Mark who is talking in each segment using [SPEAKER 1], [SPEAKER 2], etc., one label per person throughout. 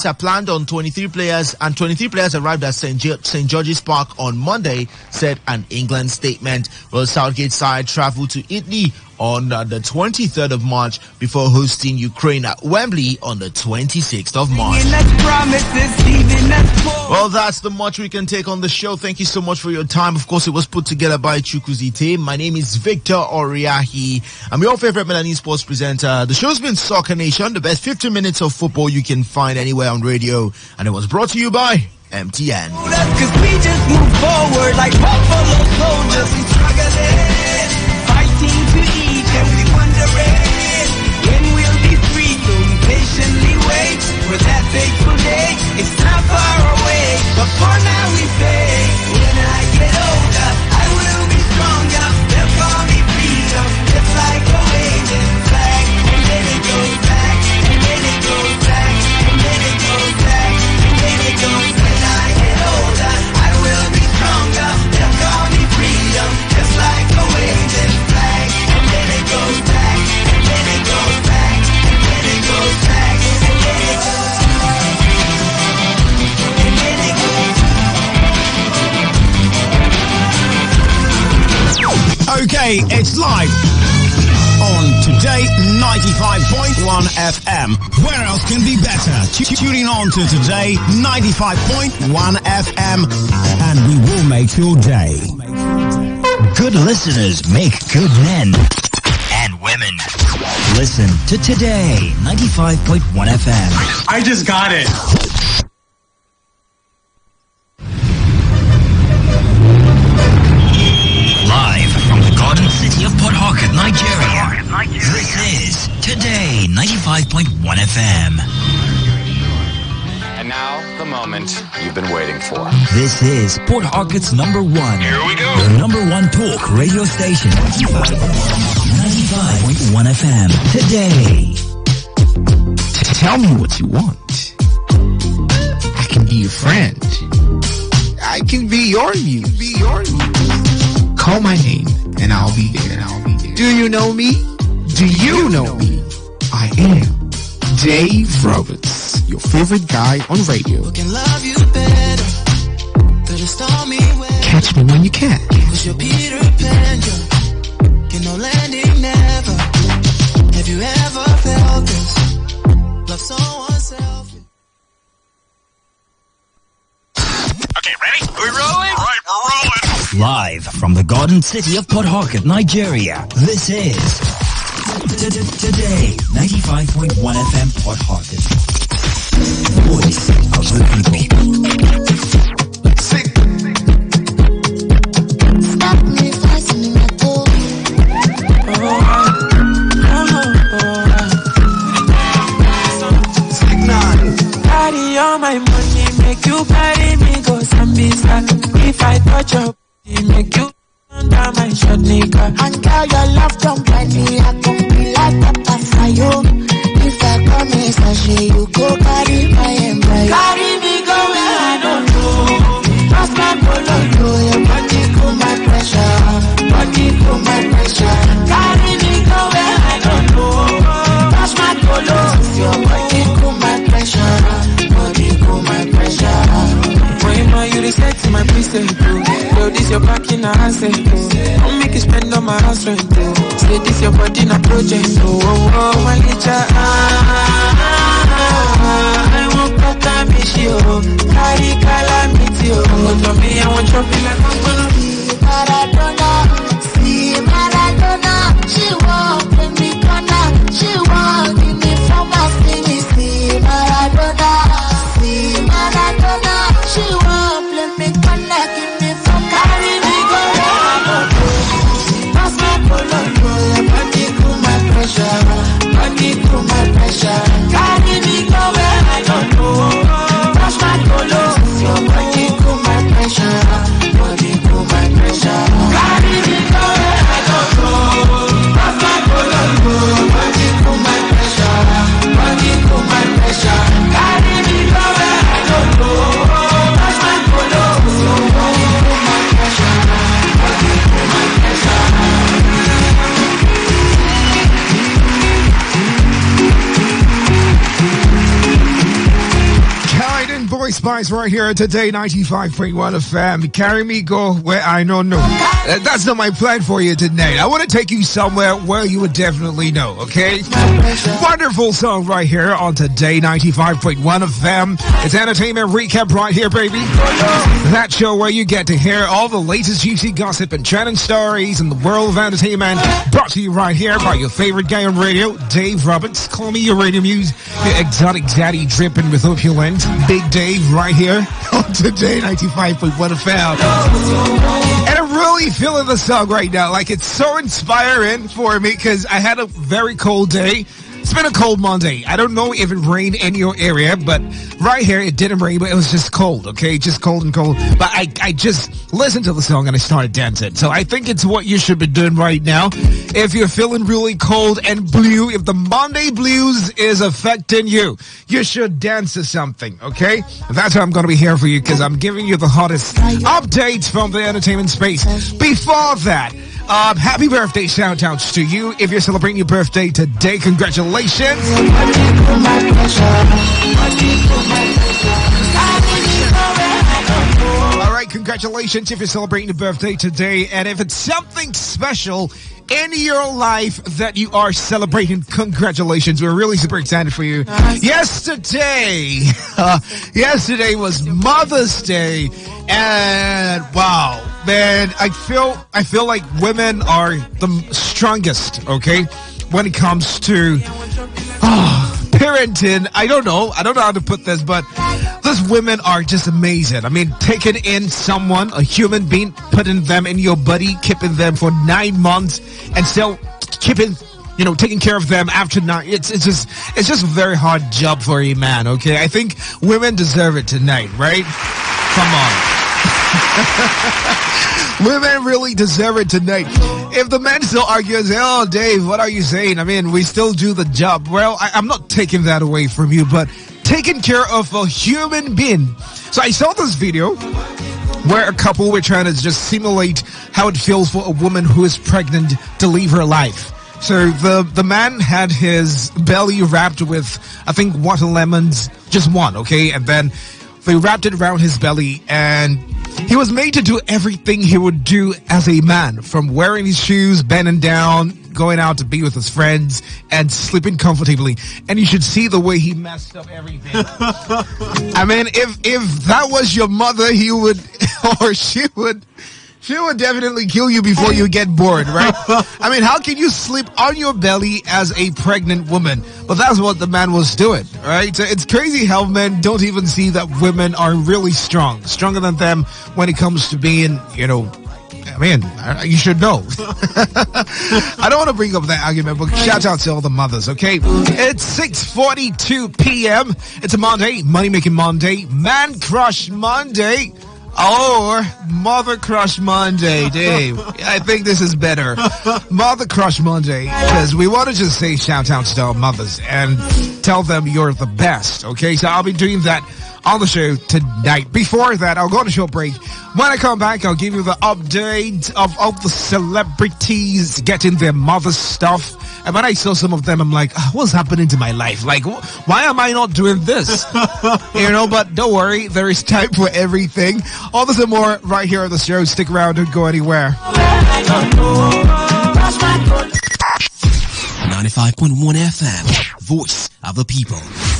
[SPEAKER 1] games are planned on 23 players, and 23 players arrived at St. George's Park on Monday, said an England statement. Well, Southgate side traveled to Italy on the 23rd of March before hosting Ukraine at Wembley on the 26th of March. Well, that's the much we can take on the show. Thank you so much for your time. Of course, it was put together by Chukuzite. My name is Victor Oriahi. I'm your favorite Melanese sports presenter. The show's been Soccer Nation, the best 15 minutes of football you can find anywhere on radio. And it was brought to you by MTN.
[SPEAKER 2] Cause we just move forward like buffalo soldiers. We struggling, fighting to eat, and we wondering when we'll be free. So we patiently wait for that fateful day. It's not far away, but for now we say, when I get older, I will be stronger. They'll call me freedom, just like a waving flag. And then it goes back, and then it goes back, and then it goes back, and then it goes back. When I get older, I will be stronger. They'll call me freedom, just like a waving flag. And then it goes back, and then it goes back, and then it goes back, and then it goes back.
[SPEAKER 3] Okay, it's live on Today 95.1 FM. Where else can be better? Tuning on to Today 95.1 FM, and we will make your day.
[SPEAKER 4] Good listeners make good men and women. Listen to Today 95.1 FM.
[SPEAKER 5] I just got it.
[SPEAKER 4] Live from the Garden City of Port Harcourt, Nigeria. This is Today 95.1 FM.
[SPEAKER 6] And now, the moment you've been waiting for.
[SPEAKER 4] This is Port Harcourt's number one.
[SPEAKER 6] Here we go.
[SPEAKER 4] The number one talk radio station. 95.1 FM. Today.
[SPEAKER 7] Tell me what you want. I can be your friend. I can be your muse. Call my name and I'll be there. Do you know me? Do you know me? I am Dave Roberts, your favorite guy on radio. Catch me when you can. Have you ever felt this? Love someone self.
[SPEAKER 6] Okay, ready? Are we rolling? All right, we're rolling.
[SPEAKER 4] Live from the Garden City of Port Harcourt, Nigeria. This is Today 95.1 FM Port Harcourt. Voice of the people.
[SPEAKER 8] Stop me fastening my toe. Carry all my money, make you carry me go Sambisa. If I touch your body, make you under my short nigga. And girl, your love don't blind me, I can be like Papa Fayo. If I come in sachet, you go carry my embryo. Carry me go where I don't know. Trust my polo, your body cool my pressure. Body cool my pressure. Carry me go where I don't know. Touch my polo, your body cool my pressure. Body cool my pressure. When you reset my preset, yo, this your back in a asset. Don't make you spend on my house rent. Say this your body in a project. My nature, I won't cut that bitch, yo. Carry calamity, yo. But to me, I want you like I'm gonna be Maradona. See Maradona. She won't play me corner. She won't give me from my skinny. See Maradona. See Maradona. She won't play me corner. Give me from carry me go. Pass my polo, your body cool my pressure. Body cool my pressure. Carry me go where I
[SPEAKER 3] Boy Spice right here at Today 95.1 FM. Carry me, go where I don't know. That's not my plan for you tonight. I want to take you somewhere where you would definitely know, okay? Wonderful song right here on Today 95.1 FM. It's entertainment recap right here, baby. That show where you get to hear all the latest juicy gossip and trending stories in the world of entertainment. Brought to you right here by your favorite guy on radio, Dave Roberts. Call me your radio muse, your exotic zaddy dripping with opulence. Big Dave right here on Today 95.1 FM. And I'm really feeling the song right now. Like, it's so inspiring for me because I had a very cold day. It's been a cold Monday. I don't know if it rained in your area, but right here it didn't rain, but it was just cold, okay? Just cold and cold. But I just listened to the song and I started dancing. So I think it's what you should be doing right now. If you're feeling really cold and blue, if the Monday blues is affecting you, you should dance to something, okay? And that's what I'm going to be here for you because I'm giving you the hottest updates from the entertainment space. Before that, happy birthday shout-outs to you. If you're celebrating your birthday today, congratulations. All right, congratulations if you're celebrating your birthday today. And if it's something special in your life that you are celebrating, congratulations. We're really super excited for you. Yesterday was Mother's Day. And wow, man, I feel like women are the strongest, okay, when it comes to parenting. I don't know how to put this, but those women are just amazing. I mean, taking in someone, a human being, putting them in your body, keeping them for 9 months, and still keeping, taking care of them after 9. It's just a very hard job for a man, okay? I think women deserve it tonight, right? Come on. Women really deserve it tonight. If the men still argue and say, oh, Dave, what are you saying? I mean, we still do the job. Well, I'm not taking that away from you, but taking care of a human being. So I saw this video where a couple were trying to just simulate how it feels for a woman who is pregnant to leave her life. So the man had his belly wrapped with, I think, water lemons, just one, okay? And then they wrapped it around his belly, and he was made to do everything he would do as a man, from wearing his shoes, bending down, going out to be with his friends, and sleeping comfortably. And you should see the way he messed up everything. I mean, if that was your mother, he would, or she would definitely kill you before you get bored, right? I mean, how can you sleep on your belly as a pregnant woman? But that's what the man was doing, right? So it's crazy how men don't even see that women are really stronger than them when it comes to being, I mean, you should know. I don't want to bring up that argument, but shout out to all the mothers, okay? It's 6:42 p.m. It's a Monday, Money-Making Monday, Man Crush Monday. Or Mother Crush Monday, Dave. I think this is better. Mother Crush Monday, because we want to just say shout-outs to our mothers and tell them you're the best, okay? So I'll be doing that on the show tonight. Before that, I'll go on a short break. When I come back, I'll give you the update of all the celebrities getting their mother's stuff. And when I saw some of them, I'm like, what's happening to my life? Like, why am I not doing this? But don't worry, there is time for everything. All this and more right here on the show. Stick around, don't go anywhere.
[SPEAKER 4] 95.1 FM, voice of the people.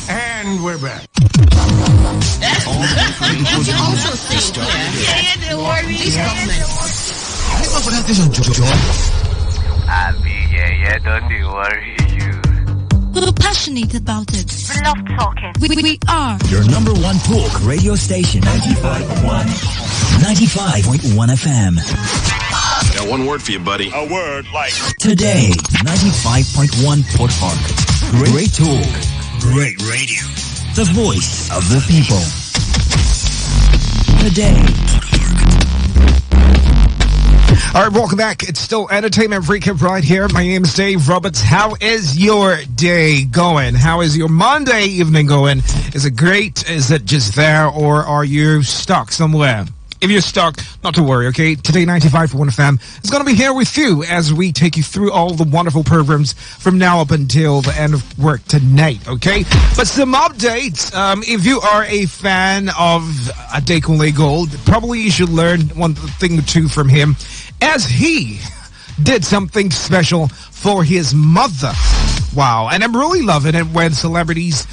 [SPEAKER 3] And we're back.
[SPEAKER 5] Did you also sing? Yeah, don't worry.
[SPEAKER 6] Don't you worry, you.
[SPEAKER 5] We're passionate about it.
[SPEAKER 9] We love talking.
[SPEAKER 5] We are
[SPEAKER 4] Your number one talk radio station, 95.1 FM.
[SPEAKER 6] Got one word for you, buddy.
[SPEAKER 10] A word like
[SPEAKER 4] Today, 95.1 Port Harcourt. Great talk, great radio. The voice of the people. Today.
[SPEAKER 3] All right, welcome back. It's still Entertainment Recap right here. My name is Dave Roberts. How is your day going? How is your Monday evening going? Is it great? Is it just there? Or are you stuck somewhere?
[SPEAKER 9] If you're stuck, not to worry, okay? Today 95.1fm is going to be here with you as we take you through all the wonderful programs from now up until the end of work tonight, okay? But some updates. If you are a fan of Adekunle Gold, probably you should learn one thing or two from him, as he did something special for his mother. Wow. And I'm really loving it when celebrities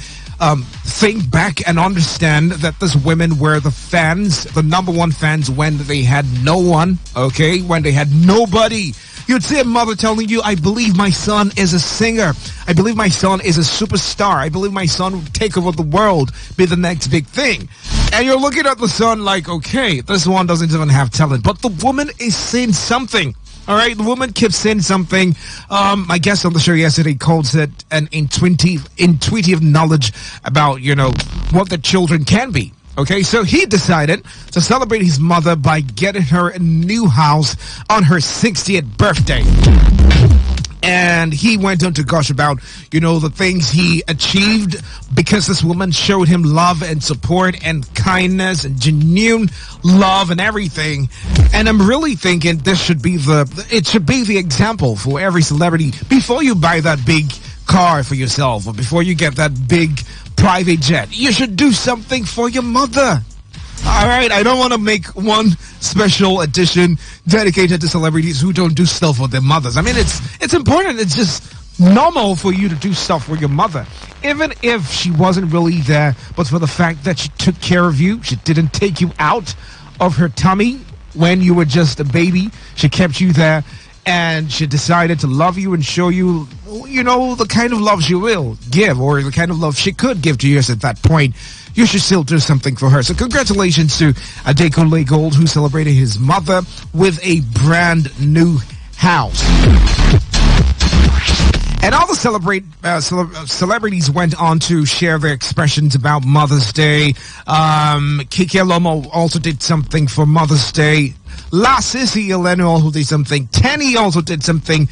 [SPEAKER 9] think back and understand that these women were the fans, the number one fans when they had no one, okay? When they had nobody. You'd see a mother telling you, I believe my son is a singer. I believe my son is a superstar. I believe my son will take over the world, be the next big thing. And you're looking at the son like, okay, this one doesn't even have talent. But the woman is saying something. All right, the woman keeps saying something. My guest on the show yesterday calls it an intuitive knowledge about, you know, what the children can be. Okay, so he decided to celebrate his mother by getting her a new house on her 60th birthday. And he went on to gush about, you know, the things he achieved because this woman showed him love and support and kindness and genuine love and everything. And I'm really thinking this should be the example for every celebrity. Before you buy that big car for yourself or before you get that big private jet, you should do something for your mother. All right, I don't want to make one special edition dedicated to celebrities who don't do stuff for their mothers. I mean, it's important. It's just normal for you to do stuff for your mother. Even if she wasn't really there, but for the fact that she took care of you, she didn't take you out of her tummy when you were just a baby. She kept you there, and she decided to love you and show you, you know, the kind of love she will give or the kind of love she could give to you at that point. You should still do something for her. So congratulations to Adekunle Gold, who celebrated his mother with a brand new house. And all the celebrities went on to share their expressions about Mother's Day. Kike Lomo also did something for Mother's Day. La Sissy Elenu also did something. Tenny also did something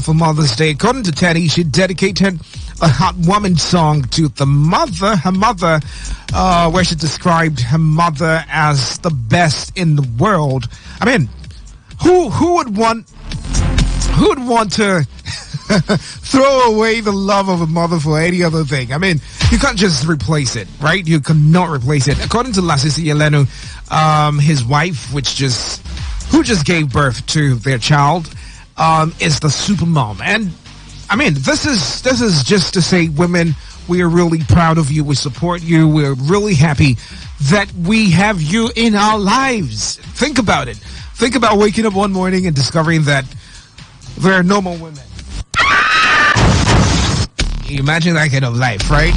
[SPEAKER 9] for Mother's Day. According to Tenny, she dedicated a Hot Woman song to her mother, where she described her mother as the best in the world. I mean, who would want to throw away the love of a mother for any other thing? I mean, you can't just replace it, right? You cannot replace it. According to Lasisi Elenu, his wife, who just gave birth to their child, is the super mom. And I mean, this is just to say, women, we are really proud of you. We support you. We're really happy that we have you in our lives. Think about it. Think about waking up one morning and discovering that there are no more women. Imagine that kind of life, right?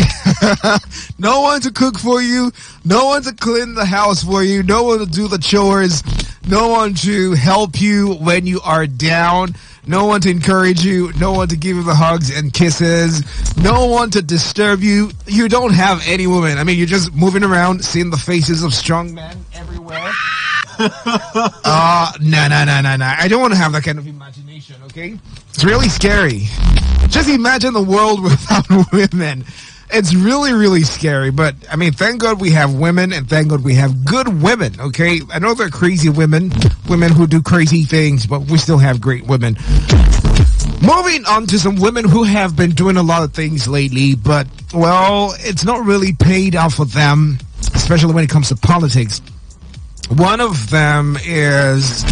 [SPEAKER 9] No one to cook for you, no one to clean the house for you, no one to do the chores, no one to help you when you are down, no one to encourage you, no one to give you the hugs and kisses, no one to disturb you. You don't have any woman. I mean, you're just moving around, seeing the faces of strong men everywhere. No. I don't want to have that kind of imagination, okay? It's really scary. Just imagine the world without women. It's really, really scary. But, I mean, thank God we have women, and thank God we have good women, okay? I know they're crazy women who do crazy things, but we still have great women. Moving on to some women who have been doing a lot of things lately, but, well, it's not really paid off for them, especially when it comes to politics. One of them is,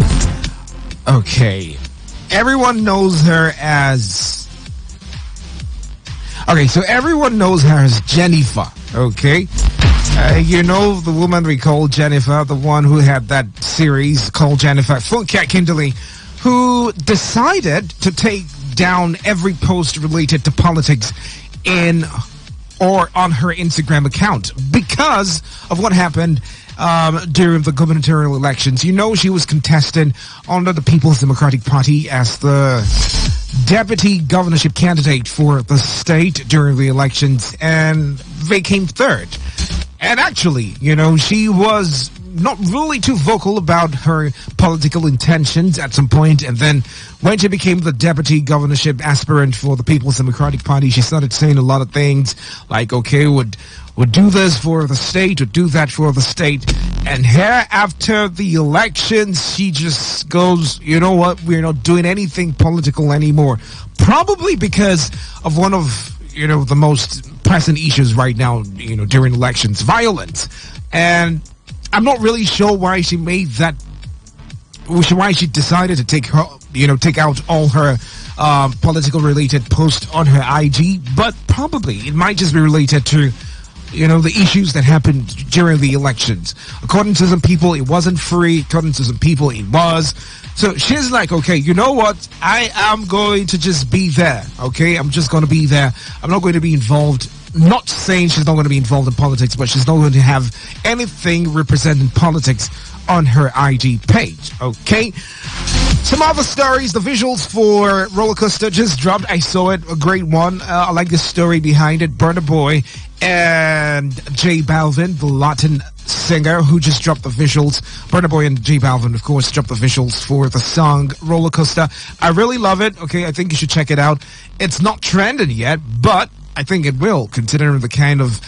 [SPEAKER 9] okay, everyone knows her as... Okay, so everyone knows her as Jennifer, okay? You know the woman we call Jennifer, the one who had that series called Jennifer, Funke Kindley, who decided to take down every post related to politics in or on her Instagram account because of what happened during the gubernatorial elections. You know, she was contesting under the People's Democratic Party as the deputy governorship candidate for the state during the elections, and they came third. And actually, you know, she was not really too vocal about her political intentions at some point, and then when she became the deputy governorship aspirant for the People's Democratic Party, she started saying a lot of things like, okay, would do this for the state, would do that for the state. And here, after the elections, she just goes, you know what, we're not doing anything political anymore. Probably because of one of, the most pressing issues right now, during elections, violence. And I'm not really sure why she made that, why she decided to take out all her political related posts on her IG, but probably it might just be related to the issues that happened during the elections. According to some people, it wasn't free. According to some people, it was. So she's like, okay, you know what? I am going to just be there, okay? I'm just going to be there. I'm not going to be involved. Not saying she's not going to be involved in politics, but she's not going to have anything representing politics on her IG page, okay? Some other stories, the visuals for Roller Coaster just dropped. I saw it, a great one. I like the story behind it. Burna Boy and J Balvin, the Latin singer who just dropped the visuals. Burna Boy and J Balvin, of course, dropped the visuals for the song Roller Coaster. I really love it, okay? I think you should check it out. It's not trending yet, but I think it will, considering the kind of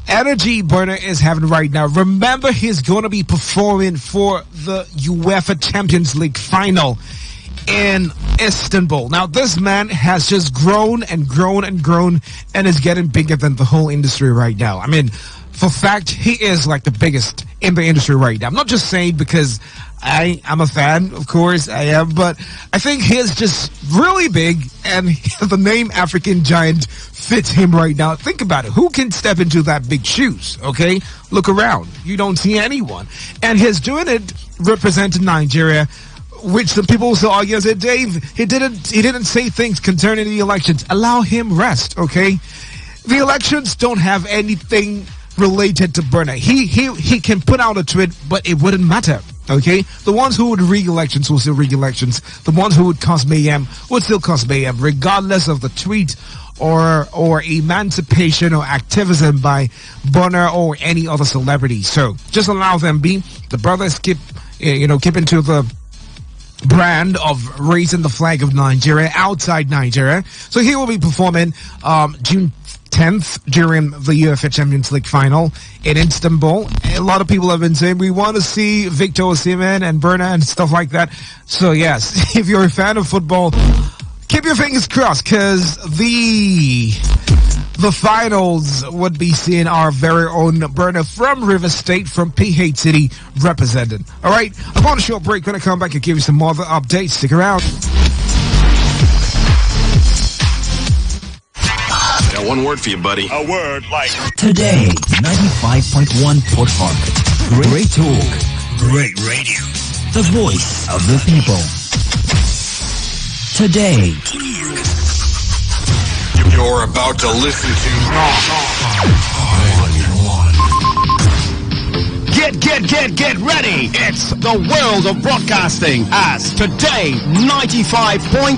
[SPEAKER 9] energy Burna is having right now. Remember, he's going to be performing for the UEFA Champions League final in Istanbul. Now, this man has just grown and grown and grown and is getting bigger than the whole industry right now. I mean, for fact, he is like the biggest in the industry right now. I'm not just saying because I'm a fan, of course I am, but I think he's just really big and the name African Giant fits him right now. Think about it. Who can step into that big shoes, okay? Look around. You don't see anyone. And he's doing it representing Nigeria, which some people also argue and say, Dave, he didn't say things concerning the elections. Allow him rest, okay? The elections don't have anything related to Burna. He can put out a tweet, but it wouldn't matter. Okay, the ones who would rig elections will still rig elections. The ones who would cause mayhem would still cause mayhem, regardless of the tweet or emancipation or activism by Burna or any other celebrity. So just allow them be. The brothers keep into the brand of raising the flag of Nigeria outside Nigeria. So he will be performing June 10th during the UEFA Champions League final in Istanbul. A lot of people have been saying we want to see Victor Osimhen and Burna and stuff like that. So yes, if you're a fan of football, keep your fingers crossed because the finals would be seeing our very own Burna from River State, from PH City, represented. All right, I'm on a short break. Going to come back and give you some more updates. Stick around.
[SPEAKER 6] Got one word for you, buddy.
[SPEAKER 10] A word like
[SPEAKER 4] Today, 95.1 Port Harcourt. Great talk. Great radio. The voice of the people. Today.
[SPEAKER 6] You're about to listen
[SPEAKER 3] to Get ready. It's the world of broadcasting as Today 95.1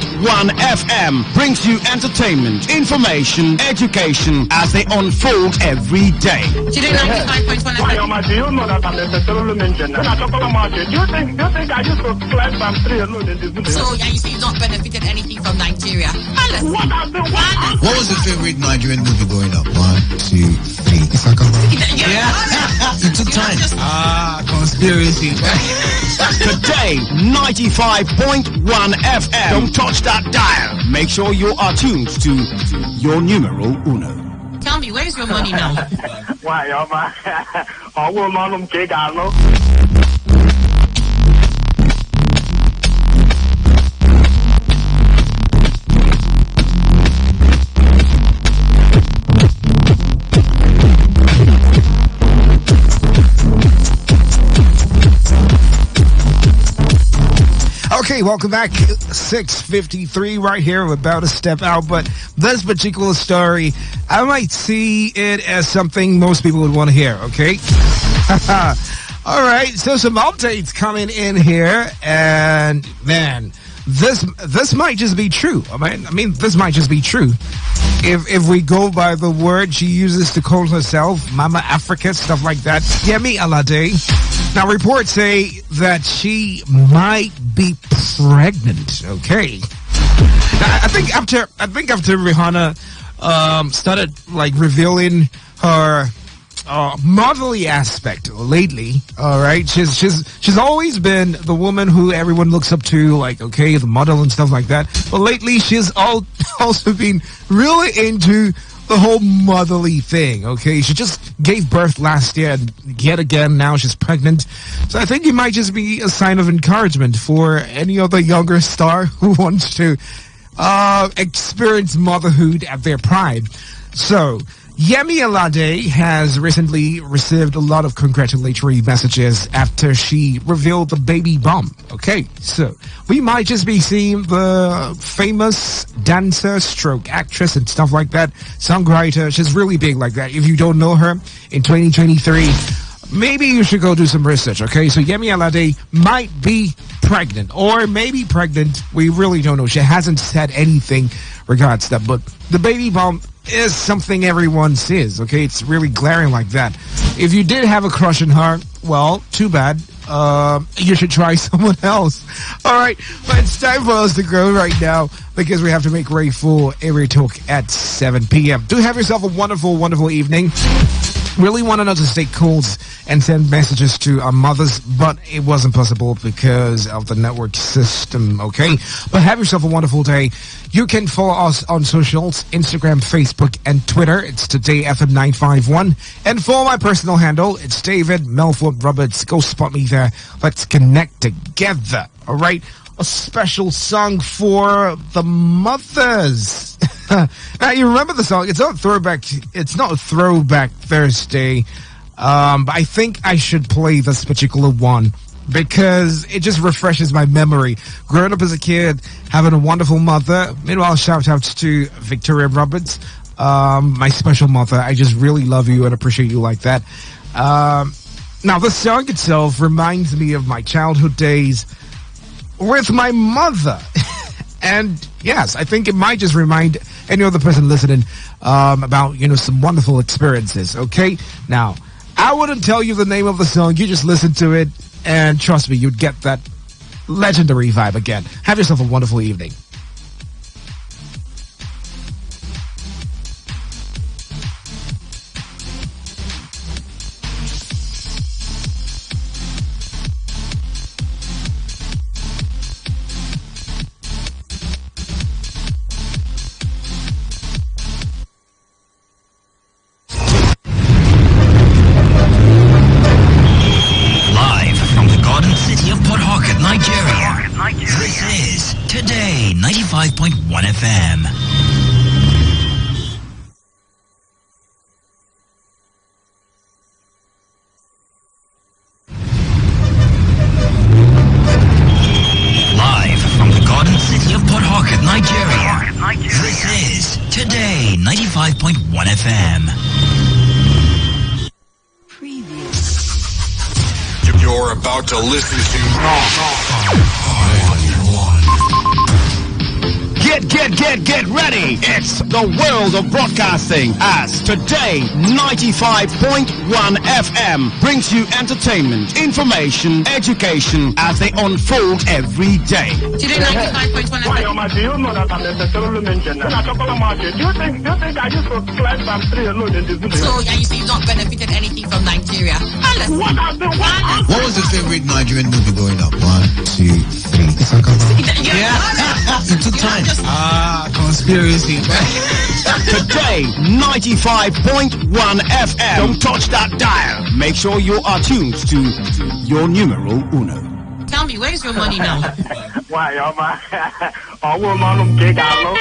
[SPEAKER 3] FM brings you entertainment, information, education as they unfold every day.
[SPEAKER 5] Today 95.1 FM.
[SPEAKER 10] Do you know that I'm necessarily mentioned? When I talk about market, you think I used to climb some tree alone in this business?
[SPEAKER 5] So, you see, you've not benefited anything from Nigeria.
[SPEAKER 11] What was your favorite Nigerian movie growing up? 1, 2, 3.
[SPEAKER 5] Yeah.
[SPEAKER 11] It took time. Conspiracy.
[SPEAKER 3] Today 95.1 FM. Don't touch that dial. Make sure you are tuned to your numero uno.
[SPEAKER 5] Tell me, where is your money now?
[SPEAKER 10] Why, man? I will not get out.
[SPEAKER 9] Okay, welcome back. 6:53 right here. We're about to step out, but this particular story, I might see it as something most people would want to hear, okay? All right, so some updates coming in here, and man, this might just be true. I mean, this might just be true. If we go by the word she uses to call herself, Mama Africa, stuff like that. Yemi Alade. Now, reports say that she might be pregnant. Okay. Now, I think after Rihanna started like revealing her motherly aspect lately. All right, she's always been the woman who everyone looks up to, like, okay, the model and stuff like that. But lately, she's also been really into the whole motherly thing. Okay, she just gave birth last year, and yet again now she's pregnant. So I think it might just be a sign of encouragement for any other younger star who wants to experience motherhood at their prime. So Yemi Alade has recently received a lot of congratulatory messages after she revealed the baby bump. Okay, so we might just be seeing the famous dancer, stroke actress and stuff like that, songwriter. She's really big like that. If you don't know her, in 2023, maybe you should go do some research, okay? So Yemi Alade might be pregnant, or maybe pregnant. We really don't know. She hasn't said anything regards that, but the baby bump is something everyone sees, okay? It's really glaring like that. If you did have a crush on her, well, too bad. You should try someone else. All right, but it's time for us to go right now because we have to make ready for Area Talk at 7 p.m. Do have yourself a wonderful, wonderful evening. Really wanted us to take calls and send messages to our mothers, but it wasn't possible because of the network system, okay? But have yourself a wonderful day. You can follow us on socials, Instagram, Facebook, and Twitter. It's Today FM 951. And for my personal handle, it's David Melford Roberts. Go spot me there. Let's connect together, all right? A special song for the mothers. Now, you remember the song. It's not a throwback Thursday. But I think I should play this particular one because it just refreshes my memory. Growing up as a kid, having a wonderful mother. Meanwhile, shout outs to Victoria Roberts, my special mother. I just really love you and appreciate you like that. Now, the song itself reminds me of my childhood days with my mother. And yes, I think it might just remind any other person listening about, some wonderful experiences, okay? Now, I wouldn't tell you the name of the song. You just listen to it, and trust me, you'd get that legendary vibe again. Have yourself a wonderful evening.
[SPEAKER 4] This is Today 95.1 FM. Live from the Garden City of Port Harcourt, Nigeria. This is Today 95.1 FM.
[SPEAKER 6] You're about to listen to
[SPEAKER 3] Get ready. It's the world of broadcasting as Today 95.1 FM brings you entertainment, information, education as they unfold every day.
[SPEAKER 5] Today 95.1
[SPEAKER 10] Why,
[SPEAKER 5] FM.
[SPEAKER 10] do you know that I'm necessarily mentioned? When I talk about market, do you think I just go climb some tree alone in this video?
[SPEAKER 5] So, and you say you've not benefited anything from Nigeria.
[SPEAKER 11] What was the favorite Nigerian movie growing up? 1, 2, 3.
[SPEAKER 7] It took time. Conspiracy.
[SPEAKER 3] Today 95.1 FM. Don't touch that dial. Make sure you are tuned to your numero uno.
[SPEAKER 5] Tell me, where's your money now?
[SPEAKER 10] Why, oh, woman, big allo.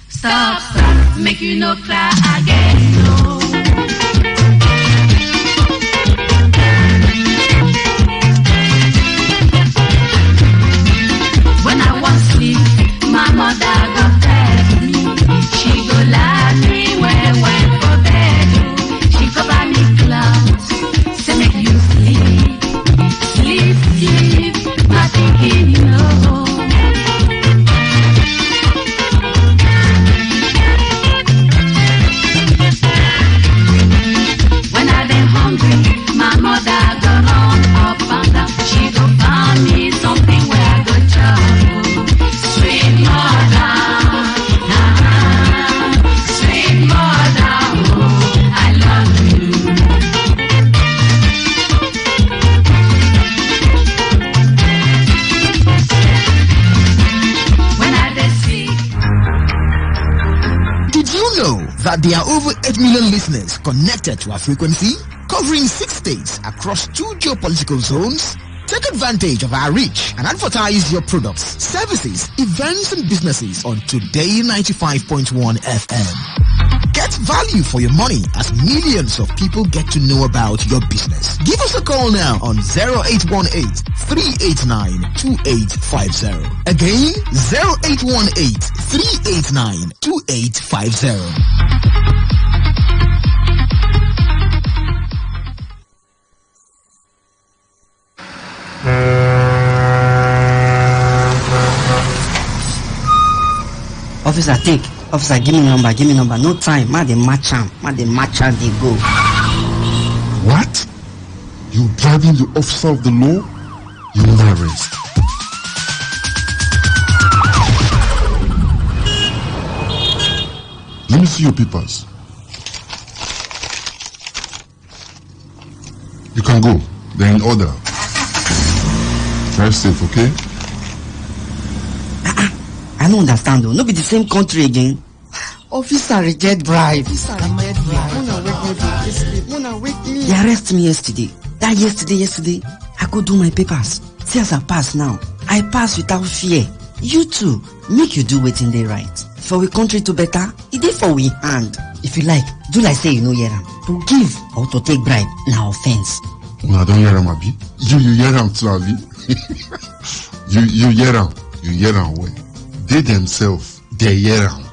[SPEAKER 12] Stop, make you no cry again.
[SPEAKER 7] There are over 8 million listeners connected to our frequency, covering 6 states across 2 geopolitical zones. Take advantage of our reach and advertise your products, services, events, and businesses on Today 95.1 FM. Get value for your money as millions of people get to know about your business. Give us a call now on 0818-389-2850. Again, 0818-389-2850.
[SPEAKER 12] Officer, take. Officer, give me number. No time. Ma the match am. They go.
[SPEAKER 13] What? You driving the officer of the law? You will arrest. Let me see your papers. You can go. They're in order. Drive safe, okay?
[SPEAKER 12] I don't understand though. No be the same country again. Officer reject bribe. They arrest me yesterday. That yesterday, I go do my papers. See as I pass now. I pass without fear. You too, make you do wetin dey right. For we country to better, it dey for we hand. If you like, do like say you no hear am. To give or to take bribe, na offense.
[SPEAKER 13] No, I don't hear am, Abi. You hear am too, Abi. You hear am. You hear am well. They themselves, they hear am.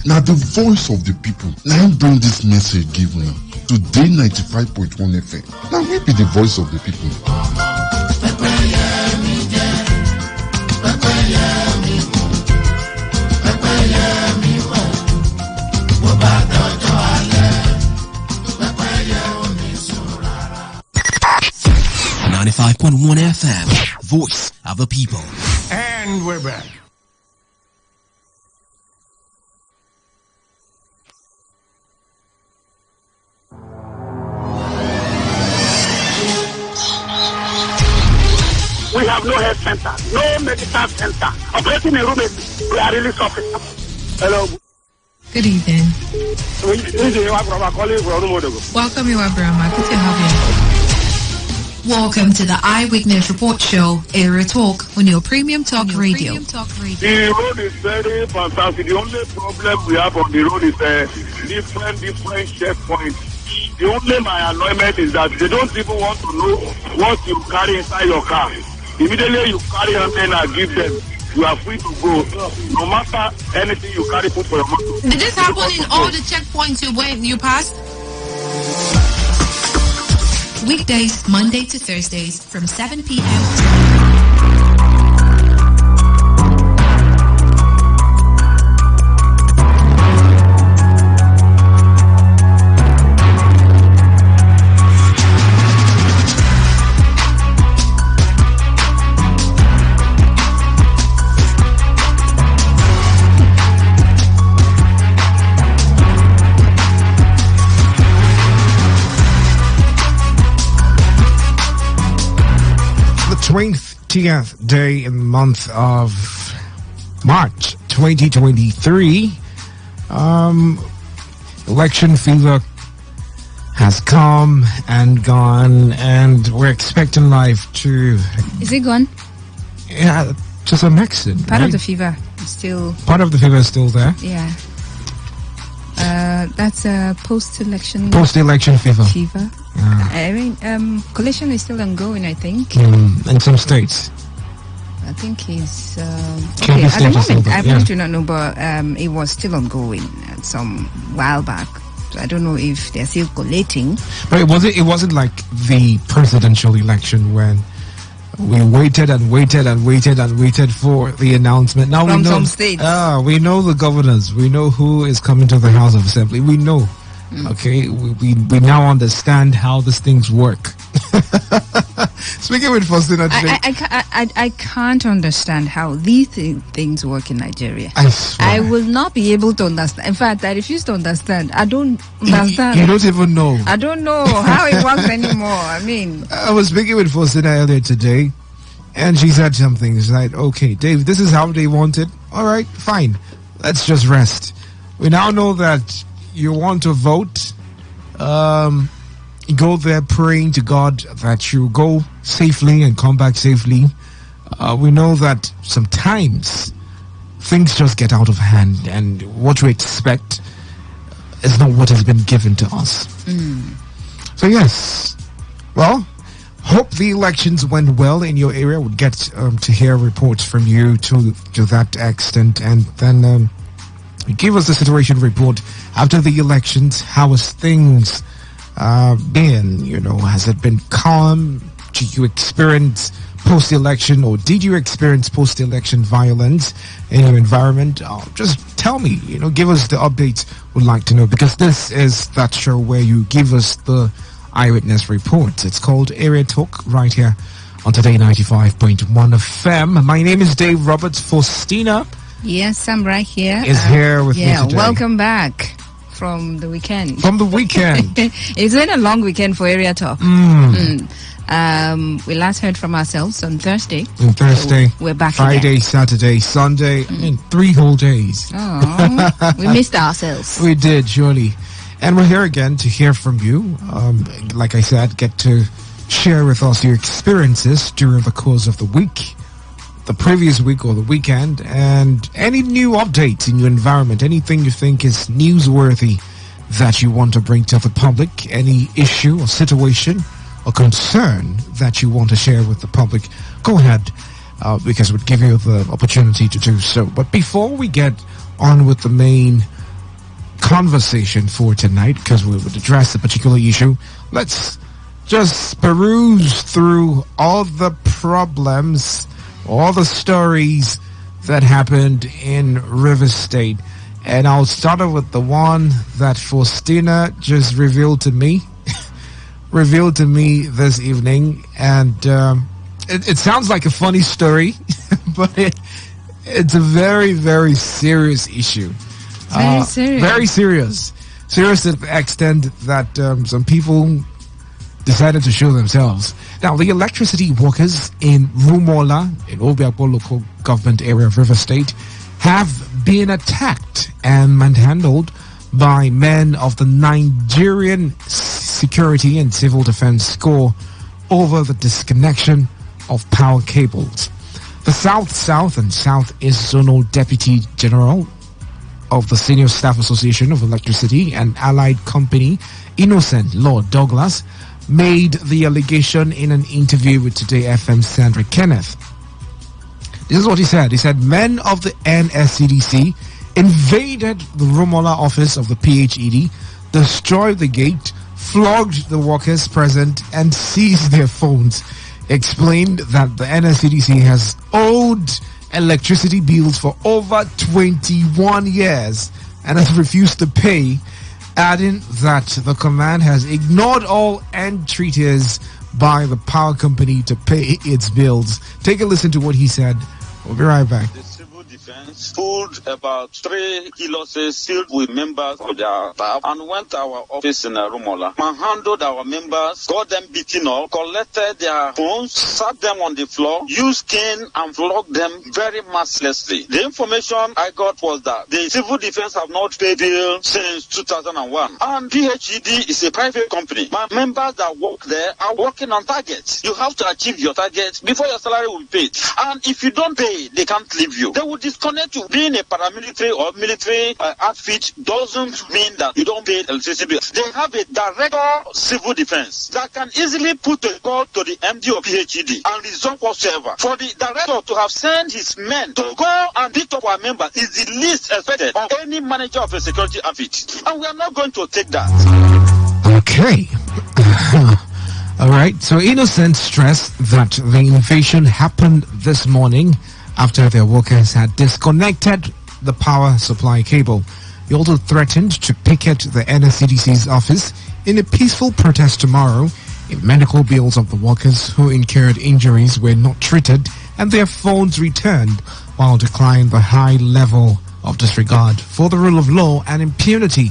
[SPEAKER 13] Now the voice of the people. Now I'm bring this message give now. Today 95.1 FM. Now we be the voice of the people.
[SPEAKER 4] .1 FM, voice of the people.
[SPEAKER 3] And we're back.
[SPEAKER 10] We have no health center, no medical center. Operating a room, we are really suffering. Hello.
[SPEAKER 14] Good evening.
[SPEAKER 10] Welcome,
[SPEAKER 14] you, Abraham. Good to have you. Welcome to the Eyewitness Report Show, Area Talk on your Premium Talk Radio.
[SPEAKER 10] The road is very fantastic. The only problem we have on the road is different checkpoints. The only my annoyance is that they don't even want to know what you carry inside your car. Immediately you carry something and give them, you are free to go. No matter anything you carry, put for your motor.
[SPEAKER 14] Did this happen in all the checkpoints you passed? Weekdays, Monday to Thursdays from 7 p.m.
[SPEAKER 9] The 20th day in the month of March 2023. Election fever has come and gone, and we're expecting life to...
[SPEAKER 14] Is it gone?
[SPEAKER 9] Yeah, to some extent.
[SPEAKER 14] Part of the fever is still...
[SPEAKER 9] Part of the fever is still there?
[SPEAKER 14] Yeah. That's a post-election...
[SPEAKER 9] Post-election fever.
[SPEAKER 14] Yeah. I mean, collation is still ongoing, I think.
[SPEAKER 9] In some states.
[SPEAKER 14] I think he's... okay, at the moment, I really do not know, but it was still ongoing some while back. So I don't know if they're still collating.
[SPEAKER 9] But it wasn't like the presidential election when we waited and waited and waited and waited for the announcement. Now
[SPEAKER 14] from
[SPEAKER 9] we know
[SPEAKER 14] some states.
[SPEAKER 9] We know the governors. We know who is coming to the House of Assembly. We know. Okay, we now understand how these things work. Speaking with Faustina today,
[SPEAKER 14] I can't understand how these things work in Nigeria.
[SPEAKER 9] I swear.
[SPEAKER 14] I will not be able to understand. In fact, I refuse to understand. I don't understand.
[SPEAKER 9] You don't even know.
[SPEAKER 14] I don't know how it works anymore. I mean,
[SPEAKER 9] I was speaking with Faustina earlier today, And she said something. She's like, okay, Dave, this is how they want it. All right, fine. Let's just rest. We now know that you want to vote. Go there praying to God that you go safely and come back safely. We know that sometimes things just get out of hand, and what we expect is not what has been given to us. So yes, well, hope the elections went well in your area. Would get to hear reports from you to that extent, and then give us the situation report after the elections. How has things been? You know, has it been calm? Did you experience post-election, or did you experience post-election violence in your environment? Just tell me, you know, give us the updates. We'd like to know, because this is that show where you give us the eyewitness reports. It's called Area Talk right here on Today 95.1 FM. My name is Dave Roberts. Faustina,
[SPEAKER 14] yes, I'm right here.
[SPEAKER 9] Is here with me today.
[SPEAKER 14] Welcome back from the weekend.
[SPEAKER 9] From the weekend.
[SPEAKER 14] It's been a long weekend for Area Talk. We last heard from ourselves on Thursday. So we're back
[SPEAKER 9] Friday,
[SPEAKER 14] again.
[SPEAKER 9] Saturday, Sunday. 3 whole days.
[SPEAKER 14] Oh, we missed ourselves.
[SPEAKER 9] We did, surely. And we're here again to hear from you. Like I said, get to share with us your experiences during the course of the week, the previous week or the weekend, and any new updates in your environment, anything you think is newsworthy that you want to bring to the public, any issue or situation or concern that you want to share with the public, go ahead, because we'd give you the opportunity to do so. But before we get on with the main conversation for tonight, because we would address a particular issue, let's just peruse through all the problems, all the stories that happened in River State. And I'll start off with the one that Faustina just revealed to me this evening. And it sounds like a funny story, but it's a very, very serious issue.
[SPEAKER 14] Very serious.
[SPEAKER 9] Very serious. Serious to the extent that some people decided to show themselves. Now, the electricity workers in Rumola, in Obiakpo local government area of River State, have been attacked and manhandled by men of the Nigerian Security and Civil Defense Corps over the disconnection of power cables. The South and Southeast Zonal Deputy General of the Senior Staff Association of Electricity and Allied Company, Innocent Lord Douglas, made the allegation in an interview with Today FM's Sandra Kenneth. This is what he said. He said, men of the NSCDC invaded the Rumola office of the PHED, destroyed the gate, flogged the workers present, and seized their phones. Explained that the NSCDC has owed electricity bills for over 21 years and has refused to pay, adding that the command has ignored all entreaties by the power company to pay its bills. Take a listen to what he said. We'll be right back.
[SPEAKER 15] The civil defense pulled about 3 kilos filled with members of their staff and went to our office in Rumola, manhandled our members, got them beaten up, collected their phones, sat them on the floor, used cane and flogged them very mercilessly. The information I got was that the civil defense have not paid bill since 2001, and PHED is a private company. My members that work there are working on targets. You have to achieve your targets before your salary will be paid, and if you don't pay, they can't leave you. They will disconnect you. Being a paramilitary or military outfit doesn't mean that you don't pay electricity bills. They have a director civil defense that can easily put a call to the MD of PHED and resolve whatsoever. For the director to have sent his men to go and beat up our member is the least expected of any manager of a security outfit, and we are not going to take that.
[SPEAKER 9] Okay. All right. So Innocent stressed that the invasion happened this morning after their workers had disconnected the power supply cable. He also threatened to picket the NSCDC's office in a peaceful protest tomorrow if medical bills of the workers who incurred injuries were not treated and their phones returned, while decrying the high level of disregard for the rule of law and impunity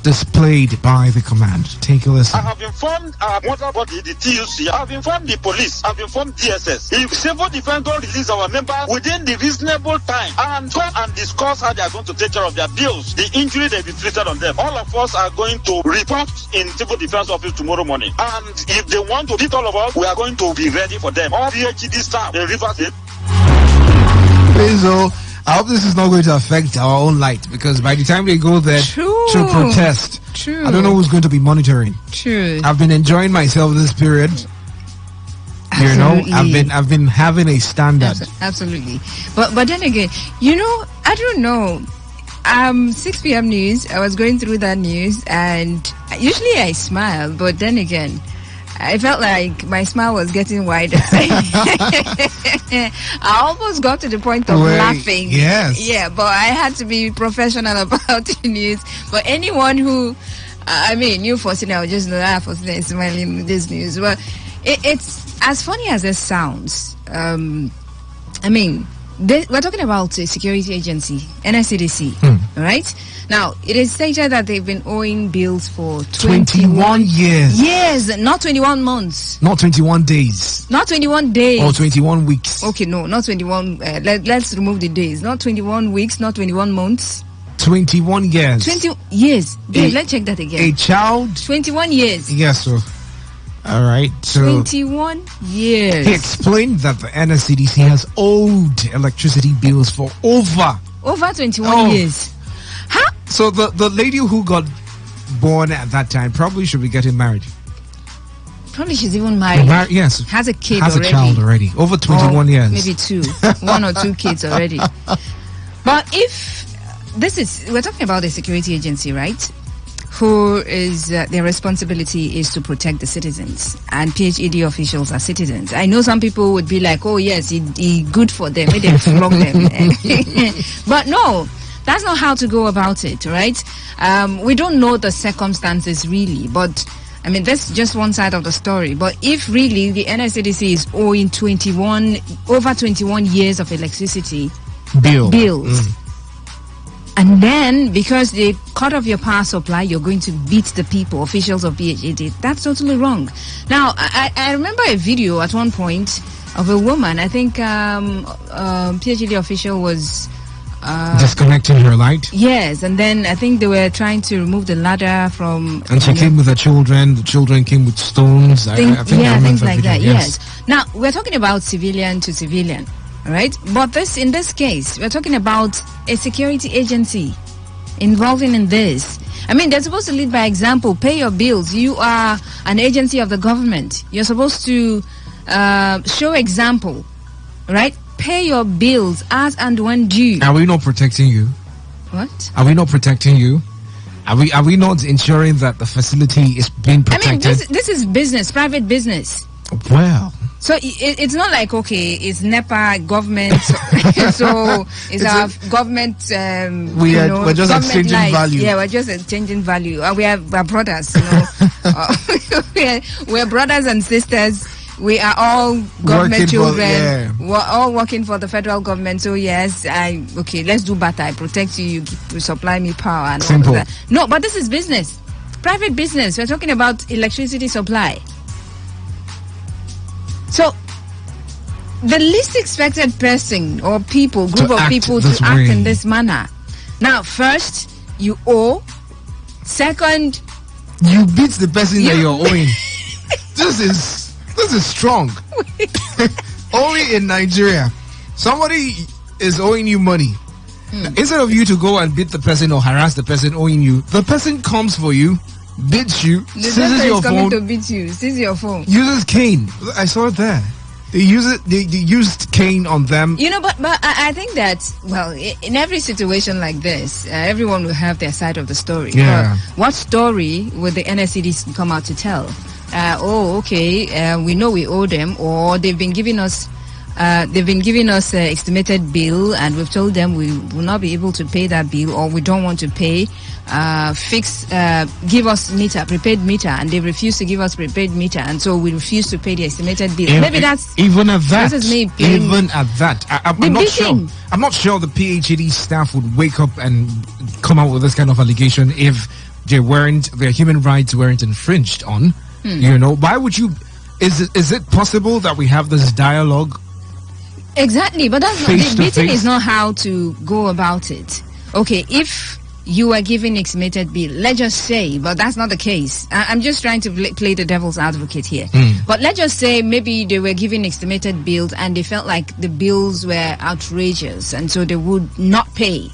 [SPEAKER 9] displayed by the command. Take a listen.
[SPEAKER 15] I have informed our water body, the TUC. I have informed the police. I have informed DSS. If civil defense don't release our members within the reasonable time and come and discuss how they are going to take care of their bills, the injury they be treated on them, all of us are going to report in civil defense office tomorrow morning. And if they want to beat all of us, we are going to be ready for them. All PhD staff in Rivers State.
[SPEAKER 9] So I hope this is not going to affect our own light, because by the time they go there to protest, I don't know who's going to be monitoring.
[SPEAKER 14] True.
[SPEAKER 9] I've been enjoying myself this period.
[SPEAKER 14] Absolutely.
[SPEAKER 9] You know, I've been having a standard.
[SPEAKER 14] Absolutely. But then again, I don't know. 6 p.m. news, I was going through that news, and usually I smile, but then again, I felt like my smile was getting wider. I almost got to the point of laughing.
[SPEAKER 9] Yes.
[SPEAKER 14] Yeah, but I had to be professional about the news. But anyone who, you Faustina, will just know that Faustina is smiling with this news. Well, it's as funny as it sounds. We're talking about a security agency, NSCDC, right? Now, it is stated that they've been owing bills for
[SPEAKER 9] 21 years.
[SPEAKER 14] Yes, not 21 months.
[SPEAKER 9] Not 21 days.
[SPEAKER 14] Not 21 days.
[SPEAKER 9] Or 21 weeks.
[SPEAKER 14] Okay, no, not 21. Let's remove the days. Not 21 weeks, not 21 months.
[SPEAKER 9] 21 years.
[SPEAKER 14] 20 years. Let's check that again.
[SPEAKER 9] A child?
[SPEAKER 14] 21 years.
[SPEAKER 9] Yes, sir. All right. So
[SPEAKER 14] 21 years.
[SPEAKER 9] He explained that the NSCDC has owed electricity bills for over
[SPEAKER 14] 21 years. Huh?
[SPEAKER 9] So the lady who got born at that time probably should be getting married.
[SPEAKER 14] Probably she's even married.
[SPEAKER 9] Yes.
[SPEAKER 14] Has a kid
[SPEAKER 9] has
[SPEAKER 14] already.
[SPEAKER 9] A child already. Over 21 years.
[SPEAKER 14] Maybe 2. 1 or 2 kids already. But if we're talking about a security agency, right? Who is their responsibility is to protect the citizens, and PHED officials are citizens. I know some people would be like, oh yes, he good for them, maybe they flog them. But no, that's not how to go about it, right? We don't know the circumstances really, but that's just one side of the story. But if really the NSCDC is owing over 21 years of electricity bills. And then, because they cut off your power supply, you're going to beat the people, officials of PHED. That's totally wrong. Now, I remember a video at one point of a woman. I think PHED official was
[SPEAKER 9] disconnecting her light.
[SPEAKER 14] Yes, and then I think they were trying to remove the ladder from.
[SPEAKER 9] And she came with her children. The children came with stones. I think
[SPEAKER 14] things like that. Yes. Now we're talking about civilian to civilian. Right, but in this case, we're talking about a security agency involving in this. They're supposed to lead by example. Pay your bills. You are an agency of the government. You're supposed to show example, right? Pay your bills as and when due.
[SPEAKER 9] Are we not protecting you?
[SPEAKER 14] What?
[SPEAKER 9] Are we not protecting you? Are we not ensuring that the facility is being protected?
[SPEAKER 14] This is business, private business.
[SPEAKER 9] Well.
[SPEAKER 14] So it's not like, okay, it's NEPA government, so it's our government.
[SPEAKER 9] We're just exchanging value.
[SPEAKER 14] Yeah, we're just exchanging value. We're brothers, we're brothers and sisters. We are all government children. We're all working for the federal government. So yes, let's do better. I protect you. You supply me power and
[SPEAKER 9] Simple.
[SPEAKER 14] all of that. No, but this is business, private business. We're talking about electricity supply. So, the least expected person or group of people to act in this manner. Now, first, you owe. Second,
[SPEAKER 9] you beat the person that you're owing. This is strong. Only in Nigeria, somebody is owing you money. Instead of you to go and beat the person or harass the person owing you, the person comes for you, beats you, seizes your phone.
[SPEAKER 14] To beat you, seize your phone.
[SPEAKER 9] Uses cane. I saw it there. They used cane on them.
[SPEAKER 14] But I think that, well, in every situation like this, everyone will have their side of the story.
[SPEAKER 9] Yeah.
[SPEAKER 14] What story would the NSCDC come out to tell? We know we owe them, or they've been giving us they've been giving us an estimated bill, and we've told them we will not be able to pay that bill, or we don't want to pay. Give us prepaid meter, and they refuse to give us prepaid meter, and so we refuse to pay the estimated bill. Maybe that's
[SPEAKER 9] even at that.
[SPEAKER 14] This is me
[SPEAKER 9] Even at that, I'm not sure. I'm not sure the PHED staff would wake up and come out with this kind of allegation if their human rights weren't infringed on. You know, why would you? Is it possible that we have this dialogue?
[SPEAKER 14] Exactly, but that's not, the meeting is not how to go about it. Okay, if you are giving estimated bill, let's just say, but that's not the case. I'm just trying to play the devil's advocate here. But let's just say maybe they were giving estimated bills and they felt like the bills were outrageous, and so they would not pay.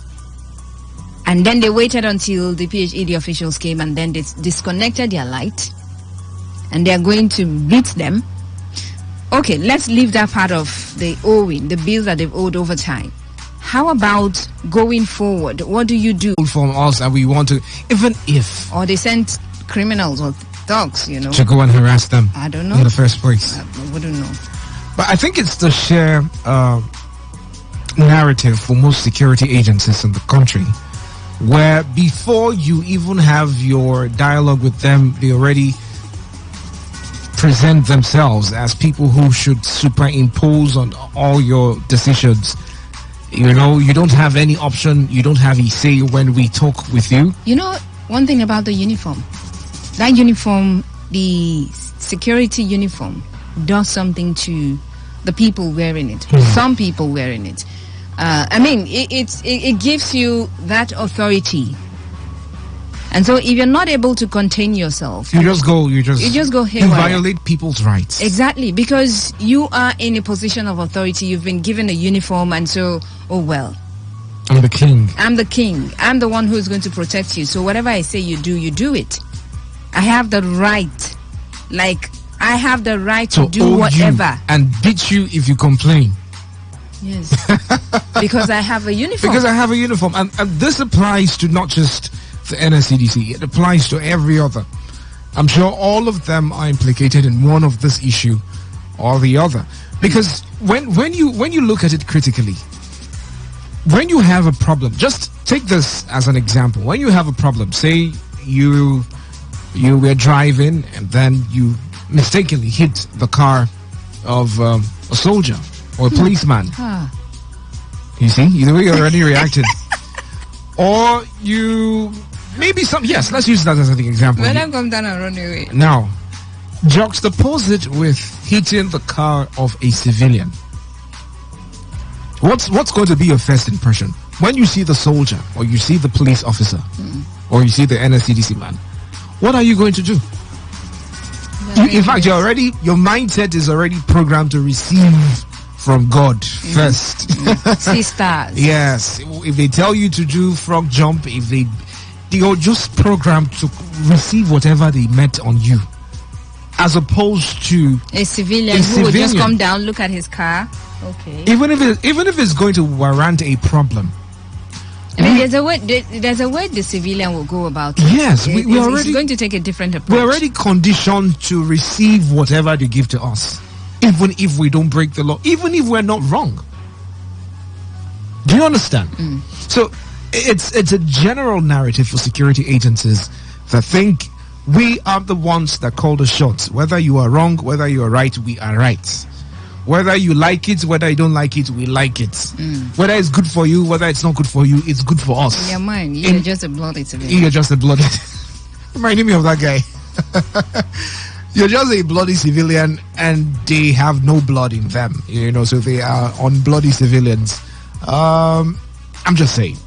[SPEAKER 14] And then they waited until the PHED officials came, and then they disconnected their light, and they are going to beat them. Okay, let's leave that part of the owing, the bills that they've owed over time. How about going forward? What do you do?
[SPEAKER 9] From us, and we want to, even if...
[SPEAKER 14] Or they sent criminals or thugs, you know.
[SPEAKER 9] To go and harass them.
[SPEAKER 14] I don't know.
[SPEAKER 9] In the first place.
[SPEAKER 14] I wouldn't know.
[SPEAKER 9] But I think it's the sheer narrative for most security agencies in the country, where before you even have your dialogue with them, they already present themselves as people who should superimpose on all your decisions. You know, you don't have any option, you don't have a say when we talk with you.
[SPEAKER 14] You know, one thing about the uniform, that uniform, the security uniform, does something to the people wearing it. Some people wearing it. I mean, it gives you that authority. And so if you're not able to contain yourself, you just go haywire.
[SPEAKER 9] You violate people's rights.
[SPEAKER 14] Exactly, because you are in a position of authority. You've been given a uniform, and so, oh well,
[SPEAKER 9] I'm the king.
[SPEAKER 14] I'm the king. I'm the one who is going to protect you. So whatever I say you do it. I have the right. Like, I have the right to do whatever.
[SPEAKER 9] And beat you if you complain.
[SPEAKER 14] Yes. Because I have a uniform.
[SPEAKER 9] Because I have a uniform. And this applies to not just the NSCDC. It applies to every other. I'm sure all of them are implicated in one of this issue or the other. Because when you look at it critically, when you have a problem, just take this as an example. When you have a problem, say you were driving and then you mistakenly hit the car of a soldier or a policeman. You see, either way, you're already reacted. Or you let's use that as an example.
[SPEAKER 14] When I come down and run away.
[SPEAKER 9] Now, juxtapose it with hitting the car of a civilian. What's going to be your first impression when you see the soldier, or you see the police officer, or you see the NSCDC man? What are you going to do? In fact, your mindset is already programmed to receive from God first.
[SPEAKER 14] See stars.
[SPEAKER 9] Yes. If they tell you to do frog jump, you're just programmed to receive whatever they met on you, as opposed to
[SPEAKER 14] a civilian who would just come down, look at his car. Okay.
[SPEAKER 9] Even if it's going to warrant a problem.
[SPEAKER 14] I mean, there's a way the civilian will go about it.
[SPEAKER 9] Yes,
[SPEAKER 14] it's going to take a different approach.
[SPEAKER 9] We're already conditioned to receive whatever they give to us, even if we don't break the law, even if we're not wrong. Do you understand? So it's a general narrative for security agencies that think we are the ones that call the shots. Whether you are wrong, whether you are right, we are right. Whether you like it, whether you don't like it, we like it. Whether it's good for you, whether it's not good for you, it's good for us.
[SPEAKER 14] In your mind, you're just a bloody civilian.
[SPEAKER 9] You're just a bloody... Reminding me of that guy. You're just a bloody civilian and they have no blood in them. You know, so they are unbloody civilians. I'm just saying,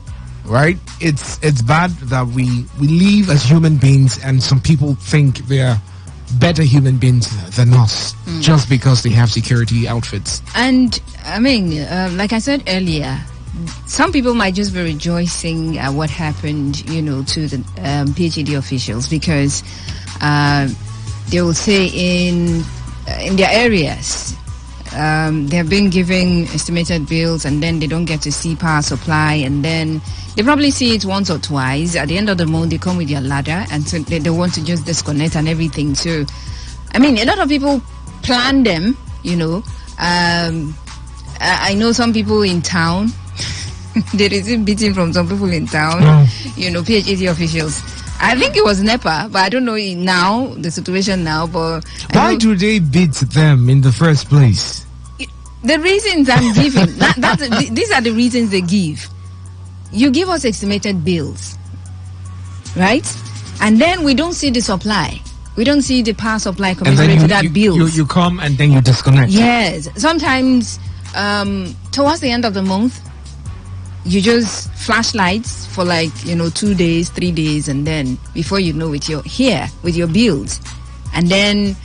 [SPEAKER 9] right? It's bad that we live as human beings and some people think they're better human beings than us just because they have security outfits.
[SPEAKER 14] And I mean, like I said earlier, some people might just be rejoicing at what happened, you know, to the PHED officials, because they will say in their areas they have been giving estimated bills and then they don't get to see power supply, and then they probably see it once or twice. At the end of the month, they come with their ladder and so they want to just disconnect and everything. So, I mean, a lot of people plan them, you know, I know some people in town, they receive beating from some people in town, you know, PHAD officials. I think it was NEPA, but I don't know now, the situation now. But
[SPEAKER 9] why do they beat them in the first place?
[SPEAKER 14] The reasons I'm giving, these are the reasons they give. You give us estimated bills, right? And then we don't see the supply. We don't see the power supply commensurate to that bill.
[SPEAKER 9] You come and then you disconnect.
[SPEAKER 14] Yes. Sometimes towards the end of the month, you just flash lights for 2 days, 3 days, and then before you know it, you're here with your bills. And then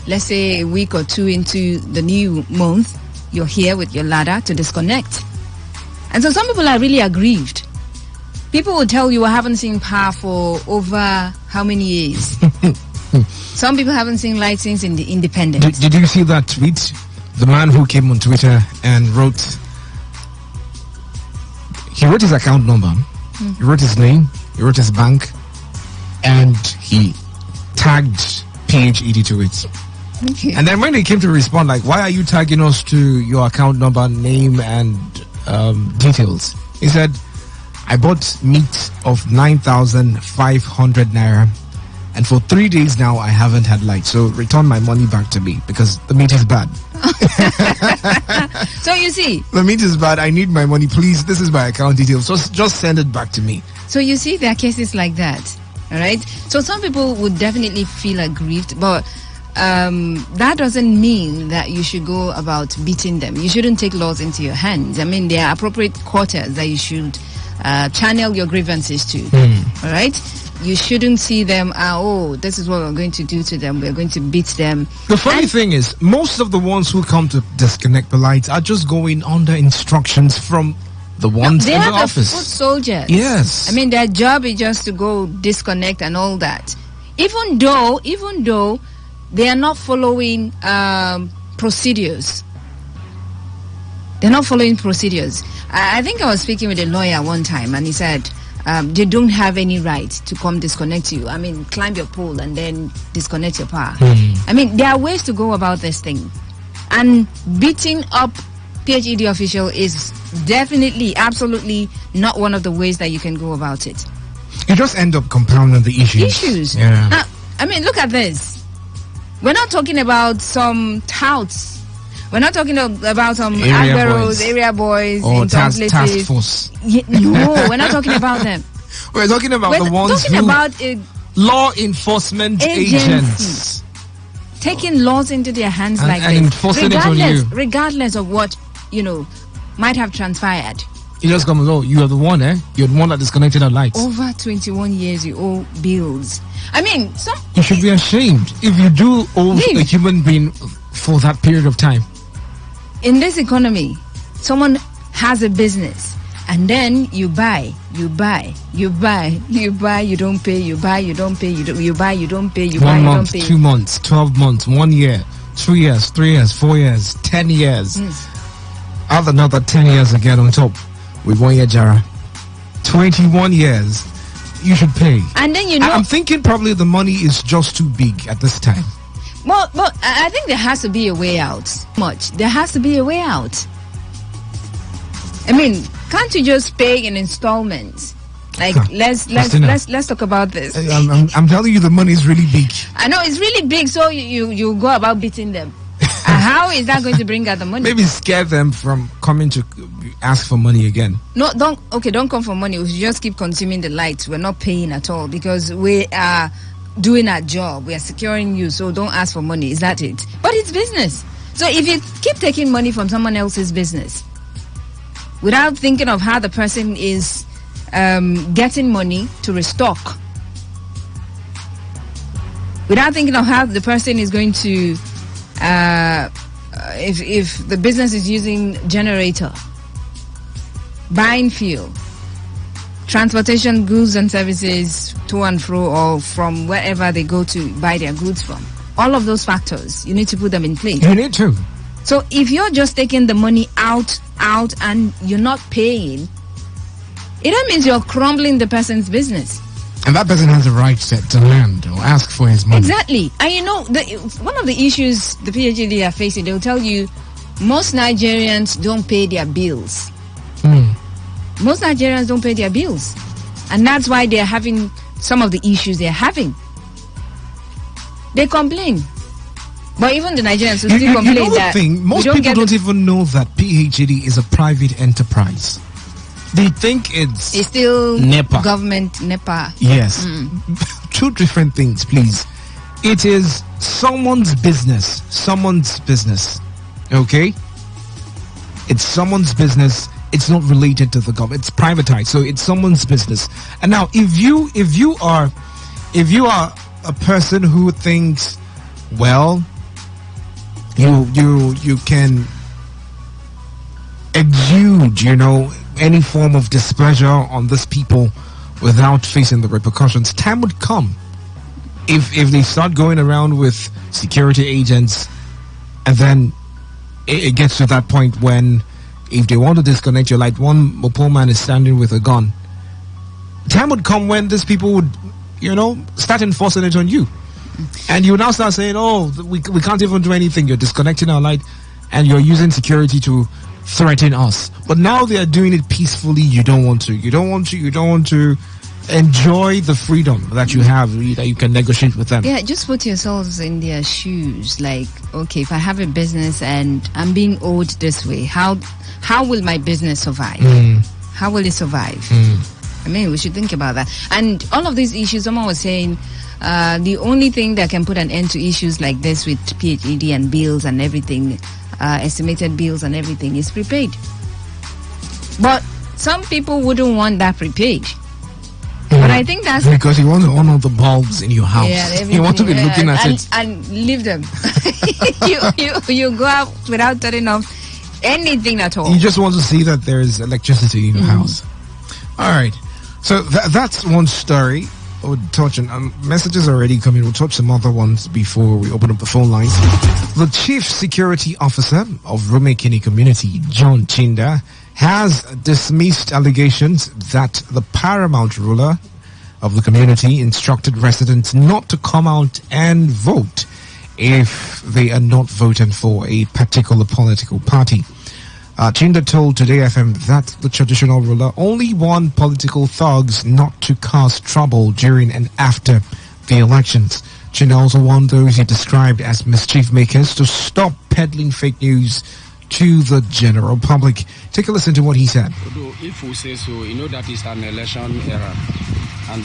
[SPEAKER 14] let's say a week or two into the new month, you're here with your ladder to disconnect. And so some people are really aggrieved. People will tell you I haven't seen power for over how many years. Some people haven't seen light since in the independence.
[SPEAKER 9] Did you see that tweet? The man who came on Twitter and wrote his account number, he wrote his name, he wrote his bank, and he tagged PHED to it.
[SPEAKER 14] Okay.
[SPEAKER 9] And then when they came to respond, like, why are you tagging us to your account number, name, and details? He said, I bought meat of 9,500 naira, and for 3 days now I haven't had light, so return my money back to me because the meat is bad.
[SPEAKER 14] So you see,
[SPEAKER 9] the meat is bad. I need my money, please. This is my account details. Just send it back to me.
[SPEAKER 14] So you see, there are cases like that. All right. So some people would definitely feel aggrieved, but that doesn't mean that you should go about beating them. You shouldn't take laws into your hands. I mean, there are appropriate quarters that you should channel your grievances to. All right. You shouldn't see them, this is what we're going to do to them. We're going to beat them.
[SPEAKER 9] The funny thing is, most of the ones who come to disconnect the lights are just going under instructions from the ones in the office.
[SPEAKER 14] They are foot soldiers.
[SPEAKER 9] Yes.
[SPEAKER 14] I mean, their job is just to go disconnect and all that. Even though they are not following procedures. They're not following procedures. I think I was speaking with a lawyer one time, and he said, they don't have any right to come disconnect you. I mean, climb your pole and then disconnect your power. I mean, there are ways to go about this thing. And beating up PHED official is definitely, absolutely not one of the ways that you can go about it.
[SPEAKER 9] You just end up compounding the issues.
[SPEAKER 14] Yeah. I mean, look at this. We're not talking about some touts. We're not talking about some area boys
[SPEAKER 9] or
[SPEAKER 14] in some places.
[SPEAKER 9] Task force.
[SPEAKER 14] No, we're not talking about them.
[SPEAKER 9] We're talking about the ones law enforcement agents
[SPEAKER 14] taking laws into their hands
[SPEAKER 9] and
[SPEAKER 14] this,
[SPEAKER 9] enforcing it on you,
[SPEAKER 14] regardless of what might have transpired.
[SPEAKER 9] You just come along. You are the one, You're the one that disconnected our lights.
[SPEAKER 14] Over 21 years, you owe bills. I mean,
[SPEAKER 9] you should be ashamed if you do owe a human being for that period of time.
[SPEAKER 14] In this economy, someone has a business and then you buy, you don't pay, you buy, you don't pay, you buy, you don't pay, you buy, you don't pay.
[SPEAKER 9] 1 month, 2 months, 12 months, 1 year, 2 years, 3 years, 4 years, 10 years. Add another 10 years again on top with 1 year Jara. 21 years, you should pay.
[SPEAKER 14] And then
[SPEAKER 9] I'm thinking probably the money is just too big at this time.
[SPEAKER 14] Well, I think there has to be a way out. There has to be a way out. I mean, can't you just pay in installments? Like, let's talk about this.
[SPEAKER 9] I'm telling you, the money is really big.
[SPEAKER 14] I know it's really big, so you go about beating them. How is that going to bring out the money?
[SPEAKER 9] Maybe scare them from coming to ask for money again.
[SPEAKER 14] No, don't come for money. We should just keep consuming the lights. We're not paying at all because we are doing our job. We are securing you, so don't ask for money. Is that it? But it's business. So if you keep taking money from someone else's business without thinking of how the person is getting money to restock, without thinking of how the person is going to if the business is using generator, buying fuel, transportation, goods and services to and fro or from wherever they go to buy their goods from. All of those factors, you need to put them in place.
[SPEAKER 9] You need to.
[SPEAKER 14] So if you're just taking the money out and you're not paying, it means you're crumbling the person's business.
[SPEAKER 9] And that person has a right to demand or ask for his money.
[SPEAKER 14] Exactly. And one of the issues the PHD are facing, they'll tell you, most Nigerians don't pay their bills. Most Nigerians don't pay their bills. And that's why they're having some of the issues they're having. They complain. But even the Nigerians who still complain
[SPEAKER 9] you know
[SPEAKER 14] that
[SPEAKER 9] most people don't even know that PHED is a private enterprise. They think it's
[SPEAKER 14] still
[SPEAKER 9] NEPA.
[SPEAKER 14] Government NEPA.
[SPEAKER 9] Yes. Two different things, please. It is someone's business. Someone's business. Okay? It's someone's business. It's not related to the government. It's privatized. So it's someone's business. And now if you are a person who thinks, well, you can exude, any form of displeasure on these people without facing the repercussions. Time would come if they start going around with security agents, and then it gets to that point when if they want to disconnect your light, one Mopo man is standing with a gun. Time would come when these people would, start enforcing it on you. And you now start saying, oh, we can't even do anything. You're disconnecting our light and you're using security to threaten us. But now they are doing it peacefully. You don't want to. You don't want to enjoy the freedom that you have, that you can negotiate with them.
[SPEAKER 14] Yeah, just put yourselves in their shoes. Like, okay, if I have a business and I'm being owed this way, how will my business survive? How will it survive? I mean, we should think about that. And all of these issues, someone was saying, the only thing that can put an end to issues like this with PHED and bills and everything, estimated bills and everything, is prepaid. But some people wouldn't want that prepaid. But I think that's
[SPEAKER 9] because you want to honor the bulbs in your house.
[SPEAKER 14] Yeah,
[SPEAKER 9] you want to be looking at it
[SPEAKER 14] and leave them. you go out without turning off anything at all.
[SPEAKER 9] You just want to see that there is electricity in your house. All right. So that's one story. We'll touch on messages already coming. We'll touch some other ones before we open up the phone lines. The Chief Security Officer of Rumekini Community, John Chinda, has dismissed allegations that the paramount ruler of the community instructed residents not to come out and vote if they are not voting for a particular political party. Chinda told Today FM that the traditional ruler only warned political thugs not to cause trouble during and after the elections. Chinda also warned those he described as mischief makers to stop peddling fake news to the general public. Take a listen to what he said.
[SPEAKER 16] If we say so, that is an election era. And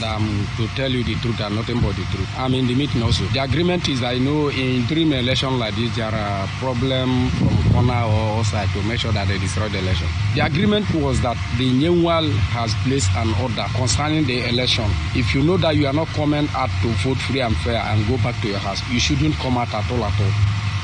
[SPEAKER 16] to tell you the truth and nothing but the truth. I'm in the meeting also. The agreement is, I know in during election like this, there are problems from corner or side to make sure that they destroy the election. The agreement was that the Nyenwal has placed an order concerning the election. If you know that you are not coming out to vote free and fair and go back to your house, you shouldn't come out at all.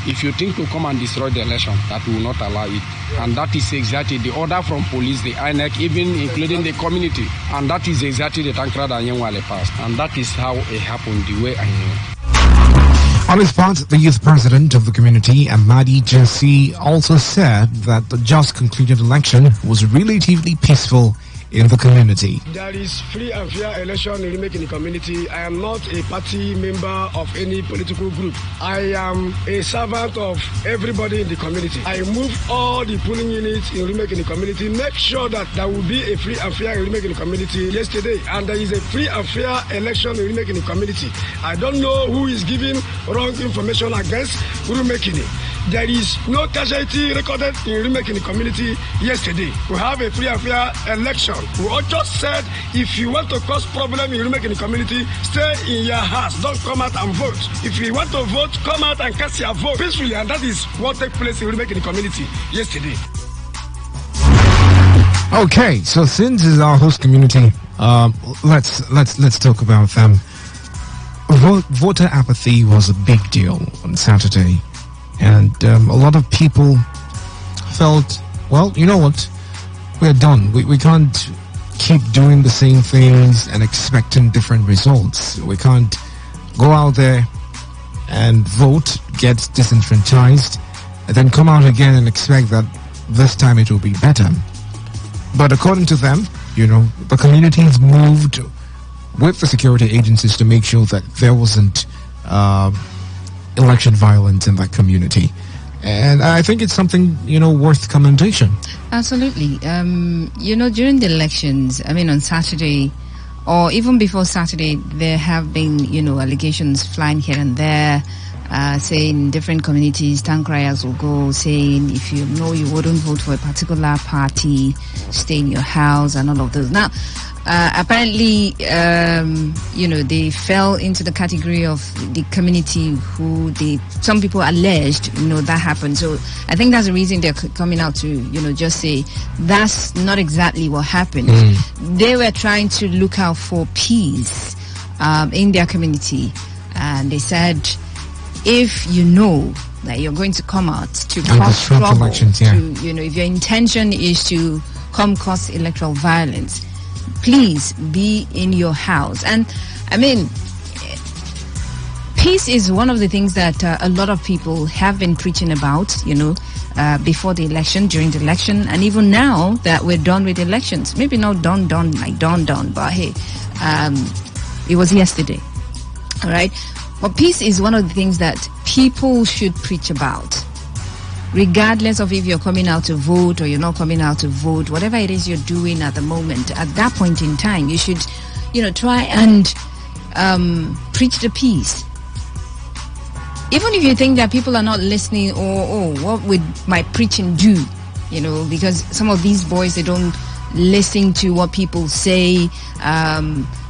[SPEAKER 16] If you think to come and destroy the election, that will not allow it. And that is exactly the order from police, the INEC, even including the community. And that is exactly the Tankra that Nyenwale passed. And that is how it happened, the way I knew.
[SPEAKER 9] On his part, the youth president of the community, Amadi Jesse, also said that the just concluded election was relatively peaceful in the community.
[SPEAKER 17] There is free and fair election in Remake in the community. I am not a party member of any political group. I am a servant of everybody in the community. I move all the polling units in Remake in the community, make sure that there will be a free and fair Remake in the community yesterday. And there is a free and fair election in Remake in the community. I don't know who is giving wrong information against Rumekini. There is no casualty recorded in Remake in the community yesterday. We have a free and fair election. We all just said, if you want to cause problem in Remake in the community, stay in your house. Don't come out and vote. If you want to vote, come out and cast your vote peacefully. And that is what took place in Remake in the community yesterday.
[SPEAKER 9] Okay, so since it's our host community, let's talk about them. Voter apathy was a big deal on Saturday. And a lot of people felt, well, you know what? We're done. We can't keep doing the same things and expecting different results. We can't go out there and vote, get disenfranchised, and then come out again and expect that this time it will be better. But according to them, the communities moved with the security agencies to make sure that there wasn't election violence in that community. And I think it's something, worth commendation.
[SPEAKER 14] Absolutely. During the elections, on Saturday, or even before Saturday, there have been, allegations flying here and there, saying different communities, town criers will go saying, if you know you wouldn't vote for a particular party, stay in your house and all of those. Now, apparently, they fell into the category of the community who some people alleged, that happened. So I think that's the reason they're coming out to, just say that's not exactly what happened. They were trying to look out for peace in their community. And they said, if you know that you're going to come out to cause trouble, elections, if your intention is to cause electoral violence, please be in your house. And peace is one of the things that a lot of people have been preaching about, before the election, during the election, and even now that we're done with elections. Maybe not done, but hey, it was yesterday. All right. But peace is one of the things that people should preach about, regardless of if you're coming out to vote or you're not coming out to vote. Whatever it is you're doing at the moment, at that point in time, you should, try and preach the peace. Even if you think that people are not listening, or what would my preaching do? Because some of these boys, they don't listen to what people say.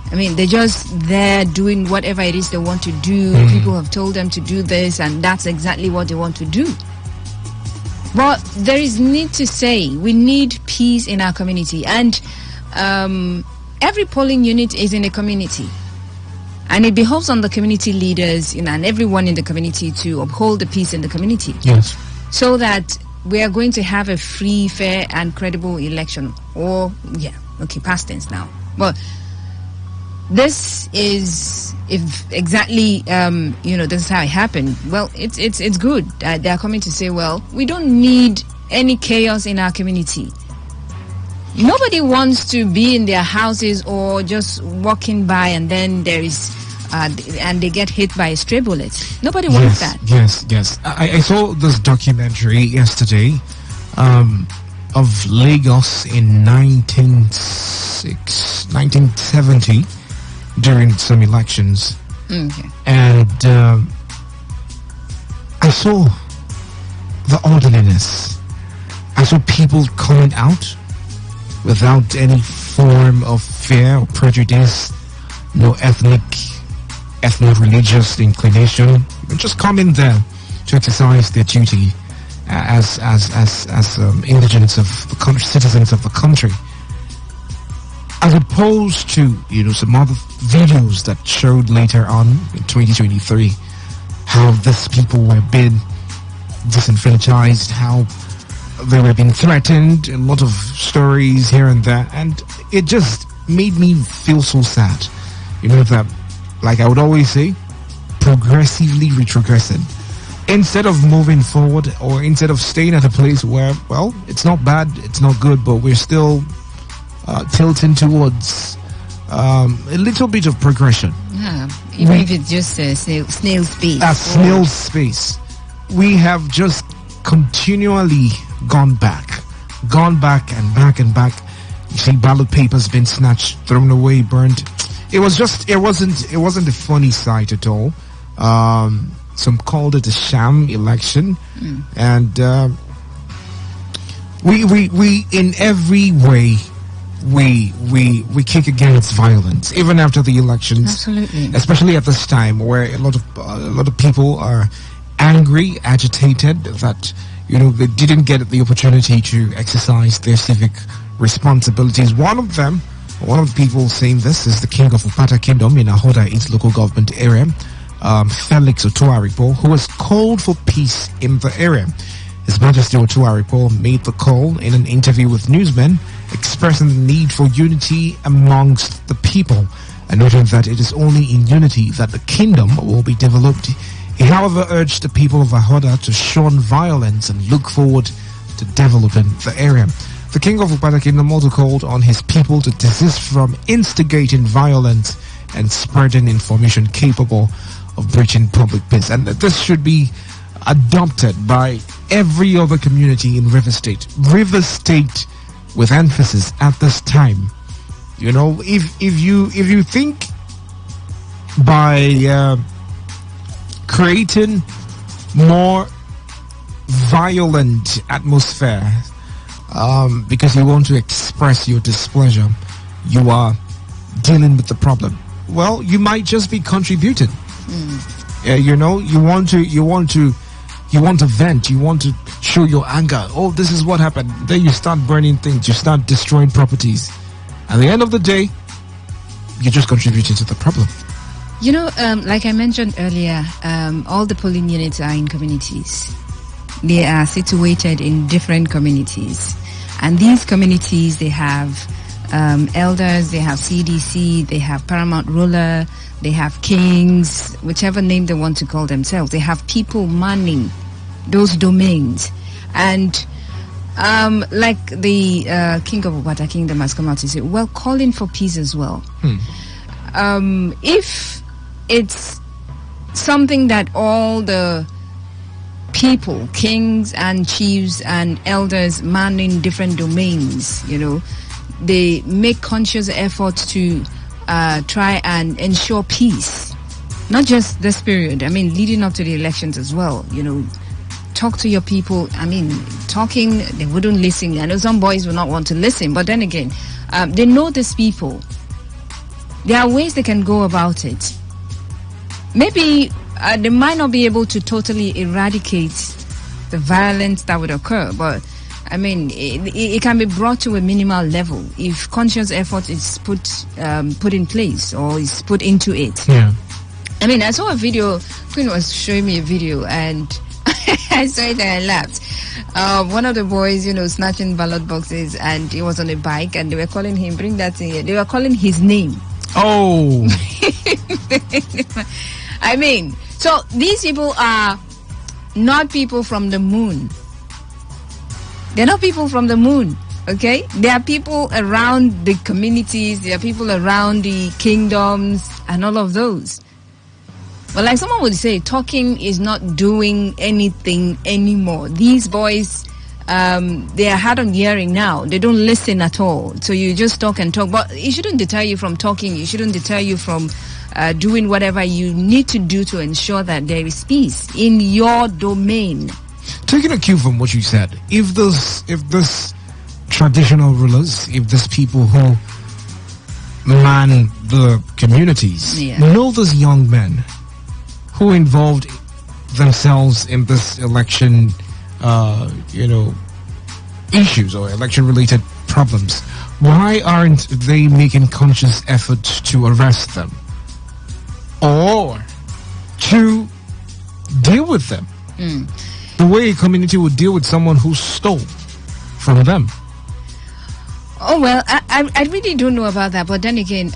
[SPEAKER 14] They're just there doing whatever it is they want to do. People have told them to do this, and that's exactly what they want to do. But there is need to say we need peace in our community, and every polling unit is in a community, and it behoves on the community leaders and everyone in the community to uphold the peace in the community.
[SPEAKER 9] Yes.
[SPEAKER 14] So that we are going to have a free, fair, and credible election. Past tense now, but. This is exactly this is how it happened. Well, it's good. They're coming to say, well, we don't need any chaos in our community. Nobody wants to be in their houses or just walking by and then there is and they get hit by a stray bullet. Nobody wants that.
[SPEAKER 9] Yes. I saw this documentary yesterday of Lagos in 1970. During some elections.
[SPEAKER 14] Okay.
[SPEAKER 9] And I saw the orderliness. I saw people coming out without any form of fear or prejudice, no ethnic religious inclination, just coming there to exercise their duty as indigents of the country, citizens of the country. As opposed to, some other videos that showed later on in 2023 how these people were being disenfranchised, how they were being threatened, a lot of stories here and there, and it just made me feel so sad. That, like I would always say, progressively retrogressing. Instead of moving forward, or instead of staying at a place where, well, it's not bad, it's not good, but we're still tilting towards a little bit of progression.
[SPEAKER 14] Yeah, even if it's just a snail's pace.
[SPEAKER 9] A snail's space. We have just continually gone back and back and back. You see ballot papers been snatched, thrown away, burned. It wasn't a funny sight at all. Some called it a sham election, and we in every way we kick against violence, even after the elections.
[SPEAKER 14] Absolutely.
[SPEAKER 9] Especially at this time where a lot of people are angry, agitated that they didn't get the opportunity to exercise their civic responsibilities. One of the people saying this is the king of Upata Kingdom in Ahoda East local government area, Felix Otuaripo, who has called for peace in the area. His Majesty Otuaripo made the call in an interview with newsmen, expressing the need for unity amongst the people, and noting that it is only in unity that the kingdom will be developed. He, however, urged the people of Ahoda to shun violence and look forward to developing the area. The king of Upata Kingdom also called on his people to desist from instigating violence and spreading information capable of breaching public peace. And this should be adopted by every other community in River State. River State with emphasis at this time. You know, if you think by creating more violent atmosphere because you want to express your displeasure, you are dealing with the problem. Well, you might just be contributing. You know, you want to vent, you want to show your anger. Oh, this is what happened. Then you start burning things, you start destroying properties. At the end of the day, you're just contributing to the problem.
[SPEAKER 14] You know, like I mentioned earlier, all the polling units are in communities. They are situated in different communities. And these communities, they have elders, they have CDC, they have paramount ruler, they have kings, whichever name they want to call themselves. They have people manning those domains. And like the king of Obata Kingdom has come out to say, well, calling for peace as well. If it's something that all the people, kings and chiefs and elders manning different domains, you know, they make conscious efforts to try and ensure peace. Not just this period, I mean, leading up to the elections as well, you know, talk to your people. I mean, talking, they wouldn't listen. I know some boys will not want to listen, but then again, they know these people. There are ways they can go about it. Maybe they might not be able to totally eradicate the violence that would occur, but I mean, it can be brought to a minimal level if conscious effort is put in place or is put into it.
[SPEAKER 9] Yeah.
[SPEAKER 14] I mean, I saw a video. Queen was showing me a video, and I saw it and I laughed. One of the boys, you know, snatching ballot boxes, and he was on a bike, and they were calling him, bring that thing here. They were calling his name.
[SPEAKER 9] Oh.
[SPEAKER 14] I mean, so these people are not people from the moon. They're not people from the moon, okay? They are people around the communities, they are people around the kingdoms and all of those. But like someone would say, talking is not doing anything anymore. These boys, they are hard on hearing now. They don't listen at all. So you just talk and talk. But it shouldn't deter you from talking. It shouldn't deter you from doing whatever you need to do to ensure that there is peace in your domain.
[SPEAKER 9] Taking a cue from what you said, if this traditional rulers, if these people who man the communities know these young men who involved themselves in this election, issues or election-related problems, why aren't they making conscious efforts to arrest them or to deal with them? The way a community would deal with someone who stole from them.
[SPEAKER 14] Oh, well, I really don't know about that. But then again,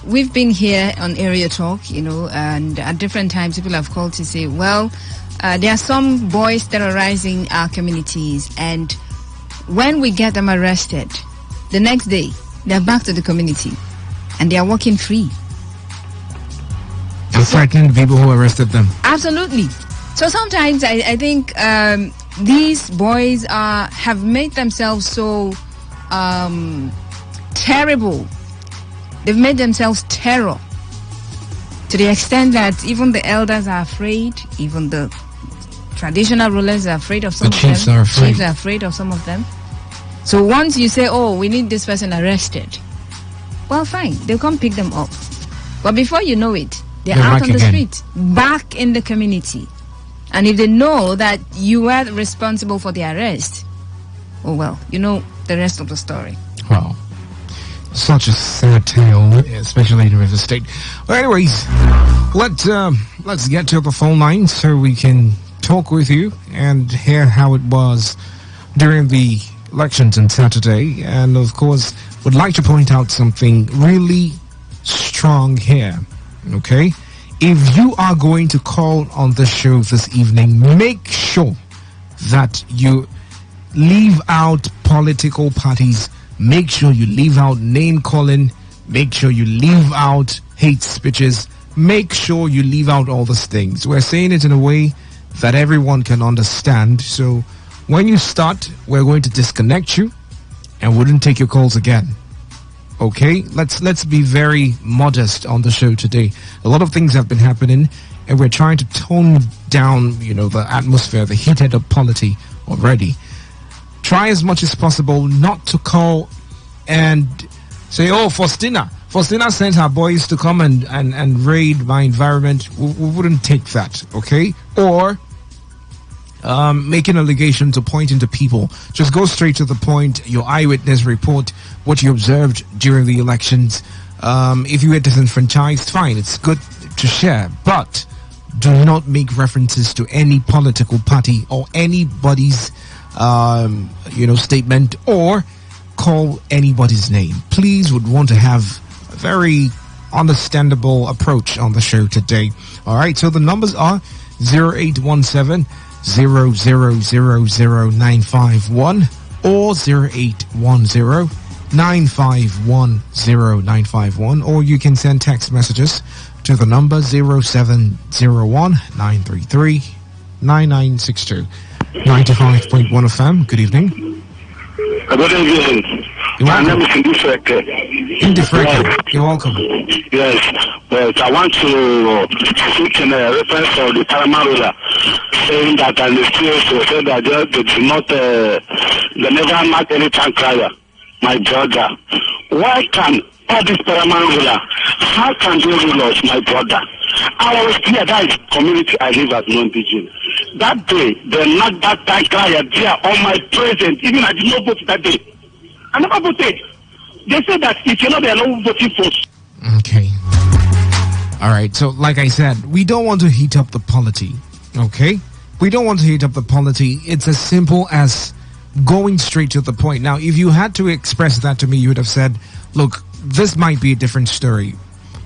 [SPEAKER 14] we've been here on Area Talk, you know, and at different times people have called to say, well, there are some boys terrorizing our communities, and when we get them arrested, the next day, they're back to the community, and they are walking free.
[SPEAKER 9] And frightening the people who arrested them.
[SPEAKER 14] Absolutely. So sometimes I think these boys have made themselves so terrible. They've made themselves terror to the extent that even the elders are afraid, even the traditional rulers are afraid of some of them.
[SPEAKER 9] Chiefs are
[SPEAKER 14] afraid of some of them. So once you say, oh, we need this person arrested, well, fine, they'll come pick them up. But before you know it, they're out on the street, back in the community. And if they know that you were responsible for the arrest, oh well, you know the rest of the story.
[SPEAKER 9] Wow. Such a sad tale, especially in River State. Well, anyways, let's get to the phone line so we can talk with you and hear how it was during the elections on Saturday. And of course, would like to point out something really strong here, okay? If you are going to call on the show this evening, make sure that you leave out political parties. Make sure you leave out name calling. Make sure you leave out hate speeches. Make sure you leave out all those things. We're saying it in a way that everyone can understand. So when you start, we're going to disconnect you and wouldn't take your calls again. Okay, let's be very modest on the show today. A lot of things have been happening, and we're trying to tone down, the atmosphere, the heated up polity already. Try as much as possible not to call and say, "Oh, Faustina sent her boys to come and raid my environment." We wouldn't take that, okay? Or making allegations or pointing to people. Just go straight to the point. Your eyewitness report, what you observed during the elections. If you were disenfranchised, fine, it's good to share. But do not make references to any political party or anybody's, statement, or call anybody's name. Please would want to have a very understandable approach on the show today. All right, so the numbers are 0817 0000951 or 0810 9510951, or you can send text messages to the number 0701 933 9962. 95.1 FM. Good evening.
[SPEAKER 10] Good evening. My name is
[SPEAKER 9] Indifferent. You're welcome.
[SPEAKER 10] Yes, but I want to speak in a reference of the Paramount ruler, saying that and the CEO said that they do not, they never mark any tank crier, my brother. Why can all this Paramount ruler, how can they rule us, my brother? I was clear that is community I live as non-Indigenous. That day, they knocked that tank crier there on my present, even I did not vote that day. I never voted. They said that if you're not there, no voting for.
[SPEAKER 9] Okay. All right. So, like I said, we don't want to heat up the polity. Okay? We don't want to heat up the polity. It's as simple as going straight to the point. Now, if you had to express that to me, you would have said, look, this might be a different story,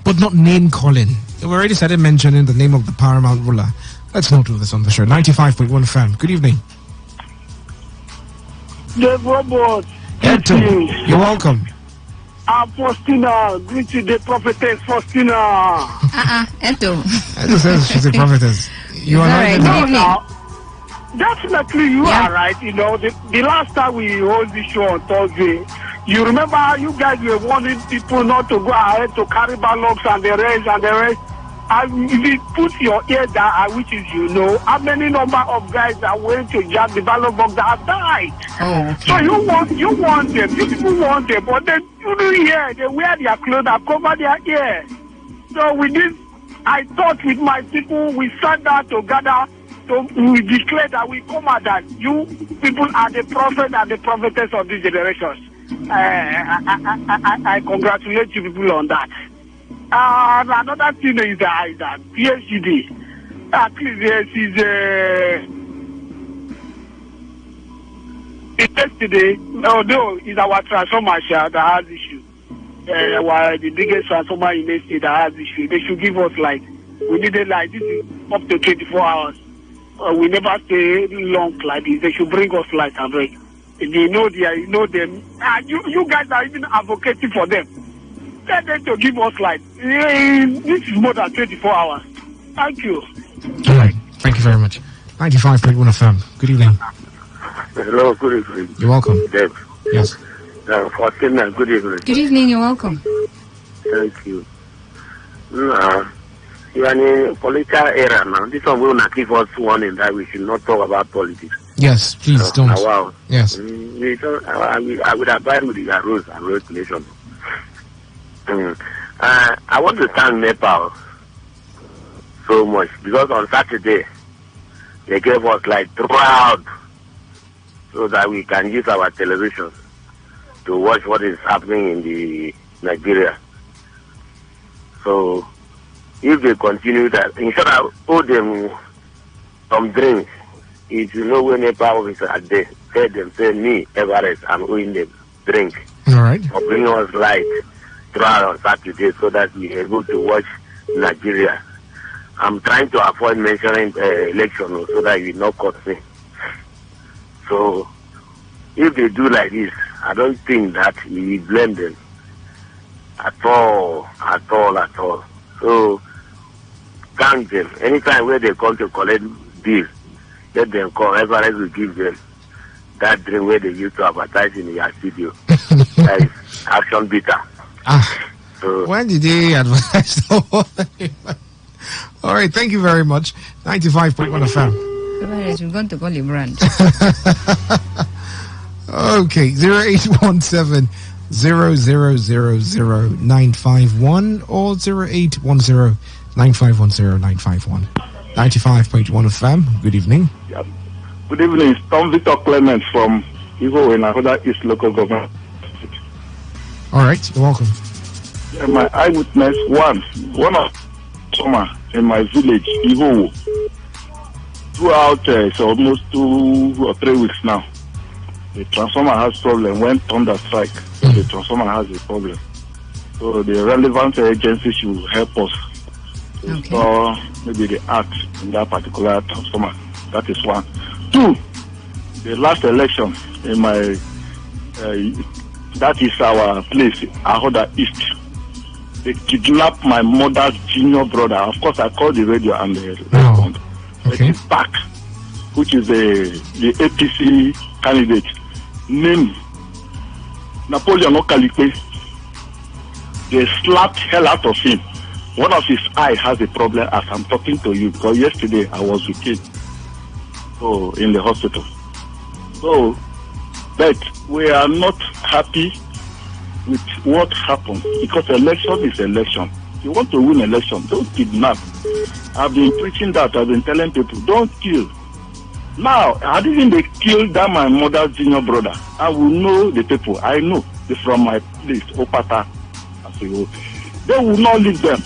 [SPEAKER 9] but not name calling. We already started mentioning the name of the Paramount ruler. Let's not do this on the show. 95.1 FM. Good evening.
[SPEAKER 10] The robot.
[SPEAKER 9] You're welcome.
[SPEAKER 10] Faustina, greet you, the prophetess Faustina.
[SPEAKER 14] Eto.
[SPEAKER 9] Eto says she's a prophetess. You are
[SPEAKER 14] right.
[SPEAKER 10] No. Definitely you are right. The last time we hold this show on Thursday, you remember how you guys were warning people not to go ahead to carry ballots and the rest. And if you put your ear down, which is how many number of guys that went to jam the ballot box that have died.
[SPEAKER 14] Oh, okay.
[SPEAKER 10] So you want them, you people want them, but they don't hear. They wear their clothes and cover their ear. So with this, I thought with my people, we sat down together. So we declare that we come out that you people are the prophet and the prophetess of this generation. I congratulate you people on that. Another thing is that PhD, at least yesterday, although it's our transformer that has issue. The biggest transformer in the state that has issue. They should give us we needed this is up to 24 hours. We never stay long like this. They should bring us and break. You know them. You guys are even advocating for them. Tell them to give us this is more than 24 hours. Thank you.
[SPEAKER 9] All right. Thank you very much. 95.1 FM. Good evening.
[SPEAKER 10] Hello, good evening.
[SPEAKER 9] You're welcome.
[SPEAKER 10] Deb.
[SPEAKER 9] Yes.
[SPEAKER 10] Faustina, good evening.
[SPEAKER 14] Good evening, you're welcome.
[SPEAKER 10] Thank you. You are in a political era now. This one will not give us warning that we should not talk about politics.
[SPEAKER 9] Yes, please don't.
[SPEAKER 10] Wow.
[SPEAKER 9] Yes.
[SPEAKER 10] We don't, I would abide with the rules and regulations. I want to thank Nepal so much because on Saturday they gave us throughout so that we can use our television to watch what is happening in the Nigeria. So if they continue that, in short, I owe them some drinks. If you know when Nepal officers are there, tell them, say me, Everest, I'm owing them drink.
[SPEAKER 9] All right.
[SPEAKER 10] Or bring us light throughout on Saturday so that we are able to watch Nigeria. I'm trying to avoid mentioning election so that you not cost me. So if they do like this, I don't think that we blame them at all. So thank them. Anytime where they come to collect bills, let them come. Everybody will give them that drink where they used to advertise in your studio. That is action bitter. So,
[SPEAKER 9] when did they advertise? All right, thank you very much. 95.1 FM.
[SPEAKER 14] We're going to call you brand.
[SPEAKER 9] Okay, 0817 00000951 or 0810 9510951. 95.1 FM. Good evening.
[SPEAKER 10] yeah. Good evening. It's Tom Victor Clement from Ivo in Ahoda East Local Government.
[SPEAKER 9] All right, you're welcome.
[SPEAKER 10] Yeah, my eyewitness, one of summer in my village, Ivo. Throughout, it's almost 2 or 3 weeks now. The transformer has problem. When thunder strike, the transformer has a problem. So the relevant agency should help us to install maybe the act in that particular transformer. That is one. 2, the last election in my, that is our place, Ahoda East. They kidnapped my mother's junior brother. Of course, I called the radio and they responded. Okay. Back, which is the APC candidate, named Napoleon Okalipe. They slapped hell out of him. One of his eyes has a problem as I'm talking to you, because yesterday I was with him in the hospital. So, but we are not happy with what happened, because election is election. If you want to win election, don't kidnap. I've been preaching that. I've been telling people, don't kill. Now, I didn't they kill that my mother's junior brother. I will know the people. I know from my place, Opata. They will not leave them.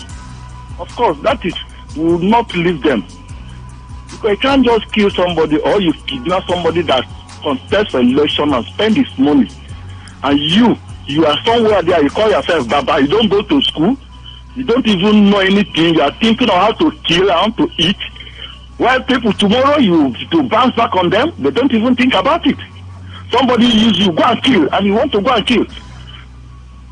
[SPEAKER 10] Of course, that is, will not leave them. Because you can't just kill somebody or you kidnap somebody that contests an election and spend his money. And you are somewhere there, you call yourself Baba, you don't go to school, you don't even know anything, you are thinking of how to kill, how to eat. While people tomorrow, you to bounce back on them, they don't even think about it. Somebody use you, go and kill, and you want to go and kill.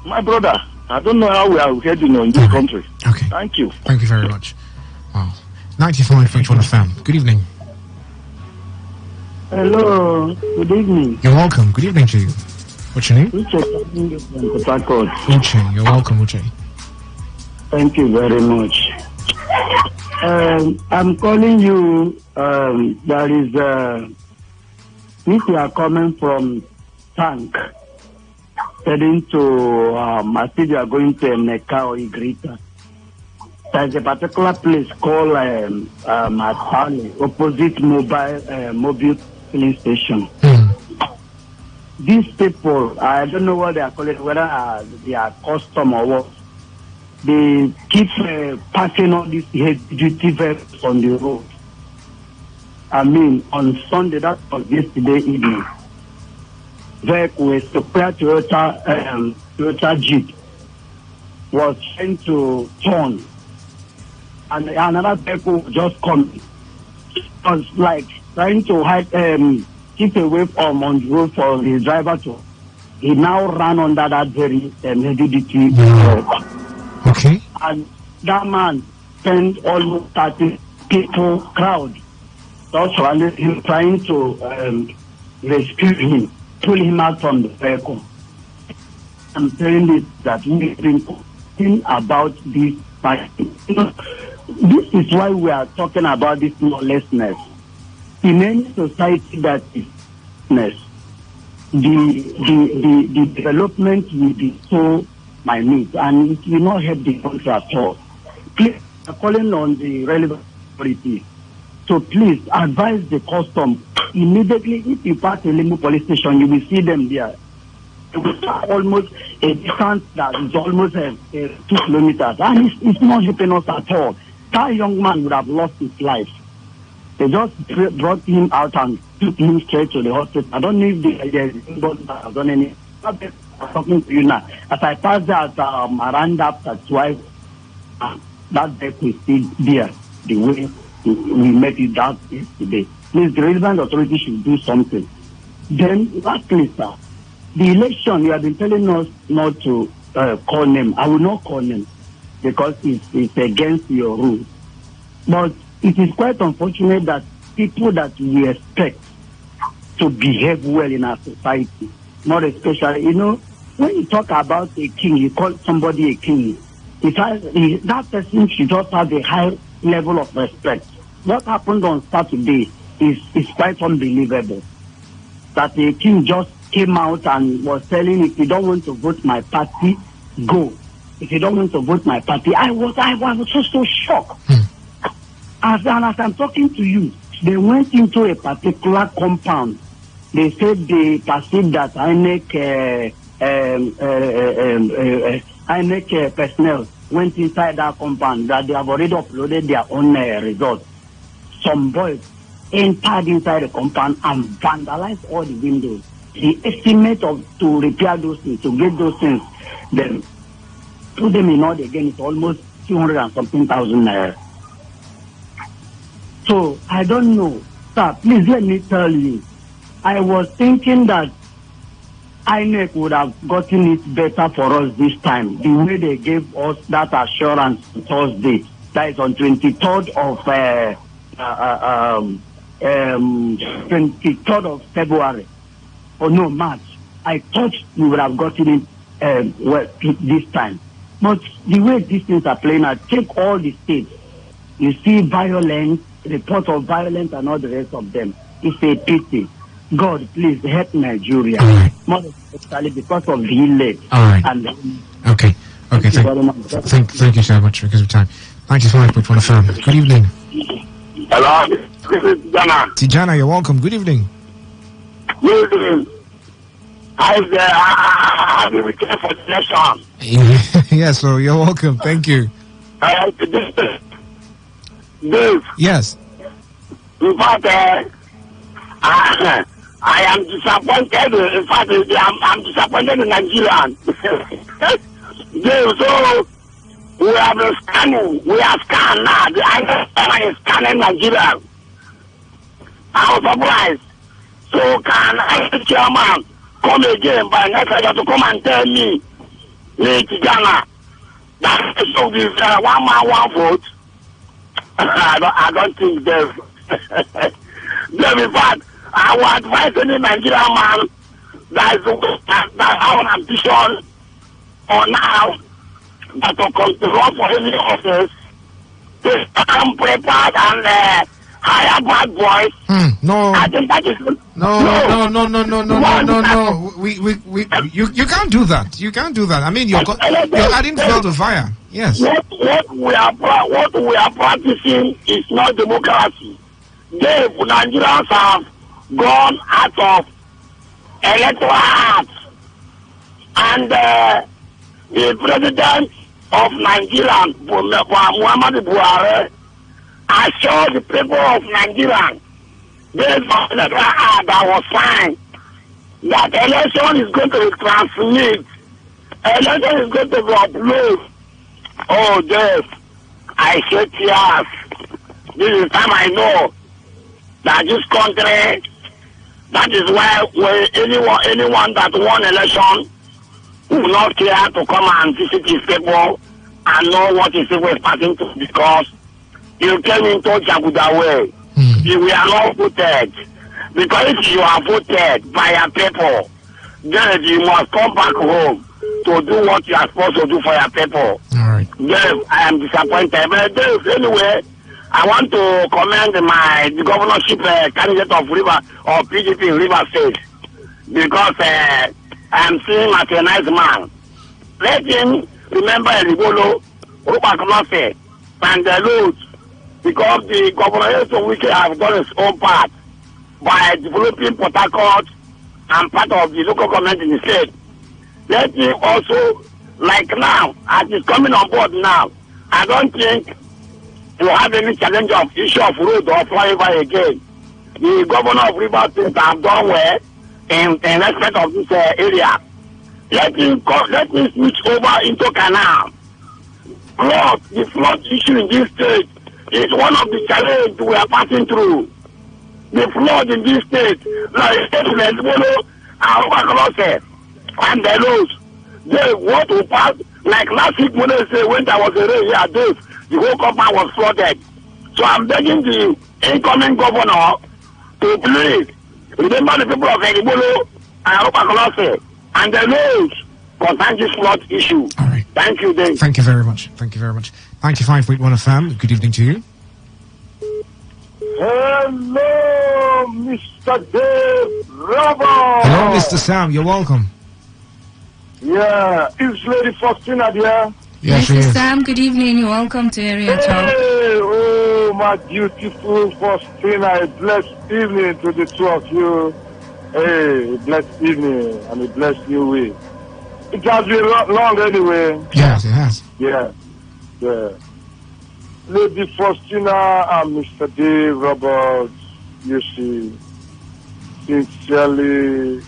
[SPEAKER 10] My brother, I don't know how we are heading in this country.
[SPEAKER 9] Okay.
[SPEAKER 10] Thank you.
[SPEAKER 9] Thank you very much. Wow. 95.1 FM. Good evening.
[SPEAKER 18] Hello. Good evening.
[SPEAKER 9] You're welcome. Good evening to you. What's your name?
[SPEAKER 18] Uche.
[SPEAKER 9] You're welcome, Uche.
[SPEAKER 18] Thank you very much. I'm calling you. There is if you are coming from Tank, heading to I think you are going to Neka or Igrita. There's a particular place called Matani, opposite mobile filling station. These people, I don't know what they are calling, whether they are custom or what. They keep passing all these heavy-duty vehicles on the road. I mean, on Sunday, that was yesterday evening, vehicle with Super Toyota Jeep was trying to turn, and another vehicle just coming. It was like trying to hide, keep away from on the road for the driver to. He now ran under that very heavy-duty vehicle.
[SPEAKER 9] Okay.
[SPEAKER 18] And that man spent almost 30 people crowd just surrounded him, trying to rescue him, pull him out from the vehicle. I'm telling you that we've been talking about this fight. This is why we are talking about this lawlessness. In any society that is lawless, the development will be so minute, and it will not help the country at all. Please, I'm calling on the relevant authority. So please advise the custom immediately. If you pass a Limu police station, you will see them there. Almost a distance that is almost 2 kilometers, and it's not helping us at all. That young man would have lost his life. They just brought him out and took him straight to the hospital. I don't know if there's anybody that has done any. I'm talking to you now. As I passed that around after 12, that death is still there, the way we met it out yesterday. Please, the relevant authority should do something. Then, lastly, sir, the election, you have been telling us not to call name. I will not call name because it's against your rules. But it is quite unfortunate that people that we expect to behave well in our society, more especially, when you talk about a king, you call somebody a king. That person should just have a high level of respect. What happened on Saturday is quite unbelievable. That a king just came out and was telling, if you don't want to vote my party, go. If you don't want to vote my party, I was so shocked. As I'm talking to you, they went into a particular compound. They said they perceived that INEC personnel went inside that compound, that they have already uploaded their own results. Some boys entered inside the compound and vandalized all the windows. The estimate to repair those things, to get those things, then put them in order again, it's almost 200 and something thousand naira. So I don't know. Sir, please let me tell you, I was thinking that INEC would have gotten it better for us this time, the way they gave us that assurance Thursday, that is on 23rd of February, or no, March. I thought we would have gotten it this time. But the way these things are playing out, take all the states, you see violence, reports of violence and all the rest of them. It's a pity. God, please help Nigeria.
[SPEAKER 7] Right.
[SPEAKER 18] More especially because of the illness.
[SPEAKER 7] All right.
[SPEAKER 18] And
[SPEAKER 7] Okay. Thank you so much because of time. 95.1 FM. Good evening.
[SPEAKER 10] Hello, this is Tijana.
[SPEAKER 9] Tijana, you're welcome. Good evening.
[SPEAKER 10] Good evening. I've been waiting for the election.
[SPEAKER 9] Yeah, so you're welcome. Thank you.
[SPEAKER 10] Dave.
[SPEAKER 9] Yes.
[SPEAKER 10] In fact, I am disappointed. In fact, I'm disappointed in Nigeria. So we have been scanning. We are scanned now. The INEC is scanning Nigeria. I was surprised. So can I, chairman, come again by next year to come and tell me, Ghana, that so this 1 man 1 vote? I don't think there's. In fact, I would advise any Nigerian man that our ambition or now that to come to run for any office, to come prepared and hire bad boys.
[SPEAKER 9] No.
[SPEAKER 10] I think that is
[SPEAKER 9] No. You can't do that. You can't do that. I mean, you're adding fuel to fire. Yes.
[SPEAKER 10] What we are practicing is not democracy. The Nigerians have gone out of electoral acts, and the president of Nigeria, Muhammadu Buhari, assured the people of Nigeria, based on the electoral act that was signed, that election is going to be transmitted, election is going to be uploaded. Oh, Jeff, I shed tears. This is time I know that this country, that is why anyone that won election will not care to come and visit his people and know what his people is passing through, because you came into Jaguda way. You were not voted. Because if you are voted by your people, then you must come back home to do what you are supposed to do for your people.
[SPEAKER 7] All right.
[SPEAKER 10] Dave, I am disappointed. But Dave, anyway, I want to commend the governorship candidate of PDP in River State, because I am seeing him as a nice man. Let him remember Elibolo, Rubakunose, and the Lord, because the governor of Wiki have done his own part by developing Port Harcourt and part of the local government in the state. Let him also, like now, as he's coming on board now, I don't think we'll have any challenge of issue of road or flyover again. The governor of River State have done well in respect of this area. Let him switch over into canal. The flood issue in this state is one of the challenges we are passing through. The flood in this state, like and the roads, they want to pass, like last week when they say when there was a rain here, the whole compound was flooded. So I'm begging the incoming governor to please remember the people of Edibolo and Arupakolose and the laws concerning this flood issue.
[SPEAKER 9] All right.
[SPEAKER 10] Thank you, Dave.
[SPEAKER 9] Thank you very much. Thank you very much. 95.1 FM. Good evening to you.
[SPEAKER 10] Hello, Mr. Dave Robert.
[SPEAKER 9] Hello, Mr. Sam. You're welcome.
[SPEAKER 10] Yeah, is Lady Faustina there?
[SPEAKER 9] Yes,
[SPEAKER 14] Mr. Sam, good evening. You're welcome to Area Talk.
[SPEAKER 10] Hey, oh, my beautiful Faustina. A blessed evening to the two of you. Hey, a blessed evening and a blessed new week. It has been long anyway.
[SPEAKER 9] Yes, it has.
[SPEAKER 10] Yeah, yeah. Lady Faustina and Mr. Dave Roberts, you see, sincerely,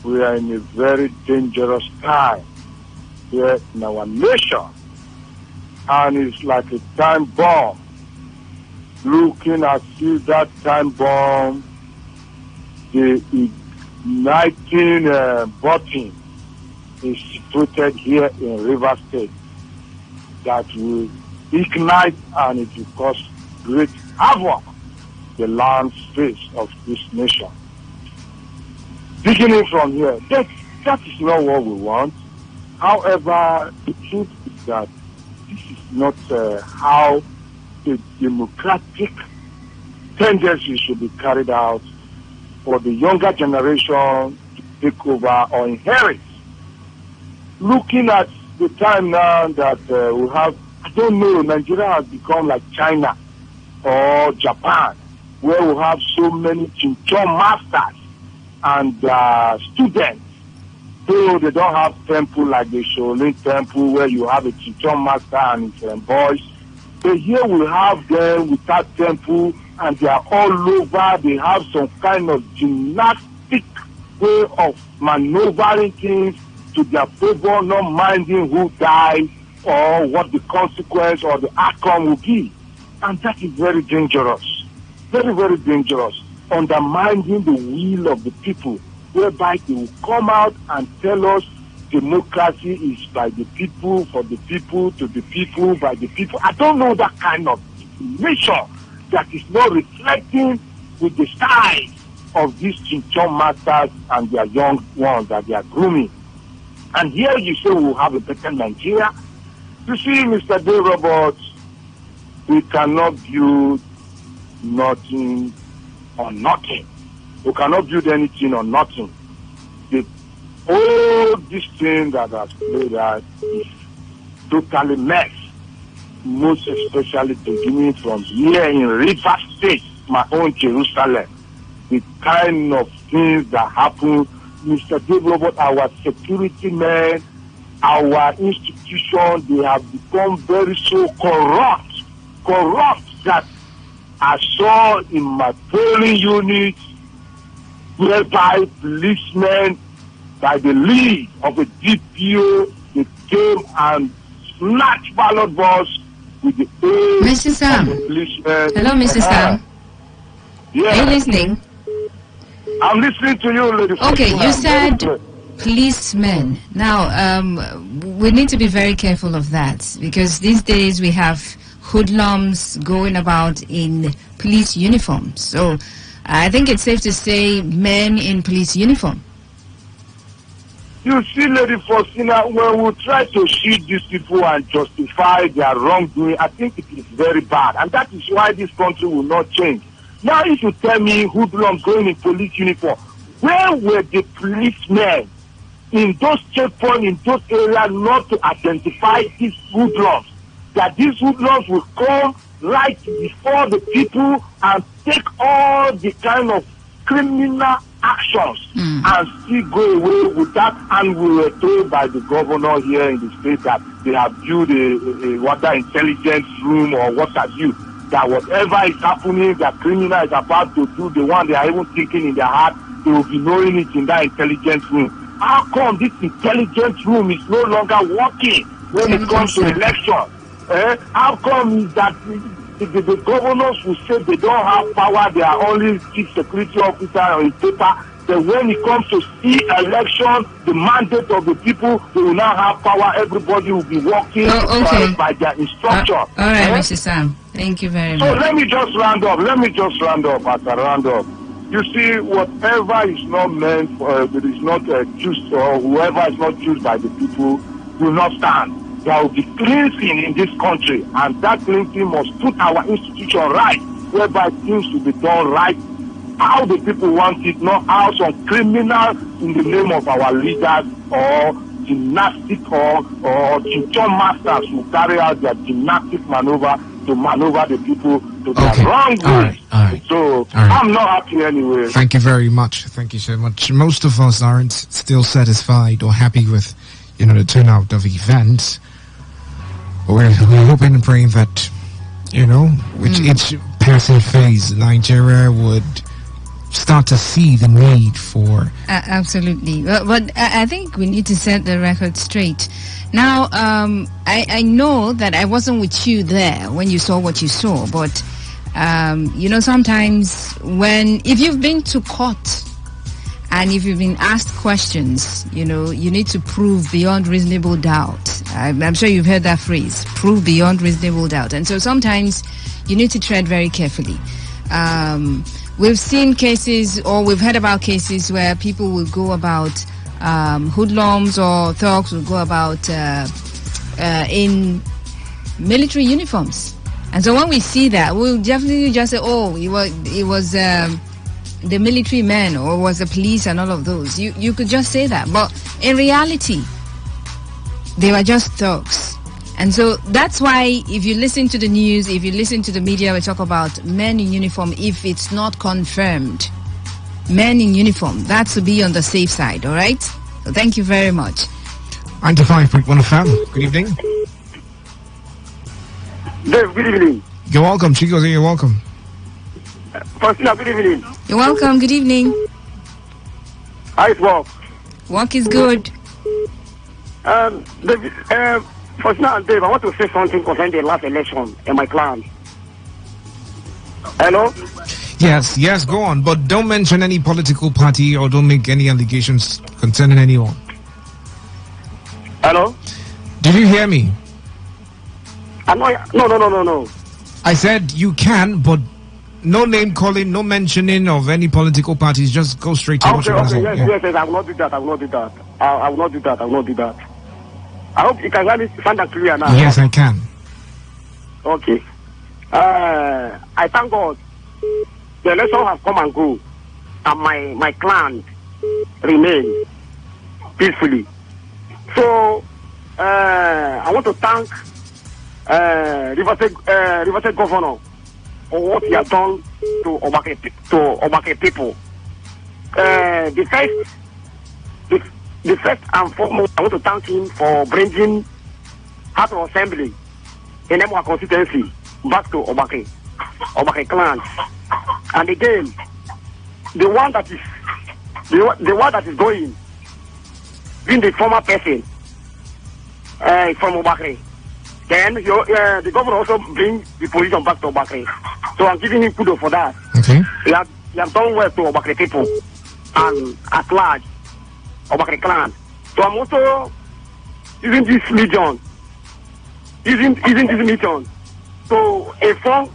[SPEAKER 10] we are in a very dangerous time here in our nation. And it's like a time bomb. Looking at that time bomb, the igniting button is situated here in River State that will ignite and it will cause great havoc the land space of this nation. Beginning from here, that is not what we want. However, the truth is that this is not how the democratic tendency should be carried out for the younger generation to take over or inherit. Looking at the time now that we have, I don't know, Nigeria has become like China or Japan, where we have so many Chinchon masters and students. Though they don't have temple like the Shaolin temple where you have a Chinchon master and his boys. But here we have them without temple and they are all over. They have some kind of gymnastic way of maneuvering things to their favor, not minding who dies or what the consequence or the outcome will be. And that is very dangerous. Very, very dangerous. Undermining the will of the people, whereby they will come out and tell us democracy is by the people, for the people, to the people, by the people. I don't know that kind of nation that is not reflecting with the size of these Chinchon masters and their young ones that they are grooming. And here you say we'll have a better Nigeria. You see, Mr. Dave Roberts, we cannot build nothing on nothing. We cannot build anything on nothing. All this thing that has played out is totally mess. Most especially beginning from here in River State, my own Jerusalem. The kind of things that happen, Mr. Dave Robert, our security men, our institution, they have become very so corrupt that I saw in my polling unit whereby policemen, by the lead of a DPO, they came and snatched ballot balls with the aid
[SPEAKER 14] Mr. Sam.
[SPEAKER 10] of the policemen.
[SPEAKER 14] Hello, Mr. Sam.
[SPEAKER 10] Yeah.
[SPEAKER 14] Are you listening?
[SPEAKER 10] I'm listening to you, ladies.
[SPEAKER 14] Okay, you said policemen. Now, we need to be very careful of that because these days we have hoodlums going about in police uniforms. So I think it's safe to say men in police uniform.
[SPEAKER 10] You see, Lady Faustina, when we try to shoot these people and justify their wrongdoing, I think it is very bad. And that is why this country will not change. Now, if you tell me hoodlums going in police uniform, where were the policemen in those checkpoints, in those areas, not to identify these hoodlums? That these hoodlums will come right before the people and take all the kind of criminal actions and still go away with that. And we were told by the governor here in the state that they have built a water intelligence room or what have you, that whatever is happening, that criminal is about to do, the one they are even thinking in their heart, they will be knowing it in that intelligence room. How come this intelligence room is no longer working when it comes to election? How come is that the governors will say they don't have power, they are only chief security officer on paper, that when it comes to election, the mandate of the people, they will now have power, everybody will be working by their instruction.
[SPEAKER 14] All right, Mr. Sam. Thank you very
[SPEAKER 10] So
[SPEAKER 14] much.
[SPEAKER 10] let me just round up. As a round up. You see, whatever is not meant for, that is not chosen, or whoever is not chosen by the people will not stand. There will be cleansing in this country, and that cleansing must put our institution right, whereby things will be done right, how the people want it, not how some criminal in the name of our leaders or gymnastic or teacher masters will carry out their gymnastic maneuver to maneuver the people to the wrong way.
[SPEAKER 9] All right.
[SPEAKER 10] So I'm not happy anyway.
[SPEAKER 9] Thank you very much. Thank you so much. Most of us aren't still satisfied or happy with, the turnout of events. We're hoping and praying that, with each passing phase, Nigeria would start to see the need for...
[SPEAKER 14] Absolutely. But I think we need to set the record straight. Now, I know that I wasn't with you there when you saw what you saw, but, sometimes if you've been to court and if you've been asked questions, you need to prove beyond reasonable doubt. I'm sure you've heard that phrase, prove beyond reasonable doubt. And so sometimes you need to tread very carefully. We've seen cases, or we've heard about cases where people will go about, hoodlums or thugs will go about in military uniforms. And so when we see that, we'll definitely just say, it was the military men, or was the police and all of those. You could just say that. But in reality, they were just thugs. And so that's why if you listen to the news, if you listen to the media, we talk about men in uniform. If it's not confirmed, men in uniform, that's to be on the safe side, all right? So thank you very much.
[SPEAKER 9] 95.1 FM. Good evening.
[SPEAKER 10] Dave, good evening.
[SPEAKER 9] You're welcome, Chicos. You're welcome.
[SPEAKER 10] Faustina, good evening.
[SPEAKER 14] You're welcome. Good evening.
[SPEAKER 10] How is work?
[SPEAKER 14] Work is good.
[SPEAKER 10] Faustina and Dave, I want to say something concerning the last election in my clan. Hello?
[SPEAKER 9] Yes, go on. But don't mention any political party or don't make any allegations concerning anyone.
[SPEAKER 10] Hello?
[SPEAKER 9] Did you hear me?
[SPEAKER 10] No.
[SPEAKER 9] I said you can, but no name calling, no mentioning of any political parties. Just go straight to what you want to say.
[SPEAKER 10] Yes, I will not do that. I will not do that. I hope you can hear me sound clear now.
[SPEAKER 9] Yes, I can.
[SPEAKER 10] Okay. I thank God. The election has come and go, and my clan remain peacefully. So I want to thank River State Governor for what he has done to Obake people. The first and foremost, I want to thank him for bringing House of Assembly in Emwa constituency back to Obake clan. And again, the one that is going, being the former person from Obake. Then the governor also brings the position back to Obake. So I'm giving him kudos for that.
[SPEAKER 9] Okay.
[SPEAKER 10] He has done well to Obake people and at large, Obake clan. So I'm also using this medium to inform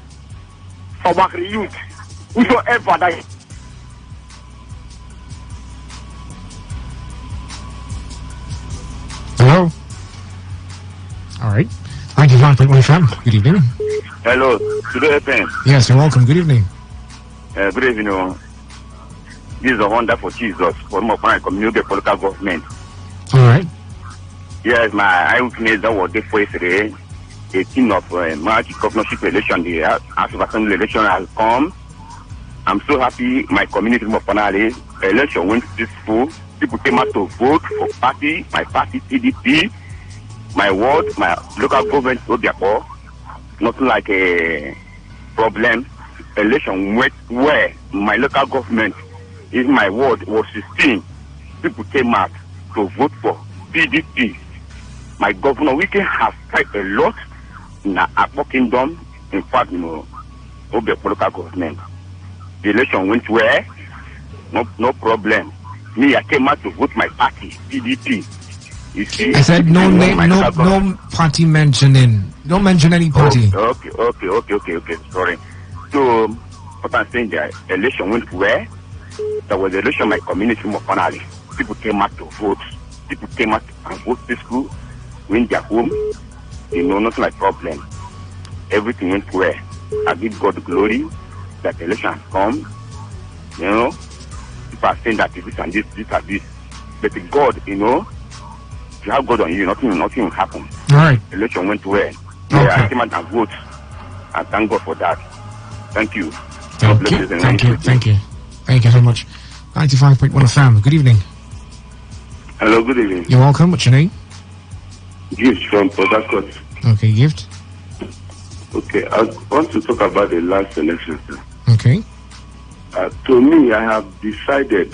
[SPEAKER 10] Obake youth whosoever that.
[SPEAKER 9] Hello. All right. 95.1 FM. Good evening.
[SPEAKER 19] Hello. Today FM.
[SPEAKER 9] Yes, you're welcome. Good evening.
[SPEAKER 19] Good evening. This is a wonderful Jesus for my community political government.
[SPEAKER 9] All right.
[SPEAKER 19] Yes, my eyewitness that was there for yesterday. 18 of March governorship election, the House of Assembly election has come. I'm so happy my community of Panale election went peaceful. People came out to vote for my party PDP, my ward, my local government, Obiako. Nothing like a problem. Election went where my local government, in my ward, was 16. People came out to vote for PDP. My governor, we can have tried a lot in Akpo Kingdom, in fact, Obiako local government. The election went where? No problem. Me, I came out to vote my party, PDP. You see,
[SPEAKER 9] I said no name, no party mentioning. Don't mention any party.
[SPEAKER 19] Okay. Sorry. So, what I'm saying, the election went where? There was an election in my community, Mokonali. People came out to vote. People came out and vote peaceful, went their home. Nothing like problem. Everything went where? I give God the glory that the election has come. People are saying that this and this and this. But God, if you have God on you, nothing will happen.
[SPEAKER 9] All right.
[SPEAKER 19] The election went well.
[SPEAKER 9] Okay.
[SPEAKER 19] I came out and vote. And thank God for that. Thank you.
[SPEAKER 9] Thank you so much. 95.1 FM. Good evening.
[SPEAKER 20] Hello, good evening.
[SPEAKER 9] You're welcome. What's your name?
[SPEAKER 20] Gift from Port Harcourt.
[SPEAKER 9] Okay, Gift.
[SPEAKER 20] Okay, I want to talk about the last election, sir.
[SPEAKER 9] Okay.
[SPEAKER 20] To me, I have decided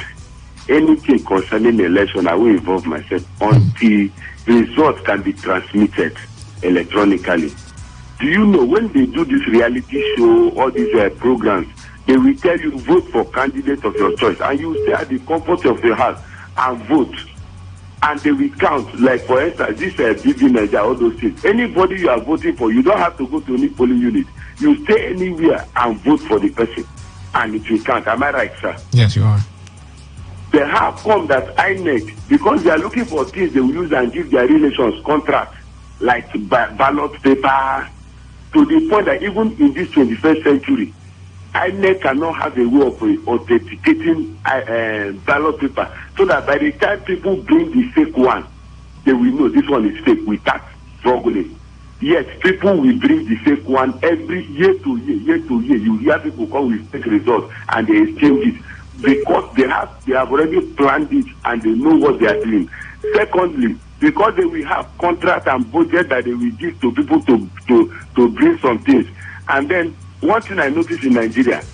[SPEAKER 20] anything concerning the election, I will involve myself until results can be transmitted electronically. Do you know when they do this reality show, all these programs, they will tell you vote for candidate of your choice, and you stay at the comfort of your house and vote, and they will count. Like for instance, this BB Nigeria, all those things. Anybody you are voting for, you don't have to go to any polling unit. You stay anywhere and vote for the person, and it will count. Am I right, sir?
[SPEAKER 9] Yes, you are.
[SPEAKER 20] They have come that INEC, because they are looking for things they will use and give their relations contracts, like ballot paper, to the point that even in this 21st century, INEC cannot have a way of authenticating ballot paper, so that by the time people bring the fake one, they will know this one is fake without struggling. Yes, people will bring the fake one every year to year. You hear people come with fake results and they exchange it because they have already planned it and they know what they are doing. Secondly, because they will have contract and budget that they will give to people to bring some things. And then one thing I noticed in Nigeria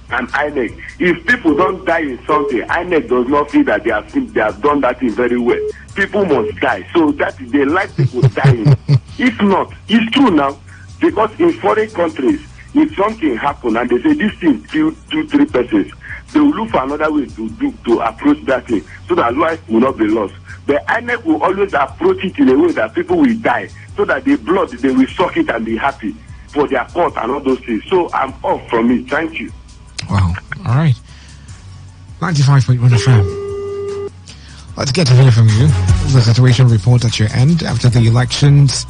[SPEAKER 20] and INEC, if people don't die in something, INEC does not feel that they have done that thing very well. People must die. So that they like people dying. If not, it's true now, because in foreign countries, if something happens and they say this thing killed 2-3 persons, they will look for another way to approach that thing so that life will not be lost. The INEC will always approach it in a way that people will die, so that the blood, they will suck it and be happy for their court and all those things. So I'm off from it. Thank you.
[SPEAKER 9] Wow. All right. 95.1 FM. Let's get to hear from you. The situation report at your end after the elections,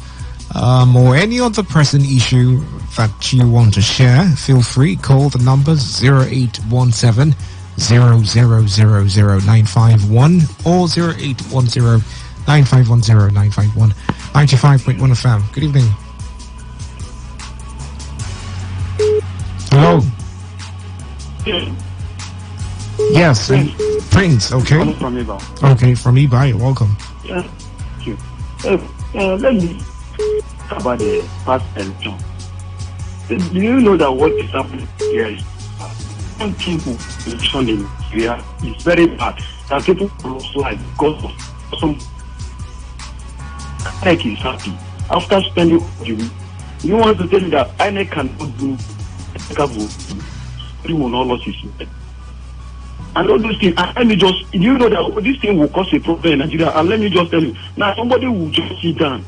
[SPEAKER 9] or any other pressing issue that you want to share. Feel free. Call the numbers 0817 0000951 or 0810 9510 951. 95.1 FM. Good evening. Hello. Yes, Prince. Okay.
[SPEAKER 18] From Iba.
[SPEAKER 9] Okay, from Iba. You're welcome.
[SPEAKER 18] Yeah. Thank you. Let me talk about the past election. Do you know that what is happening here is some people election in Nigeria is very bad. That people lose life because of some INEC is happy after spending the week. You want to tell me that INEC cannot do he will not lose his life. And all those things, and let me just, you know that this thing will cause a problem in Nigeria, and let me just tell you, now somebody will just sit down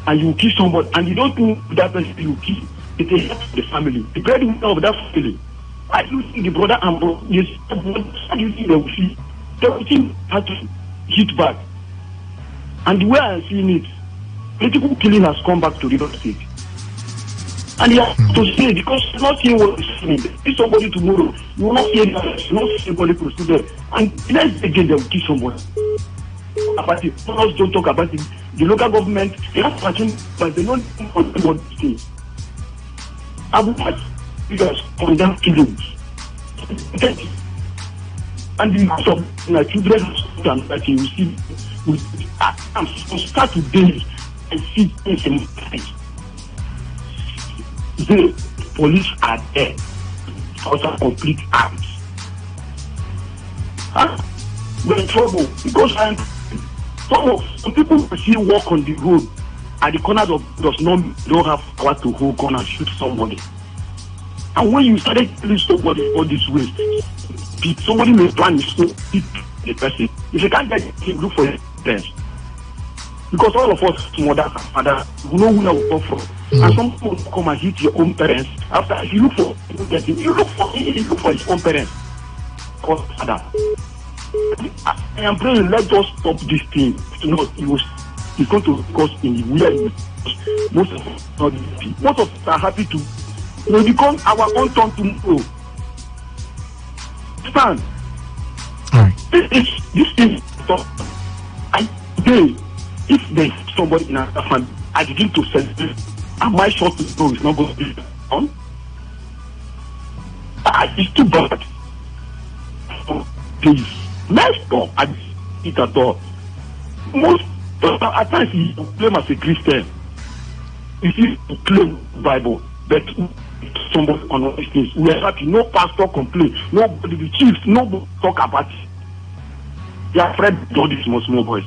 [SPEAKER 18] and you kill somebody, and you don't think that person you kill, it is the family, the breadwinner of that family. I do see the brother and brother, yes, how do you think they will see? They will think how to hit back. And the way I'm seeing it, political killing has come back to River State. And you have to say, because you're not seeing what is happening. If somebody tomorrow, you will not see anybody, you will not see anybody proceed there. And next again, they will kill somebody. About it, us don't talk about it. The local government, they have to but they don't know what to say. Abu Bakr, you guys condemn killings. And because of my children, that you see, I'm start to daily and see things in my eyes. The police are there, also complete arms. We're in trouble because some people see walk on the road at the corners of don't have power to hold gun and shoot somebody. And when you started killing somebody all this way, somebody may plan to hit the person. If you can't get him, look for his best.
[SPEAKER 10] Because all of us, mother and father, we know where we come from. And some people come and hit your own parents. After, if you look for his own parents. Because father. I am praying, let us stop this thing. It's going to cause in the weird. Most of us are happy to become our own turn tomorrow. Stand. This is today. If there's somebody in our family, I begin to celebrate. Am I sure to know it's not going to be on? It's too bad. Please, let's stop at it at all. Most at times you claim as a Christian. You see, you claim Bible, but somebody on all these things. We are happy. No pastor complain. Nobody, the chiefs, nobody talk about it. They are afraid of all these small boys.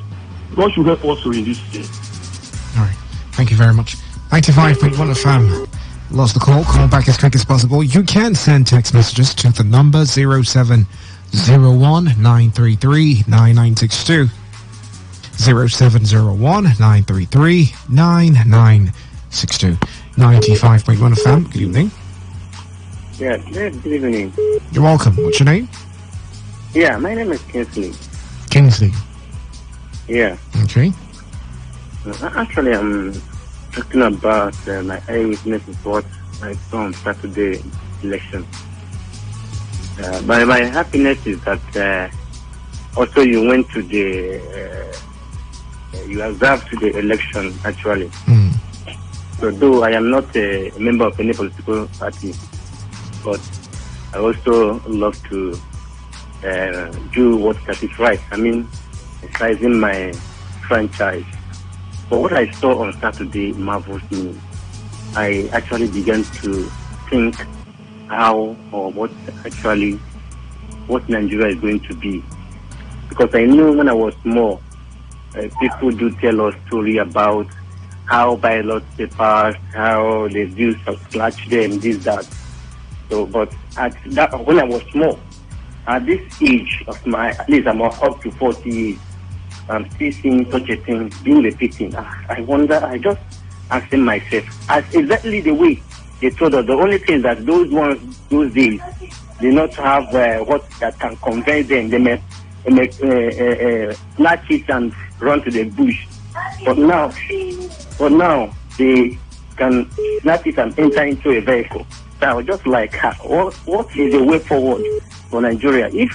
[SPEAKER 10] God should help also in this day.
[SPEAKER 9] All right. Thank you very much. 95.1 FM. Lost the call. Call back as quick as possible. You can send text messages to the number 0701-933-9962. 0701-933-9962. 95.1 FM. Good evening.
[SPEAKER 21] Yeah, good evening.
[SPEAKER 9] You're welcome. What's your name?
[SPEAKER 21] Yeah, my name is Kingsley.
[SPEAKER 9] Kingsley.
[SPEAKER 21] Yeah.
[SPEAKER 9] Okay.
[SPEAKER 21] Actually, I'm talking about my eyewitness is what I saw on Saturday election. But my happiness is that also you went to the, you observed to the election actually. So though I am not a member of any political party, but I also love to do what that is right. I mean, exercising my franchise. But what I saw on Saturday marvels me. I actually began to think how or what Nigeria is going to be. Because I knew when I was small, people do tell us story about how ballot papers, how they do scratch them, this, that. So, but when I was small, at this age of at least I'm up to 40 years, I'm still seeing such a thing being repeating. I wonder, I just asking myself, as exactly the way they told us, the only thing that those days, they not have what that can convince them. They may snatch it and run to the bush. But now they can snatch it and enter into a vehicle. So I was just like, what is the way forward for Nigeria? If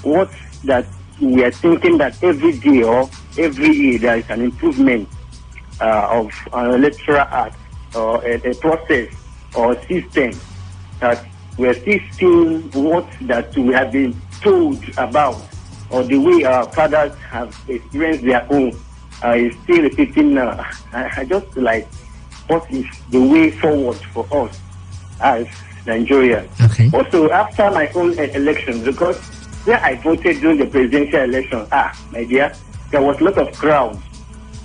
[SPEAKER 21] what that we are thinking that every day or every year there is an improvement of an electoral act or a process or a system, that we are still seeing what that we have been told about, or the way our fathers have experienced their own, is still repeating now. I just like, what is the way forward for us as Nigerians?
[SPEAKER 9] Okay.
[SPEAKER 21] Also, after my own election, because where I voted during the presidential election, my dear, there was a lot of crowds.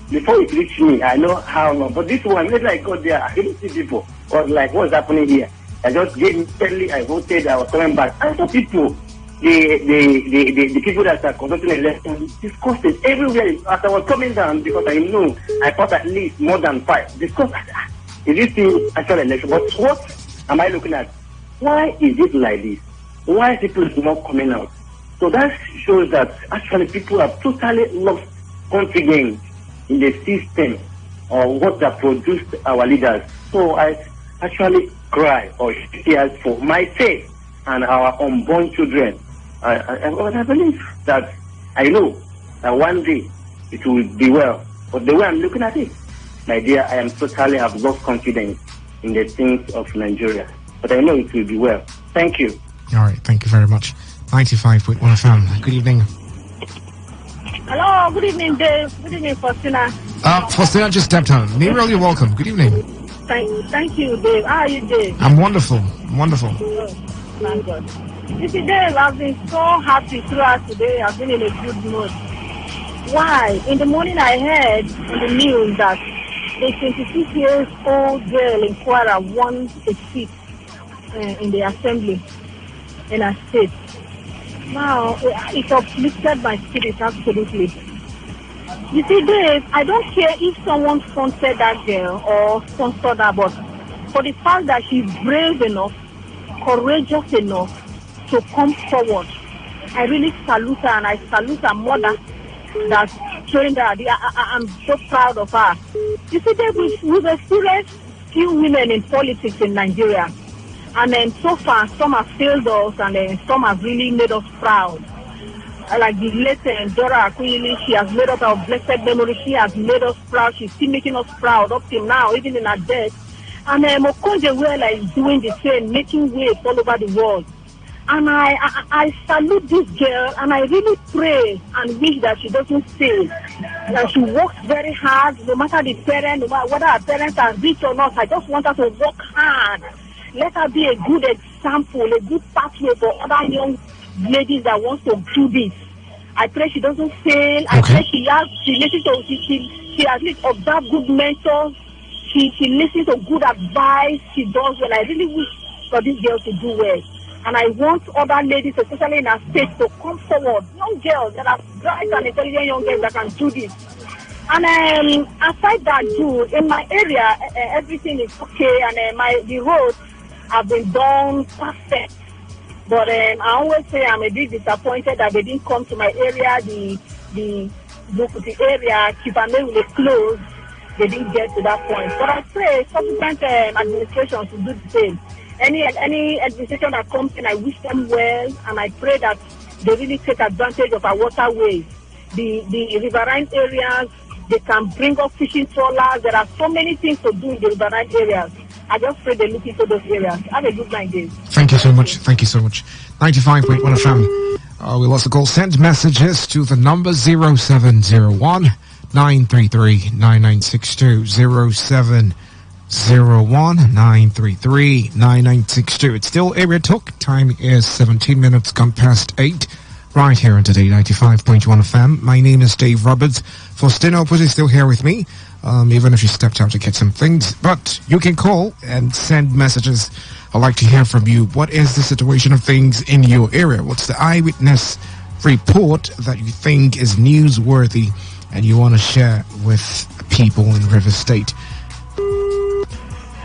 [SPEAKER 21] Before it reached me, I know how long. But this one, when I got there, I didn't see people. I was like, what's happening here? I just early, I voted, I was coming back. I saw people, the people that are conducting elections, discussed it everywhere. As I was coming down, because I know, I thought at least more than 5. Discussed, is this the actual election? But what am I looking at? Why is it like this? Why is people not coming out? So that shows that actually people have totally lost confidence in the system or what that produced our leaders. So I actually cry or tears for myself and our unborn children. I believe that, I know that one day it will be well. But the way I'm looking at it, my dear, I am totally have lost confidence in the things of Nigeria. But I know it will be well. Thank you.
[SPEAKER 9] All right, thank you very much. 95.1 FM. Good evening.
[SPEAKER 22] Hello, good evening, Dave. Good evening, Faustina.
[SPEAKER 9] Faustina just stepped on. Muriel, you're welcome. Good evening.
[SPEAKER 22] Thank you, Dave. How are you, Dave?
[SPEAKER 9] I'm wonderful. Wonderful.
[SPEAKER 22] Thank God. You see, Dave, I've been so happy throughout today. I've been in a good mood. Why? In the morning, I heard on the news that a 26-year-old girl in Kwara won a seat in the assembly in her state. Now, it uplifted my spirit, absolutely. You see, Dave, I don't care if someone sponsored that girl or sponsored her, but for the fact that she's brave enough, courageous enough to come forward, I really salute her, and I salute her mother that's showing that. I'm so proud of her. You see, Dave, we've experienced few women in politics in Nigeria, and then so far some have failed us, and then some have really made us proud. Like the late Dora Akunyili, she has made us our blessed memory. She has made us proud. She's still making us proud up till now, even in her death. And Mokonje Wela is doing the same, making waves all over the world. And I salute this girl, and I really pray and wish that she doesn't fail. That she works very hard, no matter the parent, no matter whether her parents are rich or not. I just want her to work hard. Let her be a good example, a good pathway for other young ladies that want to do this. I pray she doesn't fail. I pray she listens to, she at least observe good mentors. She listens to good advice. She does well. I really wish for this girl to do well. And I want other ladies, especially in our state, to come forward. Young girls that are bright and intelligent young girls that can do this. And aside that, too, in my area, everything is okay, and the roads have been done perfect. But I always say I'm a bit disappointed that they didn't come to my area. The area, Kipame will close. They didn't get to that point. But I pray subsequent administrations will do the same. Any administration that comes in, I wish them well, and I pray that they really take advantage of our waterways. The riverine areas, they can bring up fishing trawlers. There are so many things to do in the riverine areas. I just pray they look into those areas. Have a good night, Dave.
[SPEAKER 9] Thank you so much. Thank you so much. 95.1 FM. We'll also call, send messages to the number 0701 933 9962. 0701 933 9962. It's still area talk. Time is 17 minutes gone past 8. Right here on Today 95.1 FM. My name is Dave Roberts. Faustino is still here with me, even if she stepped out to get some things. But you can call and send messages. I'd like to hear from you. What is the situation of things in your area? What's the eyewitness report that you think is newsworthy and you want to share with people in River State?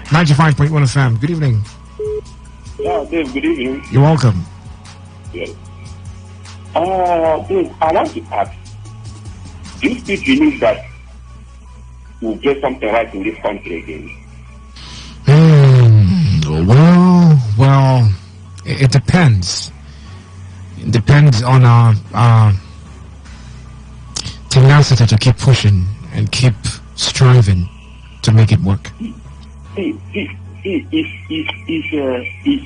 [SPEAKER 9] 95.1 FM. Good evening.
[SPEAKER 1] Yeah, Dave, good evening.
[SPEAKER 9] You're welcome.
[SPEAKER 1] Yes. Dave, I want to ask, do you still believe that we'll get something right in this country again?
[SPEAKER 9] Well, it depends. It depends on our tenacity to keep pushing and keep striving to make it work.
[SPEAKER 1] It's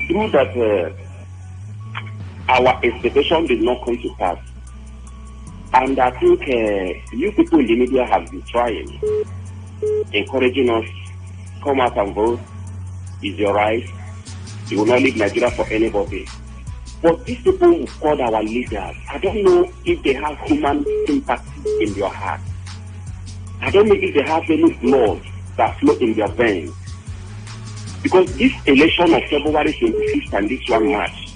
[SPEAKER 1] true that our expectation did not come to pass. And I think you people in the media have been trying, encouraging us, come out and vote, is your right. You will not leave Nigeria for anybody. But these people who called our leaders, I don't know if they have human sympathy in their heart. I don't know if they have any blood that flow in their veins. Because this election of February 25th and this one March,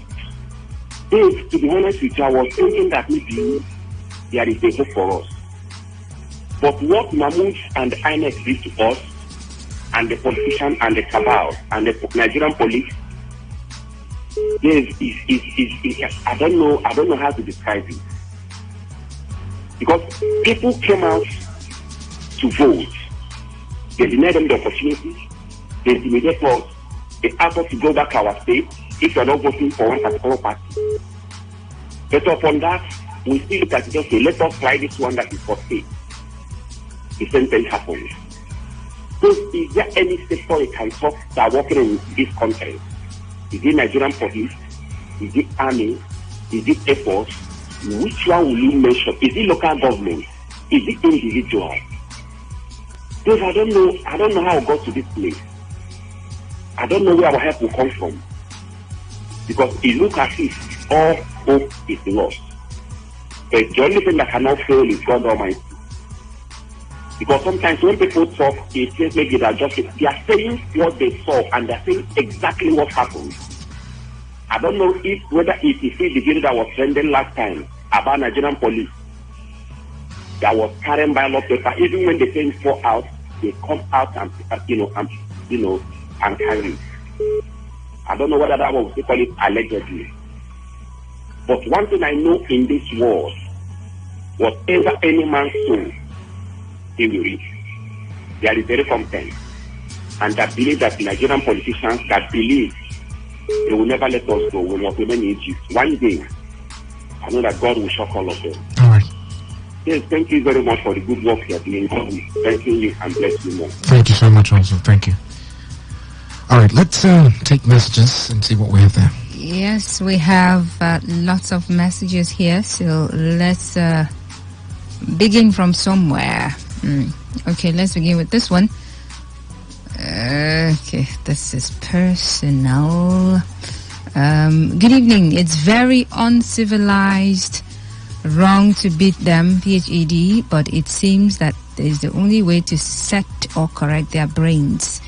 [SPEAKER 1] Dave, to be honest with you, I was thinking that maybe there is a hope for us. But what Mahmoud and INEC did to us, and the politicians and the cabal and the Nigerian police, Dave, I don't know how to describe it. Because people came out to vote. They denied them the opportunity. They intimidated us. They asked us to go back to our state if you're not voting for one particular party. But upon that, we still look at it and say, let us try this one that is for state. The same thing happens. So is there any sector you can talk that are working in this country? Is it Nigerian police? Is it army? Is it air force? Which one will you mention? Is it local government? Is it individual? Because I don't know how I got to this place. I don't know where our help will come from. Because it looks as if all hope is lost. But the only thing that cannot fail is God Almighty. Because sometimes when people talk, it says maybe they are saying what they saw and they're saying exactly what happened. I don't know whether it is the video that was trending last time about Nigerian police. that was carrying ballot paper. Even when the things fall out, they come out and carry. I don't know whether that was, they call it allegedly. But one thing I know in this world, whatever any man sow, he will reap. There is very content. And I believe that Nigerian politicians that believe they will never let us go, we will remain in Egypt. One day, I know that God will shock all of them.
[SPEAKER 9] All right.
[SPEAKER 1] Yes, thank you very much for the good work you are doing. Thank you and bless you more.
[SPEAKER 9] Thank you so much also. Thank you. All right, let's take messages and see what we have there.
[SPEAKER 14] Yes, we have lots of messages here, so let's begin from somewhere. Okay, let's begin with this one. Okay, this is personal. Good evening. It's very uncivilized, wrong to beat them, PhD, but it seems that is the only way to set or correct their brains.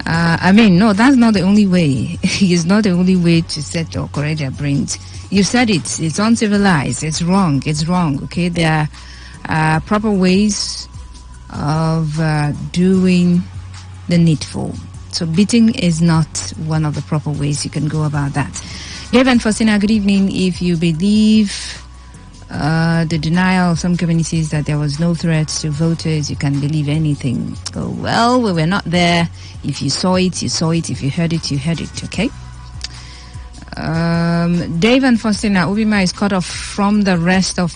[SPEAKER 14] No, that's not the only way. It's not the only way to set or correct their brains. You said it. It's uncivilized. It's wrong. It's wrong. Okay, there are proper ways of doing the needful. So beating is not one of the proper ways you can go about that. Dave and Faustina, good evening. If you believe the denial of some communities that there was no threat to voters, you can believe anything. Oh, well, we were not there. If you saw it, you saw it. If you heard it, you heard it, okay? Dave and Faustina, Ubima is cut off from the rest of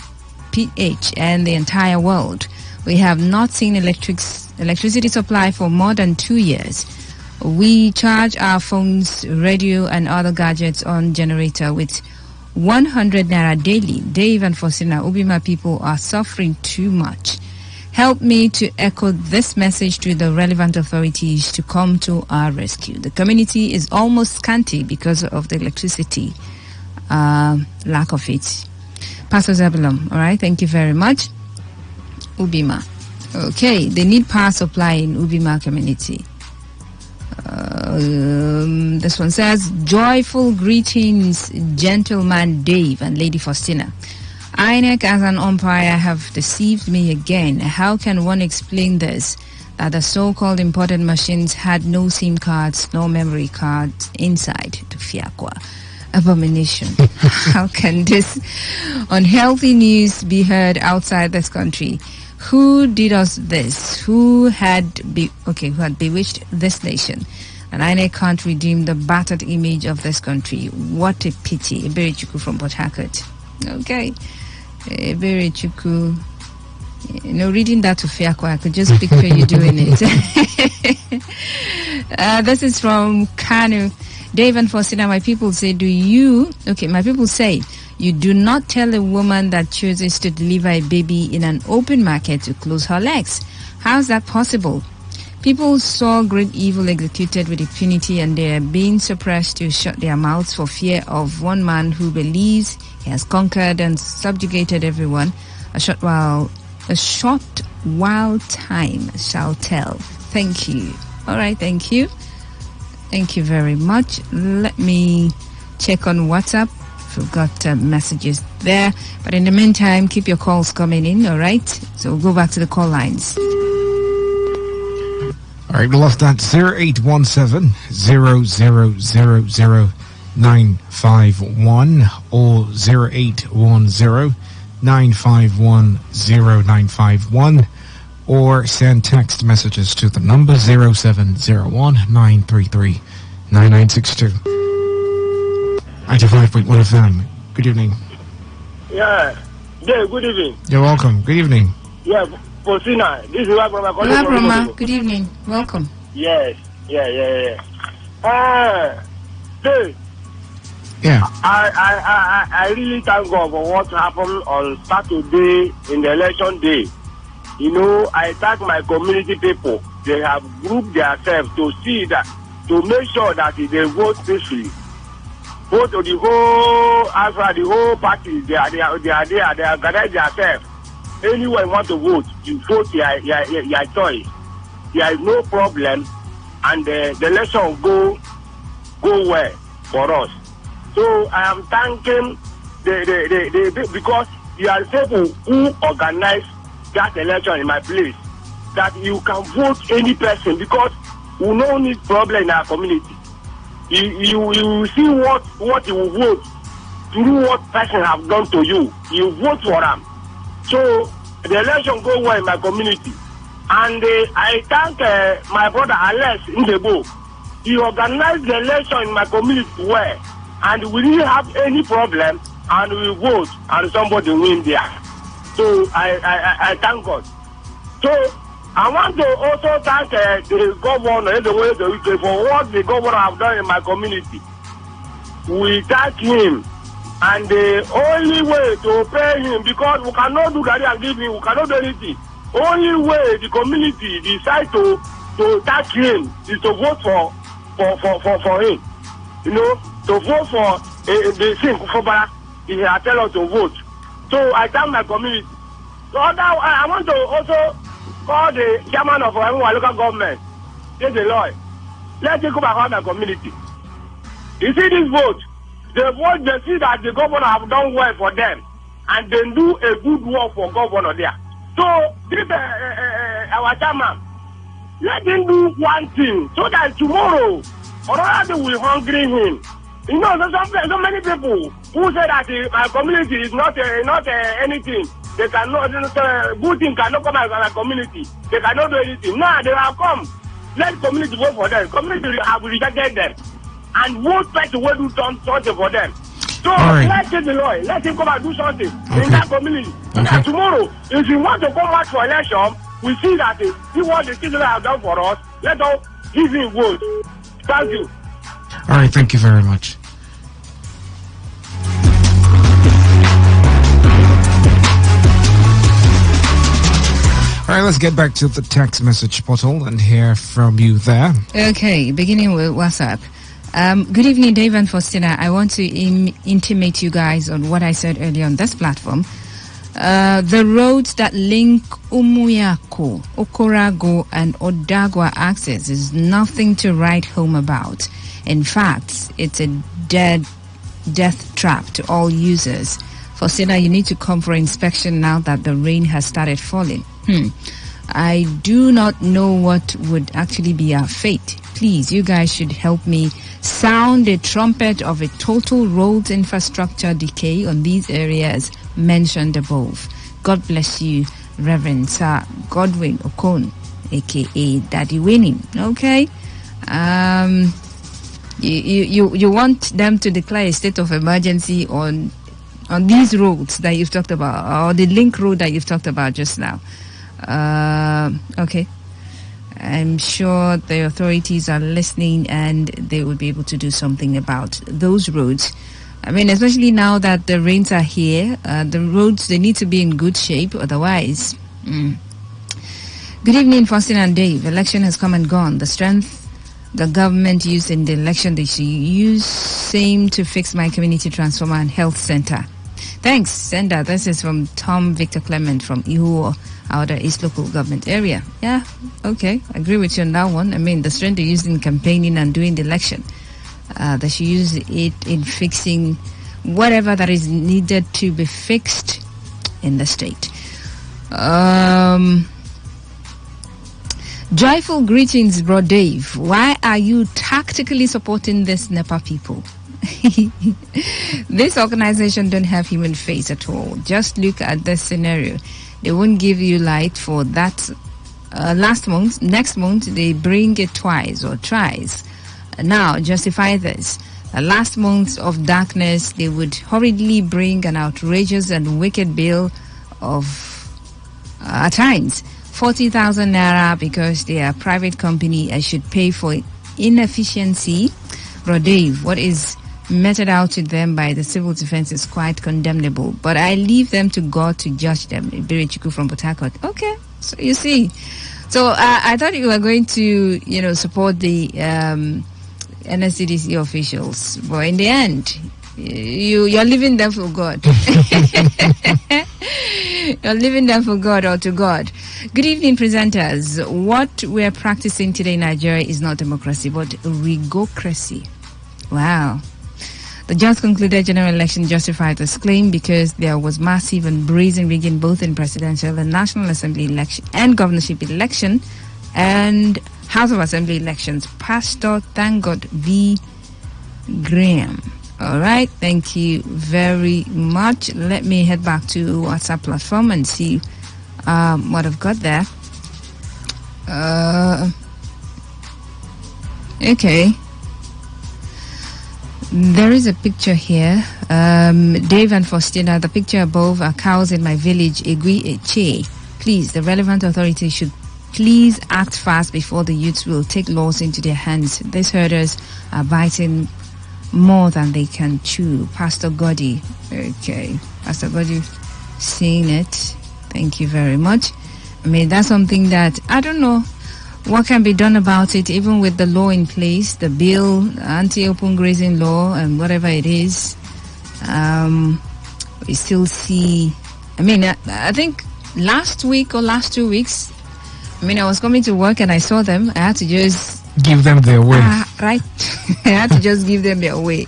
[SPEAKER 14] PH and the entire world. We have not seen electricity supply for more than 2 years. We charge our phones, radio, and other gadgets on generator with 100 naira daily. Dave and Faustina, Ubima people are suffering too much. Help me to echo this message to the relevant authorities to come to our rescue. The community is almost scanty because of the electricity, lack of it. Pastor Zabulon, all right, thank you very much. Ubima. Okay, they need power supply in Ubima community. This one says, joyful greetings, gentleman Dave and Lady Faustina. INEC as an umpire have deceived me again. How can one explain this? That the so-called imported machines had no SIM cards, no memory cards inside to Fiakwa. Abomination. How can this unhealthy news be heard outside this country? Who did us this? Who had bewitched this nation? And INEC can't redeem the battered image of this country. What a pity. Ebere Chuku from Port Harcourt. Okay. Ebere Chuku. Reading that to Fiakwa, I could just picture you doing it. This is from Kanu. Dave and Faustina, my people say, my people say, you do not tell a woman that chooses to deliver a baby in an open market to close her legs. How's that possible? People saw great evil executed with impunity and they are being suppressed to shut their mouths for fear of one man who believes he has conquered and subjugated everyone. A short while time shall tell. Thank you. All right, thank you. Thank you very much. Let me check on WhatsApp. We've got messages there. But in the meantime, keep your calls coming in, all right? So we'll go back to the call lines.
[SPEAKER 9] All right, we lost that 0817-0000-951 or 0810-951-0951 or send text messages to the number 0701-933-9962. 95.1 FM. Good evening.
[SPEAKER 21] Yeah. Yeah, good evening.
[SPEAKER 9] You're welcome. Good evening.
[SPEAKER 21] Yeah, Faustina, this is Brahma.
[SPEAKER 14] Good evening. Welcome.
[SPEAKER 21] Yes. Yeah. Dave.
[SPEAKER 9] Yeah.
[SPEAKER 21] I really thank God for what happened on Saturday in the election day. I thank my community people. They have grouped themselves to see that, to make sure that they vote peacefully. Both of the whole party, they are there, they are gathered themselves. Anyone want to vote, you vote your choice. There is no problem, and the election go well for us. So I am thanking the because you are people who organize
[SPEAKER 10] that election in my place, that you can vote any person because we don't need problem in our community. You see what you will vote through what person have done to you. You vote for them. So the election go well in my community. And I thank my brother Alex Ndebo. He organized the election in my community well. And we didn't have any problem. And we vote and somebody win there. So I thank God. So I want to also thank the governor for what the governor have done in my community. We thank him. And the only way to pay him, because we cannot do that and give him, we cannot do anything. Only way the community decide to thank him is to vote for him. You know, to vote for the thing for Barak. He has tell us to vote. So I thank my community. So I want to also call the chairman of our local government, say the Lord, let's take over my community. You see this vote? They vote, they see that the governor have done well for them, and they do a good work for governor there. So this our chairman, let him do one thing so that tomorrow, another day we hungry him. You know, so many people who say that my community is not anything. They cannot, good thing cannot come out of my community. They cannot do anything. Now they have come. Let community vote for them. Community have rejected them. And vote person will do something for them. So let's take the law. Let him come and do something in that community. And tomorrow, if you want to come out for election, we see that he what the citizens have done for us. Let us give him vote. Thank you.
[SPEAKER 9] All right, thank you very much. All right, let's get back to the text message portal and hear from you there.
[SPEAKER 14] Okay, beginning with WhatsApp. Good evening, Dave and Faustina. I want to intimate you guys on what I said earlier on this platform. The roads that link Umuyako, Okorago, and Odagwa access is nothing to write home about. In fact, it's a death trap to all users. Faustina, you need to come for inspection now that the rain has started falling. I do not know what would actually be our fate. Please, you guys should help me sound a trumpet of a total road infrastructure decay on these areas mentioned above. God bless you, Reverend Sir Godwin Okon, aka Daddy Winning. Okay? You want them to declare a state of emergency on these roads that you've talked about, or the link road that you've talked about just now. Okay. I'm sure the authorities are listening and they will be able to do something about those roads. I mean, especially now that the rains are here, the roads, they need to be in good shape, otherwise. Good evening, Faustin and Dave. Election has come and gone. The strength the government used in the election they should use same to fix my community transformer and health center. Thanks, Sender. This is from Tom Victor Clement from Ihuo, outer East local government area. Yeah, okay, I agree with you on that one. I mean, the strength they used in campaigning and doing the election, they should use it in fixing whatever that is needed to be fixed in the state. Joyful greetings, bro Dave. Why are you tactically supporting this NEPA people? This organization don't have human face at all. Just look at this scenario. They won't give you light for that. Next month they bring it twice or thrice. Now justify this. Last month of darkness, they would hurriedly bring an outrageous and wicked bill of at times 40,000 naira because they are a private company and should pay for inefficiency. Bro Dave, what is meted out to them by the civil defense is quite condemnable, but I leave them to God to judge them. Birichiku from Port Harcourt. Okay, so you see. So I thought you were going to, support the NSCDC officials, but in the end, you're leaving them for God. You're leaving them for God or to God. Good evening, presenters. What we're practicing today in Nigeria is not democracy, but rigocracy. Wow. The just concluded general election justified this claim because there was massive and brazen rigging both in presidential and National Assembly election and governorship election and House of Assembly elections. Pastor Thangot V. Graham. All right, thank you very much. Let me head back to WhatsApp platform and see what I've got there. Okay. There is a picture here. Dave and Faustina, the picture above are cows in my village, Egui Eche. Please, the relevant authorities should please act fast before the youths will take laws into their hands. These herders are biting more than they can chew. Pastor Goddy. Okay. Pastor Goddy, seeing it. Thank you very much. I mean, that's something that, I don't know what can be done about it, even with the law in place, the bill, anti-open grazing law, and whatever it is. We still see, I mean, I think last week or last 2 weeks, I mean, I was coming to work and I saw them. I had to just
[SPEAKER 9] give them their way.
[SPEAKER 14] Right. I had to just give them their way,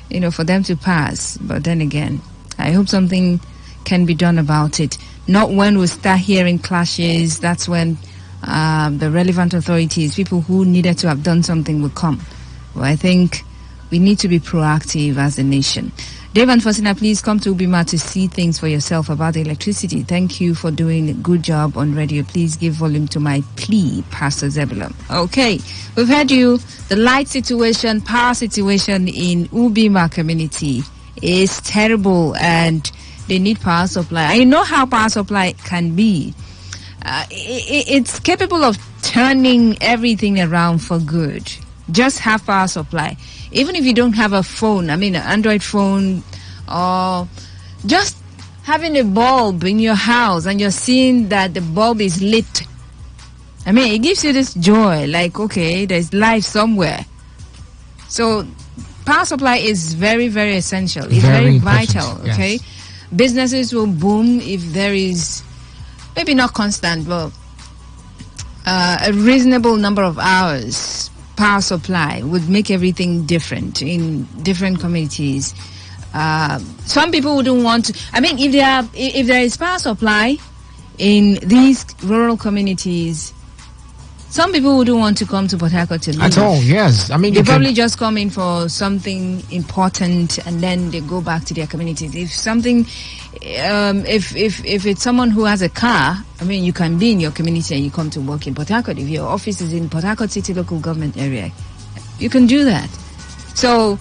[SPEAKER 14] you know, for them to pass. But then again, I hope something can be done about it. Not when we start hearing clashes. That's when the relevant authorities, people who needed to have done something, will come. Well, I think we need to be proactive as a nation. Dave and Faustina, please come to Ubima to see things for yourself about the electricity. Thank you for doing a good job on radio. Please give volume to my plea, Pastor Zebulon. Okay, we've heard you. The light situation, power situation in Ubima community is terrible and they need power supply. I know how power supply can be. It's capable of turning everything around for good. Just have power supply. Even if you don't have a phone, I mean an Android phone, or just having a bulb in your house and you're seeing that the bulb is lit. I mean, it gives you this joy, like, okay, there's life somewhere. So power supply is very, very essential. It's very vital, okay? Yes. Businesses will boom if there is, maybe not constant, but a reasonable number of hours power supply would make everything different in different communities. Some people wouldn't want to, I mean, if there is power supply in these rural communities, some people wouldn't want to come to Port Harcourt to live.
[SPEAKER 9] At all, yes. I mean,
[SPEAKER 14] they probably just come in for something important and then they go back to their communities. If something, if it's someone who has a car, I mean, you can be in your community and you come to work in Port Harcourt. If your office is in Port Harcourt City Local Government area, you can do that. So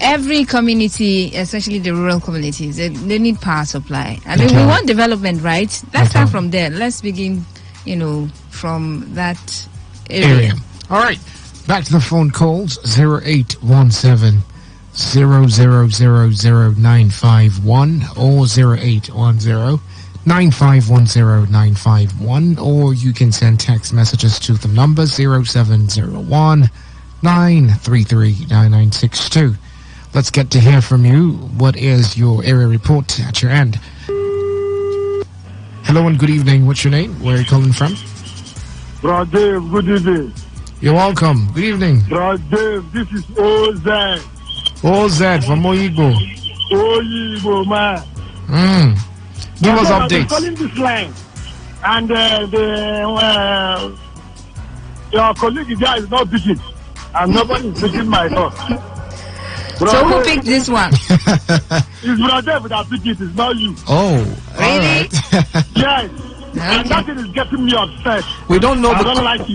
[SPEAKER 14] every community, especially the rural communities, they need power supply. I mean, we want development, right? Let's start from there. Let's begin, you know, from that area.
[SPEAKER 9] All right. Back to the phone calls. 0817 0000951 or 0810 9510951, or you can send text messages to the number 0701 933 9962. Let's get to hear from you. What is your area report at your end? Hello and good evening. What's your name? Where are you calling from?
[SPEAKER 10] Bro Dave, good evening.
[SPEAKER 9] You're welcome. Good evening.
[SPEAKER 10] Bro Dave, this is OZ.
[SPEAKER 9] OZ from Oyibo.
[SPEAKER 10] Oyibo, man.
[SPEAKER 9] Give us updates.
[SPEAKER 10] I'm calling this line. And your colleague there is not picking. And nobody is picking my thought.
[SPEAKER 14] So who picked this one?
[SPEAKER 10] It's Bro Dave that picked it. It's not you.
[SPEAKER 9] Oh,
[SPEAKER 14] really?
[SPEAKER 10] Yes. And that is getting me upset.
[SPEAKER 9] We don't know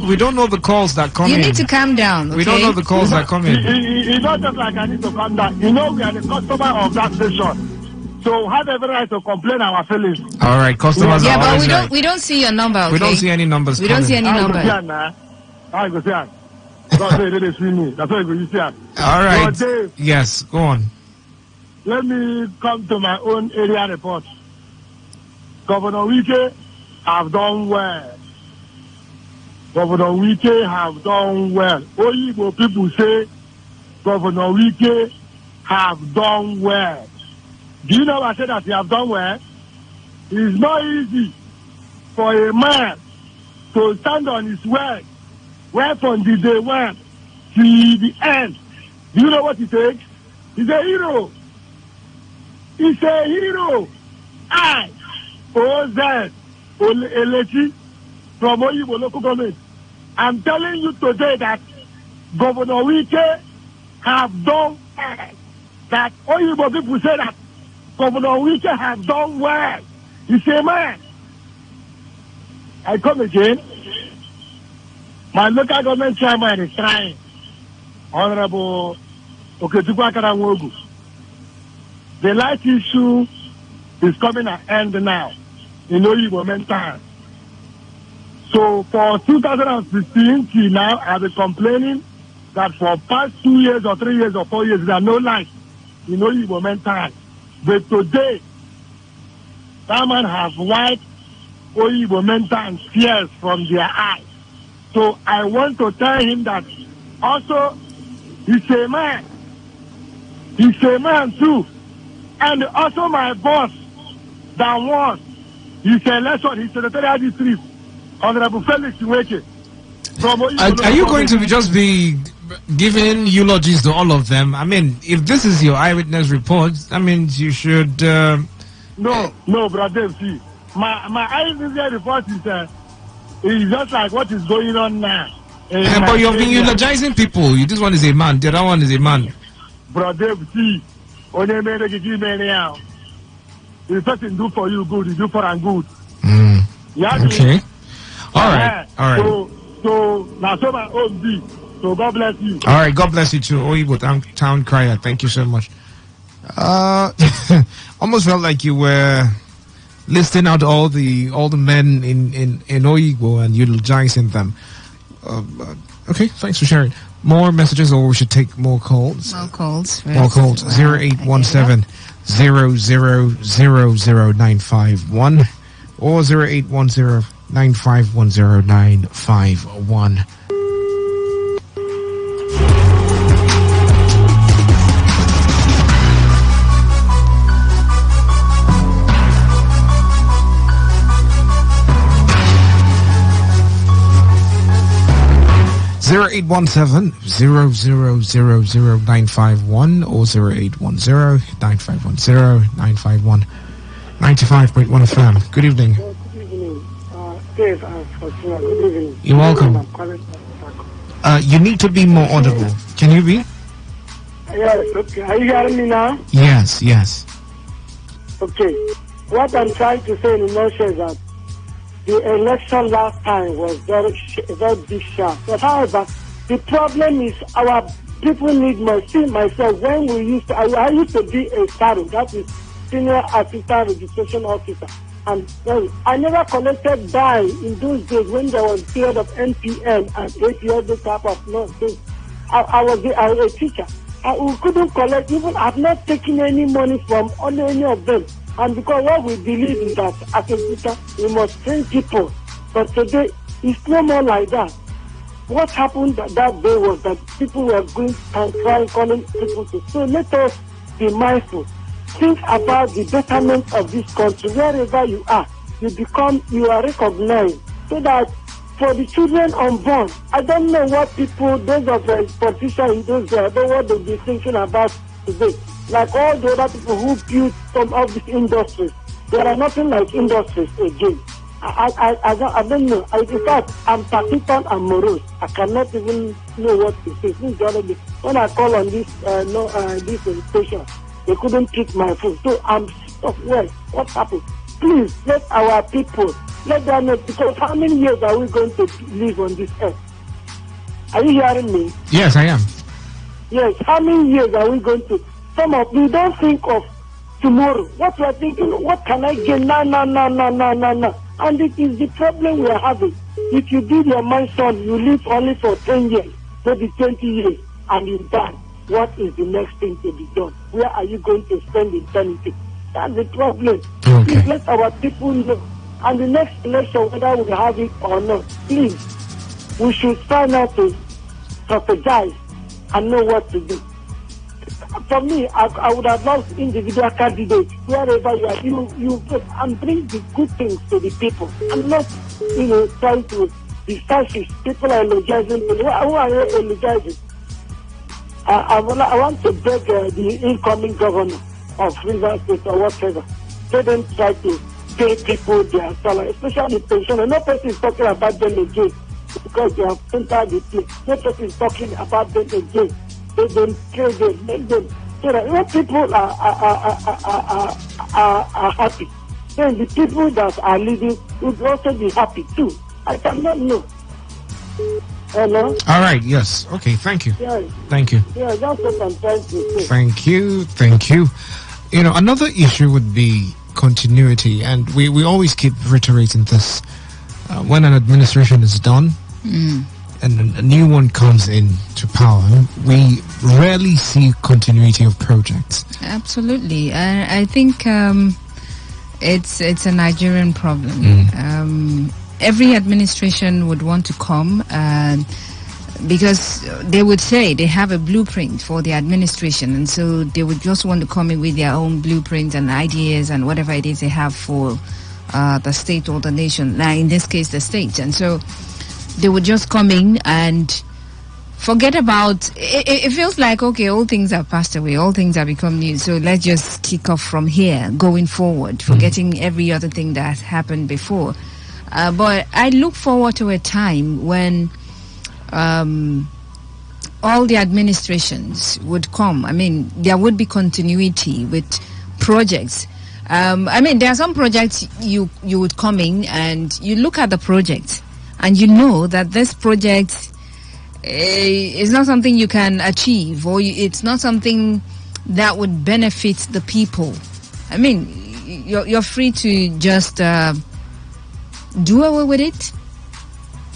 [SPEAKER 10] we
[SPEAKER 9] don't know the calls that come in.
[SPEAKER 14] You need to calm down. Okay?
[SPEAKER 9] We don't know the calls that come in.
[SPEAKER 10] It's not just like I need to calm down. You know, we are the customer of that station. So have every right to complain our feelings.
[SPEAKER 9] All right, customers.
[SPEAKER 14] Yeah,
[SPEAKER 9] are
[SPEAKER 14] but we don't see your number. Okay?
[SPEAKER 9] We don't see any numbers.
[SPEAKER 14] We don't see any numbers.
[SPEAKER 10] I go see her. That's why they see me. That's why you see her.
[SPEAKER 9] All right. Yes, go on.
[SPEAKER 10] Let me come to my own area report. Governor Wike have done well. Governor Wike have done well. Oyibo people say Governor Wike have done well. Do you know I said that he have done well? It's not easy for a man to stand on his word right from the day one to the end. Do you know what it takes? He's a hero. He's a hero. I, Oz, Elechi, from Oyibo local government. I'm telling you today that Governor Wike have done well. That Oyibo people say that Governor Wike have done well. He's a man. I come again. My local government chairman is trying. Honorable Okechukwu Akaranwogu. The light issue is coming an end now in Oyibo mental. So for 2016 till now, I've been complaining that for past 2 years or 3 years or 4 years, there are no lights in Oyibo mental. But today, that man has wiped Oyibo mental and tears from their eyes. So I want to tell him that also he's a man. He's a man too. And also my boss that was his election, his secretariat district, Honorable Felix Iweke.
[SPEAKER 9] Are you going to just be giving eulogies to all of them? I mean, if this is your eyewitness report, that means you should...
[SPEAKER 10] No, brother, see. My eyewitness report is just like what is going on now.
[SPEAKER 9] But you've been eulogizing people. This one is a man, the other one is a man.
[SPEAKER 10] Brother, see. The person do for you good, you do for and good.
[SPEAKER 9] Okay. All right.
[SPEAKER 10] So now so my own be. So God bless you.
[SPEAKER 9] All right, God bless you too. Oyibo Town Crier. Thank you so much. Almost felt like you were listing out all the men in Oyibo and eulogizing them. Okay, thanks for sharing. More messages, or we should take more calls?
[SPEAKER 14] More calls.
[SPEAKER 9] More calls. 0817 0000951 or 0810 9510951. 0817-0000951 or 0810-951-0951. 95.1 FM. Good evening.
[SPEAKER 21] Good evening. Dave and Faustina, good evening.
[SPEAKER 9] You're welcome. You need to be more audible. Can you be?
[SPEAKER 21] Yes, okay. Are you hearing me now?
[SPEAKER 9] Yes.
[SPEAKER 21] Okay. What I'm trying to say in a nutshell is that the election last time was very big shot. But however, the problem is our people need more. See myself, when we used to, I used to be a SARO, that is Senior Assistant Registration Officer. And I never collected buy in those days when there was period of NPN and APL, this type of things. I was a teacher. We couldn't collect, even I've not taken any money from any of them. And because what we believe is that as a teacher, we must train people. But today, it's no more like that. What happened that day was that people were going and trying, calling people to. So let us be mindful. Think about the betterment of this country. Wherever you are, you are recognized. So that for the children unborn, I don't know what people, those of the politicians, those what they'll be thinking about today. Like all the other people who built some of these industries, there are nothing like industries again. I don't know. In fact, I'm taciturn and morose. I cannot even know what to say. Since the other day, when I call on this station, they couldn't pick my phone. So I'm stuck. Well, what happened? Please let our people let them know, because how many years are we going to live on this earth? Are you hearing me?
[SPEAKER 9] Yes, I am.
[SPEAKER 21] Yes. How many years are we going to? We don't think of tomorrow. What we are thinking, what can I get? No. And it is the problem we are having. If you give your mind, son, you live only for 10 years, maybe 20 years, and you die. What is the next thing to be done? Where are you going to spend eternity? That's the problem.
[SPEAKER 9] Okay.
[SPEAKER 21] Please let our people know. And the next election, whether we have it or not, please, we should try not to strategize and know what to do. For me, I would have loved individual candidates wherever you are. You and bring the good things to the people. I'm not, trying to be selfish. People are eulogizing. Who are you eulogizing?
[SPEAKER 22] I want to beg the incoming governor of Rivers State or whatever. They don't try to pay people their salary, especially pension. No person is talking about them again because they have entered the place. No person is talking about them again. They don't pay them, make them. So that when people are happy, then the people that are leaving would also be happy too. I cannot know. Hello?
[SPEAKER 9] All right, yes. Okay, thank you.
[SPEAKER 22] Yeah.
[SPEAKER 9] Thank you.
[SPEAKER 22] Yeah, that's what I'm trying to say.
[SPEAKER 9] Thank you. You know, another issue would be continuity, and we always keep reiterating this. When an administration is done and a new one comes into power, we rarely see continuity of projects.
[SPEAKER 14] Absolutely. I think it's a Nigerian problem. Every administration would want to come because they would say they have a blueprint for the administration, and so they would just want to come in with their own blueprint and ideas and whatever it is they have for the state or the nation. Now, in this case, the state. And so they would just come in and forget about it. Feels like, okay, all things have passed away, all things have become new, so let's just kick off from here going forward, forgetting every other thing that happened before. But I look forward to a time when all the administrations would come. I mean, there would be continuity with projects. I mean, there are some projects you would come in and you look at the project and you know that this project is not something you can achieve, or it's not something that would benefit the people. I mean, you're free to just do away with it.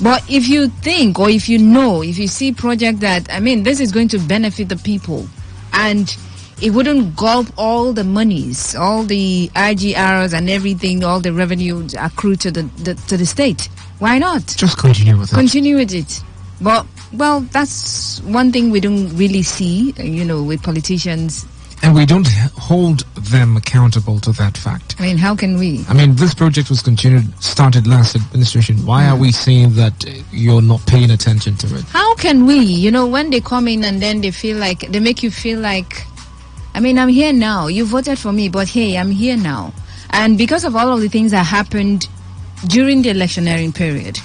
[SPEAKER 14] But if you think, or if you know, if you see project that, I mean, this is going to benefit the people, and it wouldn't gulp all the monies, all the IGRs and everything, all the revenue accrued to the state, why not?
[SPEAKER 9] Just continue with it.
[SPEAKER 14] Continue with it. But, well, that's one thing we don't really see, with politicians.
[SPEAKER 9] And we don't hold them accountable to that fact.
[SPEAKER 14] I mean, how can we?
[SPEAKER 9] I mean, this project was started last administration. Why are we saying that you're not paying attention to it?
[SPEAKER 14] How can we? When they come in and then they make you feel like, I mean, I'm here now. You voted for me, but hey, I'm here now. And because of all of the things that happened during the electioneering period,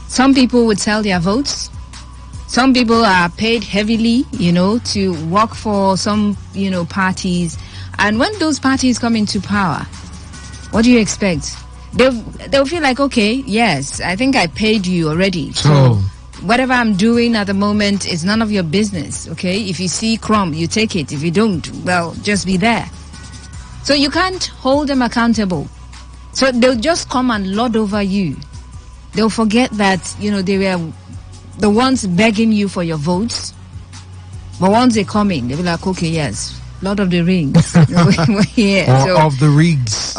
[SPEAKER 14] some people would sell their votes. Some people are paid heavily, to work for some, parties. And when those parties come into power, what do you expect? They'll feel like, okay, yes, I think I paid you already. So whatever I'm doing at the moment is none of your business, okay? If you see crumb, you take it. If you don't, well, just be there. So you can't hold them accountable. So they'll just come and lord over you. They'll forget that, they were the ones begging you for your votes. But once they come in, they'll be like, okay, yes, Lord of the Rings. We're here.
[SPEAKER 9] Or of the Rings.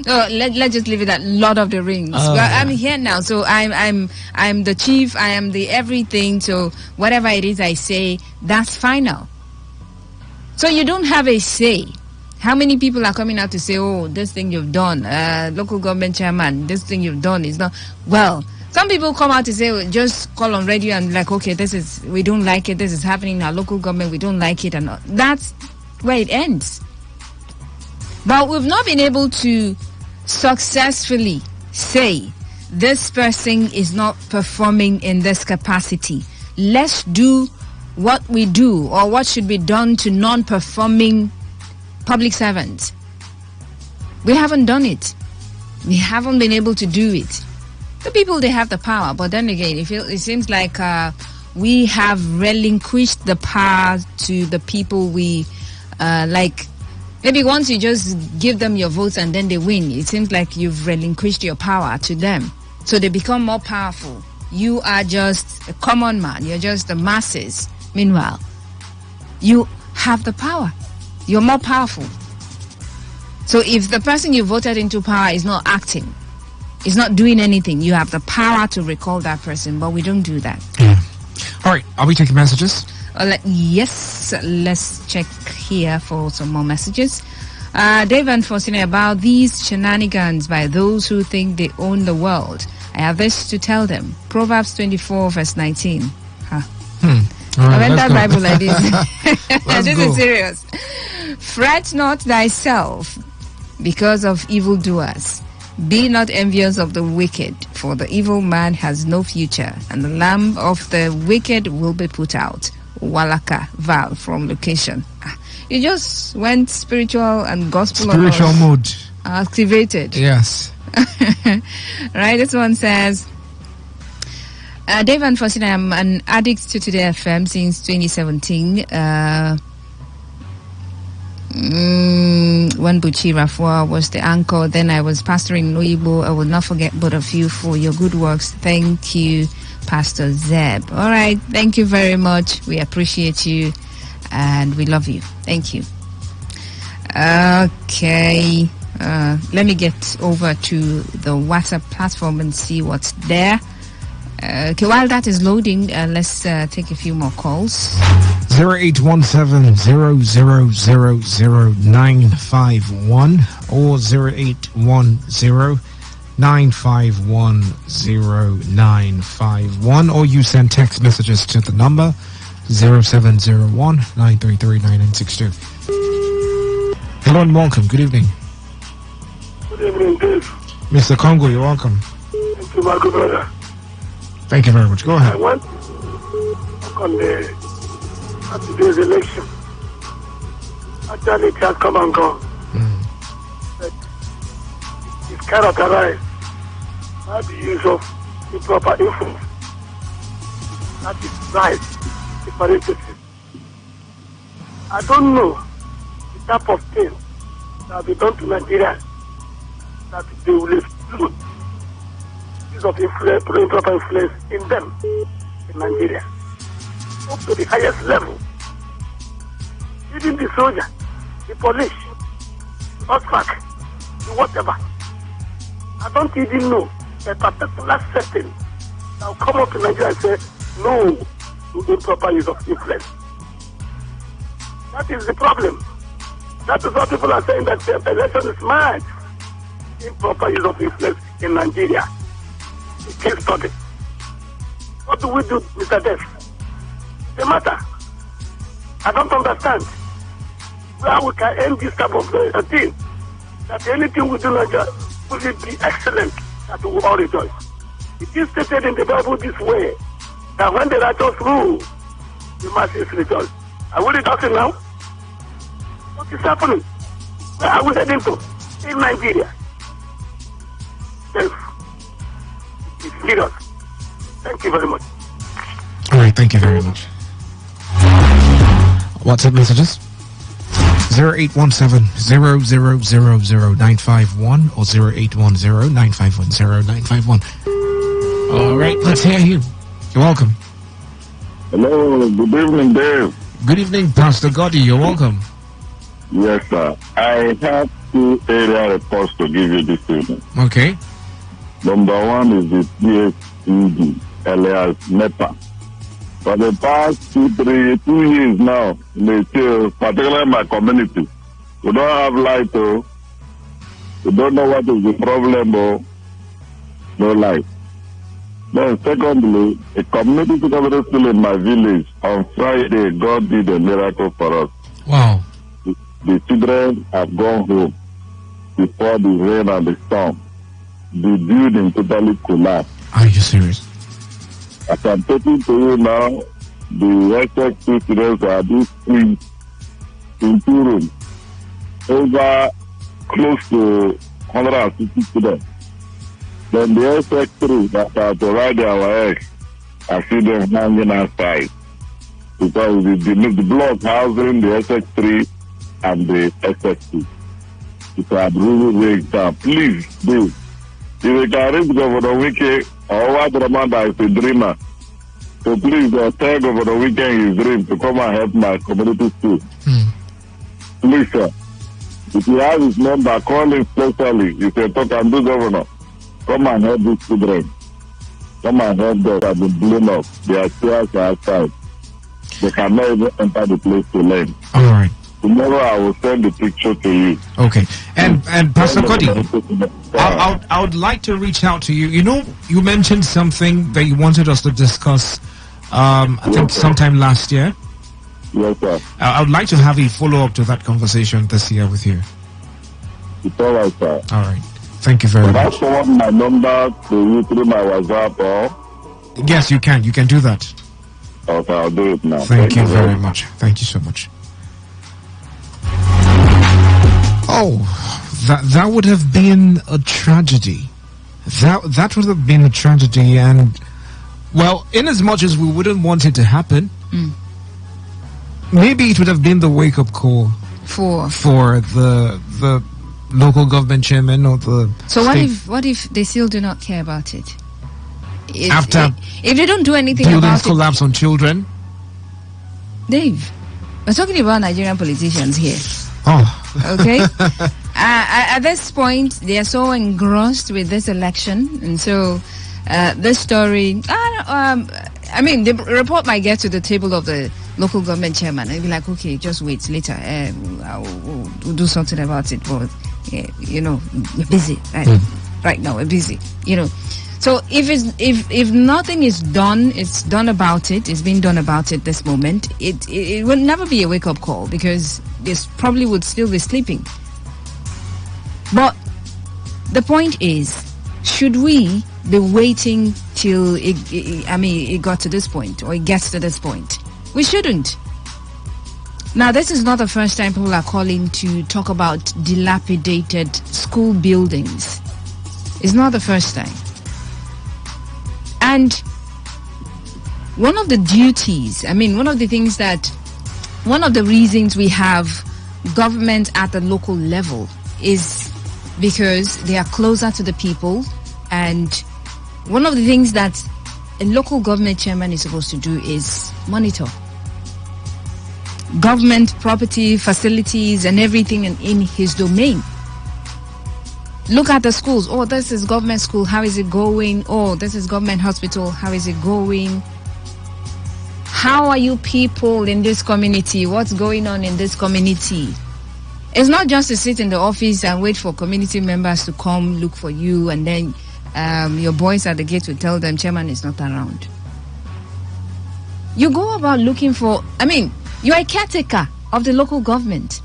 [SPEAKER 14] Let's just leave it at Lord of the Rings. Well, I'm here now, so I'm the chief, I am the everything, so whatever it is I say, that's final. So you don't have a say. How many people are coming out to say, oh, this thing you've done, local government chairman, this thing you've done is not, well, some people come out to say, just call on radio and like, okay, we don't like it, this is happening in our local government, we don't like it, and that's where it ends. But we've not been able to successfully say, this person is not performing in this capacity. Let's do what we do, or what should be done to non-performing public servants. We haven't done it. We haven't been able to do it. The people, they have the power, but then again, it seems like we have relinquished the power to the people we like. Maybe once you just give them your votes and then they win, it seems like you've relinquished your power to them. So they become more powerful. You are just a common man. You're just the masses. Meanwhile, you have the power. You're more powerful. So if the person you voted into power is not acting, is not doing anything, you have the power to recall that person, but we don't do that.
[SPEAKER 9] Yeah. All right, are we taking messages?
[SPEAKER 14] Yes, let's check here for some more messages. Dave and Faustina, about these shenanigans by those who think they own the world. I have this to tell them. Proverbs 24 verse 19. Huh.
[SPEAKER 9] All right,
[SPEAKER 14] I read that Bible like this. This is serious. Fret not thyself because of evildoers. Be not envious of the wicked, for the evil man has no future, and the lamp of the wicked will be put out. Walaka Val from location. You just went spiritual and gospel.
[SPEAKER 9] Spiritual mode
[SPEAKER 14] activated.
[SPEAKER 9] Yes.
[SPEAKER 14] Right. This one says, Dave and Faustina, I'm an addict to Today FM since 2017. When Buchi Rafua was the anchor, then I was pastoring Noibo. I will not forget both of you for your good works. Thank you, Pastor Zeb. All right, thank you very much. We appreciate you and we love you. Thank you. Okay, let me get over to the WhatsApp platform and see what's there. Okay, while that is loading, let's take a few more calls.
[SPEAKER 9] 0817-0000951 or 0810-951-0951, or you send text messages to the number 0701-933-9962. Hello and welcome. Good evening.
[SPEAKER 10] Good evening, Dave.
[SPEAKER 9] Mr. Congo, you're welcome.
[SPEAKER 10] Thank you, my good brother.
[SPEAKER 9] Thank you very much. Go ahead.
[SPEAKER 10] I want on today's election. Actually, it has come and gone. But it's characterized by the use of improper influence. That is right, separatism. I don't know the type of thing that will be done to Nigeria that they will exclude use of influence, improper influence in them, in Nigeria, up to the highest level. Even the soldier, the police, the OSFAC, the whatever. I don't even know a particular setting that will come up in Nigeria and say no to improper use of influence. That is the problem. That is what people are saying, that the election is mad. Improper use of influence in Nigeria. Case study. What do we do, Mr. Dev? The matter. I don't understand where we can end this type of thing. That anything we do like that will be excellent, that we will all rejoice. It is stated in the Bible this way, that when the righteous rule, the masses rejoice. Are we rejoicing now? What is happening? Where are we heading to? In Nigeria. Yes. It's serious. Thank you very much.
[SPEAKER 9] All right, thank you very much. WhatsApp messages 0817-0000951 or 0810-951-0951. All right, let's hear you. You're welcome.
[SPEAKER 2] Hello, good evening, Dave.
[SPEAKER 9] Good evening, Pastor Gotti. You're welcome.
[SPEAKER 2] Yes, sir. I have two area reports to give you this evening.
[SPEAKER 9] Okay.
[SPEAKER 2] Number one is the PSED, alias NEPA. For the past 2 years now, particularly in my community, we don't have light, we don't know what is the problem, no light. Then secondly, a community secretary still in my village, on Friday, God did a miracle for us.
[SPEAKER 9] Wow.
[SPEAKER 2] The children have gone home before the rain and the storm. The building totally collapsed.
[SPEAKER 9] Are you serious?
[SPEAKER 2] As I'm talking to you now, the SX2 students are this in 2 rooms. Over close to 150 students. Then the SX3 that are to ride our eggs, I see them hanging outside. Because the block housing the SX3 and the SX2. It has really raised down. Please, do. If you can reach Governor Wike or what Ramanda is a dreamer, so please tell Governor Wike his dream to come and help my community too. Please, sir. If you have his number, call him specially. If you talk and do Governor, come and help these children. Come and help them at the blown up. Their chairs are outside. They cannot even enter the place to learn.
[SPEAKER 9] All right.
[SPEAKER 2] Tomorrow I will send the picture to you.
[SPEAKER 9] Okay. And Pastor Cody, I would like to reach out to you. You know, you mentioned something that you wanted us to discuss, I think sometime last year.
[SPEAKER 2] Yes, sir.
[SPEAKER 9] I would like to have a follow-up to that conversation this year with you.
[SPEAKER 2] It's all right, sir.
[SPEAKER 9] All right. Thank you very much.
[SPEAKER 2] I forward my number to you through my WhatsApp or?
[SPEAKER 9] Yes, you can. You can do that.
[SPEAKER 2] Okay, I'll do it now.
[SPEAKER 9] Thank you very much. Thank you so much. Oh, that would have been a tragedy. That would have been a tragedy, and well, in as much as we wouldn't want it to happen, maybe it would have been the wake-up call
[SPEAKER 14] for
[SPEAKER 9] the local government chairman or the.
[SPEAKER 14] So
[SPEAKER 9] state.
[SPEAKER 14] what if they still do not care about it?
[SPEAKER 9] After
[SPEAKER 14] if they don't do anything
[SPEAKER 9] buildings
[SPEAKER 14] about
[SPEAKER 9] collapse on children,
[SPEAKER 14] Dave, we're talking about Nigerian politicians here.
[SPEAKER 9] Oh.
[SPEAKER 14] Okay. At this point, they are so engrossed with this election, and so this story. I mean, the report might get to the table of the local government chairman and be like, "Okay, just wait. Later, we'll do something about it." But you know, we're busy right now. We're busy. You know. So if nothing is done, it's done about it. It's been done about it this moment. It will never be a wake up call because this probably would still be sleeping. But the point is, should we be waiting till it got to this point or it gets to this point? We shouldn't. Now, this is not the first time people are calling to talk about dilapidated school buildings. It's not the first time. And one of the duties, one of the reasons we have government at the local level is because they are closer to the people. And one of the things that a local government chairman is supposed to do is monitor government property, facilities, and everything in his domain. Look at the schools. Oh, this is government school. How is it going? Oh, this is government hospital. How is it going? How are you people in this community? What's going on in this community? It's not just to sit in the office and wait for community members to come look for you, and then your boys at the gate will tell them chairman is not around. You go about looking for, you're a caretaker of the local government.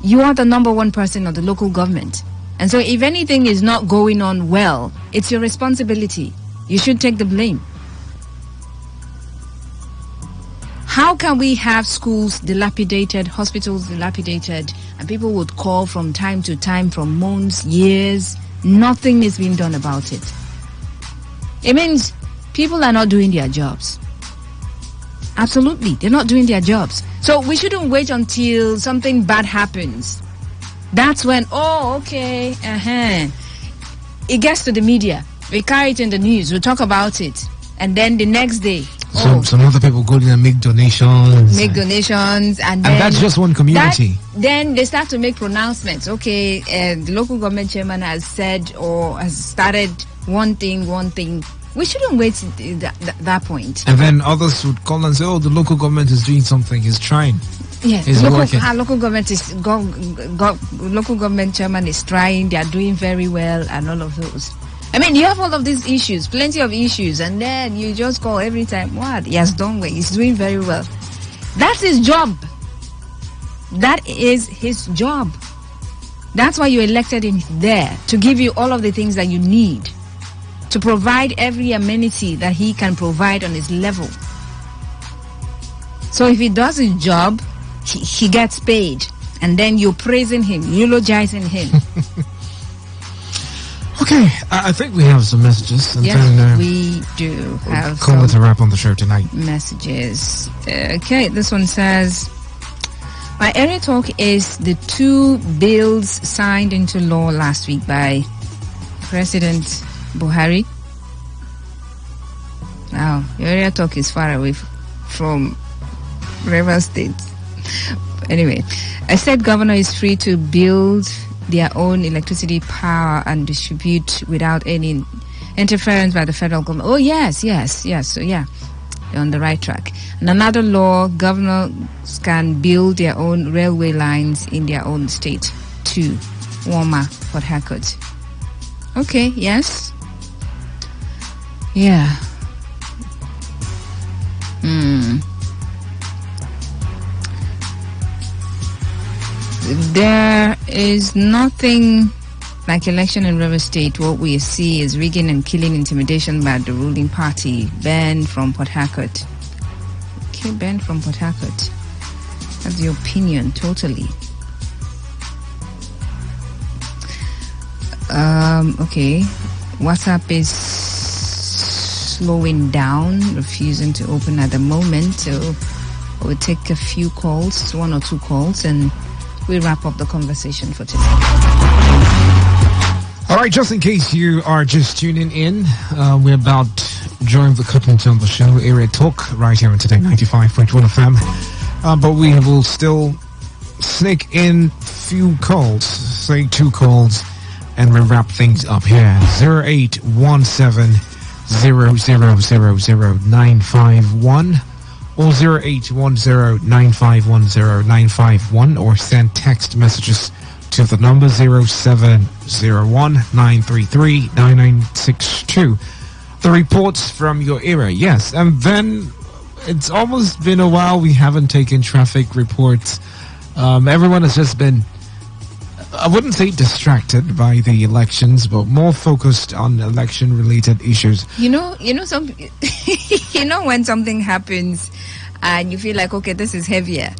[SPEAKER 14] You are the number one person of the local government. And so if anything is not going on well, it's your responsibility. You should take the blame. How can we have schools dilapidated, hospitals dilapidated, and people would call from time to time, from months, years, nothing is being done about it? It means people are not doing their jobs. Absolutely, they're not doing their jobs. So we shouldn't wait until something bad happens. That's when, it gets to the media. We carry it in the news. We talk about it. And then the next day,
[SPEAKER 9] some other people go in and make donations.
[SPEAKER 14] And
[SPEAKER 9] that's just one community.
[SPEAKER 14] Then they start to make pronouncements. Okay, the local government chairman has said or has started one thing. We shouldn't wait at that point.
[SPEAKER 9] And then others would call and say, oh, the local government is doing something. He's trying.
[SPEAKER 14] Yes,
[SPEAKER 9] he's working.
[SPEAKER 14] Local government local government chairman is trying. They are doing very well and all of those. You have all of these issues, plenty of issues, and then you just call every time, what? He has done well. He's doing very well. That's his job. That is his job. That's why you elected him there, to give you all of the things that you need, to provide every amenity that he can provide on his level. So if he does his job, he gets paid. And then you're praising him, eulogizing him.
[SPEAKER 9] Okay, I think we have some messages. And
[SPEAKER 14] yes,
[SPEAKER 9] then,
[SPEAKER 14] we do have
[SPEAKER 9] call it a wrap on the show tonight.
[SPEAKER 14] Messages. Okay, this one says, my area talk is the 2 bills signed into law last week by President Buhari. Wow, your area talk is far away from Rivers State. Anyway, a state governor is free to build their own electricity power and distribute without any interference by the federal government. Oh, yes. So, yeah. You're on the right track. And another law, governors can build their own railway lines in their own state. 2. Woma, Port Harcourt. Okay, yes. Yeah. There is nothing like election in River State. What we see is rigging and killing, intimidation by the ruling party. Ben from Port Harcourt. Okay, Ben from Port Harcourt. That's your opinion, totally. Okay. WhatsApp is slowing down, refusing to open at the moment. So we'll take a few calls, 1 or 2 calls, and we wrap up the conversation for today.
[SPEAKER 9] All right, just in case you are just tuning in, we're about joining the curtains on the show, Area Talk, right here on Today 95.1 FM. But we will still sneak in few calls, say 2 calls, and we'll wrap things up here. 0817-0000-951 or 0810-9510951, or send text messages to the number 0701-933-9962. The reports from your area, yes. And then it's almost been a while we haven't taken traffic reports. Everyone has just been, I wouldn't say distracted by the elections, but more focused on election-related issues.
[SPEAKER 14] You know, some, when something happens and you feel like, okay, this is heavier.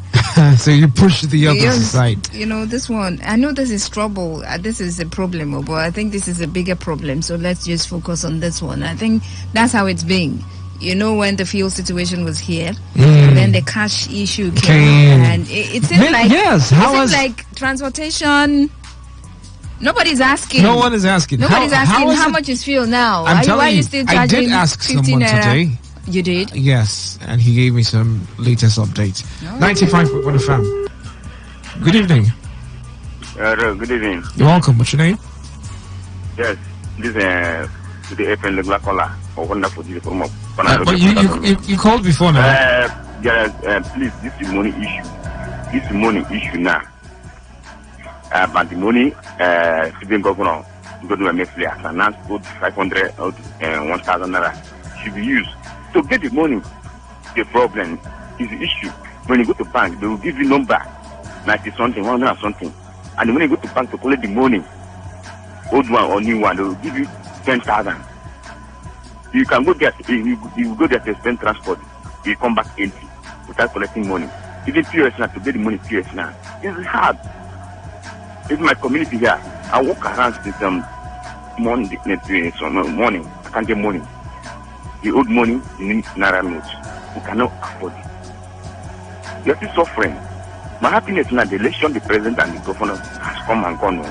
[SPEAKER 9] So you push the other side.
[SPEAKER 14] This one, I know this is trouble. This is a problem, but I think this is a bigger problem. So let's just focus on this one. I think that's how it's been. When the fuel situation was here, and then the cash issue came, and it seems like like transportation. Nobody's asking.
[SPEAKER 9] No one is asking.
[SPEAKER 14] Nobody's asking how much is fuel now.
[SPEAKER 9] Why are you
[SPEAKER 14] still charging?
[SPEAKER 9] I did ask someone today.
[SPEAKER 14] You did?
[SPEAKER 9] Yes, and he gave me some latest updates. 95.1 FM. Good evening.
[SPEAKER 19] Good evening.
[SPEAKER 9] You're welcome. What's your name?
[SPEAKER 19] Yes, this is the FM regular caller. Wonderful.
[SPEAKER 9] But you called before now.
[SPEAKER 19] Please, this is money issue. This is money issue now. But the money, civilian governor, go to a Netflix, announced 500 and 1,000 naira should be used. To get the money, the problem is the issue. When you go to bank, they will give you number 90 something, 100 something. And when you go to bank to collect the money, old one or new one, they will give you 10,000. You can go there, you go there to spend transport, you come back empty without collecting money. Even POS now, to get the money POS now, it's hard. It's my community here. I walk around since morning, I can't get money. The old money, the naira notes. We cannot afford it. We are still suffering. My happiness now, the election, the president and the governor has come and gone.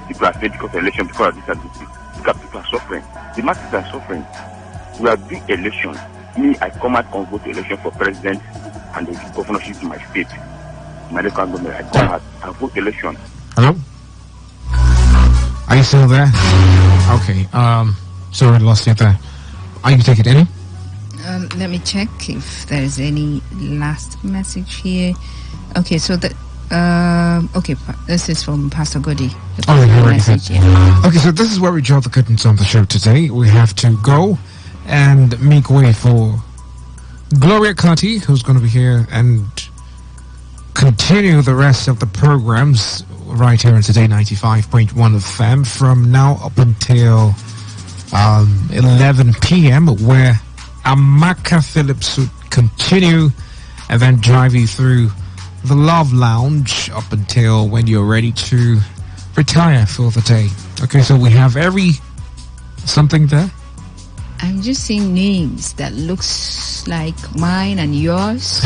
[SPEAKER 19] People are saying because of election, because of this and this. People are suffering. The masses are suffering. We are doing election. Me, I come out and vote election for president and the governorship in my state. My local government, I come out and vote election.
[SPEAKER 9] Hello? Are you still there? Okay. Sorry, I lost you there. Are you taking any?
[SPEAKER 14] Let me check if there is any last message here. Okay, so okay, this is from Pastor Godi.
[SPEAKER 9] Okay, so this is where we draw the curtains on the show today. We have to go and make way for Gloria Carty, who's going to be here and continue the rest of the programs right here on Today 95.1 FM from now up until 11 p.m. where Amaka Phillips would continue and then drive you through the Love Lounge up until when you're ready to retire for the day. Okay, so we have something there.
[SPEAKER 14] I'm just seeing names that looks like mine and yours.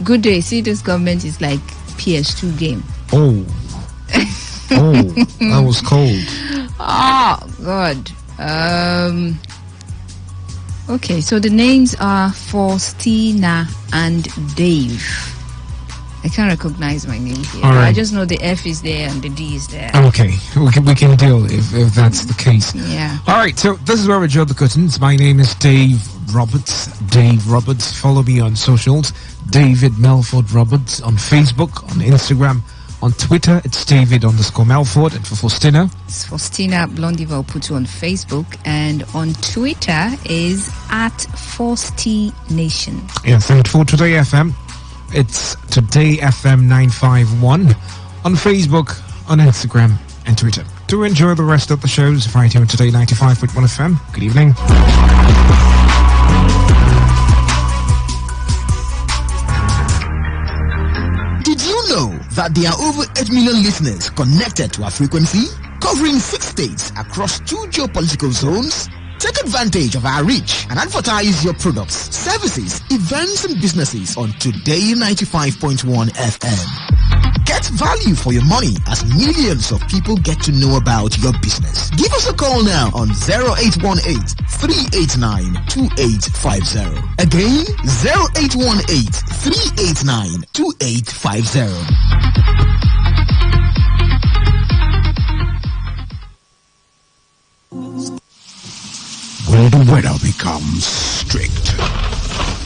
[SPEAKER 14] Good day. See, this government is like PS2 game.
[SPEAKER 9] Oh, that was cold.
[SPEAKER 14] Oh, God. Okay, so the names are Faustina and Dave. I can't recognize my name here.
[SPEAKER 9] All right.
[SPEAKER 14] I just know the F is there and the D is there.
[SPEAKER 9] Okay, we can deal if that's the case.
[SPEAKER 14] Yeah.
[SPEAKER 9] All right, so this is where we draw the curtains. My name is Dave Roberts. Dave Roberts. Follow me on socials. David Melford Roberts on Facebook, on Instagram, on Twitter. It's David_Melford. And for Faustina,
[SPEAKER 14] It's Faustina Blondival Putu on Facebook, and on Twitter is @Faustination.
[SPEAKER 9] yes, and for Today FM, it's Today FM 951 on Facebook, on Instagram, and Twitter. Do enjoy the rest of the shows right here on Today 95.1 FM. Good evening.
[SPEAKER 7] Did you know that there are over 8 million listeners connected to our frequency, covering 6 states across 2 geopolitical zones? Take advantage of our reach and advertise your products, services, events, and businesses on Today 95.1 FM. Get value for your money as millions of people get to know about your business. Give us a call now on 0818-389-2850. Again, 0818-389-2850.
[SPEAKER 3] When the weather becomes strict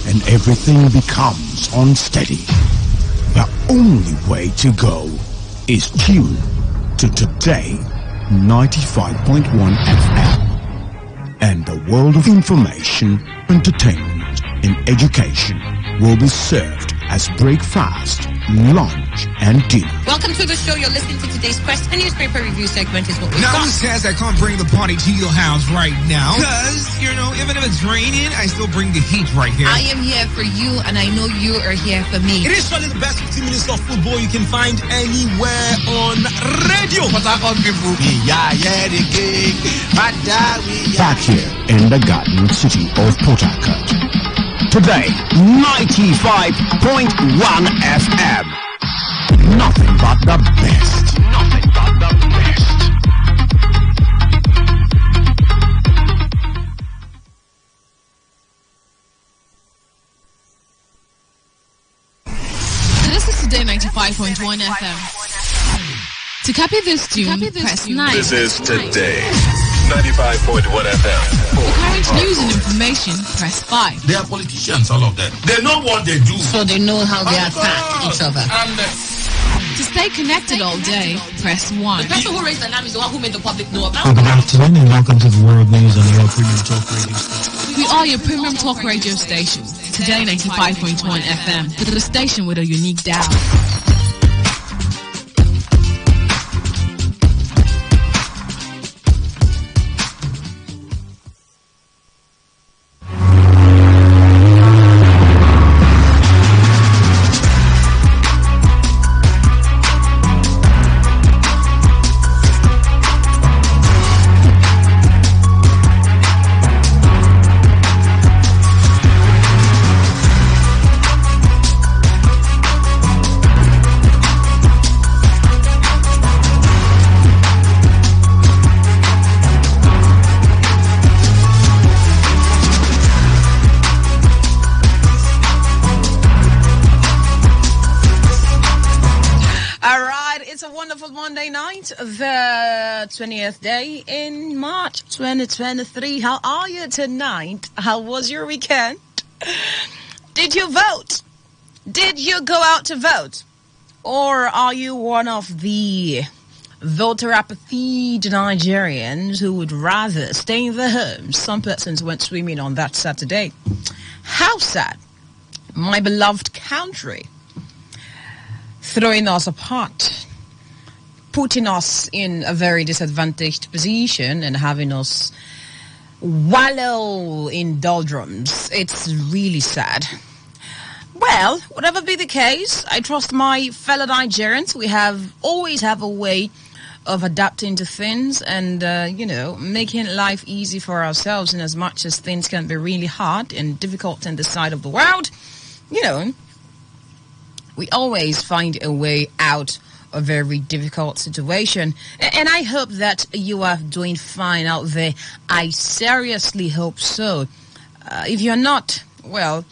[SPEAKER 3] and everything becomes unsteady, the only way to go is tune to Today 95.1 FM. And the world of information, entertainment, and education will be served as breakfast, lunch, and dinner.
[SPEAKER 5] Welcome to the show. You're listening to today's Quest. A newspaper review segment is what we've
[SPEAKER 9] Now
[SPEAKER 5] got.
[SPEAKER 9] who says I can't bring the party to your house right now? Because, even if it's raining, I still bring the heat right here.
[SPEAKER 5] I am here for you, and I know you are here for me.
[SPEAKER 6] It is surely the best 15 minutes of football you can find anywhere on radio.
[SPEAKER 3] Back here in the Garden City of Port Harcourt. Today, 95.1 FM. Nothing but the best. Nothing but the best.
[SPEAKER 8] This is Today 95.1 FM. To copy this tune, press 9.
[SPEAKER 23] This is Today 95.1 FM.
[SPEAKER 8] For current news and information, press 5.
[SPEAKER 11] They are politicians, all of them. They know what they do.
[SPEAKER 5] So they know how they attack each other.
[SPEAKER 8] To stay connected all day, press 1.
[SPEAKER 5] The person who raised the alarm is the one who made the public know about
[SPEAKER 9] Good afternoon and welcome to the world news on your premium talk radio station.
[SPEAKER 8] We are your premium talk radio station. Today 95.1 FM. The station with a unique dial.
[SPEAKER 5] The 20th day in March 2023. How are you tonight? How was your weekend? Did you vote? Did you go out to vote? Or are you one of the voter apathy Nigerians who would rather stay in their homes? Some persons went swimming on that Saturday. How sad. My beloved country throwing us apart, putting us in a very disadvantaged position and having us wallow in doldrums. It's really sad. Well, whatever be the case, I trust my fellow Nigerians. We always have a way of adapting to things and, making life easy for ourselves. And as much as things can be really hard and difficult in this side of the world, we always find a way out a very difficult situation. And I hope that you are doing fine out there. I seriously hope so. If you're not, well,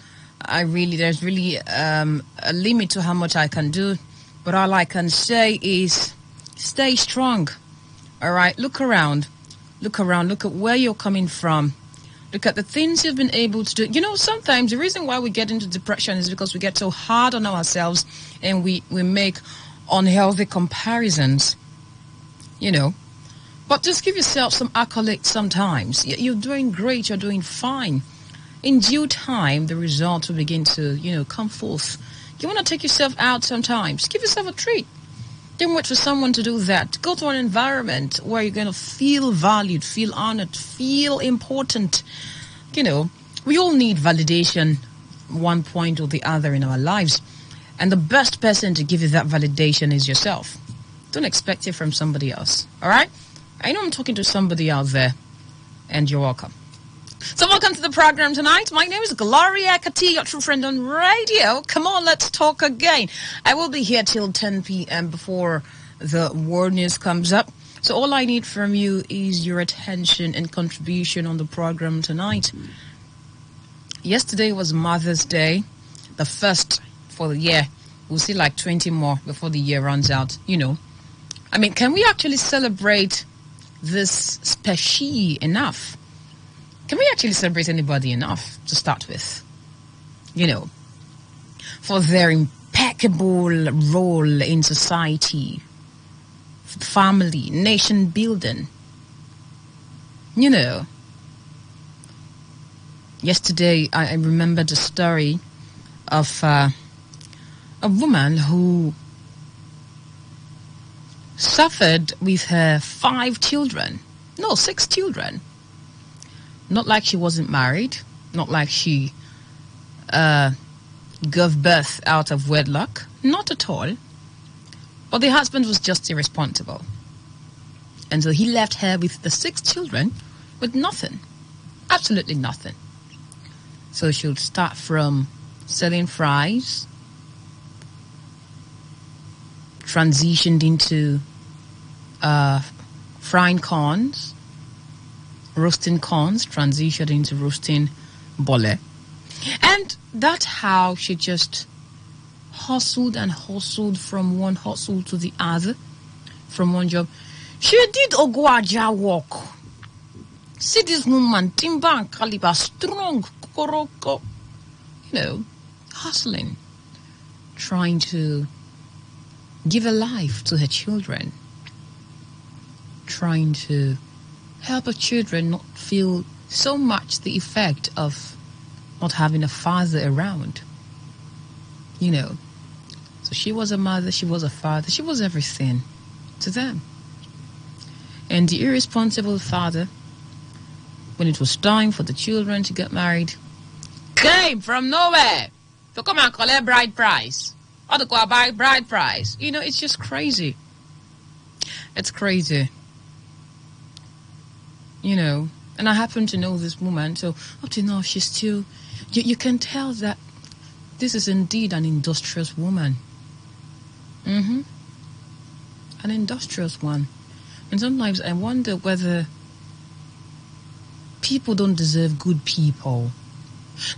[SPEAKER 5] there's really a limit to how much I can do. But all I can say is stay strong. All right, look around. Look at where you're coming from. Look at the things you've been able to do. You know, sometimes the reason why we get into depression is because we get so hard on ourselves and we make unhealthy comparisons, you know. But just give yourself some accolades sometimes. You're doing great. You're doing fine. In due time, the results will begin to, come forth. You want to take yourself out sometimes. Give yourself a treat. Don't wait for someone to do that. Go to an environment where you're going to feel valued, feel honored, feel important. You know, we all need validation one point or the other in our lives. And the best person to give you that validation is yourself. Don't expect it from somebody else. All right? I know I'm talking to somebody out there, and you're welcome. So welcome to the program tonight. My name is Gloria Kati, your true friend on radio. Come on, let's talk again. I will be here till 10 p.m. before the world news comes up. So all I need from you is your attention and contribution on the program tonight. Yesterday was Mother's Day, the first for the year. We'll see like 20 more before the year runs out, I mean, can we actually celebrate this species enough? Can we actually celebrate anybody enough to start with? For their impeccable role in society, family, nation building. Yesterday I remembered the story of a woman who suffered with her 6 children. Not like she wasn't married, not like she gave birth out of wedlock, not at all. But the husband was just irresponsible. And so he left her with the 6 children with nothing, absolutely nothing. So she would start from selling fries, transitioned into frying corns, roasting corns, transitioned into roasting bole. And that's how she just hustled and hustled from one hustle to the other, from one job. She did Ogwaja work. See this woman, timber and caliber, strong, koroko, hustling, trying to give a life to her children, trying to help her children not feel so much the effect of not having a father around. So she was a mother, she was a father, she was everything to them. And the irresponsible father, when it was time for the children to get married, came from nowhere to come and collect bride price. Or to go buy bride price. It's just crazy. It's crazy. And I happen to know this woman, so up to now she's still, you can tell that this is indeed an industrious woman. An industrious one. And sometimes I wonder whether people don't deserve good people.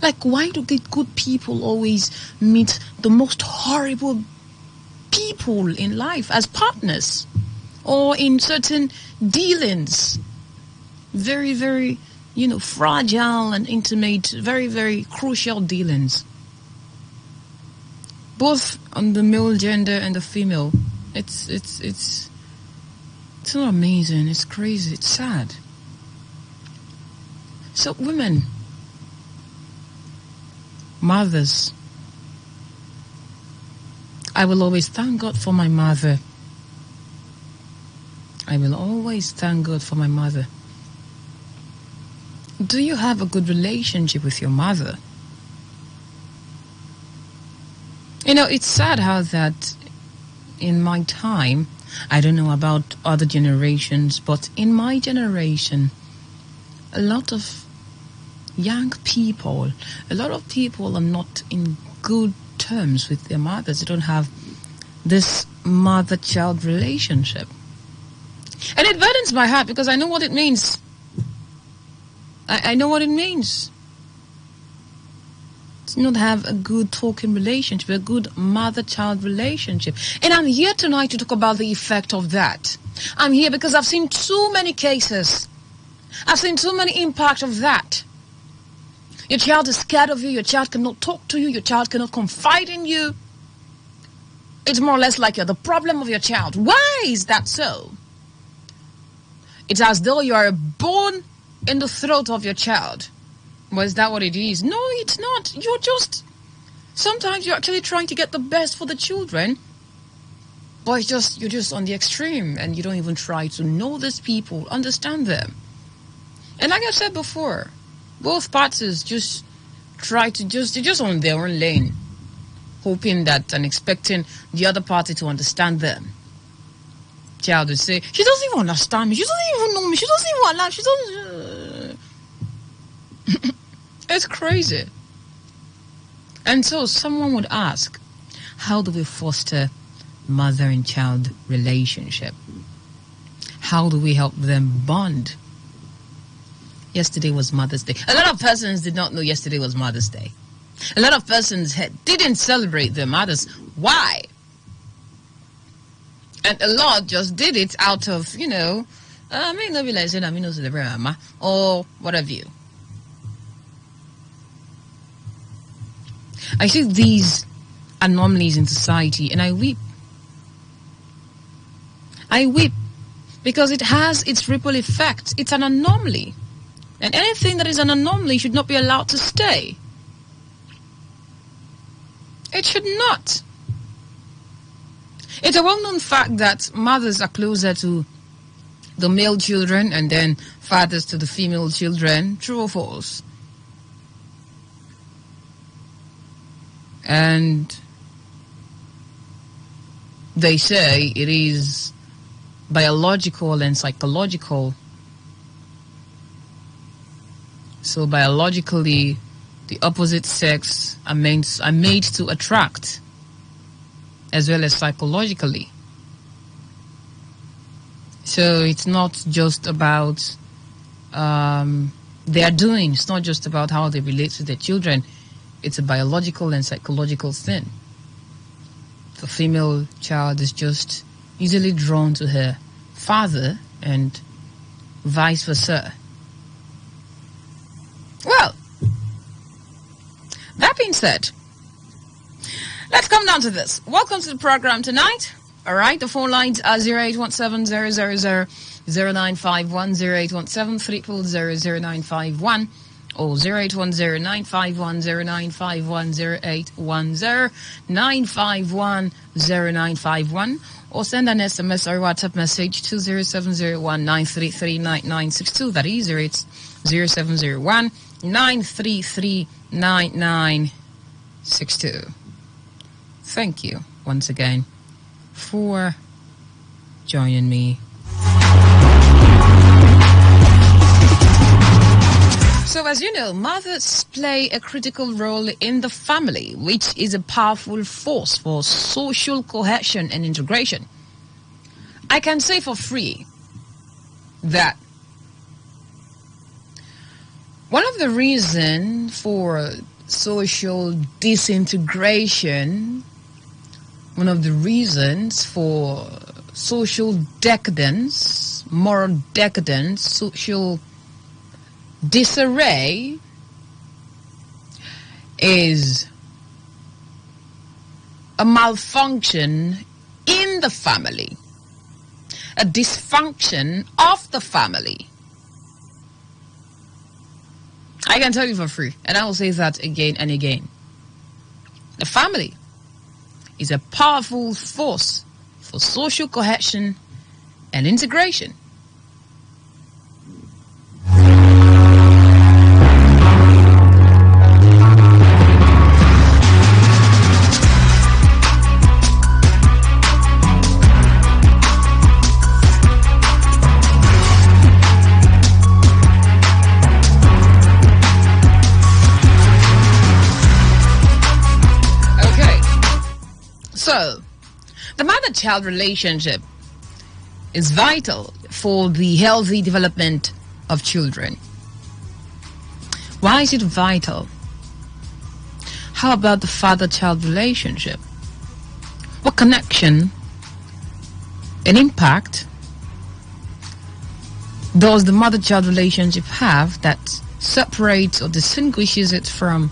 [SPEAKER 5] Like, why do good people always meet the most horrible people in life as partners or in certain dealings? Very, very, fragile and intimate, very, very crucial dealings. Both on the male gender and the female. It's not amazing. It's crazy. It's sad. So women, mothers, I will always thank God for my mother. I will always thank God for my mother. Do you have a good relationship with your mother? It's sad how that in my time, I don't know about other generations, but in my generation, a lot of young people, a lot of people are not in good terms with their mothers. They don't have this mother-child relationship. And it burdens my heart because I know what it means. I know what it means to not have a good talking relationship, a good mother-child relationship. And I'm here tonight to talk about the effect of that. I'm here because I've seen too many cases. I've seen too many impact of that. Your child is scared of you. Your child cannot talk to you. Your child cannot confide in you. It's more or less like you're the problem of your child. Why is that so? It's as though you are born in the throat of your child. Well, is that what it is? No, it's not. Sometimes you're actually trying to get the best for the children, but you're just on the extreme, and you don't even try to know these people, understand them. And like I said before, both parties just try to they're just on their own lane, hoping that and expecting the other party to understand them. Child would say, she doesn't even understand me, she doesn't even know me, she doesn't even allow, she doesn't... It's crazy. And so someone would ask, how do we foster mother and child relationship? How do we help them bond? Yesterday was Mother's Day. A lot of persons did not know yesterday was Mother's Day. A lot of persons didn't celebrate their mothers. Why? And a lot just did it out of, I may not be like saying, I mean, no celebrate mama, or what have you. I see these anomalies in society, and I weep. I weep because it has its ripple effect. It's an anomaly. And anything that is an anomaly should not be allowed to stay. It should not. It's a well-known fact that mothers are closer to the male children and then fathers to the female children. True or false? And they say it is biological and psychological. So biologically, the opposite sex are made to attract, as well as psychologically. So it's not just about their doing. It's not just about how they relate to their children. It's a biological and psychological thing. The female child is just easily drawn to her father and vice versa. Well, that being said, let's come down to this. Welcome to the program tonight. All right, the phone lines are 0817-000-0951, 0817-300-0951, or 0810-951-0951, 0810-951-0951, or send an SMS or WhatsApp message to 0701-933-9962. That is 0701-933-9962. Thank you once again for joining me. So as you know, mothers play a critical role in the family, which is a powerful force for social cohesion and integration. I can say for free that one of the reasons for social disintegration, one of the reasons for social decadence, moral decadence, social disarray is a malfunction in the family, a dysfunction of the family. I can tell you for free, and I will say that again and again. The family is a powerful force for social cohesion and integration. So, the mother-child relationship is vital for the healthy development of children. Why is it vital? How about the father-child relationship? What connection and impact does the mother-child relationship have that separates or distinguishes it from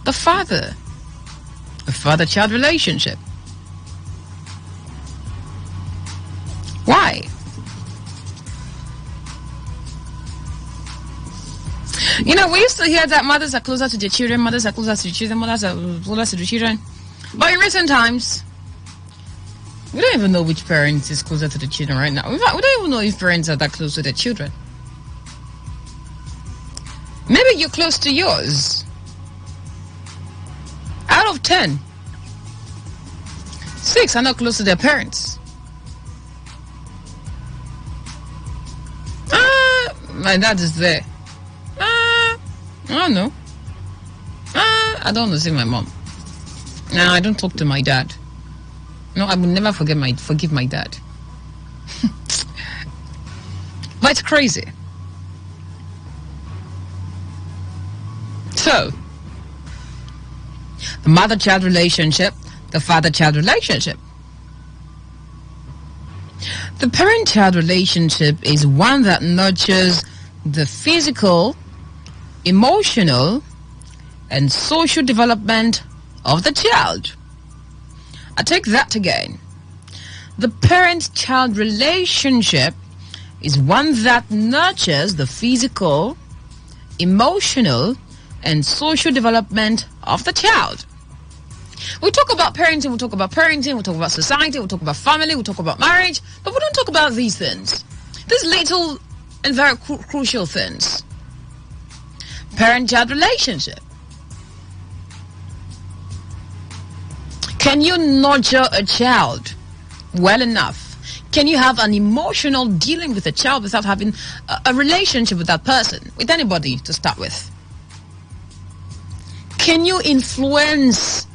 [SPEAKER 5] the father-child relationship? Why? You know, we used to hear that mothers are closer to the children, mothers are closer to the children, mothers are closer to the children. But in recent times, we don't even know which parent is closer to the children right now. In fact, we don't even know if parents are that close to their children. Maybe you're close to yours. Out of 10, 6 are not close to their parents. My dad is there. I don't know. I don't want to see my mom. No, I don't talk to my dad. No, I will never forgive my dad. But it's crazy. So, the mother-child relationship, the father-child relationship. The parent-child relationship is one that nurtures the physical, emotional, and social development of the child. I take that again. The parent-child relationship is one that nurtures the physical, emotional, and social development of the child. We talk about parenting, we talk about society, we talk about family, we talk about marriage, but we don't talk about these things. These little and very crucial things. Parent-child relationship. Can you nurture a child well enough? Can you have an emotional dealing with a child without having a relationship with that person, with anybody to start with? Can you influence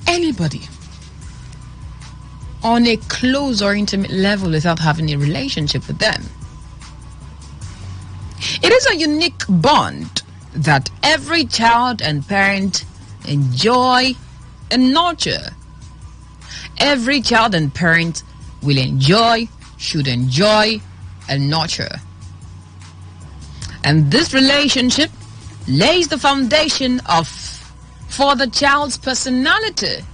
[SPEAKER 5] anybody on a close or intimate level without having a relationship with them? It is a unique bond that every child and parent enjoy and nurture. Every child and parent will enjoy, should enjoy, and nurture. And this relationship lays the foundation for the child's personality.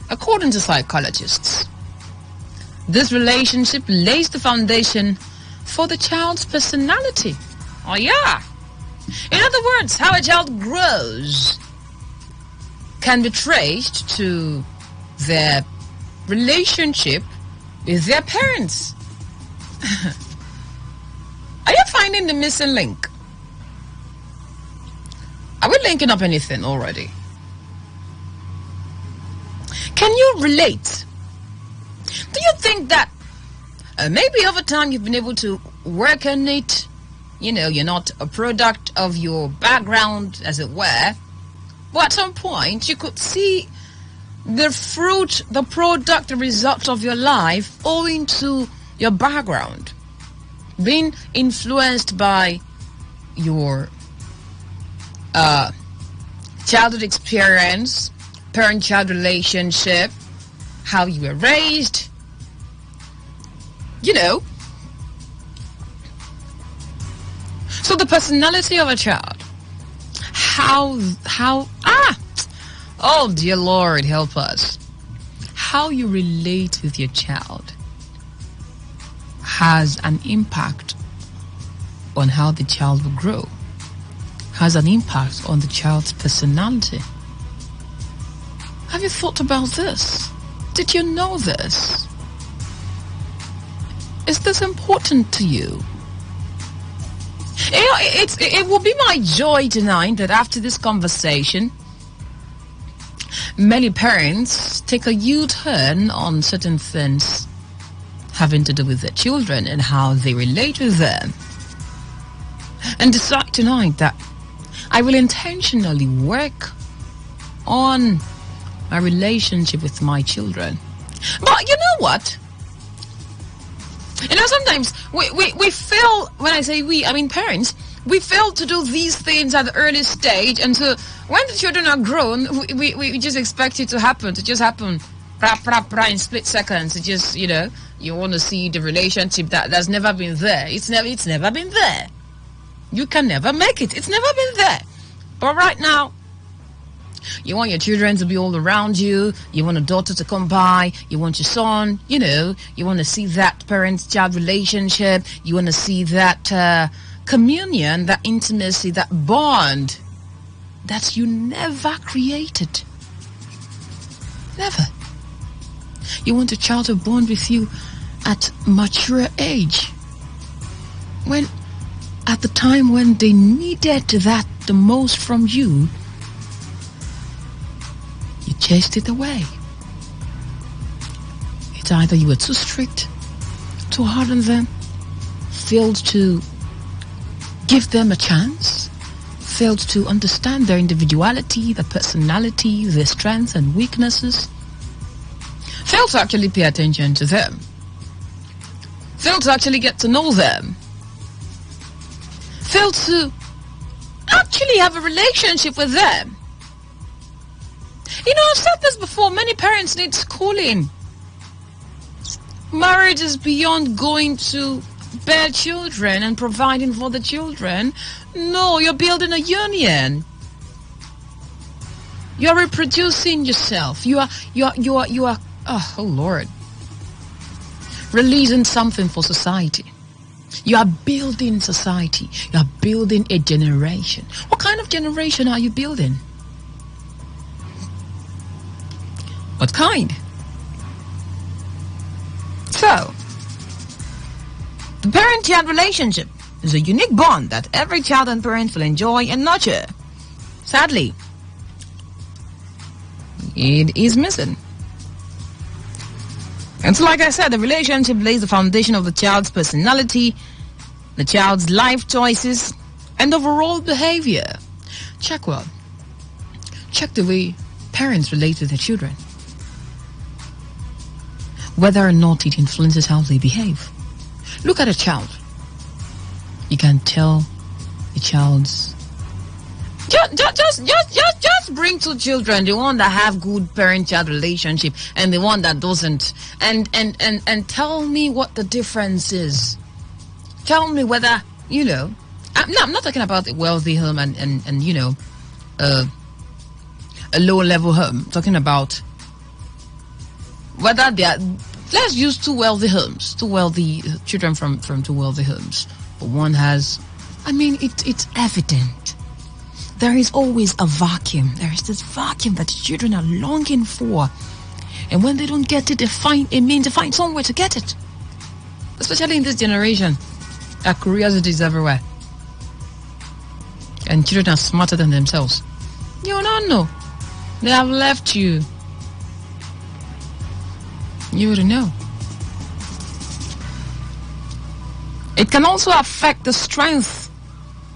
[SPEAKER 5] According to psychologists, this relationship lays the foundation for the child's personality. Oh yeah. In other words, how a child grows can be traced to their relationship with their parents. Are you finding the missing link? Are we linking up anything already? Can you relate? Do you think that maybe over time you've been able to work on it? You know, you're not a product of your background, as it were. But at some point, you could see the fruit, the product, the result of your life owing to your background. Being influenced by your childhood experience, parent-child relationship, how you were raised, you know. So the personality of a child, oh dear Lord, help us. How you relate with your child has an impact on how the child will grow, has an impact on the child's personality. Have you thought about this? Did you know this? Is this important to you? You know, it will be my joy tonight that after this conversation, many parents take a U-turn on certain things having to do with their children and how they relate with them, and decide tonight that I will intentionally work on my relationship with my children. But you know what? You know, sometimes we feel, when I say we, I mean parents, We fail to do these things at the early stage, and so when the children are grown, we just expect it to happen, in split seconds. It just, you want to see the relationship that's never been there. It's never been there. You can never make it. It's never been there. But right now, you want your children to be all around you. You want a daughter to come by. You want your son, you want to see that parent-child relationship. You want to see that communion, that intimacy, that bond that you never created. Never. You want a child to bond with you at mature age. When, at the time when they needed that the most from you, you chased it away. It's either you were too strict, too hard on them, failed to give them a chance, failed to understand their individuality, their personality, their strengths and weaknesses, failed to actually pay attention to them, failed to actually get to know them, failed to actually have a relationship with them. I've said this before, many parents need schooling. Marriage is beyond going to bear children and providing for the children. No, you're building a union. You're reproducing yourself. You are, oh Lord, releasing something for society. You are building society. You are building a generation. What kind of generation are you building? What kind? So, the parent-child relationship is a unique bond that every child and parent will enjoy and nurture. Sadly, it is missing. And so, like I said, the relationship lays the foundation of the child's personality, the child's life choices, and overall behavior. Check the way parents relate to their children. Whether or not it influences how they behave. Look at a child. You can tell a child's... Just bring two children, the one that have good parent-child relationship and the one that doesn't, and tell me what the difference is. Tell me whether, I'm not talking about a wealthy home and a low-level home. I'm talking about whether they are, let's use two wealthy homes, two wealthy children from two wealthy homes. But one has, it's evident. There is always a vacuum. There is this vacuum that the children are longing for. And when they don't get it, they find a means to find somewhere to get it. Especially in this generation. There are curiosities everywhere. And children are smarter than themselves. You don't know. They have left you. You wouldn't know. It can also affect the strength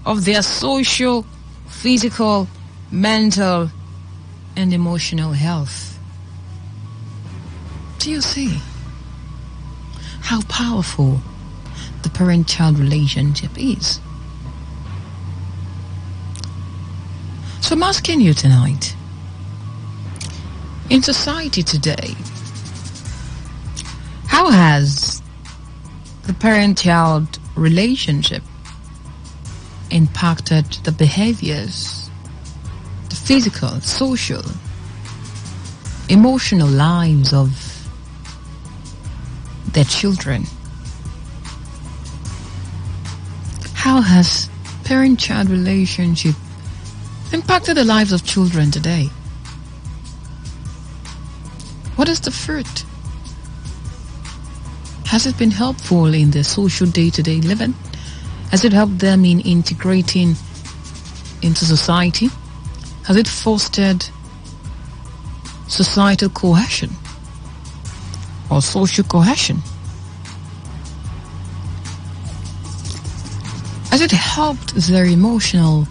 [SPEAKER 5] of their social, physical, mental, and emotional health. Do you see how powerful the parent-child relationship is? So I'm asking you tonight, in society today, how has the parent-child relationship impacted the behaviors, the physical, social, emotional lives of their children? How has parent-child relationship impacted the lives of children today? What is the fruit? Has it been helpful in their social day-to-day living? Has it helped them in integrating into society? Has it fostered societal cohesion or social cohesion? Has it helped their emotional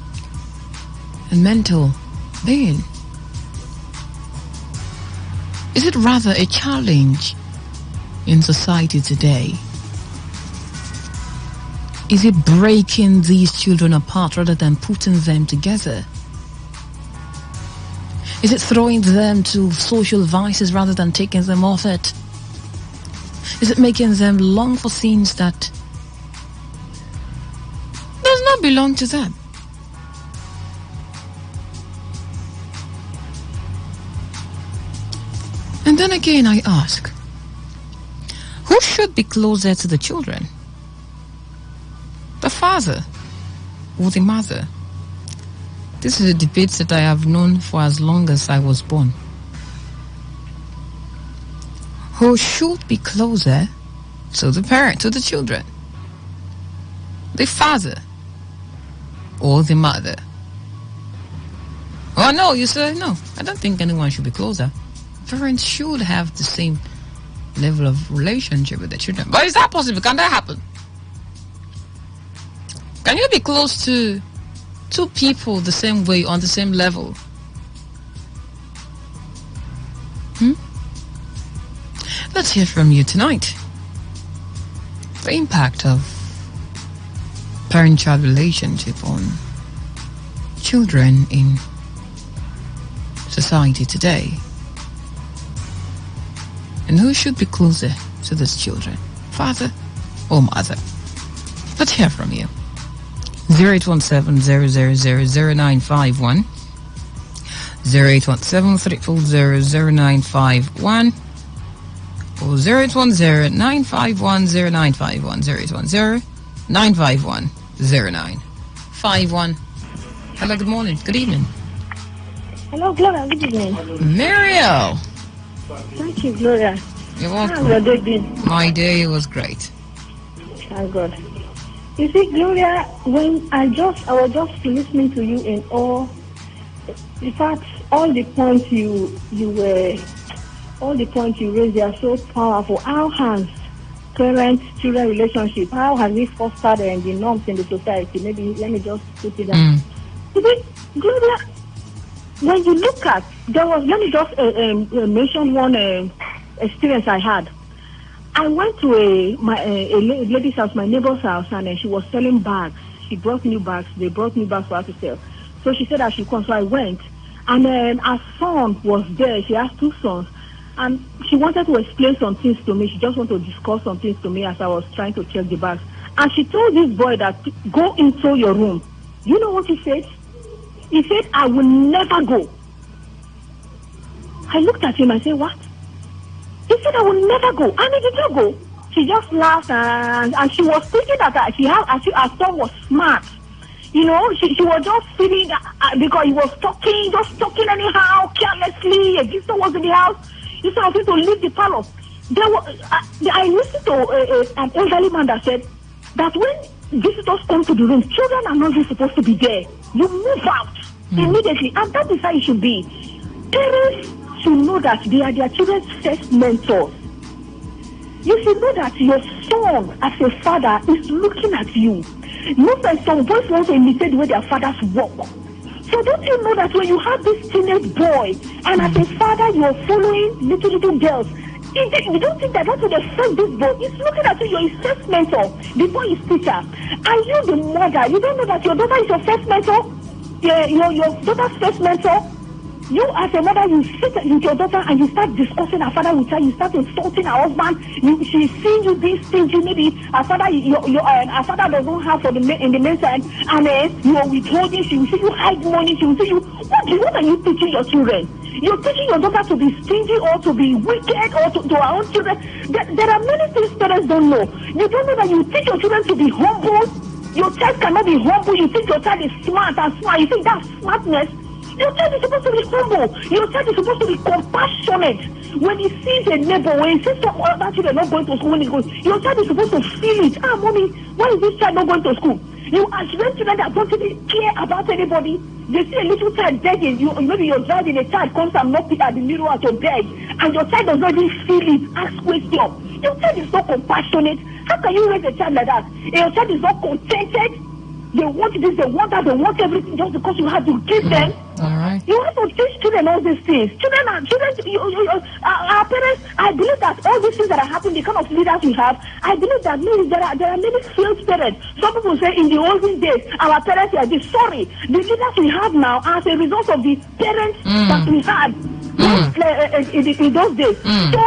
[SPEAKER 5] and mental being? Is it rather a challenge in society today? Is it breaking these children apart rather than putting them together? Is it throwing them to social vices rather than taking them off it? Is it making them long for things that does not belong to them? And then again I ask, who should be closer to the children? The father or the mother? This is a debate that I have known for as long as I was born. Who should be closer to the parent, to the children? The father or the mother? Oh no, you said no. I don't think anyone should be closer. Parents should have the same level of relationship with the children. But is that possible? Can that happen? Can you be close to two people the same way, on the same level? Let's hear from you tonight. The impact of parent-child relationship on children in society today. And who should be closer to these children, father or mother? Let's hear from you. 0817-000-0951, 0817-340-0951, or 0810-951-0951, 0810-951-0951. Hello, good morning, good evening.
[SPEAKER 22] Hello, Gloria, good evening.
[SPEAKER 5] Muriel.
[SPEAKER 22] Thank you, Gloria.
[SPEAKER 5] You're welcome.
[SPEAKER 22] How's your day been?
[SPEAKER 5] My day was great.
[SPEAKER 22] Thank God. You see, Gloria, when I was just listening to you in all, in fact, all the points you raised, they are so powerful. How has parent-children relationship, how has it fostered the norms in the society? Maybe let me just put it down. You see, Gloria, when you look at, let me just mention one experience I had. I went to a lady's house, my neighbor's house, and she was selling bags. She brought new bags. They brought new bags for her to sell. So she said I should come. So I went, and then her son was there. She has two sons, and she wanted to explain some things to me. She just wanted to discuss some things to me as I was trying to check the bags. And she told this boy that, go into your room. You know what he said? He said, I will never go. I looked at him and said, what? He said, I will never go. And he did not go. She just laughed and she was thinking that her son was smart. You know, she was just sitting because he was talking anyhow, carelessly. A visitor was in the house. He said, I was going to leave the parlor. I listened to an elderly man that said that when visitors come to the room, children are not really supposed to be there. You move out immediately. And that is how it should be. Parents should know that they are their children's first mentors. You should know that your son, as a father, is looking at you. Most of some boys want to imitate the way their fathers walk. So don't you know that when you have this teenage boy, and as a father you are following little girls, you don't think that will affect this boy. He's looking at you, you're his first mentor before his teacher. And you, the mother, you don't know that your daughter is your first mentor? Your daughter's first mentor? You as a mother, you sit with your daughter and you start discussing her father with her. You start insulting her husband. She's seeing you these things. Maybe her father, her father doesn't have in the meantime, and you're withholding. She will see you hide money. She will see you. What are you teaching your children? You're teaching your daughter to be stingy or to be wicked or to her own children. There are many things parents don't know. You don't know that you teach your children to be humble. Your child cannot be humble. You think your child is smart and smart. You think that's smartness. Your child is supposed to be humble. Your child is supposed to be compassionate. When he sees a neighbor, when he sees some other children not going to school, when he goes, your child is supposed to feel it. Mommy, why is this child not going to school? You ask them children that don't really care about anybody. They see a little child begging. Maybe you're driving, a child comes and knocks it at the mirror to beg, and your child does not even feel it. Ask questions. Your child is not compassionate. How can you raise a child like that? Your child is not contented. They want this, they want that, they want everything just because you have to give them.
[SPEAKER 5] All right.
[SPEAKER 22] You have to teach children all these things. Our parents, I believe that all these things that are happening, the kind of leaders we have, I believe that maybe there are many failed parents. Some people say in the olden days, our parents are this. Sorry, the leaders we have now as a result of the parents that we had in those days. So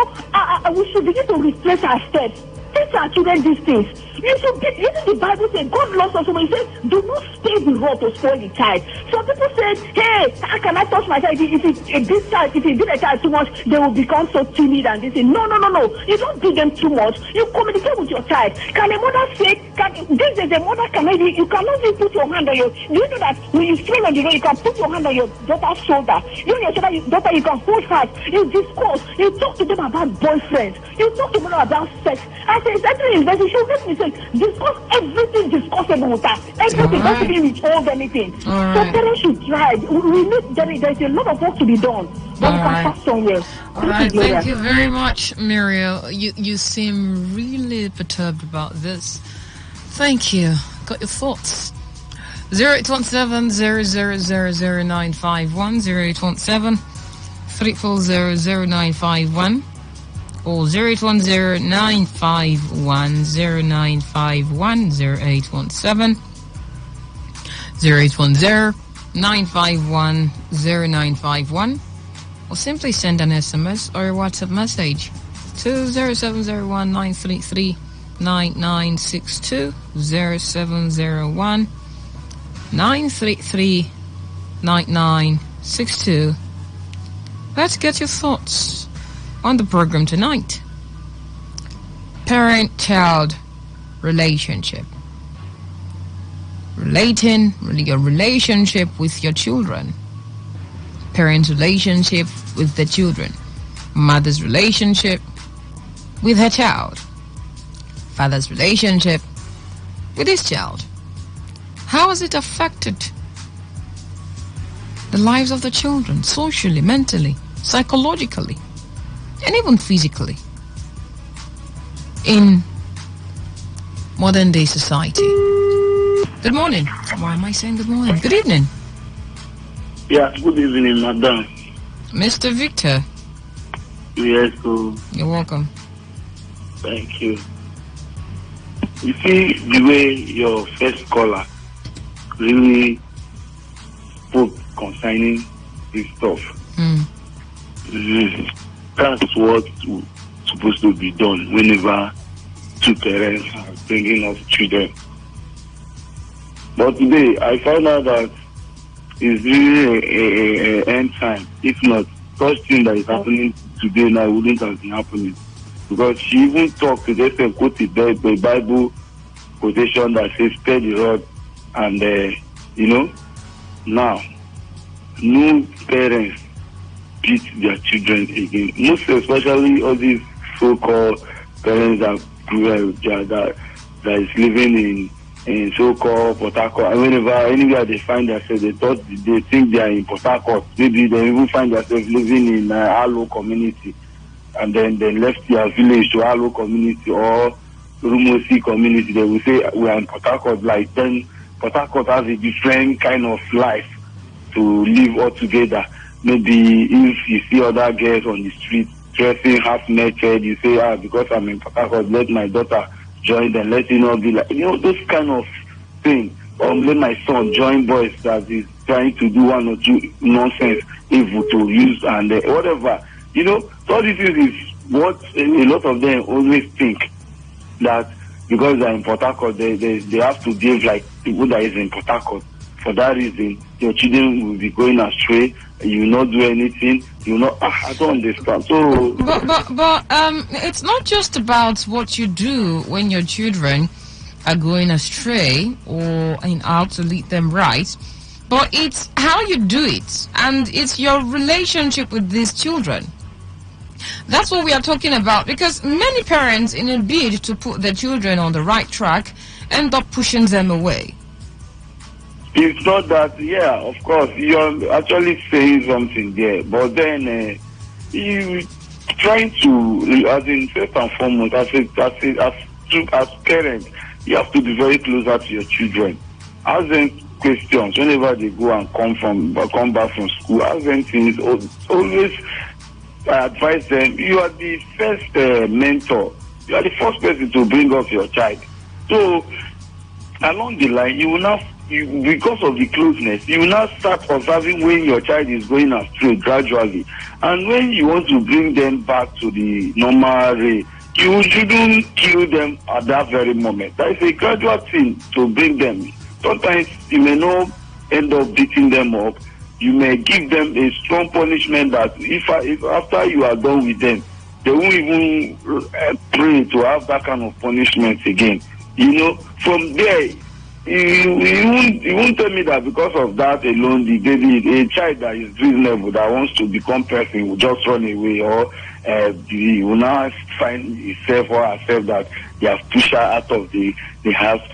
[SPEAKER 22] we should begin to retrace our steps. Teach our children these things. You should be, the Bible says God loves us. When He says, do not stay the rod to spoil the child. Some people say, hey, how can I touch my child? If you beat a child too much, they will become so timid and they say, no. You don't beat them too much. You communicate with your child. Can a mother say, this is a mother you cannot even put your hand on your, do you know that when you swing on the road, you can put your hand on your daughter's shoulder. You know your daughter, you can hold her. You discuss. You talk to them about boyfriends. You talk to them about sex. I say, it's actually investing. She'll let me say, discuss everything discussable with us. Everything, not to be withhold anything. So parents should try. We need, there's a lot of work to be done. But we can start somewhere.
[SPEAKER 5] All right, thank you very much, Muriel. You seem really perturbed about this. Thank you. Got your thoughts. 0817-0000951, 0817-340-0951. or 0810-951-0951, 0810-951-0951, or simply send an SMS or a WhatsApp message to 0701-933-9962, 0701-933-9962. Let's get your thoughts on the program tonight. Parent-child relationship. Your relationship with your children. Parents' relationship with the children. Mother's relationship with her child. Father's relationship with his child. How has it affected the lives of the children, socially, mentally, psychologically, and even physically in modern day society? Good morning. Why am I saying good morning? Good evening.
[SPEAKER 18] Yeah, good evening, madam.
[SPEAKER 5] Mr. Victor.
[SPEAKER 18] Yes, so
[SPEAKER 5] you're welcome.
[SPEAKER 18] Thank you. You see the way your first caller really spoke concerning this stuff. That's what's supposed to be done whenever two parents are bringing up children. But today, I found out that it's really an end time. If not, such thing that is happening today now wouldn't have been happening. Because she even talked to just quote the Bible quotation that says, spare the rod. And, now, no parents beat their children again. Most especially all these so-called parents that is living in so-called Port Harcourt. And anywhere they find themselves, they think they are in Port Harcourt. Maybe they even find themselves living in Alo community, and then they left their village to Alo community or Rumosi community. They will say we are in Port Harcourt. Like then, Port Harcourt has a different kind of life to live altogether. Maybe if you see other girls on the street dressing half naked, you say, because I'm in Port Harcourt, let my daughter join them, let it not be like, those kind of things. Let my son join boys that is trying to do one or two nonsense, evil to use and whatever. So this is what a lot of them always think, that because they're in Port Harcourt, they have to behave like people that is in Port Harcourt. For that reason, your children will be going astray. You will not do anything. You will not. I don't understand. So,
[SPEAKER 5] but it's not just about what you do when your children are going astray or how to lead them right, but it's how you do it, and it's your relationship with these children. That's what we are talking about, because many parents, in a bid to put their children on the right track, end up pushing them away.
[SPEAKER 18] It's not that, yeah, of course, you're actually saying something there, but then you trying to, as in first and foremost, as parents, you have to be very closer to your children. Ask them
[SPEAKER 2] questions whenever they go and come back from school. Ask them things. Always advise them. You are the first mentor. You are the first person to bring up your child. So along the line, you will now, because of the closeness, you will now start observing when your child is going astray gradually. And when you want to bring them back to the normal way, you shouldn't kill them at that very moment. That is a gradual thing to bring them. Sometimes you may not end up beating them up. You may give them a strong punishment that if after you are done with them, they won't even pray to have that kind of punishment again. From there, you won't tell me that because of that alone, the baby, a child that is reasonable, that wants to become person, will just run away, or he will now find himself or herself that they have pushed her out of the house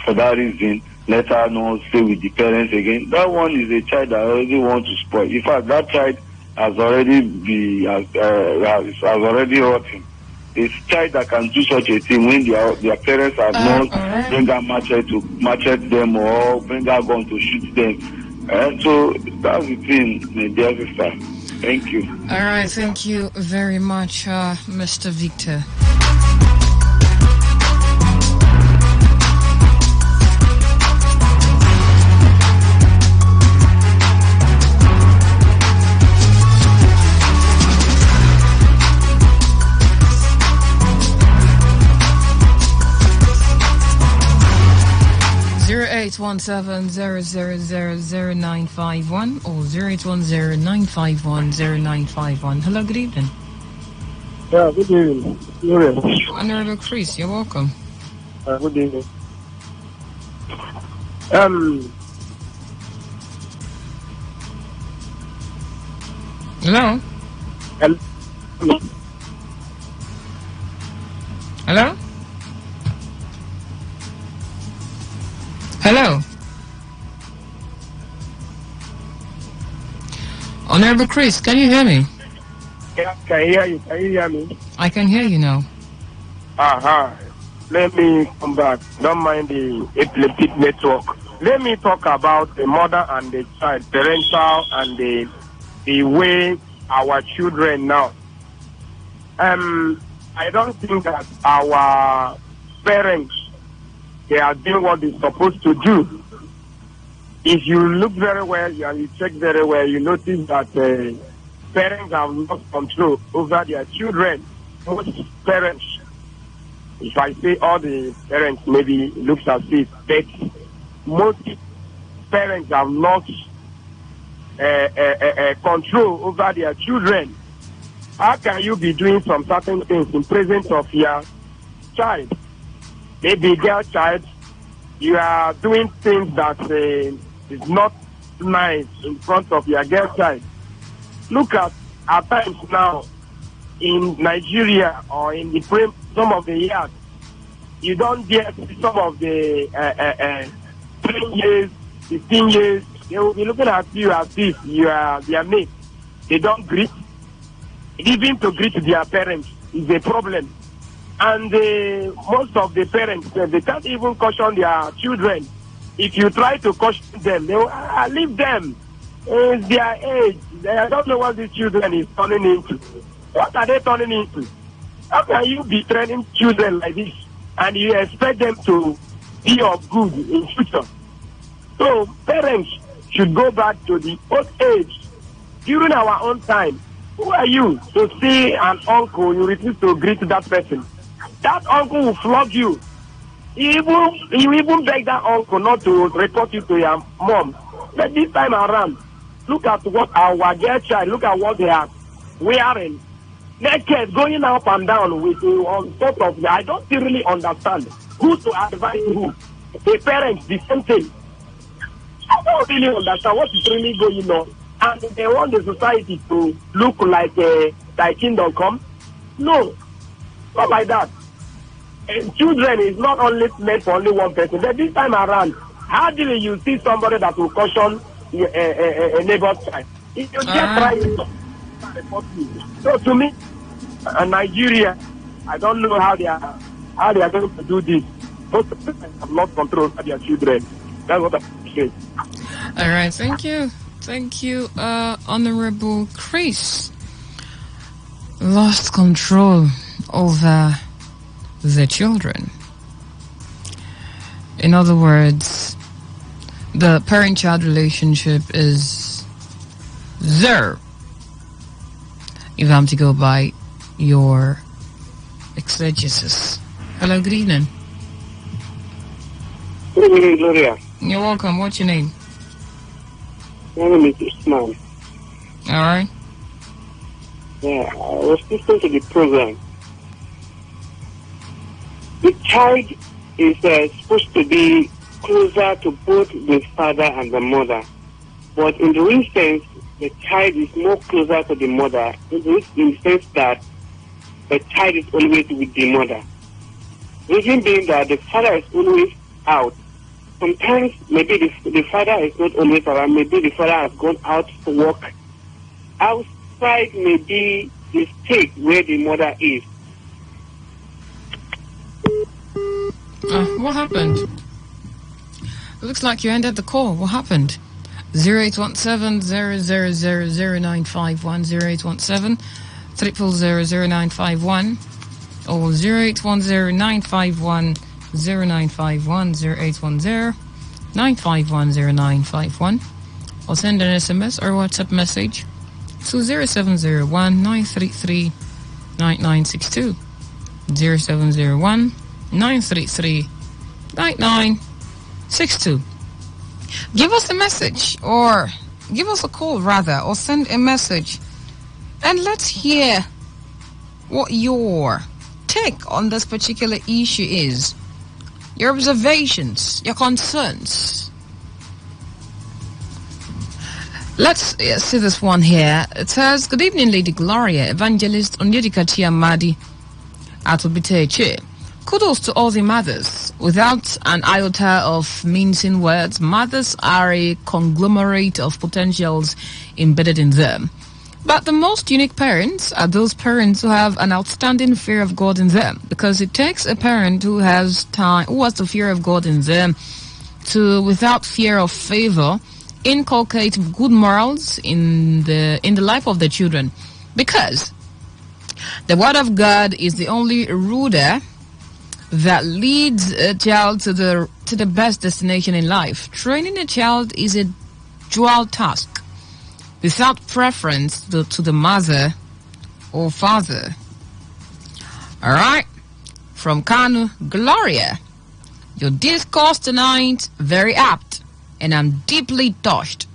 [SPEAKER 2] for that reason. Let her not stay with the parents again. That one is a child that already wants to spoil. In fact, that child has already rotten. A child that can do such a thing when their parents have not bring a machete them or bring a gun to shoot them. So that's the thing, my dear sister. Thank you.
[SPEAKER 5] All right, thank you very much, Mr. Victor. It's 08170000951 or 08109510951. Hello, good evening.
[SPEAKER 4] Yeah, good evening.
[SPEAKER 5] Honorable Chris, you're welcome.
[SPEAKER 4] Good evening.
[SPEAKER 5] Hello? Hello? Hello? Honorable Chris, can you hear me?
[SPEAKER 4] Yeah, I can hear you. Can you hear me?
[SPEAKER 5] I can hear you now.
[SPEAKER 4] Let me come back. Don't mind the epileptic network. Let me talk about the mother and the child, parental, and the way our children now. I don't think that our parents, they are doing what they're supposed to do. If you look very well and you check very well, you notice that parents have lost control over their children. Most parents, if I say all the parents, maybe it looks as if, but most parents have lost control over their children. How can you be doing some certain things in presence of your child? Maybe girl child, you are doing things that is not nice in front of your girl child. Look at times now in Nigeria or in the some of the years, you don't get some of the 10 years, 15 years, they will be looking at you as if you are their mate. They don't greet. Even to greet their parents is a problem. And most of the parents, they can't even caution their children. If you try to caution them, they will leave them. It's their age. I don't know what these children is turning into. What are they turning into? How can you be training children like this and you expect them to be of good in future? So parents should go back to the old age. During our own time, who are you to see an uncle, you refuse to greet that person? That uncle will flog you. You even beg that uncle not to report you to your mom. But this time around, look at what our dear child, look at what they are wearing. Naked, going up and down with on top of the, I don't really understand who to advise who. The parents, the same thing. I don't really understand what is really going on. And they want the society to look like thy kingdom come. No, not like that. And children is not only meant for only one person. But this time around, hardly you see somebody that will caution a neighbor's child. If you just try it, so to me, Nigeria, I don't know how they are going to do this. Most of them have lost control of their children. That's what
[SPEAKER 22] appreciate.
[SPEAKER 14] All right, thank you. Thank you, Honorable Chris. Lost control over the children. In other words, the parent-child relationship is zero. If I'm to go by your exegesis. Hello, good evening.
[SPEAKER 22] Good evening, Gloria.
[SPEAKER 14] You're welcome. What's your name?
[SPEAKER 22] My name is Usman.
[SPEAKER 14] All right.
[SPEAKER 22] Yeah, I was listening to the program. The child is supposed to be closer to both the father and the mother. But in the real sense, the child is more closer to the mother in the sense that the child is always with the mother. Reason being that the father is always out. Sometimes maybe the father is not always around. Maybe the father has gone out to work. Outside maybe the state where the mother is.
[SPEAKER 14] What happened? Looks like you ended the call. What happened? 0817-000-0951, 0817-000-0951, or 0810-951-0951, 0810-951-0951, or send an SMS or WhatsApp message to 0701-933-9962, 0701-933-9962. Give us a message, or give us a call rather, or send a message, and let's hear what your take on this particular issue is, your observations, your concerns. Let's see this one here. It says, good evening, Lady Gloria, Evangelist Onyedika Chiamadi Atobiteche. Kudos to all the mothers. Without an iota of mincing words, mothers are a conglomerate of potentials embedded in them. But the most unique parents are those parents who have an outstanding fear of God in them, because it takes a parent who has the fear of God in them to, without fear of favor, inculcate good morals in the life of the children, because the Word of God is the only ruler that leads a child to the best destination in life. Training a child is a dual task, without preference to the mother or father. All right, from Kanu, Gloria, your discourse tonight very apt, and I'm deeply touched.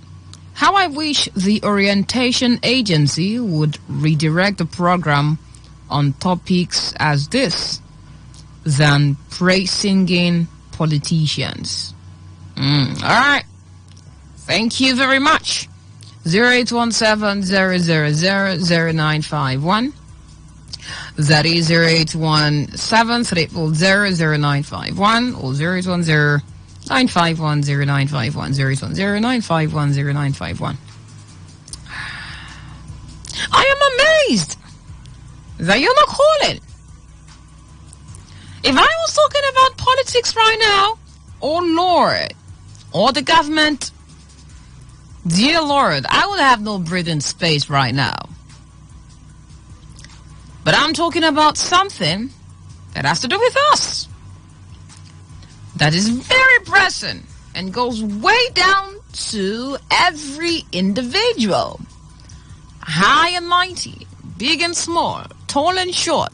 [SPEAKER 14] How I wish the orientation agency would redirect the program on topics as this than praise-singing politicians. All right. Thank you very much. 0817-000-0951. That is 0817-300-0951 or 0810-951-0951, 0810-951-0951. I am amazed that you're not calling. If I was talking about politics right now, oh Lord, or the government, dear Lord, I would have no breathing space right now. But I'm talking about something that has to do with us, that is very pressing and goes way down to every individual, high and mighty, big and small, tall and short.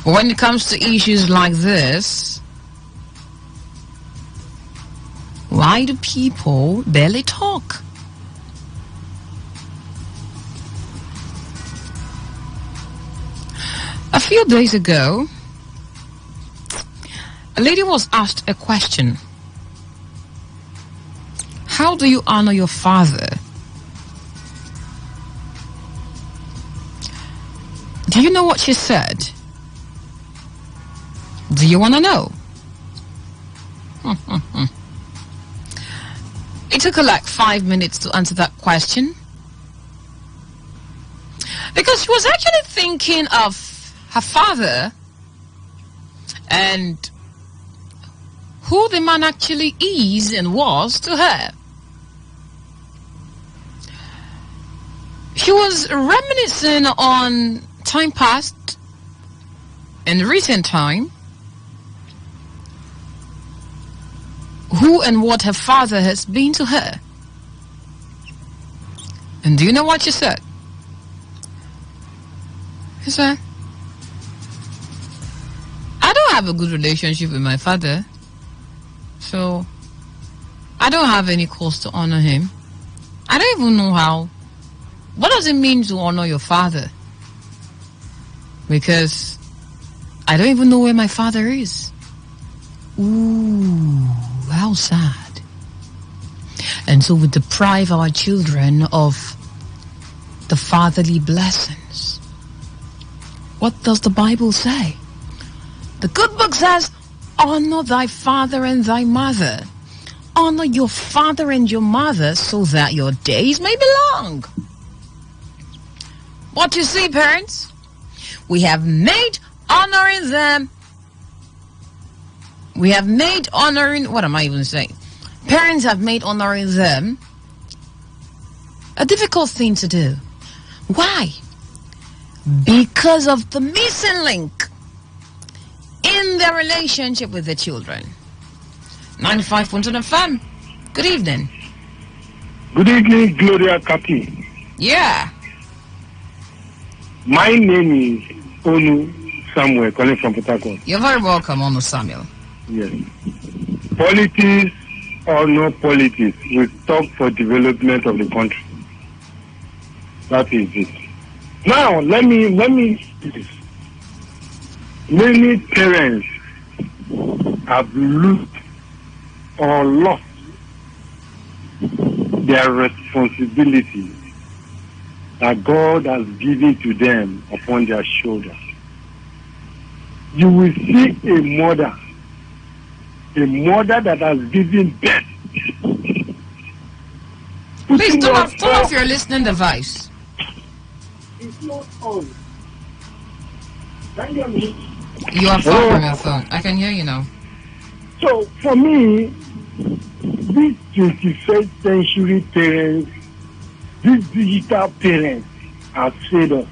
[SPEAKER 14] When it comes to issues like this, why do people barely talk? A few days ago, a lady was asked a question. How do you honor your father? Do you know what she said? Do you want to know? It took her like 5 minutes to answer that question, because she was actually thinking of her father and
[SPEAKER 8] who the man actually is and was to her. She was reminiscing on time past and recent time, who and what her father has been to her. And do you know what she said? She said, I don't have a good relationship with my father, so I don't have any cause to honor him. I don't even know how. What does it mean to honor your father? Because I don't even know where my father is. Ooh, how sad. And so we deprive our children of the fatherly blessings. What does the Bible say? The good book says, honor thy father and thy mother. Honor your father and your mother so that your days may be long. What you see, parents? We have made honoring them. We have made honoring, what am I even saying? Parents have made honoring them a difficult thing to do. Why? Because of the missing link in their relationship with the children. 95.1 FM. Good evening.
[SPEAKER 12] Good evening, Gloria Kati.
[SPEAKER 8] Yeah.
[SPEAKER 12] My name is Onu Samuel, calling from Port Harcourt.
[SPEAKER 8] You're very welcome, Onu Samuel.
[SPEAKER 12] Yes. Politics or no politics, we talk for development of the country. That is it. Now, let me say this. Many parents have lost or lost their responsibility that God has given to them upon their shoulders. You will see a mother that has given birth.
[SPEAKER 8] Please turn off your listening device.
[SPEAKER 12] It's not on. Can you hear me?
[SPEAKER 8] You are far from your phone. I can hear you now.
[SPEAKER 12] So, for me, these 21st century parents, these digital parents have failed us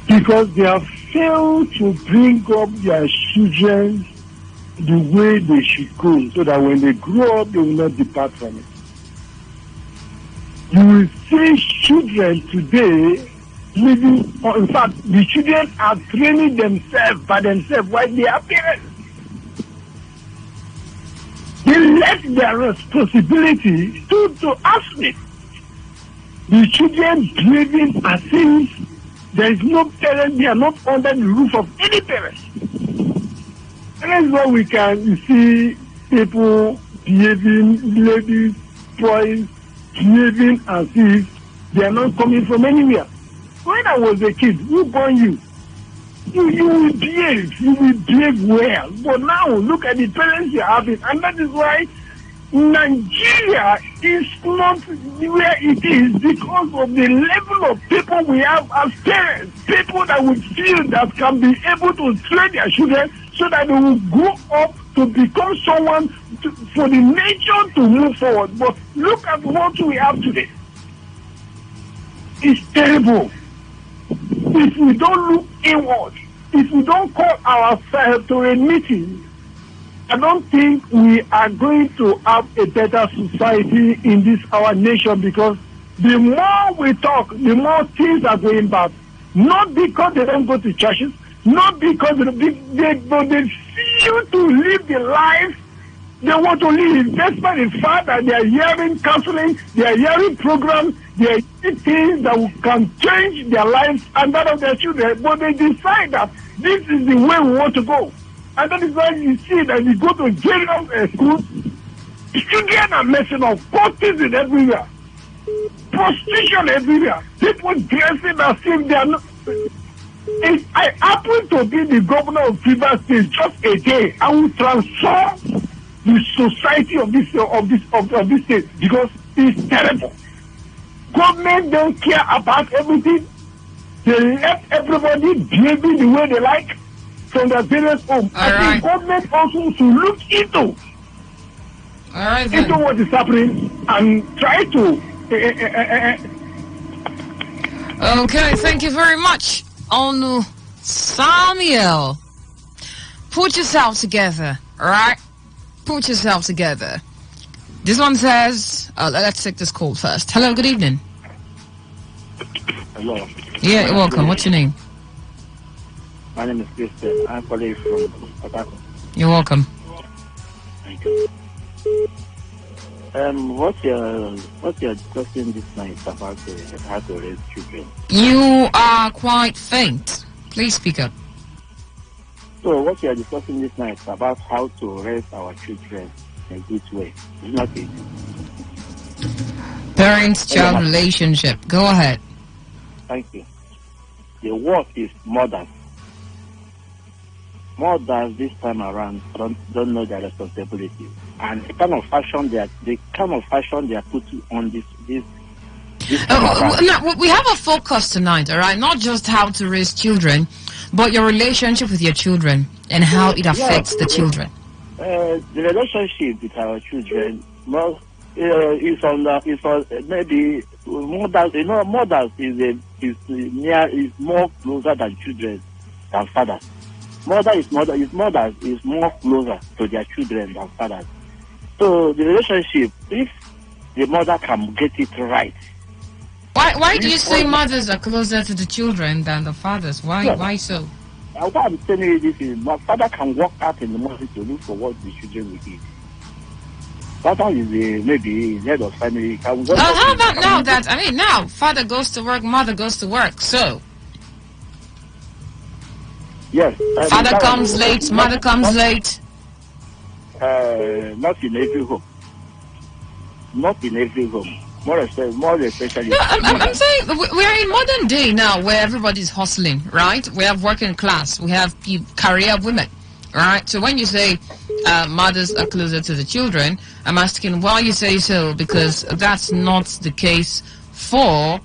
[SPEAKER 12] because they have failed to bring up their children the way they should go so that when they grow up, they will not depart from it. You will see children today living, or in fact, the children are training themselves by themselves while they are parents. They let their responsibility to athlete. The children behaving as if there is no parent, they are not under the roof of any parent. And that's why we can see people behaving, ladies, boys, behaving as if they are not coming from anywhere. When I was a kid, who born you? You will behave well. But now, look at the parents you are having. And that is why Nigeria is not where it is because of the level of people we have as parents. People that would feel that can be able to train their children so that they will grow up to become someone for the nation to move forward. But look at what we have today. It's terrible. If we don't look inward, if we don't call ourselves to a meeting, I don't think we are going to have a better society in this our nation, because the more we talk, the more things are going bad. Not because they don't go to churches, not because they feel to live the life they want to live, despite the fact that they are hearing counseling, they are hearing programs, they are hearing things that can change their lives and that of their children, but they decide that this is the way we want to go. And that is why you see that you go to general schools, children are messing up, cultism everywhere, prostitution everywhere, people dressing as if they are not. If I happen to be the governor of Rivers State just a day, I will transform the society of this state, because it's terrible. Government don't care about everything. They let everybody behaving the way they like. from their various homes. I think government also to look into what is happening and try to.
[SPEAKER 8] Okay, thank you very much, Onu Samuel. Put yourself together, all right? Put yourself together. This one says, let's take this call first. Hello, good evening.
[SPEAKER 13] Hello.
[SPEAKER 8] Yeah, you're welcome. What's your name?
[SPEAKER 13] My name is Christian. I'm calling from Pataco.
[SPEAKER 8] You're welcome.
[SPEAKER 13] Thank you. What you're discussing this night about how to raise children?
[SPEAKER 8] You are quite faint. Please speak up.
[SPEAKER 13] So what you're discussing this night about how to raise our children in a good way. It's not easy.
[SPEAKER 8] Parents-child relationship. Go ahead.
[SPEAKER 13] Thank you. The work is mothers. Mothers this time around don't know their responsibility, and the kind of fashion they are putting on this.
[SPEAKER 8] Now, we have a focus tonight, all right? Not just how to raise children, but your relationship with your children and how it affects the children.
[SPEAKER 13] The relationship with our children, is on maybe mothers. You know, mothers is more closer than children than fathers. Mothers is more closer to their children than fathers. So the relationship, if the mother can get it right.
[SPEAKER 8] Why do you say mothers are closer to the children than the fathers? Why so?
[SPEAKER 13] What I'm telling you this is, my father can walk out in the morning to look for what the children will eat. Father is maybe head of family. How
[SPEAKER 8] about now father goes to work, mother goes to work, so.
[SPEAKER 13] Yes.
[SPEAKER 8] Father comes late, mother comes late.
[SPEAKER 13] Not in every home. Not in every home. More especially.
[SPEAKER 8] No, I'm saying we're in modern day now where everybody's hustling, right? We have working class, we have career women, right? So when you say mothers are closer to the children, I'm asking why you say so, because that's not the case for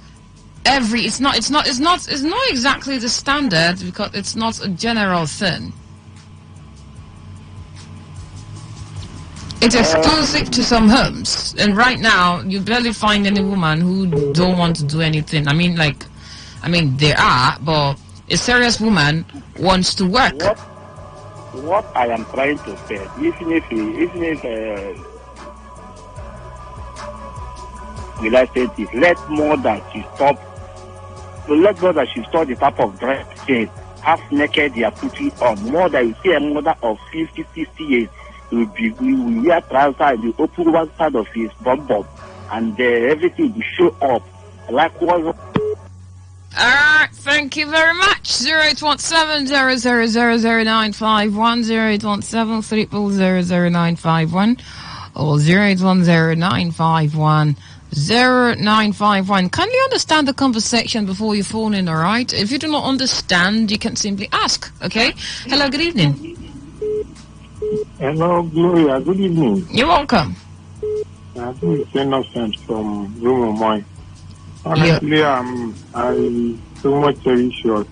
[SPEAKER 8] every. It's not exactly the standard, because it's not a general thing. It's exclusive to some homes, and right now you barely find any woman who don't want to do anything. I mean, there are, but a serious woman wants to work.
[SPEAKER 13] What I am trying to say, even if will I say this? Let more than she stop the type of dress half naked they are putting on. More than you see a mother of 50, 60 years. Will wear trousers and will open one side of his bum and everything will show up like what.
[SPEAKER 8] Alright, thank you very much. 0817 0000951, 0817 00951, or 0810-951-0951. Kindly understand the conversation before you phone in, alright? If you do not understand, you can simply ask, okay? Hello, good evening.
[SPEAKER 15] Hello, Gloria. Good evening.
[SPEAKER 8] You're welcome.
[SPEAKER 15] This is Innocent from Rumomoy. Honestly, I so much cherish your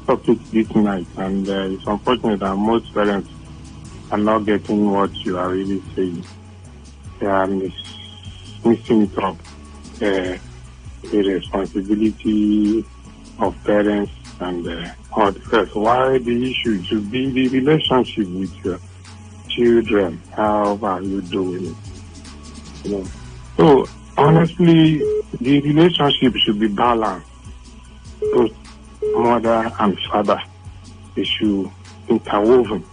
[SPEAKER 15] topic this night, and it's unfortunate that most parents are not getting what you are really saying. They are missing it up. The responsibility of parents and all the rest. Why the issue should be the relationship with your children. How are you doing it? You know? So honestly, the relationship should be balanced. Both mother and father, they should interwoven.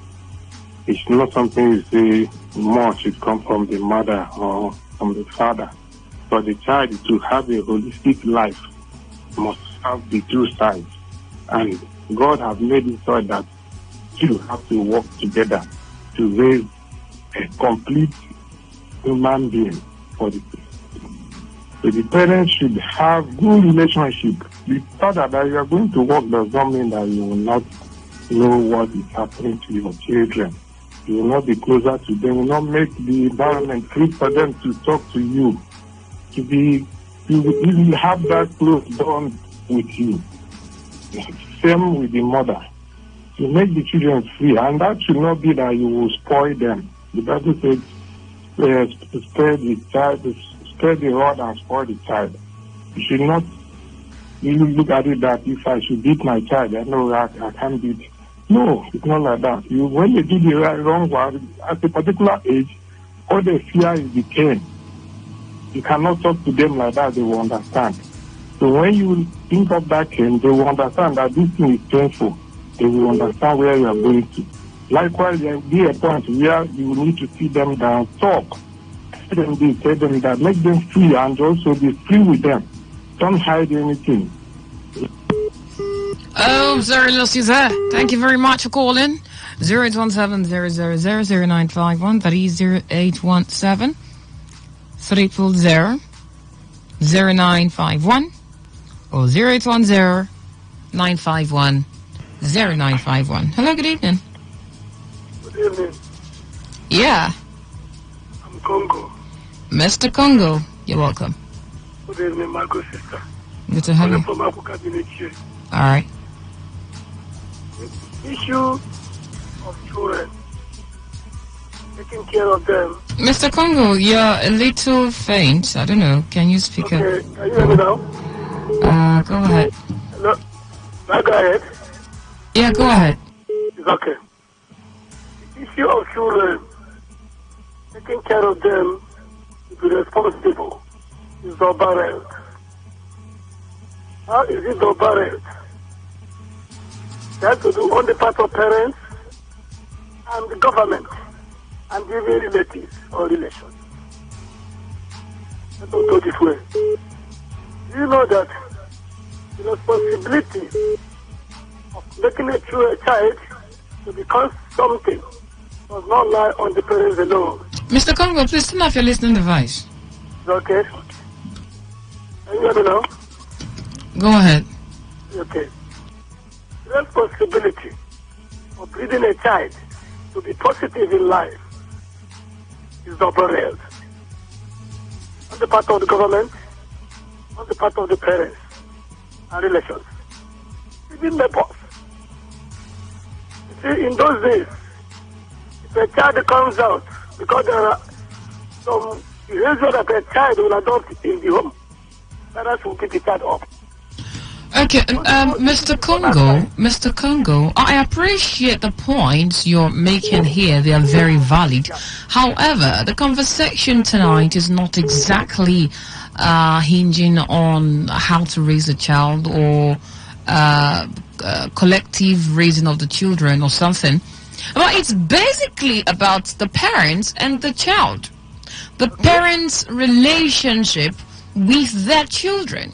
[SPEAKER 15] It's not something you say more should come from the mother or from the father. For the child to have a holistic life must have the two sides. And God has made it so that you have to work together to raise a complete human being for the people. So the parents should have good relationship. The thought that you are going to work does not mean that you will not know what is happening to your children. You will not be closer to them. You will not make the environment fit for them to talk to you. You will have that close bond with you. Same with the mother. to make the children free, and that should not be that you will spoil them. The Bible says, spare the rod and spoil the child. You should not really look at it that if I should beat my child, I know I can't beat. No, it's not like that. When they do the wrong one, at a particular age, all they fear is the pain. You cannot talk to them like that, they will understand. So when you think of that pain, they will understand that this thing is painful. They will understand where you are going to. Likewise, there will be a point where you will need to sit them down, talk. Tell them this, tell them that, make them free and also be free with them. Don't hide anything.
[SPEAKER 8] Oh, sorry, lost you there. Thank you very much for calling. 0817-000-0951. That is 0817-300-0951 or 0810-951-0951. Hello, good evening.
[SPEAKER 16] Good evening.
[SPEAKER 8] Yeah.
[SPEAKER 16] I'm Congo.
[SPEAKER 8] Mr. Congo, you're welcome.
[SPEAKER 16] Good evening, my good sister.
[SPEAKER 8] Good to have you.
[SPEAKER 16] From Africa, here.
[SPEAKER 8] All right.
[SPEAKER 16] The issue of children, taking care of them.
[SPEAKER 8] Mr. Congo, you're a little faint. I don't know. Can you speak up?
[SPEAKER 16] Okay, can you hear me now?
[SPEAKER 8] Go ahead.
[SPEAKER 16] Hello? Can I go ahead?
[SPEAKER 8] Yeah, go ahead.
[SPEAKER 16] It's okay. The issue of children, taking care of them, to be responsible, is overrated. How is it overrated? They have to do on the part of parents and the government and even relatives or relations. Let us go this way. Do you know that the responsibility of making a child to become something does not lie on the parents alone?
[SPEAKER 8] Mr. Congo, please turn off your listening device.
[SPEAKER 16] Okay. Can you hear me now?
[SPEAKER 8] Go ahead.
[SPEAKER 16] Okay. The responsibility of breeding a child to be positive in life is double-railed. On the part of the government, on the part of the parents and relations, even the boss. You see, in those days, if a child comes out, because there are some behavior that a child will adopt in the home, parents will keep the child up.
[SPEAKER 8] Okay, Mr. Congo, I appreciate the points you're making here. They are very valid. However, the conversation tonight is not exactly hinging on how to raise a child or collective raising of the children or something. But it's basically about the parents and the child. The parents' relationship with their children.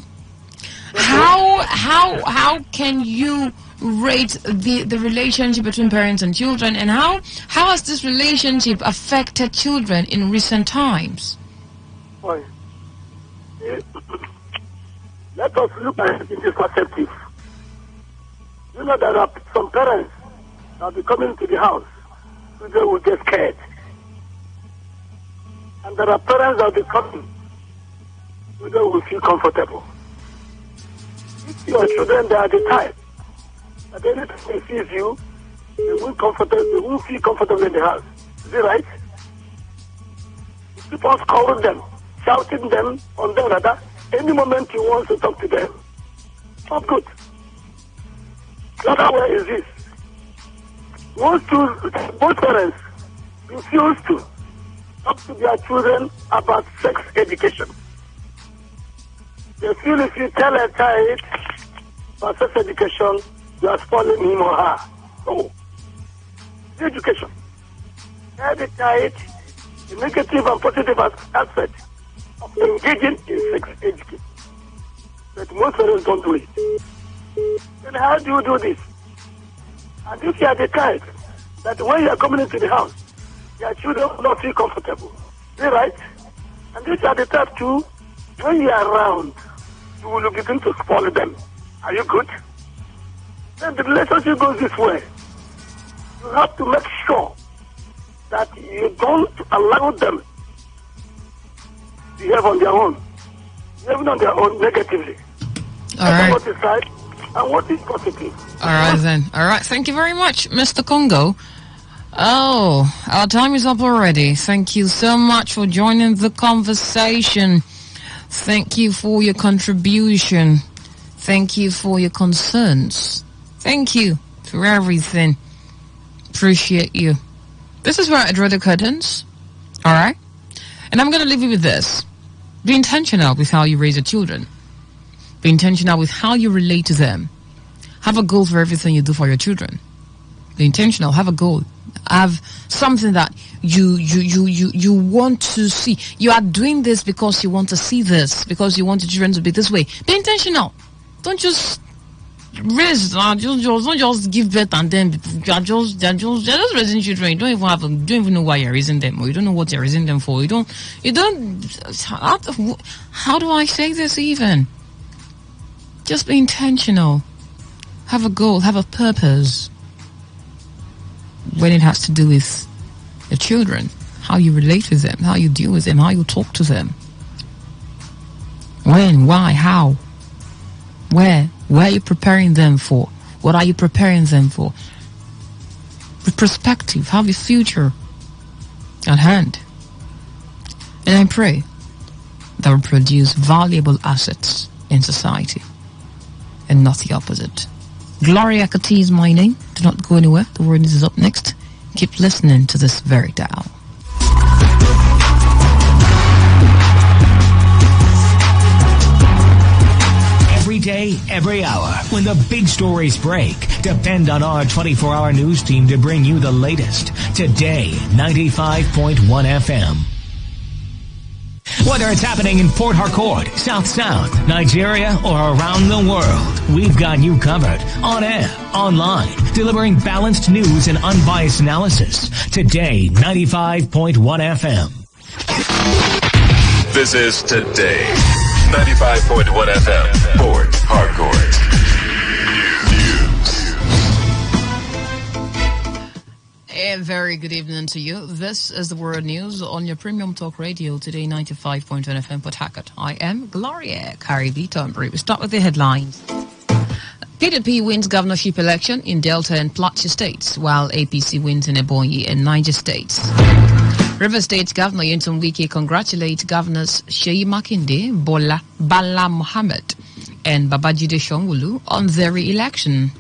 [SPEAKER 8] How can you rate the relationship between parents and children, and how has this relationship affected children in recent times?
[SPEAKER 16] Let us look at it in this perspective. You know, there are some parents that will be coming to the house, children will get scared. And there are parents that will be coming, children will feel comfortable. If your children, they are the type that anytime they see you, they won't feel comfortable in the house. Is it right? You keep on scolding them, shouting them on them, rather, any moment you want to talk to them. Not good. The other way is this. Both parents refuse to talk to their children about sex education. They feel if you tell a child about sex education, you are spoiling him or her. No. Education. Tell the child the negative and positive aspect of engaging in sex education. But most parents don't do it. Then how do you do this? And if you are the type that when you are coming into the house, your children will not feel comfortable. Is it right? And if you are the type too, when you are around, you will begin to spoil them. Are you good? Then the relationship goes this way. You have to make sure that you don't allow them to behave on their own, even on their own negatively.
[SPEAKER 8] All right.
[SPEAKER 16] What is right? and what is positive.
[SPEAKER 8] All right, then. All right. Thank you very much, Mr. Congo. Oh, our time is up already. Thank you so much for joining the conversation. Thank you for your contribution. Thank you for your concerns. Thank you for everything. Appreciate you. This is where I draw the curtains. All right? And I'm going to leave you with this. Be intentional with how you raise your children. Be intentional with how you relate to them. Have a goal for everything you do for your children. Be intentional. Have a goal. Have something that you want to see. You are doing this because you want to see this, because you want your children to be this way. Be intentional. Don't just raise, don't just give birth and then they're just raising children. You don't even know why you're raising them, or you don't know what you're raising them for. How do I say this even? Just be intentional. Have a goal, have a purpose. When it has to do with your children, how you relate with them, how you deal with them, how you talk to them. When, why, how, where are you preparing them for? What are you preparing them for? With perspective, have your future at hand. And I pray that will produce valuable assets in society and not the opposite. Gloria Kati is my name. Do not go anywhere. The word is up next. Keep listening to this very dial.
[SPEAKER 3] Every day, every hour, when the big stories break, depend on our 24-hour news team to bring you the latest. Today, 95.1 FM. Whether it's happening in Port Harcourt, South South, Nigeria, or around the world, we've got you covered. On air, online, delivering balanced news and unbiased analysis. Today, 95.1 FM.
[SPEAKER 23] This is Today, 95.1 FM, Port Harcourt.
[SPEAKER 8] A very good evening to you. This is the World News on your Premium Talk Radio, Today 95.1 FM Port Harcourt. I am Gloria Karibi-Tonbury. We start with the headlines. PDP wins governorship election in Delta and Plateau states, while APC wins in Ebonyi and Niger states. River State Governor Yinton Wike congratulates Governors Sheyi Makinde, Bala Mohammed, and Babajide Sanwo-Olu on their re-election.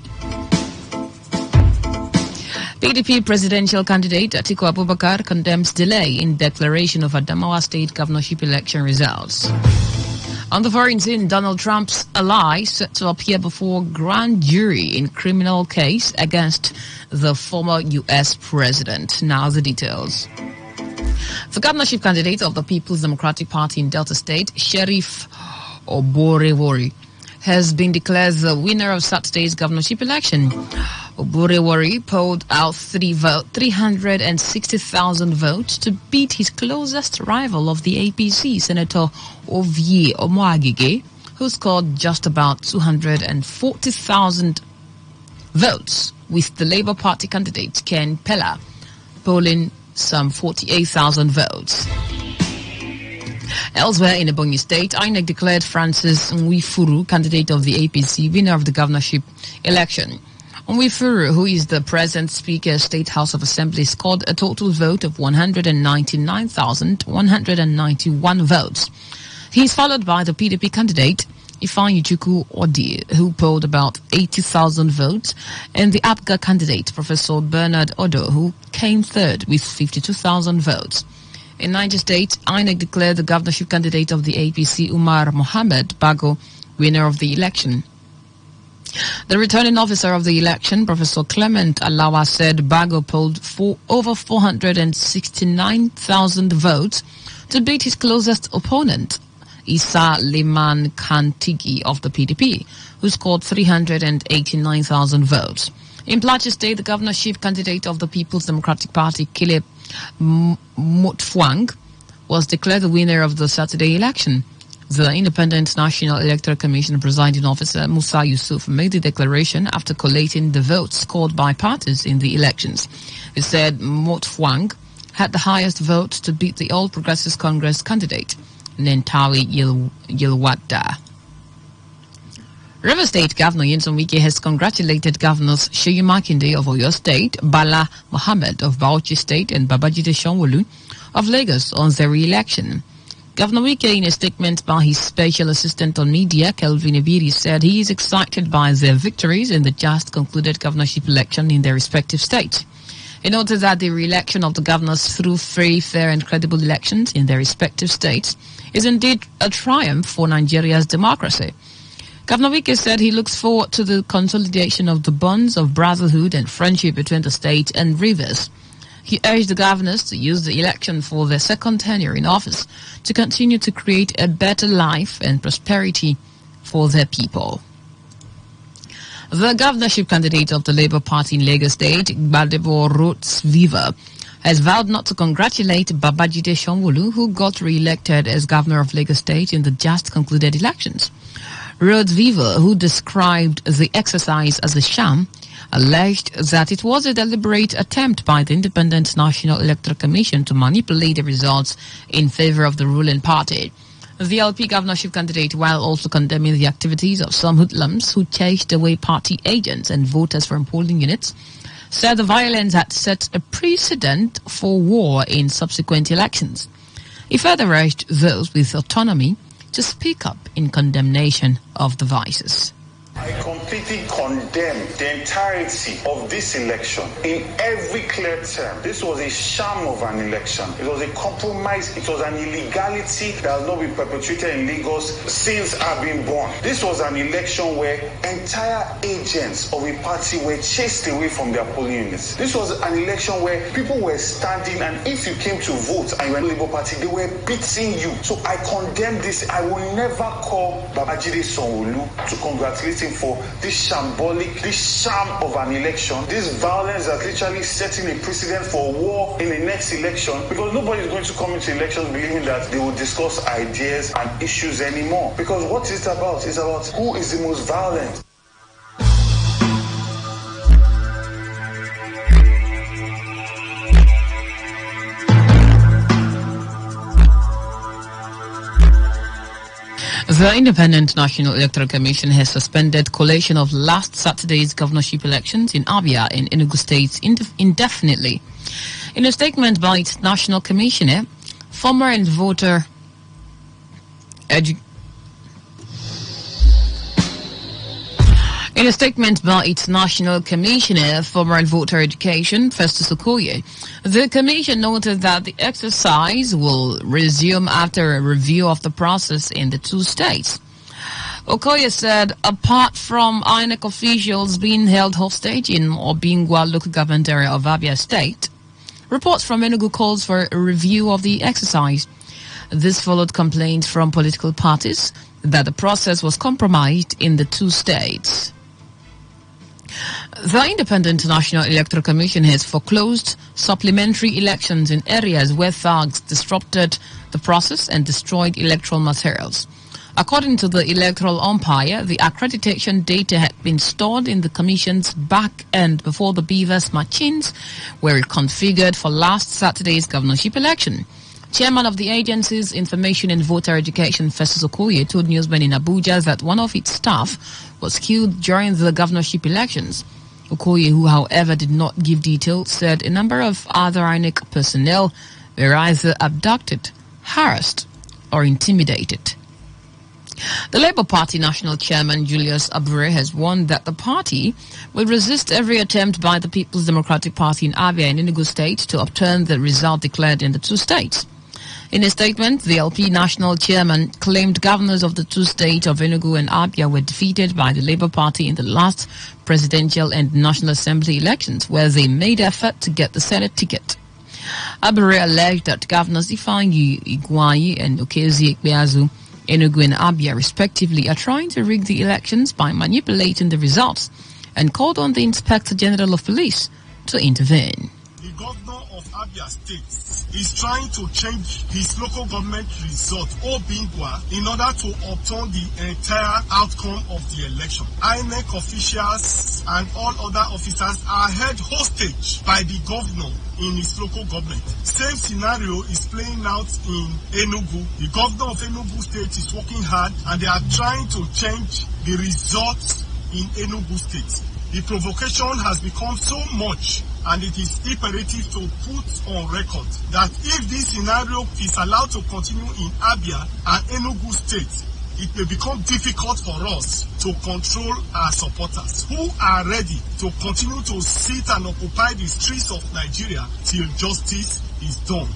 [SPEAKER 8] PDP presidential candidate Atiku Abubakar condemns delay in declaration of Adamawa State governorship election results. On the foreign scene, Donald Trump's ally set to appear before grand jury in criminal case against the former U.S. president. Now the details. The governorship candidate of the People's Democratic Party in Delta State, Sheriff Oborewori, has been declared the winner of Saturday's governorship election. Oborewori polled out 360,000 votes to beat his closest rival of the APC, Senator Ovie Omoagige, who scored just about 240,000 votes, with the Labour Party candidate Ken Pella polling some 48,000 votes. Elsewhere in Ebonyi State, INEC declared Francis Nwifuru, candidate of the APC, winner of the governorship election. Nwifuru, who is the present Speaker, State House of Assembly, scored a total vote of 199,191 votes. He is followed by the PDP candidate, Ifeanyi Chukwu Odi, who polled about 80,000 votes, and the APGA candidate, Professor Bernard Odo, who came third with 52,000 votes. In Niger State, INEC declared the governorship candidate of the APC, Umar Mohammed Bago, winner of the election. The returning officer of the election, Professor Clement Alawa, said Bago polled for over 469,000 votes to beat his closest opponent, Issa Liman Kantigi of the PDP, who scored 389,000 votes. In Plateau State, the governorship candidate of the People's Democratic Party, Caleb Mutfwang, was declared the winner of the Saturday election. The Independent National Electoral Commission presiding officer, Musa Yusuf, made the declaration after collating the votes scored by parties in the elections. He said Mutfwang had the highest vote to beat the All Progressives Congress candidate, Nentawi Yilwada. River State Governor Nyesom Wike has congratulated Governors Seyi Makinde of Oyo State, Bala Mohammed of Bauchi State, and Babajide Sanwo-Olu of Lagos on their re-election. Governor Wike, in a statement by his special assistant on media, Kelvin Ebiri, said he is excited by their victories in the just concluded governorship election in their respective states. He noted that the re-election of the governors through free, fair and credible elections in their respective states is indeed a triumph for Nigeria's democracy. Governor Wike said he looks forward to the consolidation of the bonds of brotherhood and friendship between the state and rivers. He urged the governors to use the election for their second tenure in office to continue to create a better life and prosperity for their people. The governorship candidate of the Labour Party in Lagos State, Gbadebo Rhodes Viva, has vowed not to congratulate Babajide Sanwo-Olu, who got re-elected as governor of Lagos State in the just concluded elections. Rhodes Viva, who described the exercise as a sham, alleged that it was a deliberate attempt by the Independent National Electoral Commission to manipulate the results in favor of the ruling party. The LP governorship candidate, while also condemning the activities of some hoodlums who chased away party agents and voters from polling units, said the violence had set a precedent for war in subsequent elections. He further urged those with autonomy to speak up in condemnation of the vices.
[SPEAKER 1] I completely condemn the entirety of this election in every clear term. This was a sham of an election. It was a compromise. It was an illegality that has not been perpetrated in Lagos since I've been born. This was an election where entire agents of a party were chased away from their polling units. This was an election where people were standing, and if you came to vote and you were in the Labour Party, they were beating you. So I condemn this. I will never call Babajide Sanwo-Olu to congratulate him for this shambolic, this sham of an election, this violence that's literally setting a precedent for war in the next election, because nobody is going to come into elections believing that they will discuss ideas and issues anymore. Because what is it about? It's about who is the most violent.
[SPEAKER 8] The Independent National Electoral Commission has suspended collation of last Saturday's governorship elections in Abia and Enugu states indefinitely. In a statement by its national commissioner, former and voter In a statement by its National Commissioner for Voter Education, Festus Okoye, the Commission noted that the exercise will resume after a review of the process in the two states. Okoye said, apart from INEC officials being held hostage in Obingwa local government area of Abia State, reports from Enugu calls for a review of the exercise. This followed complaints from political parties that the process was compromised in the two states. The Independent National Electoral Commission has foreclosed supplementary elections in areas where thugs disrupted the process and destroyed electoral materials. According to the electoral umpire, the accreditation data had been stored in the Commission's back end before the BVAS machines were configured for last Saturday's governorship election. Chairman of the agency's Information and Voter Education, Festus Okoye, told newsmen in Abuja that one of its staff was killed during the governorship elections. Okoye, who however did not give details, said a number of other INEC personnel were either abducted, harassed, or intimidated. The Labour Party National Chairman Julius Abure has warned that the party will resist every attempt by the People's Democratic Party in Abia and Enugu State to overturn the result declared in the two states. In a statement, the LP National Chairman claimed governors of the two states of Enugu and Abia were defeated by the Labour Party in the last presidential and National Assembly elections, where they made effort to get the Senate ticket. Abure alleged that governors Ifeanyi Iguayi and Okezi Ekpeazu, Enugu and Abia respectively, are trying to rig the elections by manipulating the results, and called on the Inspector General of Police to intervene.
[SPEAKER 17] The governor of Abia State is trying to change his local government result, Obingwa, in order to upturn the entire outcome of the election. INEC officials and all other officers are held hostage by the governor in his local government. Same scenario is playing out in Enugu. The governor of Enugu State is working hard and they are trying to change the results in Enugu State. The provocation has become so much, and it is imperative to put on record that if this scenario is allowed to continue in Abia and Enugu State, it may become difficult for us to control our supporters who are ready to continue to sit and occupy the streets of Nigeria till justice is done.